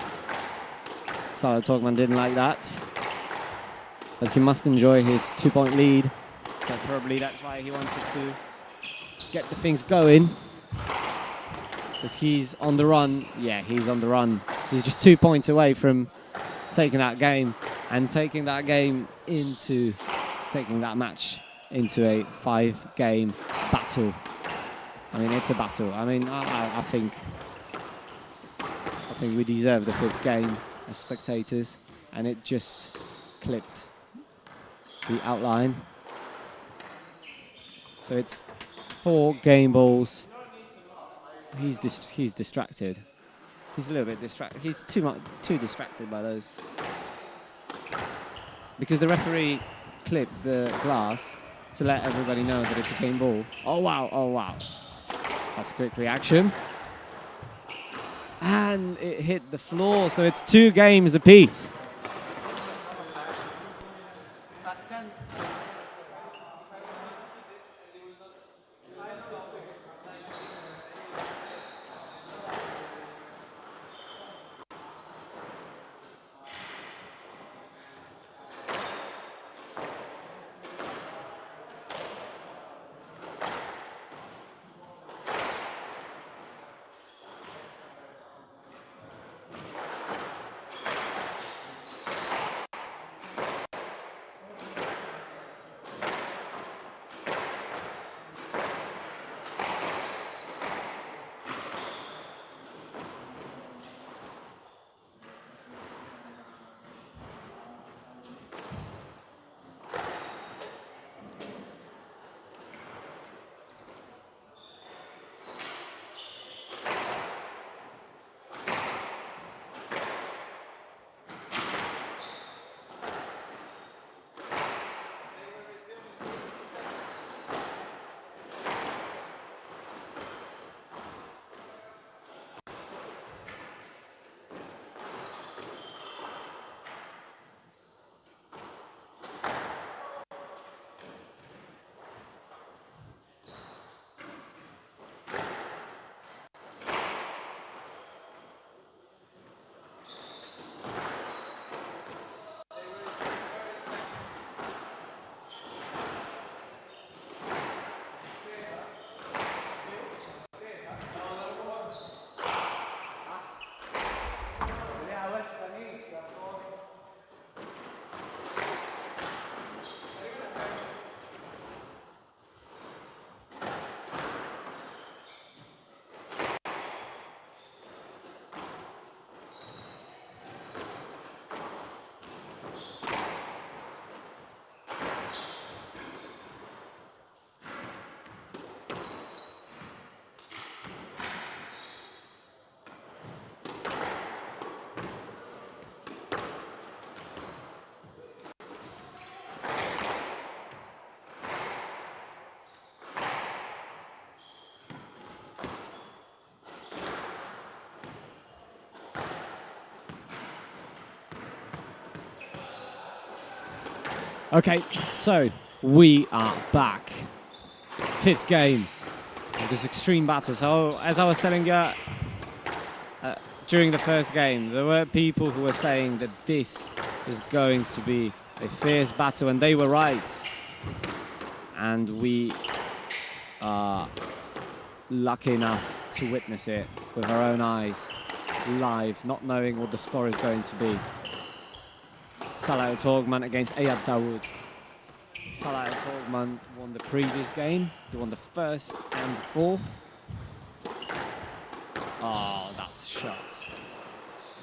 Togman didn't like that. But he must enjoy his 2-point lead. So probably that's why he wanted to get the things going. Because he's on the run. Yeah, he's on the run. He's just 2 points away from taking that game. And taking that match into a 5-game battle. I mean, it's a battle. I mean, I think we deserve the 5th game as spectators, and it just clipped the outline. So it's 4 game balls. He's distracted. He's a little bit distracted. He's too distracted by those, because the referee clipped the glass to let everybody know that it's a game ball. Oh wow! Oh wow! That's a quick reaction. And it hit the floor, so it's 2 games apiece. Okay, so we are back. 5th game of this extreme battle. So as I was telling you during the first game, there were people who were saying that this is going to be a fierce battle, and they were right. And we are lucky enough to witness it with our own eyes, live, not knowing what the score is going to be. Togman against Dawood. Togman won the previous game. He won the 1st and the 4th. Oh, that's a shot.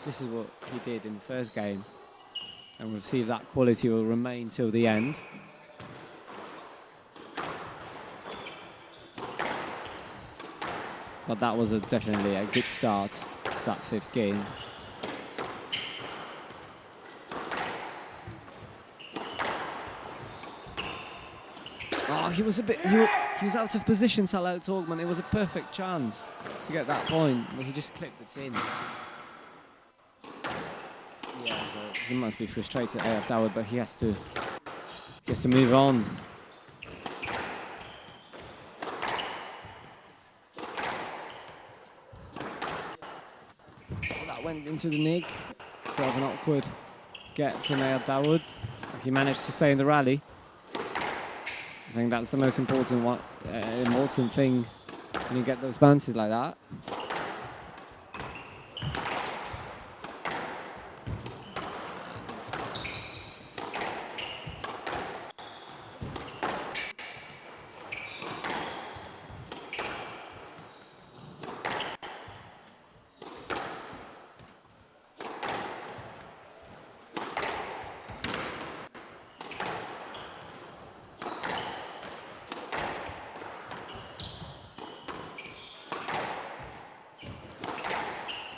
This is what he did in the first game. And we'll see if that quality will remain till the end. But that was definitely a good start to that 5th game. Oh, he was a bit, he was out of position, Togman. It was a perfect chance to get that point, but he just clipped it in. Yeah, so he must be frustrated at Dawood, but he has to move on. That went into the nick. Bit of an awkward get from Dawood. He managed to stay in the rally. I think that's the most important thing when you get those bounces like that.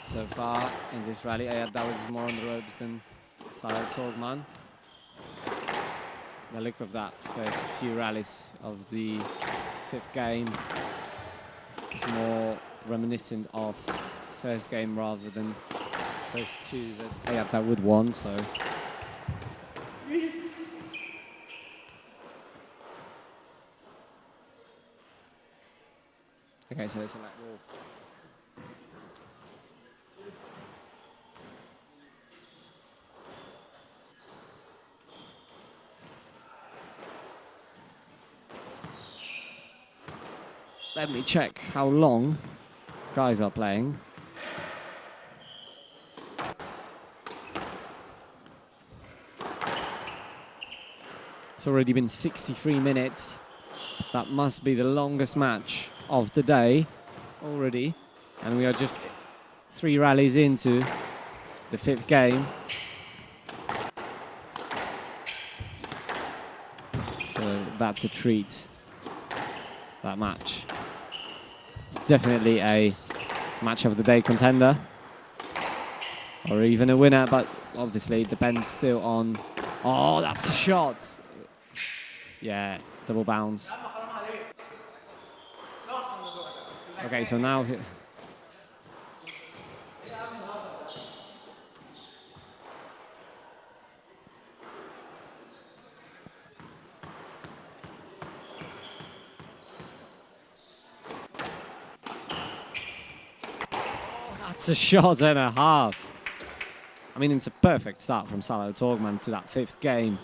So far in this rally, Dawood is more on the ropes than Togman. The look of that first few rallies of the 5th game is more reminiscent of first game rather than those 2 that Dawood won. So. Okay, so it's a let roll. Let me check how long guys are playing. It's already been 63 minutes. That must be the longest match of the day already. And we are just 3 rallies into the 5th game. So that's a treat, that match. Definitely a match of the day contender, or even a winner, but obviously it depends still on. Oh, that's a shot. Yeah, double bounce. Okay, so now. That's a shot and a half. I mean, it's a perfect start from Togman to that 5th game.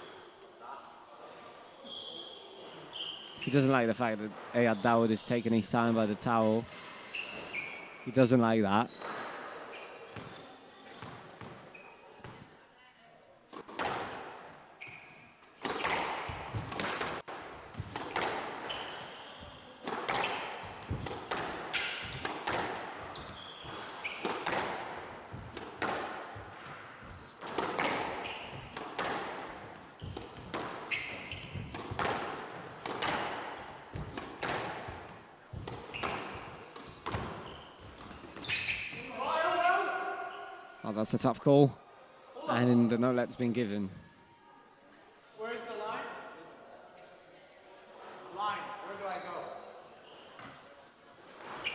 He doesn't like the fact that Dawood is taking his time by the towel. He doesn't like that. Oh, that's a tough call. And the no-let's been given. Where's the line? Line, where do I go?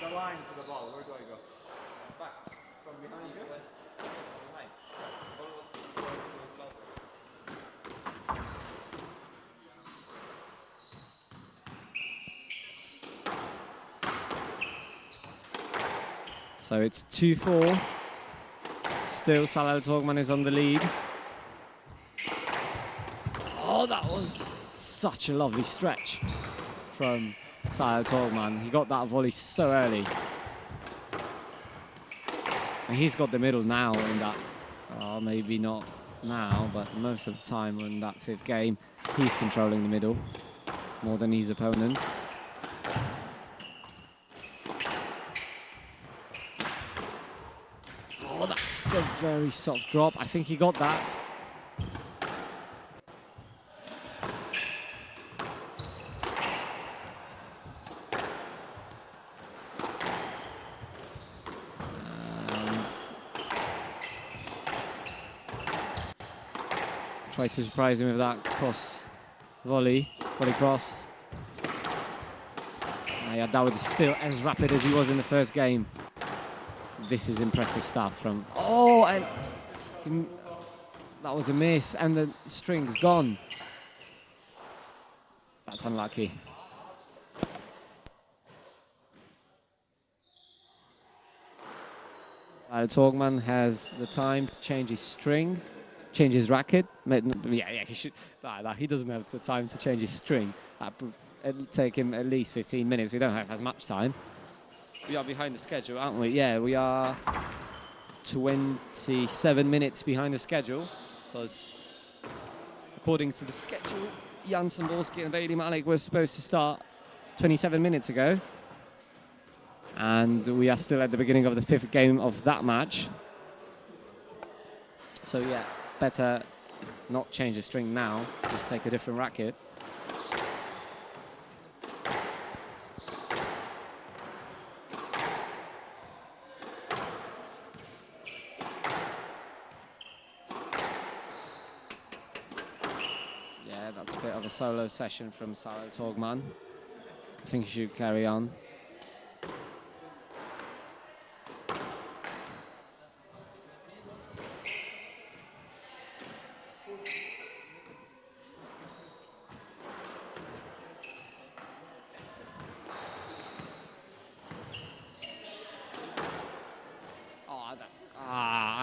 The line to the ball, where do I go? Back, from behind you? Behind. So it's 2-4. Still, Togman is on the lead. Oh, that was such a lovely stretch from Togman. He got that volley so early. And he's got the middle now in that, maybe not now, but most of the time in that 5th game, he's controlling the middle more than his opponent. Oh, that's a very soft drop. I think he got that. Tried to surprise him with that cross volley cross. Yeah, Dawood is still as rapid as he was in the first game. This is impressive stuff from... Oh, and that was a miss, and the string's gone. That's unlucky. Togman has the time to change his string. Change his racket. Yeah, he should. He doesn't have the time to change his string. It'll take him at least 15 minutes. We don't have as much time. We are behind the schedule, aren't we? Yeah, we are 27 minutes behind the schedule, because according to the schedule, Jan Samborski and Bailey Malik were supposed to start 27 minutes ago. And we are still at the beginning of the 5th game of that match. So yeah, better not change the string now, just take a different racket. Yeah, that's a bit of a solo session from Togman. I think he should carry on.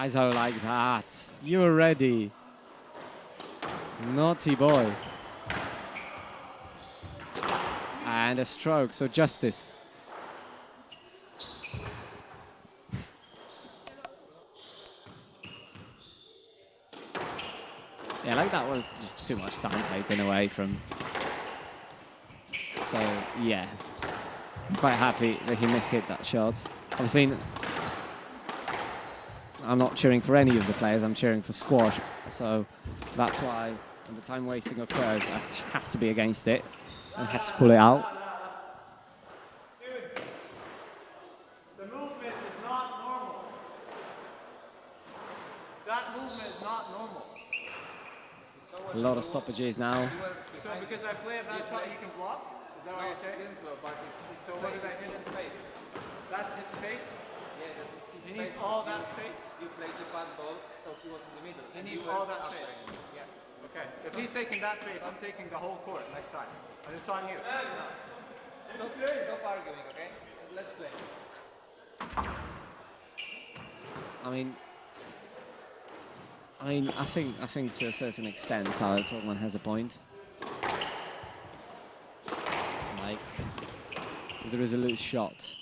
ISO like that. You're ready. Naughty boy. And a stroke, so justice. Yeah, like that was just too much time taken away from. So, yeah. I'm quite happy that he mishit that shot. Obviously, I'm not cheering for any of the players, I'm cheering for squash. So that's why when the time wasting occurs, I have to be against it and have to call it out. Dude, the movement is not normal. That movement is not normal. A lot of stoppages now. So because I play a bad shot, you can block? Is that what you're saying? So what did I miss? That's his space? Yeah, that's his He needs all that space? You played the bad ball, so he was in the middle. He needs all that space? Yeah. Okay. If he's taking that space, I'm taking the whole court next time. And it's on you. Stop arguing, okay? Let's play. I think to a certain extent, Togman has a point. Like, if there is a loose shot,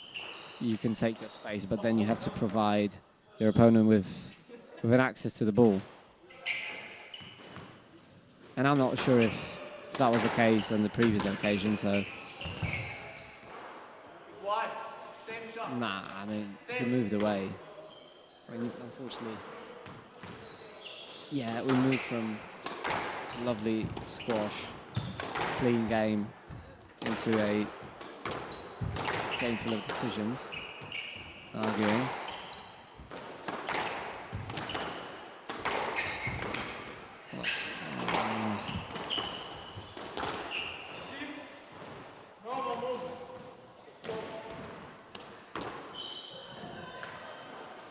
you can take your space, but then you have to provide your opponent with an access to the ball. And I'm not sure if that was the case on the previous occasion, so... Why? Same shot. Nah, he moved away. Unfortunately... Yeah, we moved from lovely squash, clean game, into a game full of decisions, arguing.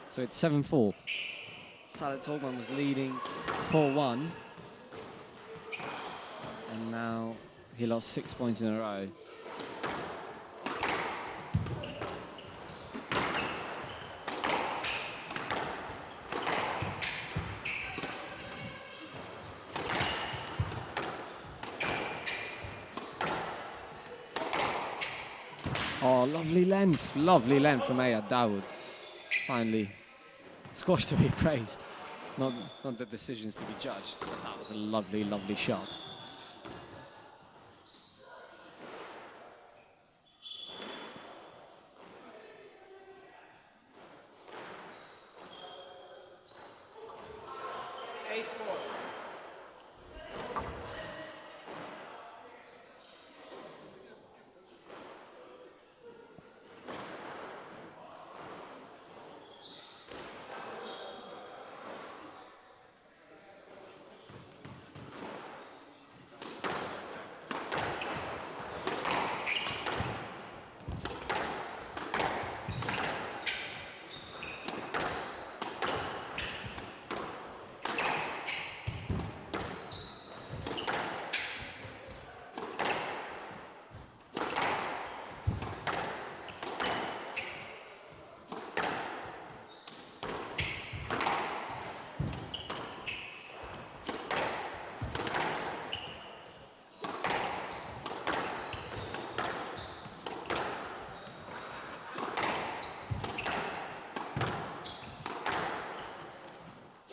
So it's 7-4. Togman was leading 4-1. And now he lost 6 points in a row. Oh, lovely length from Dawood. Finally, squash to be praised, not the decisions to be judged. But that was a lovely, lovely shot.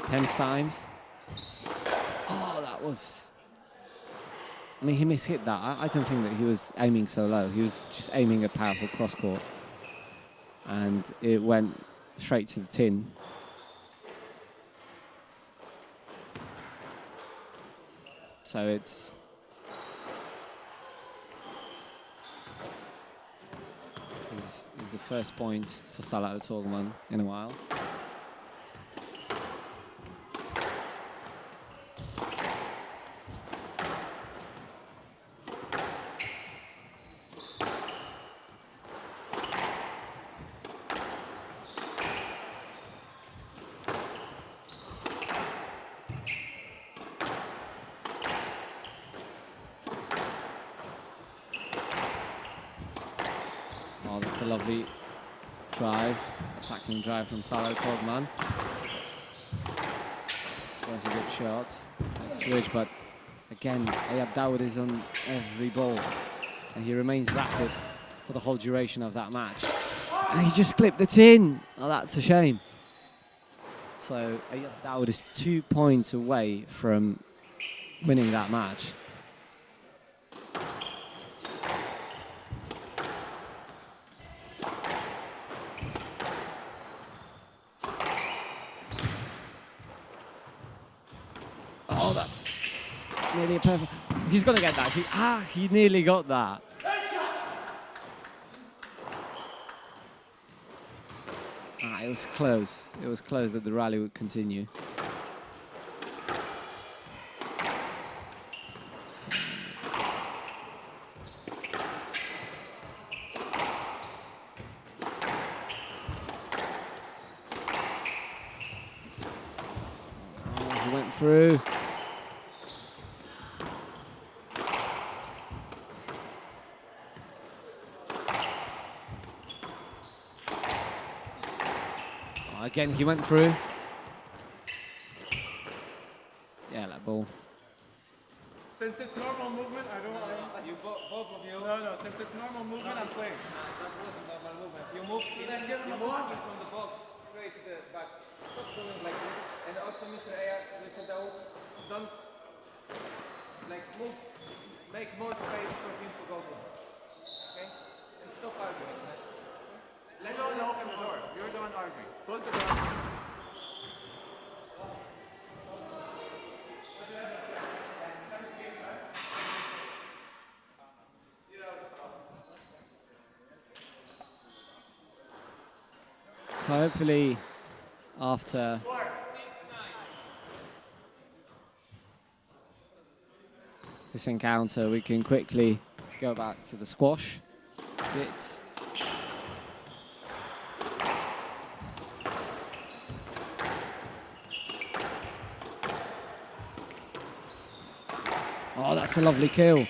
Tense times. Oh, that was... I mean, he mishit that. I don't think that he was aiming so low. He was just aiming a powerful cross-court. And it went straight to the tin. So it's... This is the first point for Salah Togman in a while. Oh, that's a lovely drive, attacking drive from Salah Togman. That's a good shot. Nice switch, but again, Dawood is on every ball, and he remains rapid for the whole duration of that match. And he just clipped the tin. Oh, that's a shame. So Dawood is 2 points away from winning that match. Oh, that's nearly a perfect. He's going to get that. He nearly got that. It was close. It was close that the rally would continue. Oh, he went through. Again, he went through. Yeah, that ball. Since it's normal movement, I don't. You both of you. No. Since it's normal movement, I'm playing. That wasn't normal movement. You moved from the box straight to the back. Stop doing like this. And also, Mr. Dawood, don't like move. Make more space for him to go through. Okay? And stop arguing. Let go and open the door. You're the one arguing. Close the door. So hopefully, after this encounter, we can quickly go back to the squash bit. Oh, that's a lovely kill.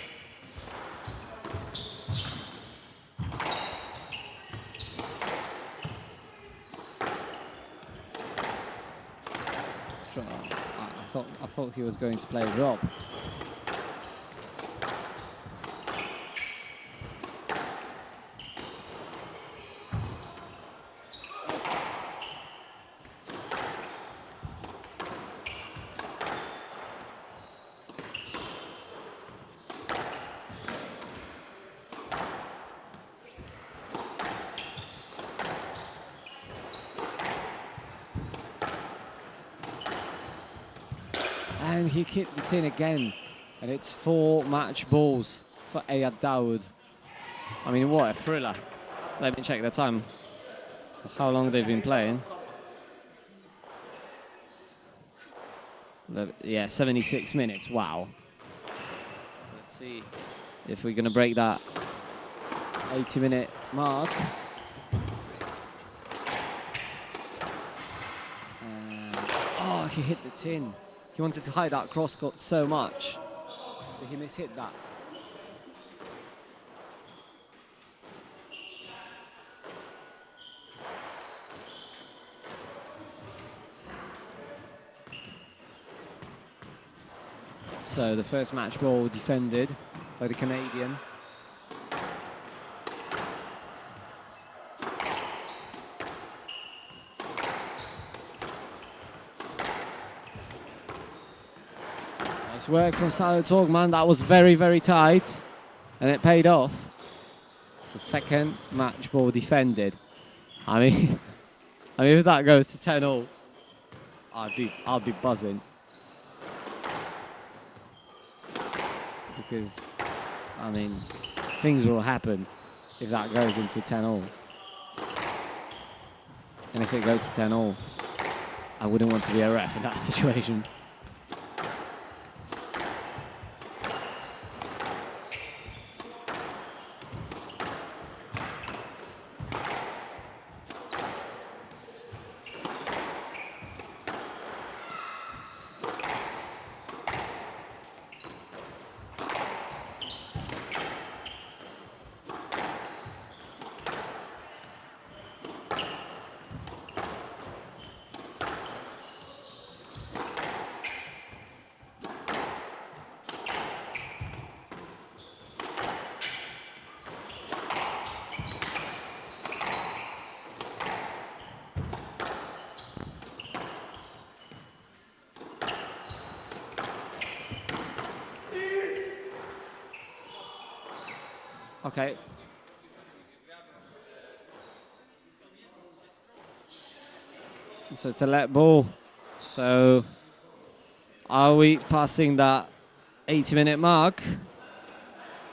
I thought he was going to play a drop. he hit the tin again. And it's 4 match balls for Dawood. I mean, what a thriller. Let me check the time. How long they've been playing. Yeah, 76 minutes. Wow. Let's see if we're going to break that 80-minute mark. Oh, he hit the tin. He wanted to hide that cross-court so much, but he mishit that. So the first match ball defended by the Canadian. Nice work from Togman. That was very, very tight, and it paid off. So second match ball defended. I mean, if that goes to 10-all, I'll be buzzing. Because, I mean, things will happen if that goes into 10-all. And if it goes to 10-all, I wouldn't want to be a ref in that situation. Okay. So it's a let ball. So are we passing that 80-minute mark?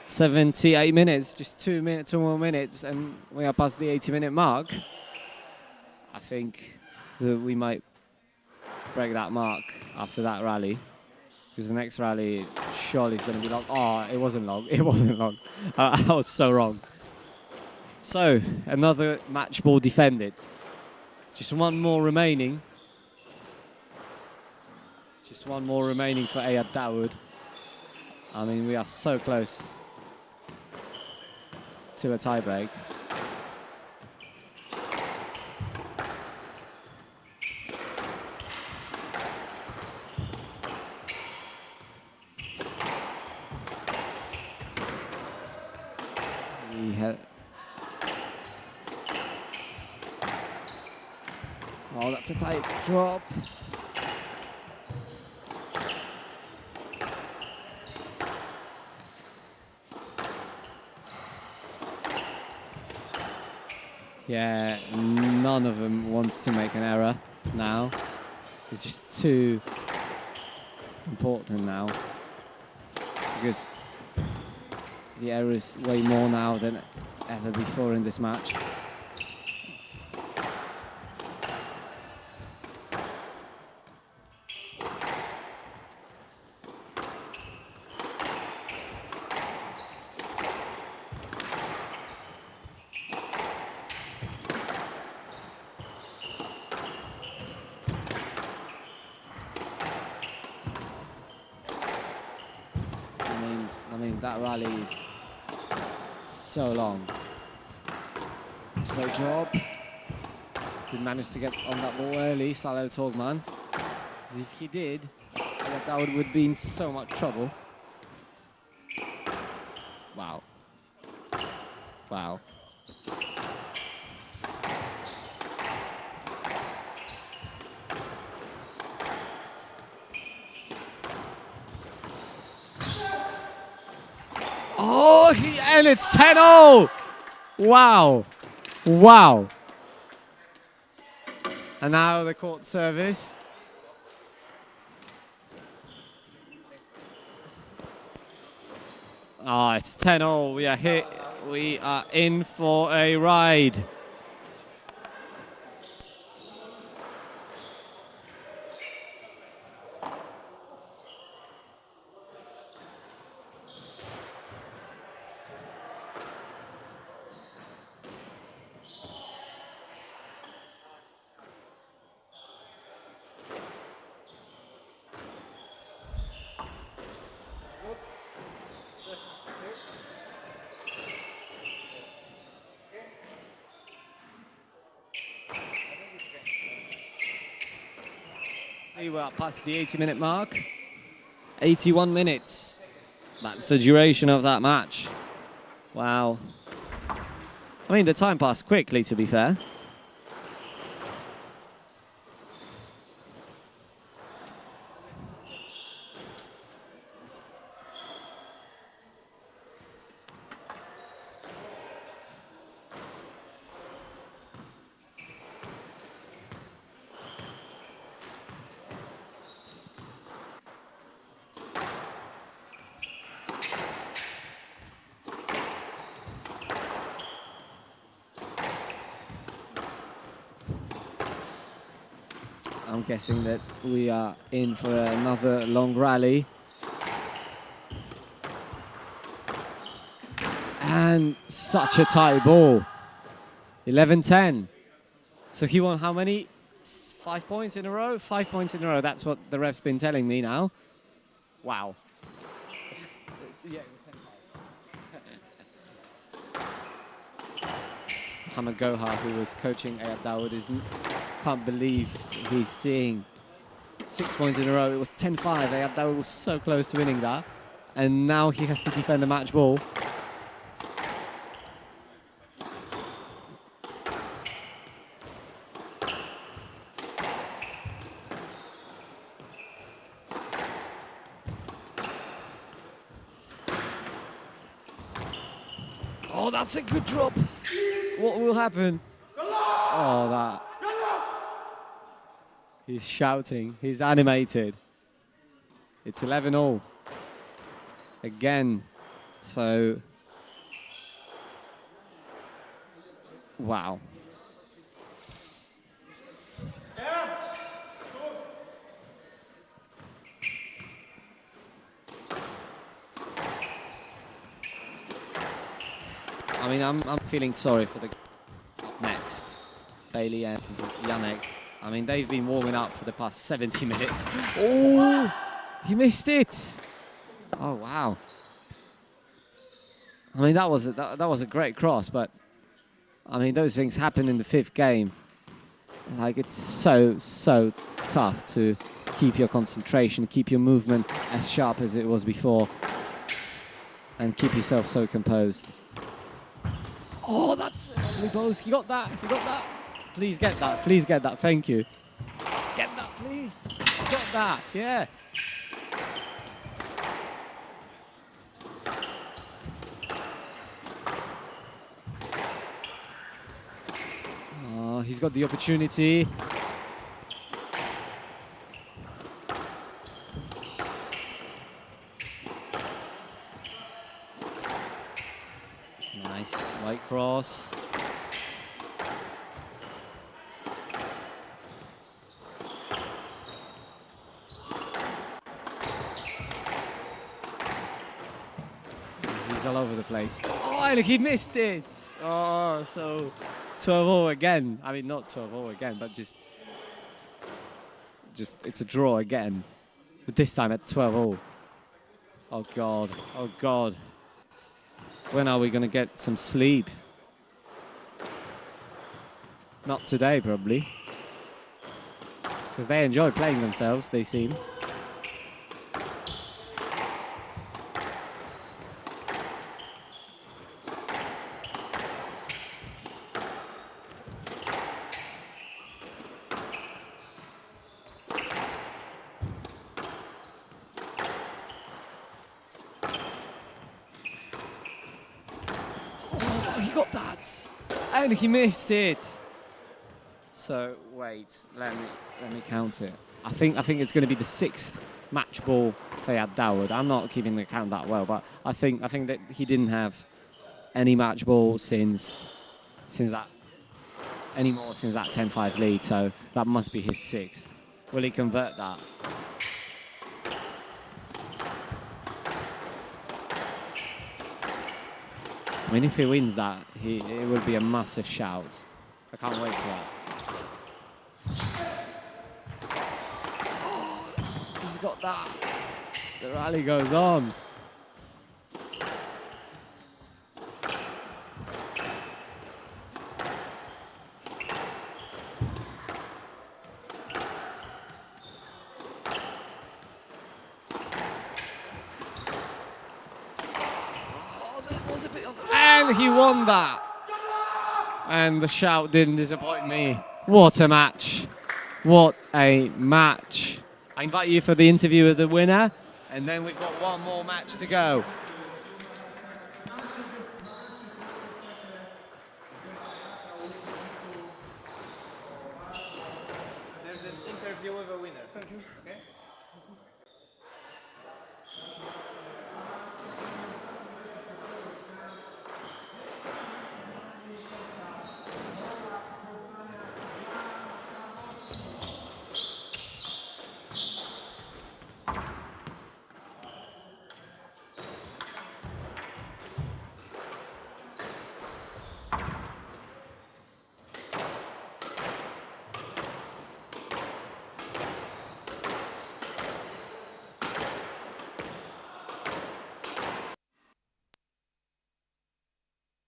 78 minutes, just 2 more minutes, and we are past the 80-minute mark. I think that we might break that mark after that rally. Because the next rally surely is going to be long. Oh, it wasn't long. It wasn't long. I was so wrong. So, another match ball defended. Just one more remaining. Just one more remaining for Dawood. I mean, we are so close to a tiebreak. Oh, that's a tight drop. Yeah, none of them wants to make an error now. It's just too important now. Because the error is way more now than ever before in this match. I mean, that rally is so long. Great job. Didn't manage to get on that ball early, Togman. Because if he did, Dawood would be in so much trouble. Wow. Wow. Oh, and it's 10-0. Wow. Wow. And now the court service. Oh, it's 10-all. We are hit. We are in for a ride. We are past the 80-minute mark. 81 minutes. That's the duration of that match. Wow. I mean, the time passed quickly, to be fair. I'm guessing that we are in for another long rally. And such a tight ball. 11-10. So he won how many? 5 points in a row? 5 points in a row. That's what the ref's been telling me now. Wow. Mohamed Gohar, who was coaching Dawood, can't believe he's seeing 6 points in a row. It was 10-5. Dawood was so close to winning that. And now he has to defend the match ball. Oh, that's a good drop. What will happen? Oh, that. He's shouting. He's animated. It's 11-all. Again. So. Wow. I mean, I'm feeling sorry for the up next, Bailey and Yannick. I mean, they've been warming up for the past 70 minutes. Oh, he missed it. Oh, wow. I mean, that was a great cross, but I mean, those things happen in the 5th game. Like, it's so tough to keep your concentration, keep your movement as sharp as it was before, and keep yourself so composed. Oh, that's lovely balls. He got that. He got that. Please get that. Please get that. Thank you. Get that, please. Got that. Yeah. Oh, he's got the opportunity. Nice white cross. He's all over the place. Oh, look, he missed it. Oh, so 12-all again. I mean, not 12-all again, but just it's a draw again. But this time at 12-all. Oh, God. Oh, God. When are we going to get some sleep? Not today, probably. Because they enjoy playing themselves, they seem. And he missed it. So wait, let me count it. I think it's going to be the 6th match ball for Dawood. I'm not keeping the count that well, but I think that he didn't have any match ball since that 10-5 lead. So that must be his 6th. Will he convert that? I mean, if he wins that, it will be a massive shout. I can't wait for that. He's got that. The rally goes on. And he won that. And the shout didn't disappoint me. What a match. What a match. I invite you for the interview with the winner, and then we've got one more match to go. There's an interview with a winner. Thank you. Okay?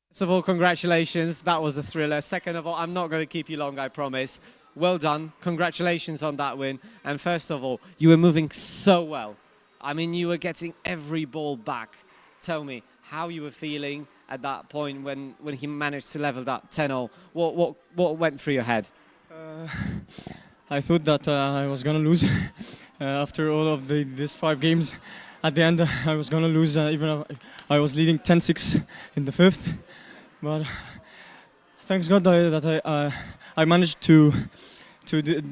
First of all, congratulations. That was a thriller. Second of all, I'm not going to keep you long, I promise. Well done. Congratulations on that win. And first of all, you were moving so well. I mean, you were getting every ball back. Tell me how you were feeling at that point when he managed to level that 10-0. What went through your head? I thought that I was going to lose after all of these 5 games. At the end, I was going to lose even if I was leading 10-6 in the 5th. But thanks God that I managed to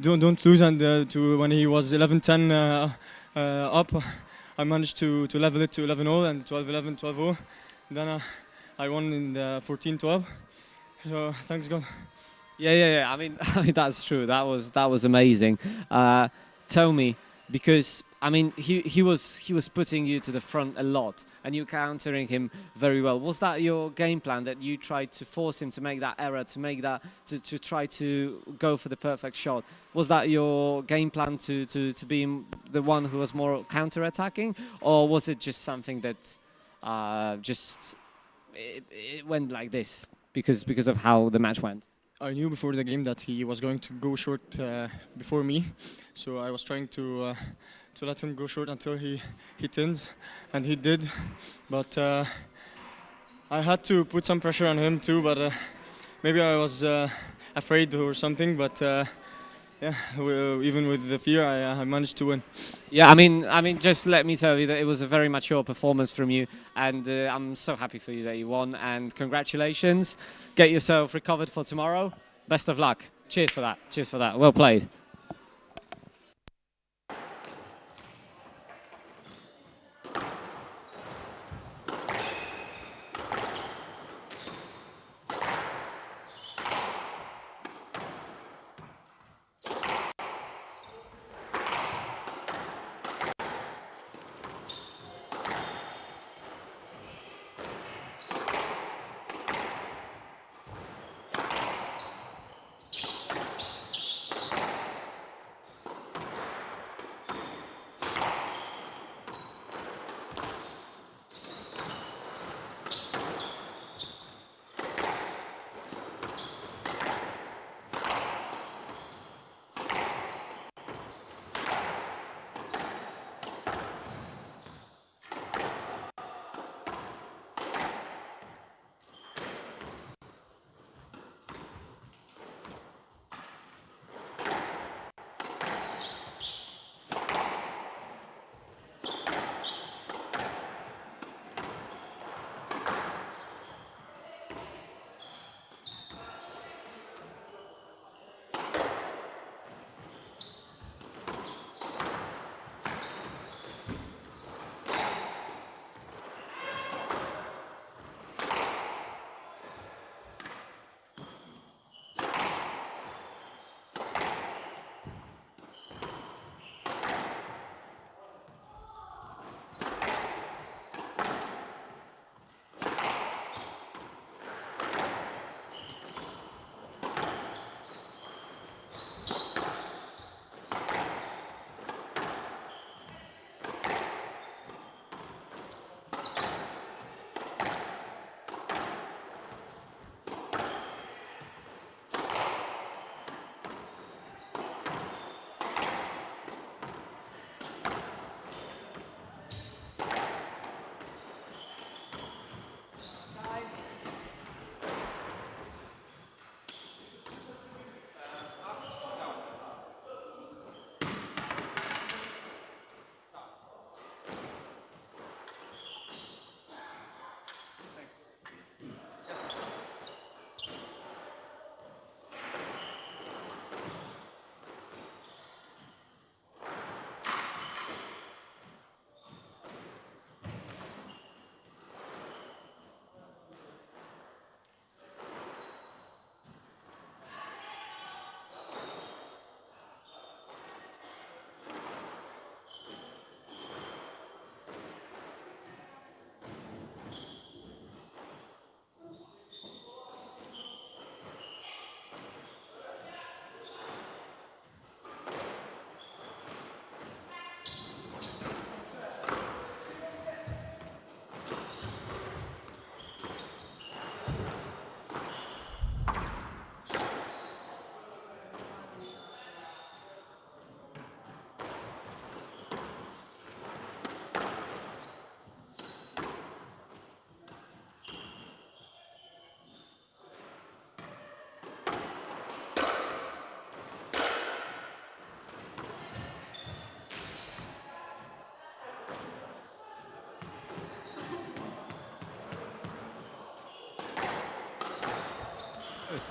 don't lose, and to when he was 11-10 up, I managed to level it to 11-0 and 12-11, 12-0. Then I won in the 14-12. So thanks God. Yeah. I mean, that's true. That was amazing. Tell me, because I mean, he was putting you to the front a lot, and you countering him very well. Was that your game plan, that you tried to force him to make that error, to try to go for the perfect shot? Was that your game plan to be the one who was more counter-attacking, or was it just something that it went like this because of how the match went? I knew before the game that he was going to go short before me, so I was trying to let him go short until he tins, and he did. But I had to put some pressure on him too, but maybe I was afraid or something. But yeah, even with the fear, I managed to win. Yeah, I mean, just let me tell you that it was a very mature performance from you, and I'm so happy for you that you won. And congratulations. Get yourself recovered for tomorrow. Best of luck. Cheers for that. Cheers for that. Well played.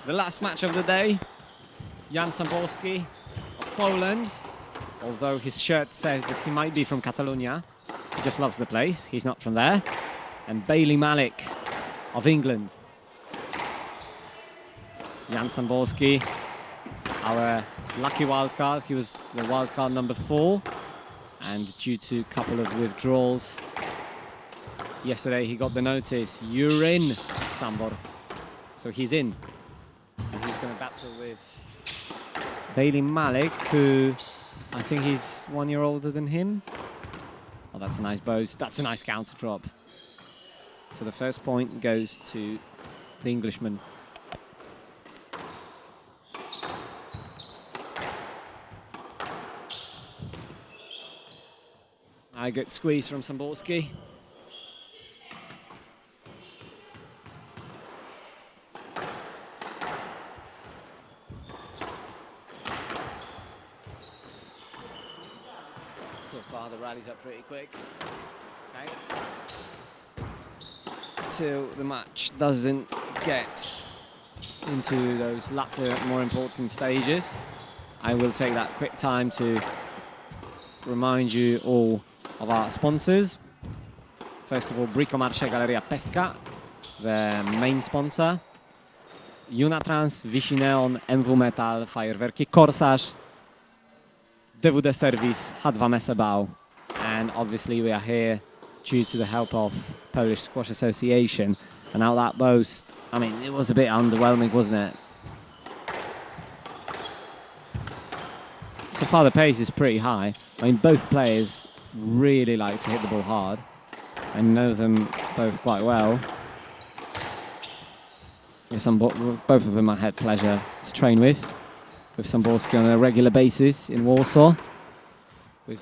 The last match of the day, Jan Samborski of Poland. Although his shirt says that he might be from Catalonia, he just loves the place. He's not from there. And Bailey Malik of England. Jan Samborski, our lucky wildcard. He was the wildcard number 4. And due to a couple of withdrawals, yesterday he got the notice, you're in, Sambor. So he's in. And he's going to battle with Bailey Malik, who I think he's 1 year older than him. Oh, that's a nice boast. That's a nice counter drop. So the first point goes to the Englishman. I get squeeze from Samborski. So far the rallies are pretty quick. Okay. Till the match doesn't get into those latter, more important stages, I will take that quick time to remind you all of our sponsors. First of all, BricoMarche Galeria Pestka, the main sponsor. Unatrans, Vichy Neon, MW Metal, Fajerwerki, Korsarz, Dawood Service, H2 Mesebau, and obviously we are here due to the help of Polish Squash Association. And now that boast, I mean, it was a bit underwhelming, wasn't it? So far the pace is pretty high. I mean, both players really like to hit the ball hard. I know them both quite well. Both of them I had pleasure to train with Samborski on a regular basis in Warsaw, with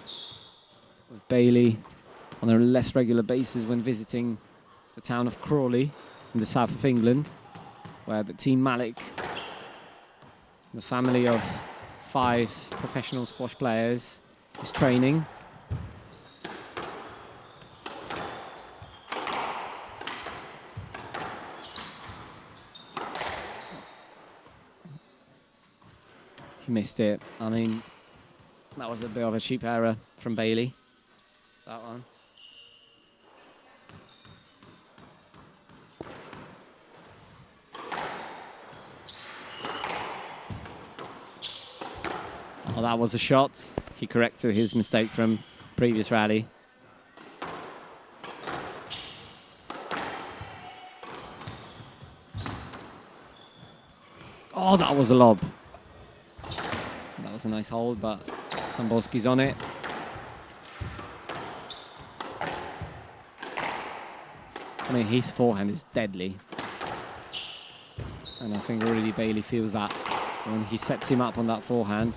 Bailey on a less regular basis when visiting the town of Crawley in the south of England, where the team Malik, the family of 5 professional squash players, is training. He missed it. I mean, that was a bit of a cheap error from Bailey. That one. Oh, that was a shot. He corrected his mistake from previous rally. Oh, that was a lob. That was a nice hold, but Samborski's on it. I mean, his forehand is deadly. And I think already Bailey feels that when he sets him up on that forehand,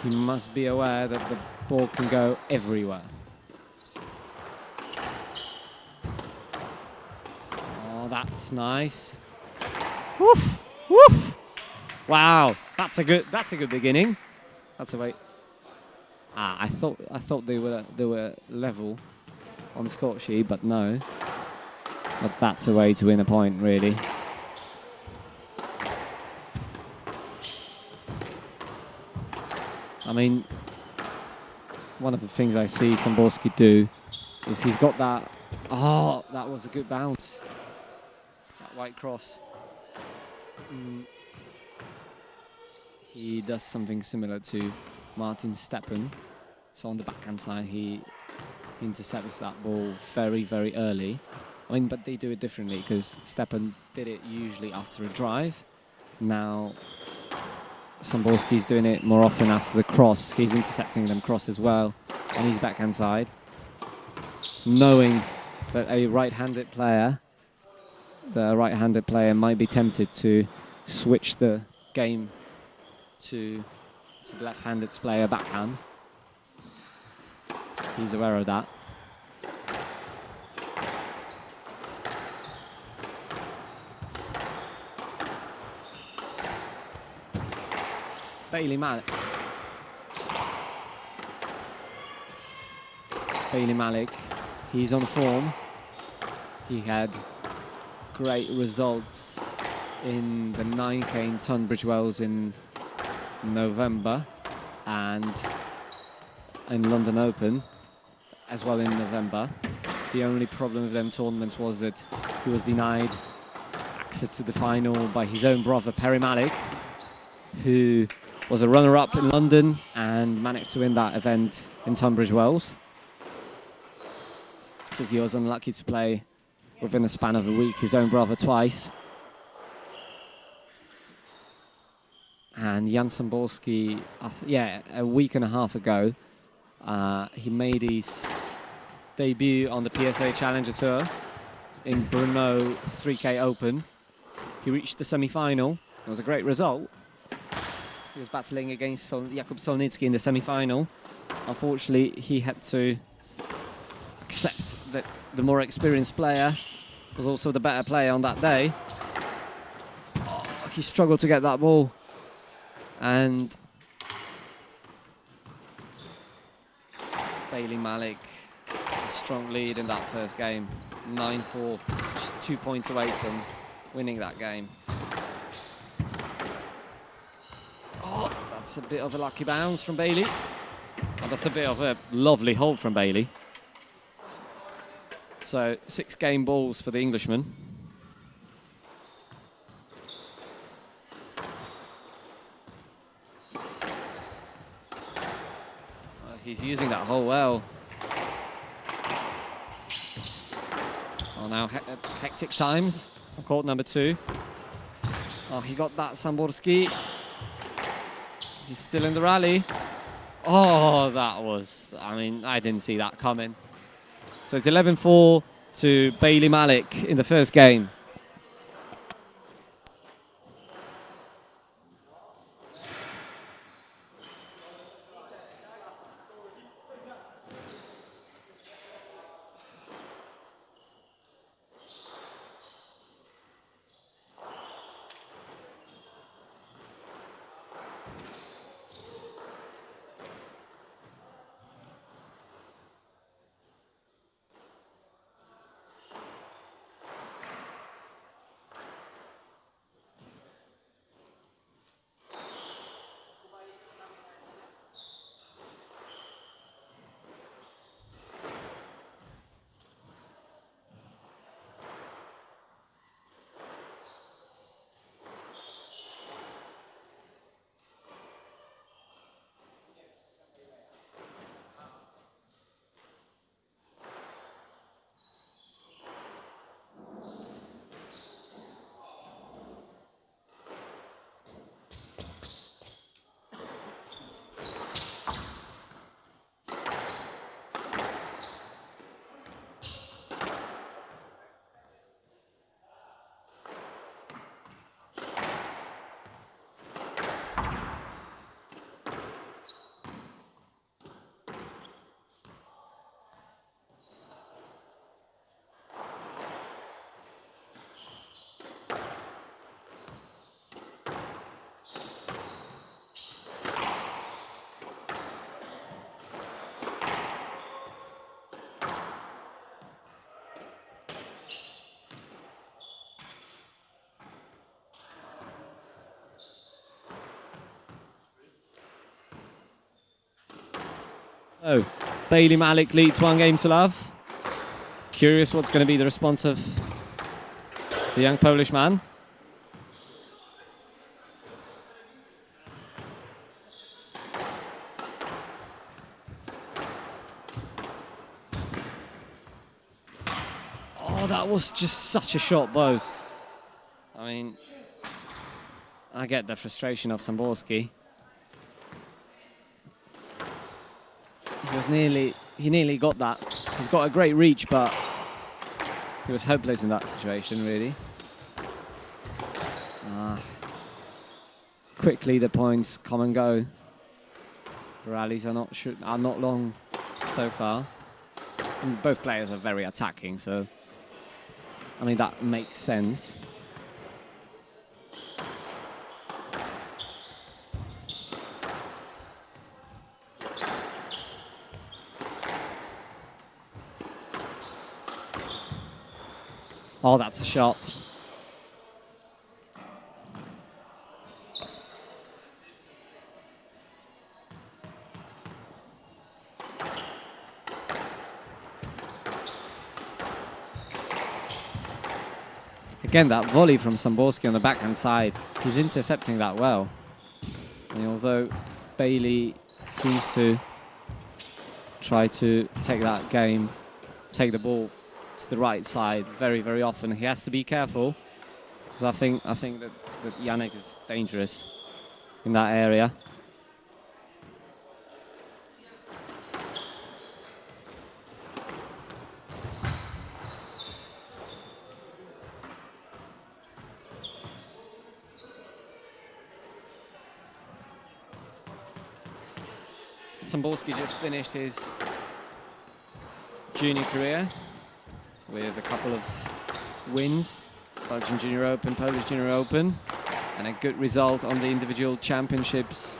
he must be aware that the ball can go everywhere. Oh, that's nice. Woof! Woof! Wow, that's a good beginning. That's a way. I thought they were level on the score sheet, but no. But that's a way to win a point, really. I mean, one of the things I see Samborski do is he's got that. Oh, that was a good bounce. That white cross. He does something similar to Martin Steppan. So on the backhand side, he intercepts that ball very, very early. I mean, but they do it differently because Steppan did it usually after a drive. Now, Samborski's doing it more often after the cross. He's intercepting them cross as well on his backhand side, knowing that a right-handed player, might be tempted to switch the game to the left-handed player backhand. He's aware of that. Bailey Malik, he's on form. He had great results in the 9K in Tunbridge Wells in November and in London Open as well in November. The only problem with them tournaments was that he was denied access to the final by his own brother Perry Malik, who was a runner-up in London and managed to win that event in Tunbridge Wells. So he was unlucky to play within a span of a week his own brother twice. And Jan Samborski, a week and a half ago, he made his debut on the PSA Challenger Tour in Brno 3K Open. He reached the semi-final. It was a great result. He was battling against Jakub Solnicki in the semi-final. Unfortunately, he had to accept that the more experienced player was also the better player on that day. Oh, he struggled to get that ball. And Bailey Malik has a strong lead in that first game. 9-4, just 2 points away from winning that game. Oh, that's a bit of a lucky bounce from Bailey. And that's a bit of a lovely hold from Bailey. So 6 game balls for the Englishman. He's using that hole well. Oh, now hectic times on court number 2. Oh, he got that Samborski. He's still in the rally. Oh, that was, I mean, I didn't see that coming. So it's 11-4 to Bailey Malik in the first game. Oh, Bailey Malik leads 1-0. Curious what's going to be the response of the young Polish man. Oh, that was just such a short boast. I mean, I get the frustration of Samborski. He nearly got that. He's got a great reach, but he was hopeless in that situation, really. Quickly, the points come and go. The rallies are not long so far. And both players are very attacking, so I mean that makes sense. Oh, that's a shot. Again, that volley from Samborski on the backhand side, he's intercepting that well. And although Bailey seems to try to take that game, take the ball to the right side very, very often, he has to be careful, because I think that Yannick is dangerous in that area. Samborski just finished his junior career with a couple of wins, Belgian Junior Open, Polish Junior Open, and a good result on the individual championships,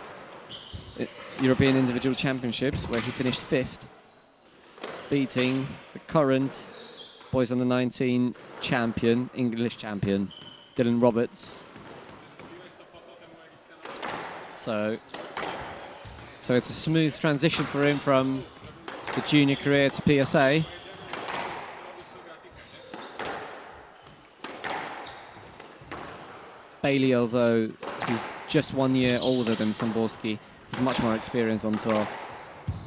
European individual championships, where he finished 5th, beating the current boys under 19 champion, English champion, Dylan Roberts. So it's a smooth transition for him from the junior career to PSA. Bailey, although he's just 1 year older than Samborski, he's much more experienced on tour.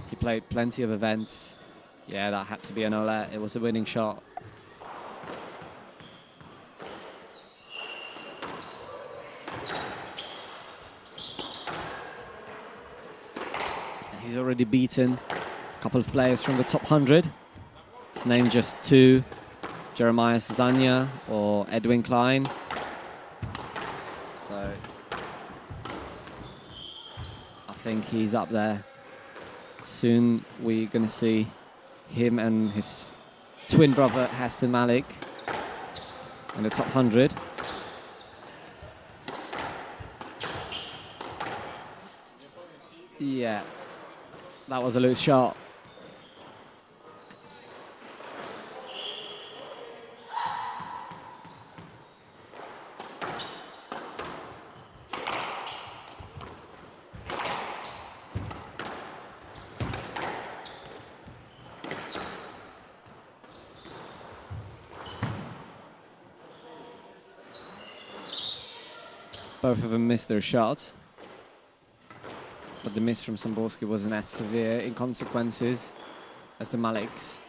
He played plenty of events. Yeah, that had to be an Olet. It was a winning shot. He's already beaten a couple of players from the top 100. To name just 2, Jeremiah Zanya or Edwin Klein. So I think he's up there. Soon we're going to see him and his twin brother Hassan Malik in the top 100. Yeah. That was a loose shot. Both of them missed their shot. But the miss from Samborski wasn't as severe in consequences as the Malik's,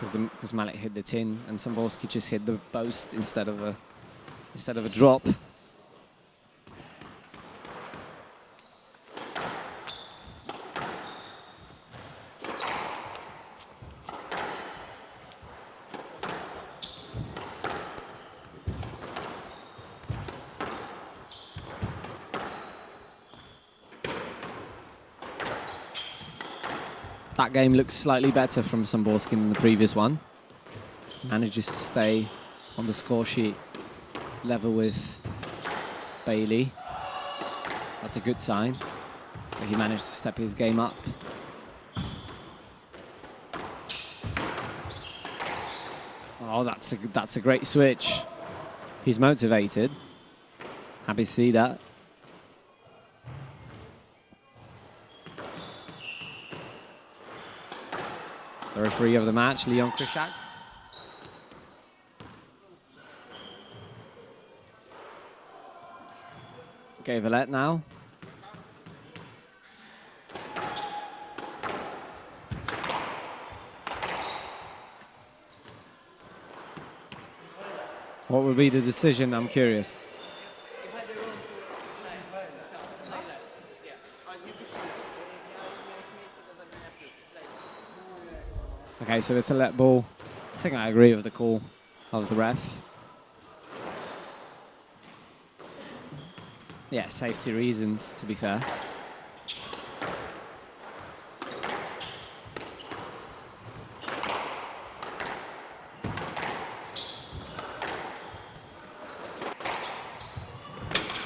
because Malik hit the tin and Samborski just hit the post instead of a drop. That game looks slightly better from Samborski than the previous one. Manages to stay on the score sheet level with Bailey. That's a good sign. But he managed to step his game up. Oh, that's a great switch. He's motivated. Happy to see that. The referee of the match, Leon Krishak. Gave a let now. What will be the decision? I'm curious. Okay, so it's a let ball. I think I agree with the call of the ref. Yeah, safety reasons, to be fair.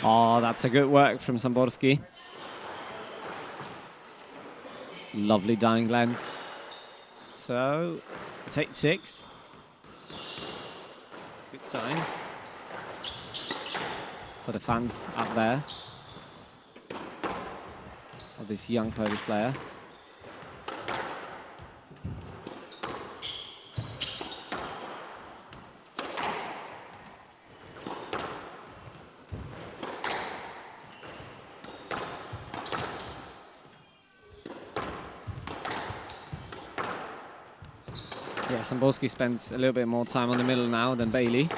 Oh, that's a good work from Samborski. Lovely dying length. So, take 6. Good signs for the fans out there of this young Polish player. Yeah, Samborski spends a little bit more time on the middle now than Bailey.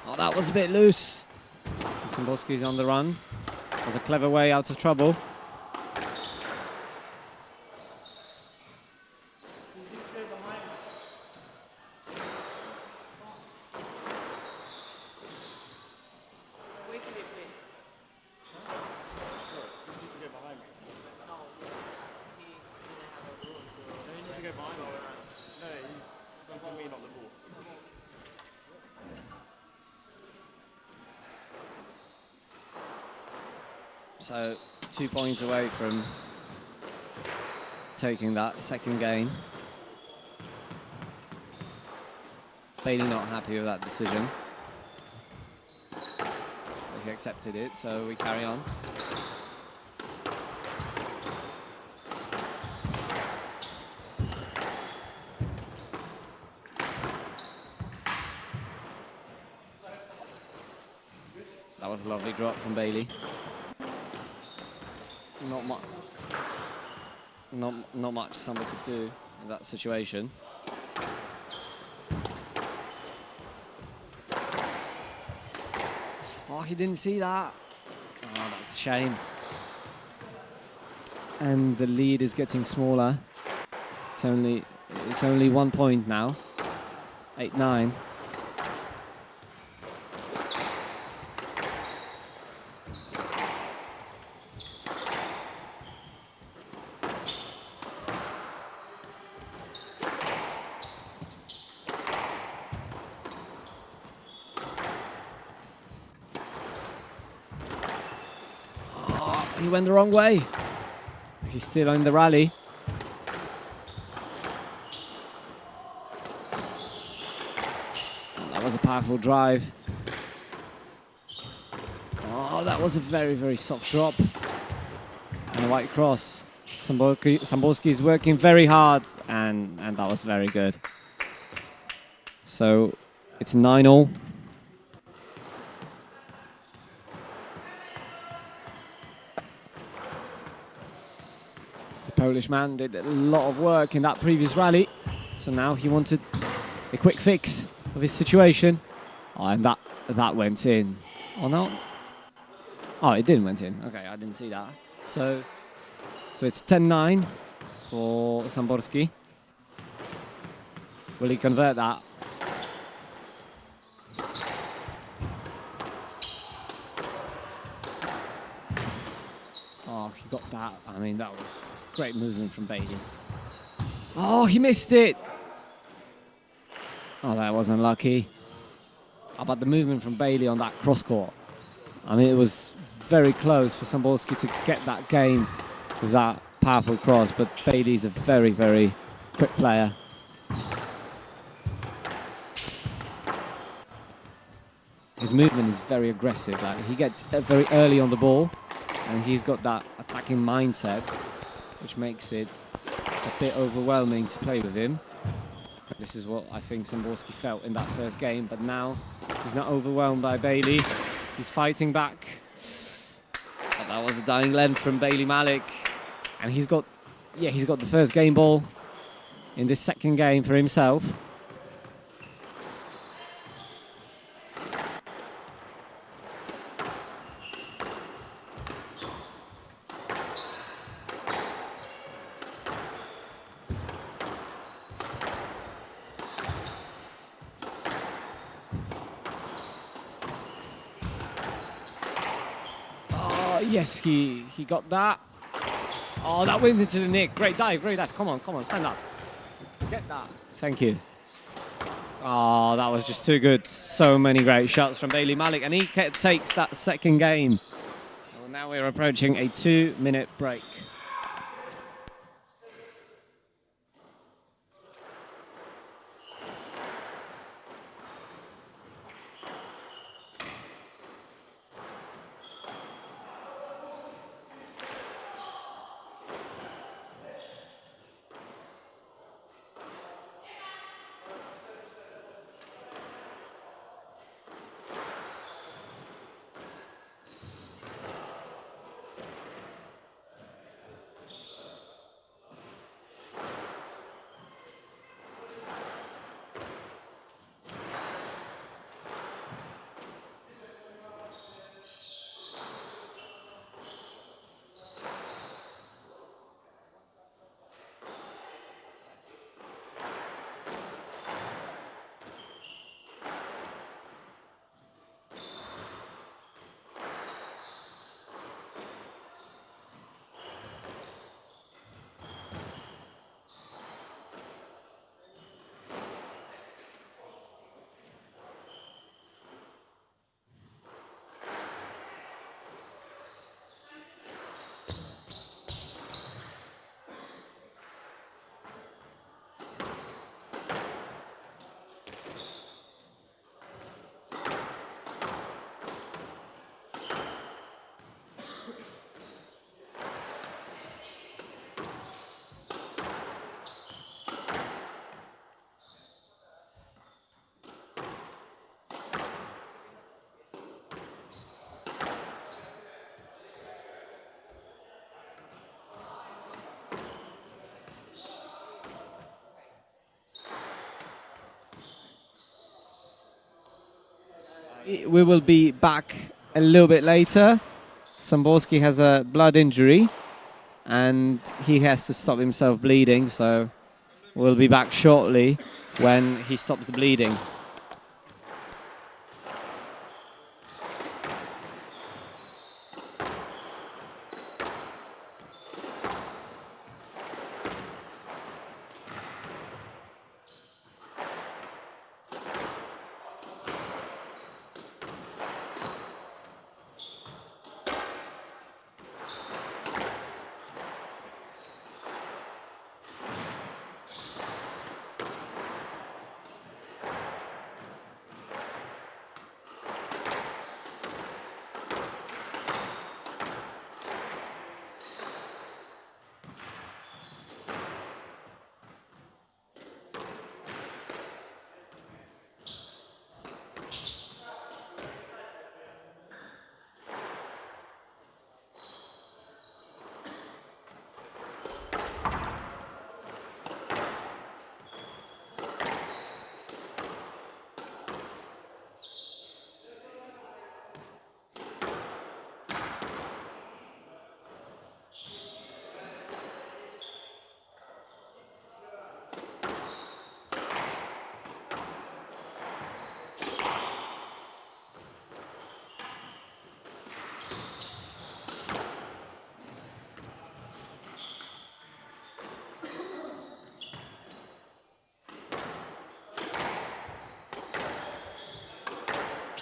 Oh, that was a bit loose. And Samborski's on the run. Was a clever way out of trouble. So 2 points away from taking that second game. Bailey not happy with that decision. He accepted it, so we carry on. That was a lovely drop from Bailey. Not much someone could do in that situation. Oh, he didn't see that. Oh, that's a shame. And the lead is getting smaller. It's only 1 point now. 8-9. He went the wrong way. He's still in the rally. That was a powerful drive. Oh, that was a very, very soft drop. And a white cross. Samborski is working very hard, and that was very good. So it's 9-all. Polish man did a lot of work in that previous rally, so now he wanted a quick fix of his situation. Oh, and that went in. Oh no! Oh, it didn't went in. Okay, I didn't see that. So it's 10-9 for Samborski. Will he convert that? Oh, he got that. I mean, that was great movement from Bailey. Oh, he missed it. Oh, that was unlucky. How about the movement from Bailey on that cross court? I mean, it was very close for Samborski to get that game with that powerful cross, but Bailey's a very, very quick player. His movement is very aggressive. Like, he gets very early on the ball, and he's got that attacking mindset, which makes it a bit overwhelming to play with him. This is what I think Samborski felt in that first game, but now he's not overwhelmed by Bailey. He's fighting back. But that was a dying length from Bailey Malik, and he's got the first game ball in this second game for himself. Yes, he got that. Oh, that went into the nick. Great dive, great dive. Come on, stand up. Get that. Thank you. Oh, that was just too good. So many great shots from Bailey Malik, and he takes that second game. Well, now we're approaching a 2-minute break. we will be back a little bit later. Samborski has a blood injury and he has to stop himself bleeding, so we'll be back shortly when he stops the bleeding.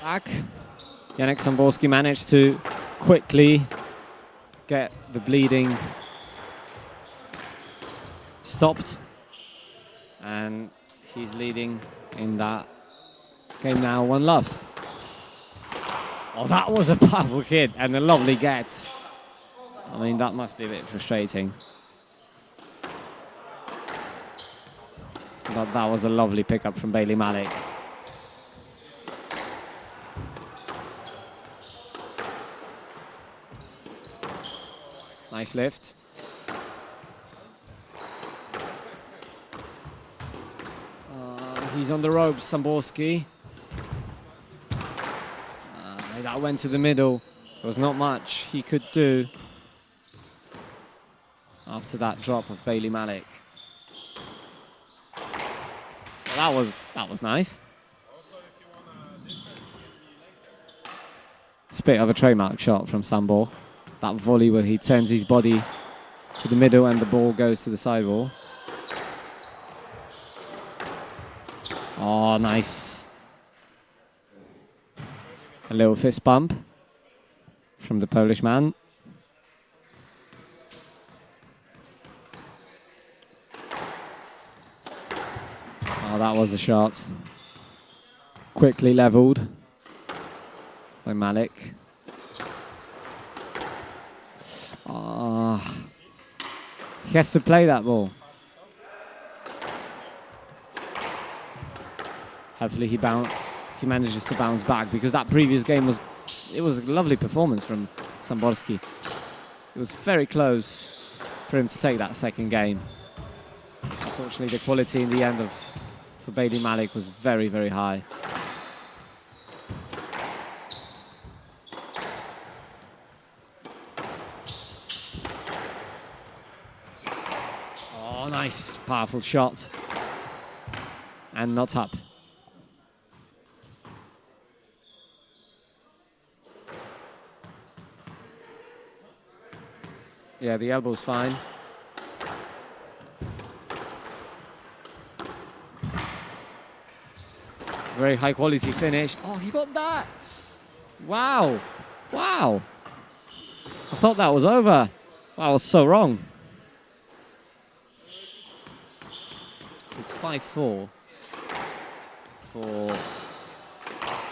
Back. Janek Samborski managed to quickly get the bleeding stopped, and he's leading in that game now, 1-0. Oh, that was a powerful hit and a lovely get. I mean, that must be a bit frustrating. But that was a lovely pickup from Bailey Malik. Nice lift. He's on the ropes, Samborski. That went to the middle. There was not much he could do after that drop of Bailey Malik. Well, that was nice. It's a bit of a trademark shot from Sambor. That volley where he turns his body to the middle and the ball goes to the sidewall. Oh, nice. A little fist bump from the Polish man. Oh, that was a shot. Quickly leveled by Malik. He has to play that ball. Hopefully he manages to bounce back, because that previous game was a lovely performance from Samborski. It was very close for him to take that second game. Unfortunately, the quality in the end for Bailey Malik was very, very high. Oh, nice, powerful shot. And not up. Yeah, the elbow's fine. Very high quality finish. Oh, he got that! Wow! Wow! I thought that was over. Wow, I was so wrong. It's 5-4 for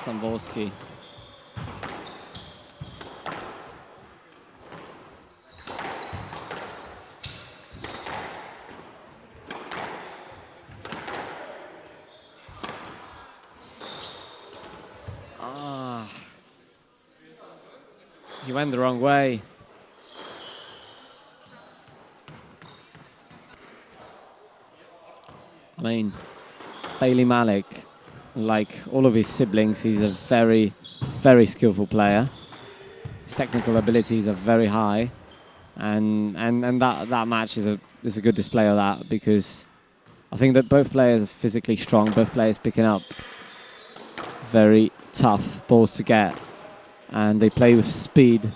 Samborski. He went the wrong way. I mean, Bailey Malik Like all of his siblings, he's a very, very skillful player. His technical abilities are very high, and that match is a good display of that, because I think that both players are physically strong. Both players picking up very tough balls to get, and they play with speed.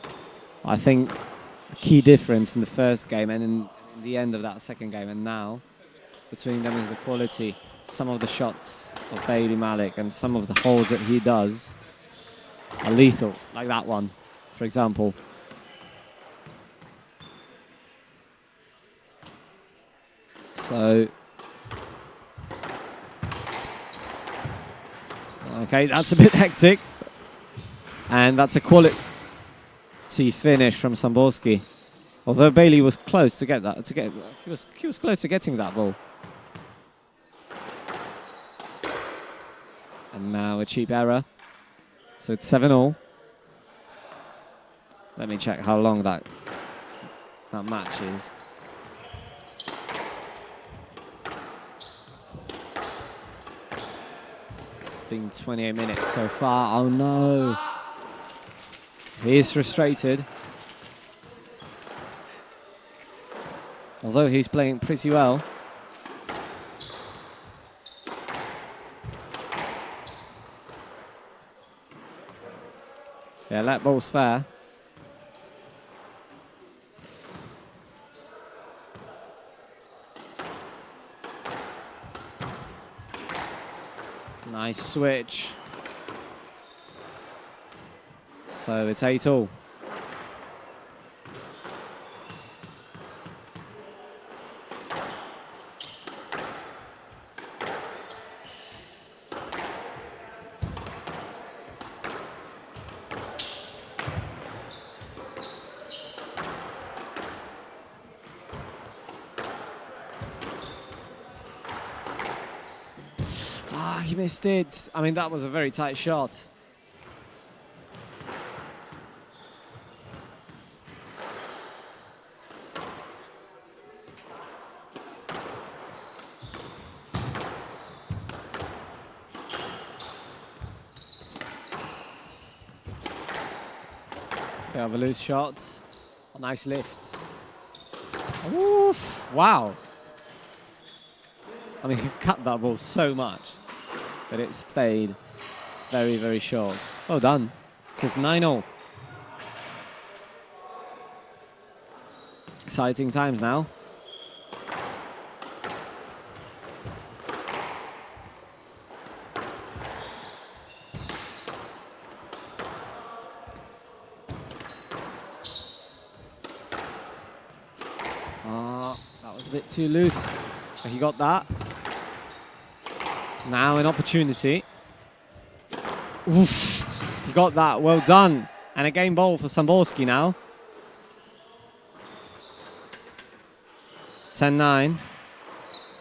I think the key difference in the first game and in the end of that second game and now between them is the quality. Some of the shots of Bailey Malik and some of the holds that he does are lethal, like that one, for example. So, okay, that's a bit hectic. And that's a quality finish from Samborski. Although Bailey was close to get that, he was close to getting that ball. And now a cheap error. So it's 7-all. Let me check how long that match is. It's been 28 minutes so far. Oh no. He is frustrated. Although he's playing pretty well. Yeah, that ball's fair. Nice switch. So it's 8-all. He missed it. I mean, that was a very tight shot. Bit of a loose shot. A nice lift. Oof. Wow. I mean, he cut that ball so much that it stayed very, very short. Well done. This is 9-all. Exciting times now. That was a bit too loose. But he got that. Now an opportunity. Oof. He got that. Well done. And a game ball for Samborski now. 10-9.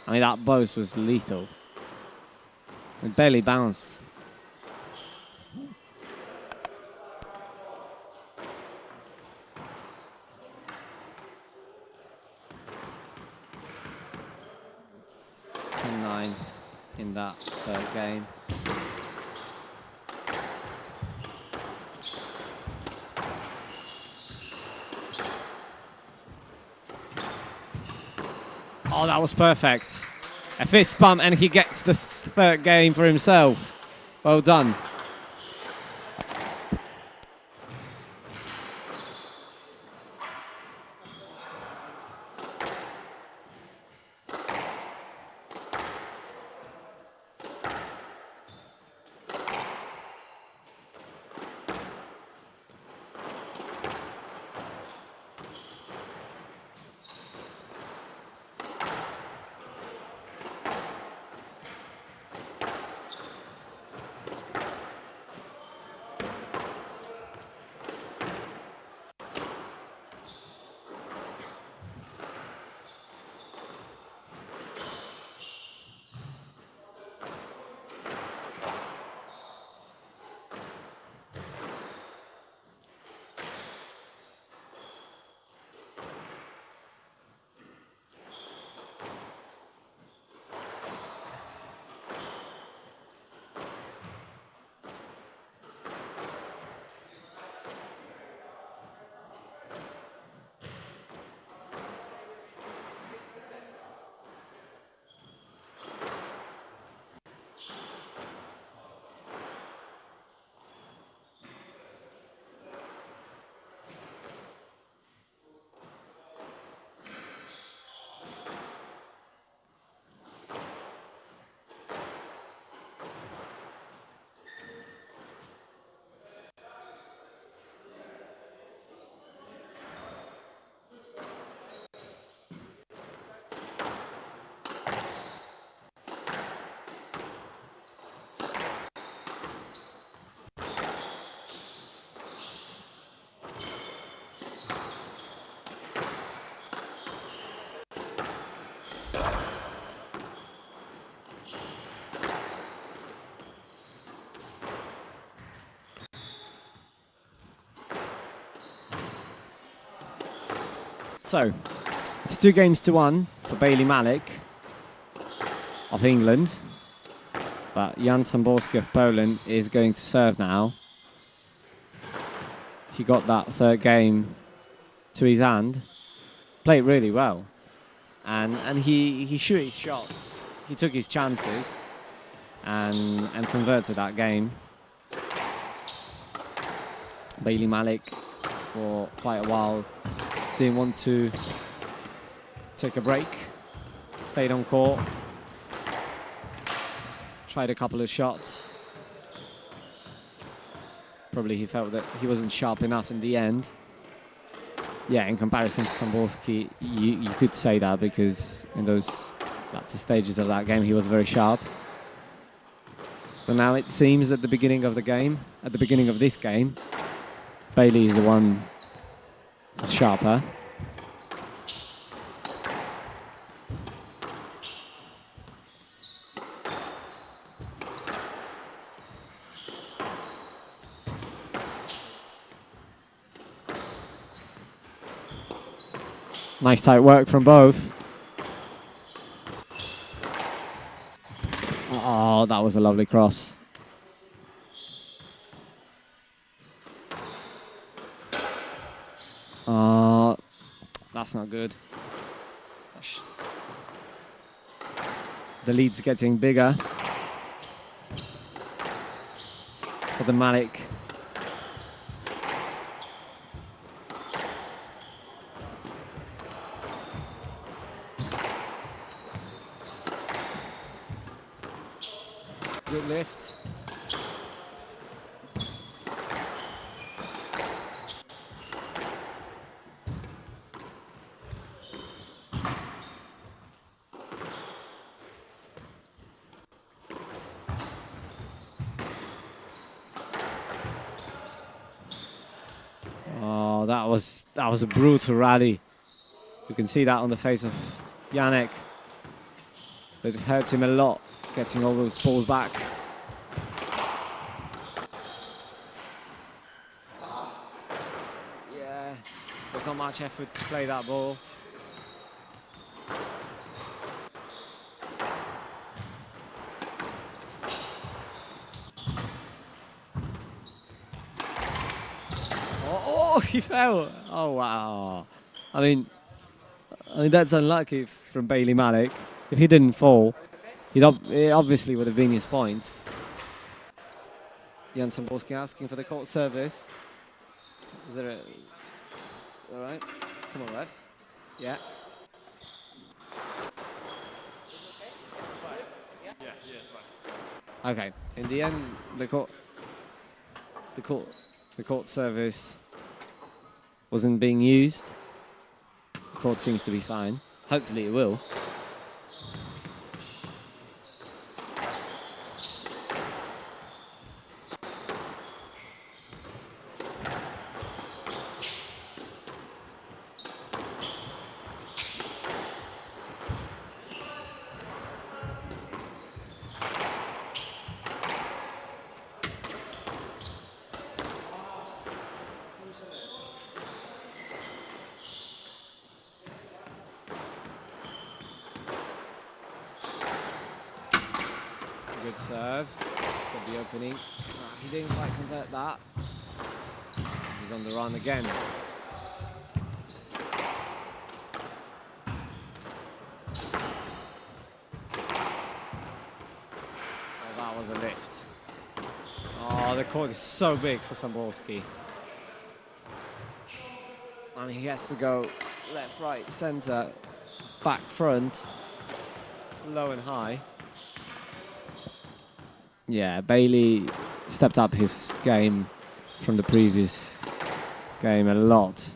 I mean, that boast was lethal. It barely bounced. In that third game. Oh, that was perfect. A fist bump and he gets the third game for himself. Well done. So, it's 2-1 for Bailey Malik of England. But Jan Samborski of Poland is going to serve now. He got that third game to his hand. Played really well. And he shoot his shots. He took his chances and converted that game. Bailey Malik, for quite a while, didn't want to take a break. Stayed on court. Tried a couple of shots. Probably he felt that he wasn't sharp enough in the end. Yeah, in comparison to Samborski, you could say that, because in those latter stages of that game, he was very sharp. But now it seems at the beginning of this game, Bailey is the one who's sharper. Nice tight work from both. Oh, that was a lovely cross. That's not good. The lead's getting bigger for the Malik. Good lift. Oh, that was a brutal rally. You can see that on the face of Janek. It hurt him a lot, getting all those balls back. Yeah, there's not much effort to play that ball. Oh, he fell. Oh, wow. I mean, that's unlucky from Bailey Malik. If he didn't fall, it obviously would have been his point. Jan Samborski asking for the court service. Is there a... All right. Come on, ref. Yeah. Okay. In the end, the court service wasn't being used. The court seems to be fine. Hopefully it will. Good serve. Got the opening. He didn't quite convert that. He's on the run again. Oh, that was a lift. Oh, the court is so big for Samborski. And he has to go left, right, center, back, front, low and high. Yeah, Bailey stepped up his game from the previous game a lot.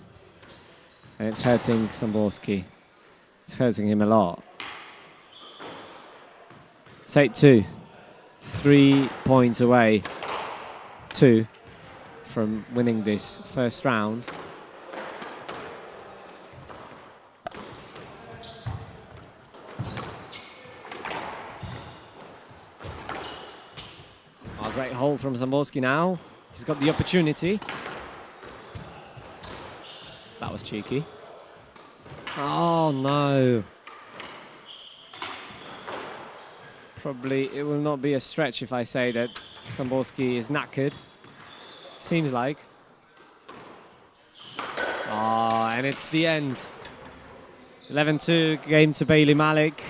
And it's hurting Samborski. It's hurting him a lot. It's 8-2. 3 points away, 2 from winning this first round. Great hold from Samborski now. He's got the opportunity. That was cheeky. Oh no. Probably it will not be a stretch if I say that Samborski is knackered. Seems like. Oh, and it's the end. 11-2 game to Bailey Malik.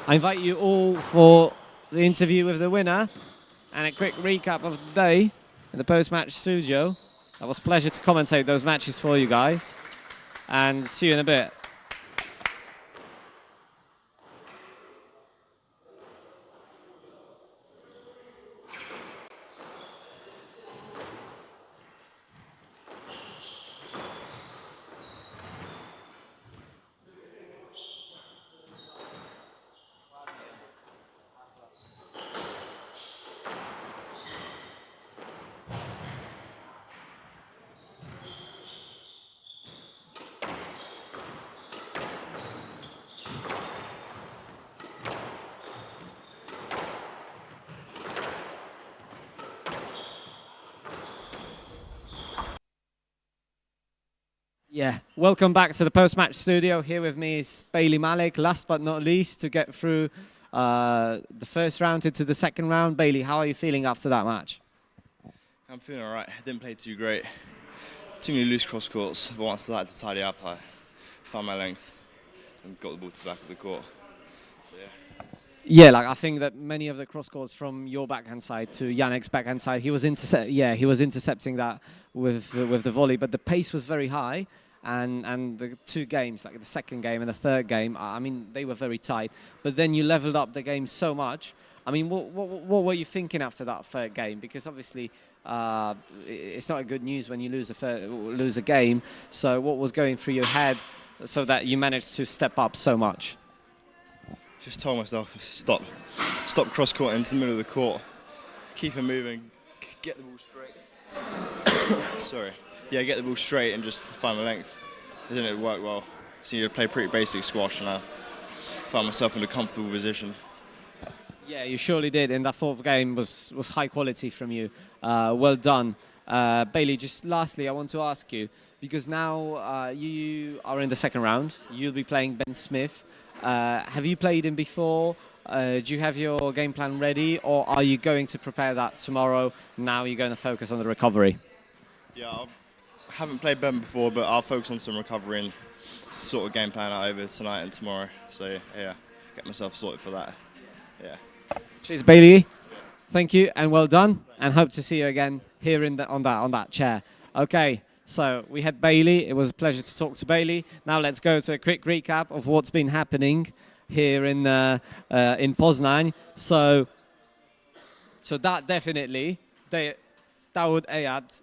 I invite you all for the interview with the winner and a quick recap of the day in the post-match studio. It was a pleasure to commentate those matches for you guys. And see you in a bit. Yeah, welcome back to the post-match studio. Here with me is Bailey Malik, last but not least, to get through the first round into the second round. Bailey, how are you feeling after that match? I'm feeling all right. I didn't play too great. Too many loose cross courts, but once I had to tidy up, I found my length and got the ball to the back of the court. So, yeah. Yeah, like I think that many of the cross courts from your backhand side to Yannick's backhand side, he was intercepting that with the volley, but the pace was very high. And the two games, like the second game and the third game, I mean, they were very tight. But then you leveled up the game so much. I mean, what were you thinking after that third game? Because obviously, it's not good news when you lose a game. So what was going through your head so that you managed to step up so much? Just told myself, stop cross-courting into the middle of the court, keep it moving, get the ball straight. Sorry. Yeah, get the ball straight and just find my length. It didn't work well. So you play pretty basic squash and I found myself in a comfortable position. Yeah, you surely did. And that fourth game was high quality from you. Well done. Bailey, just lastly, I want to ask you, because now you are in the second round. You'll be playing Ben Smith. Have you played him before? Do you have your game plan ready? Or are you going to prepare that tomorrow? Now you're going to focus on the recovery? Yeah, I haven't played Ben before, but I'll focus on some recovery and sort of game plan out over tonight and tomorrow. So yeah, get myself sorted for that. Yeah. Cheers, Bailey. Thank you and well done. And hope to see you again here on that chair. Okay, so we had Bailey. It was a pleasure to talk to Bailey. Now let's go to a quick recap of what's been happening here in Poznań. So that definitely Dawood Ayad.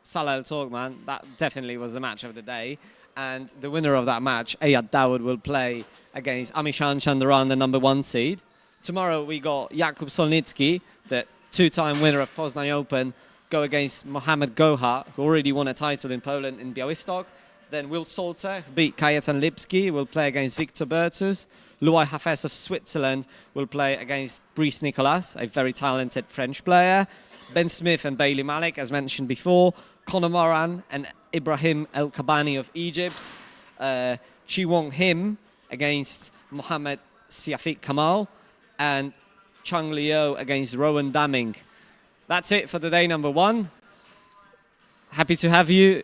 Salel Togman, that definitely was the match of the day. And the winner of that match, Ayad Dawood, will play against Amishan Chandaran, the #1 seed. Tomorrow we got Jakub Solnicki, the two-time winner of Poznań Open, go against Mohamed Goha, who already won a title in Poland in Białystok. Then Will Salter, who beat Kajetan Lipsky, will play against Victor Bertus. Luai Hafes of Switzerland will play against Brice Nicolas, a very talented French player. Ben Smith and Bailey Malik, as mentioned before. Conor Moran and Ibrahim El Kabani of Egypt. Chi Wong Him against Mohamed Siafik Kamal. And Chung Liu against Rowan Damming. That's it for the day #1. Happy to have you.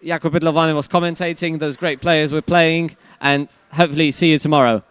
Jakub Pytlowany was commentating. Those great players were playing. And hopefully see you tomorrow.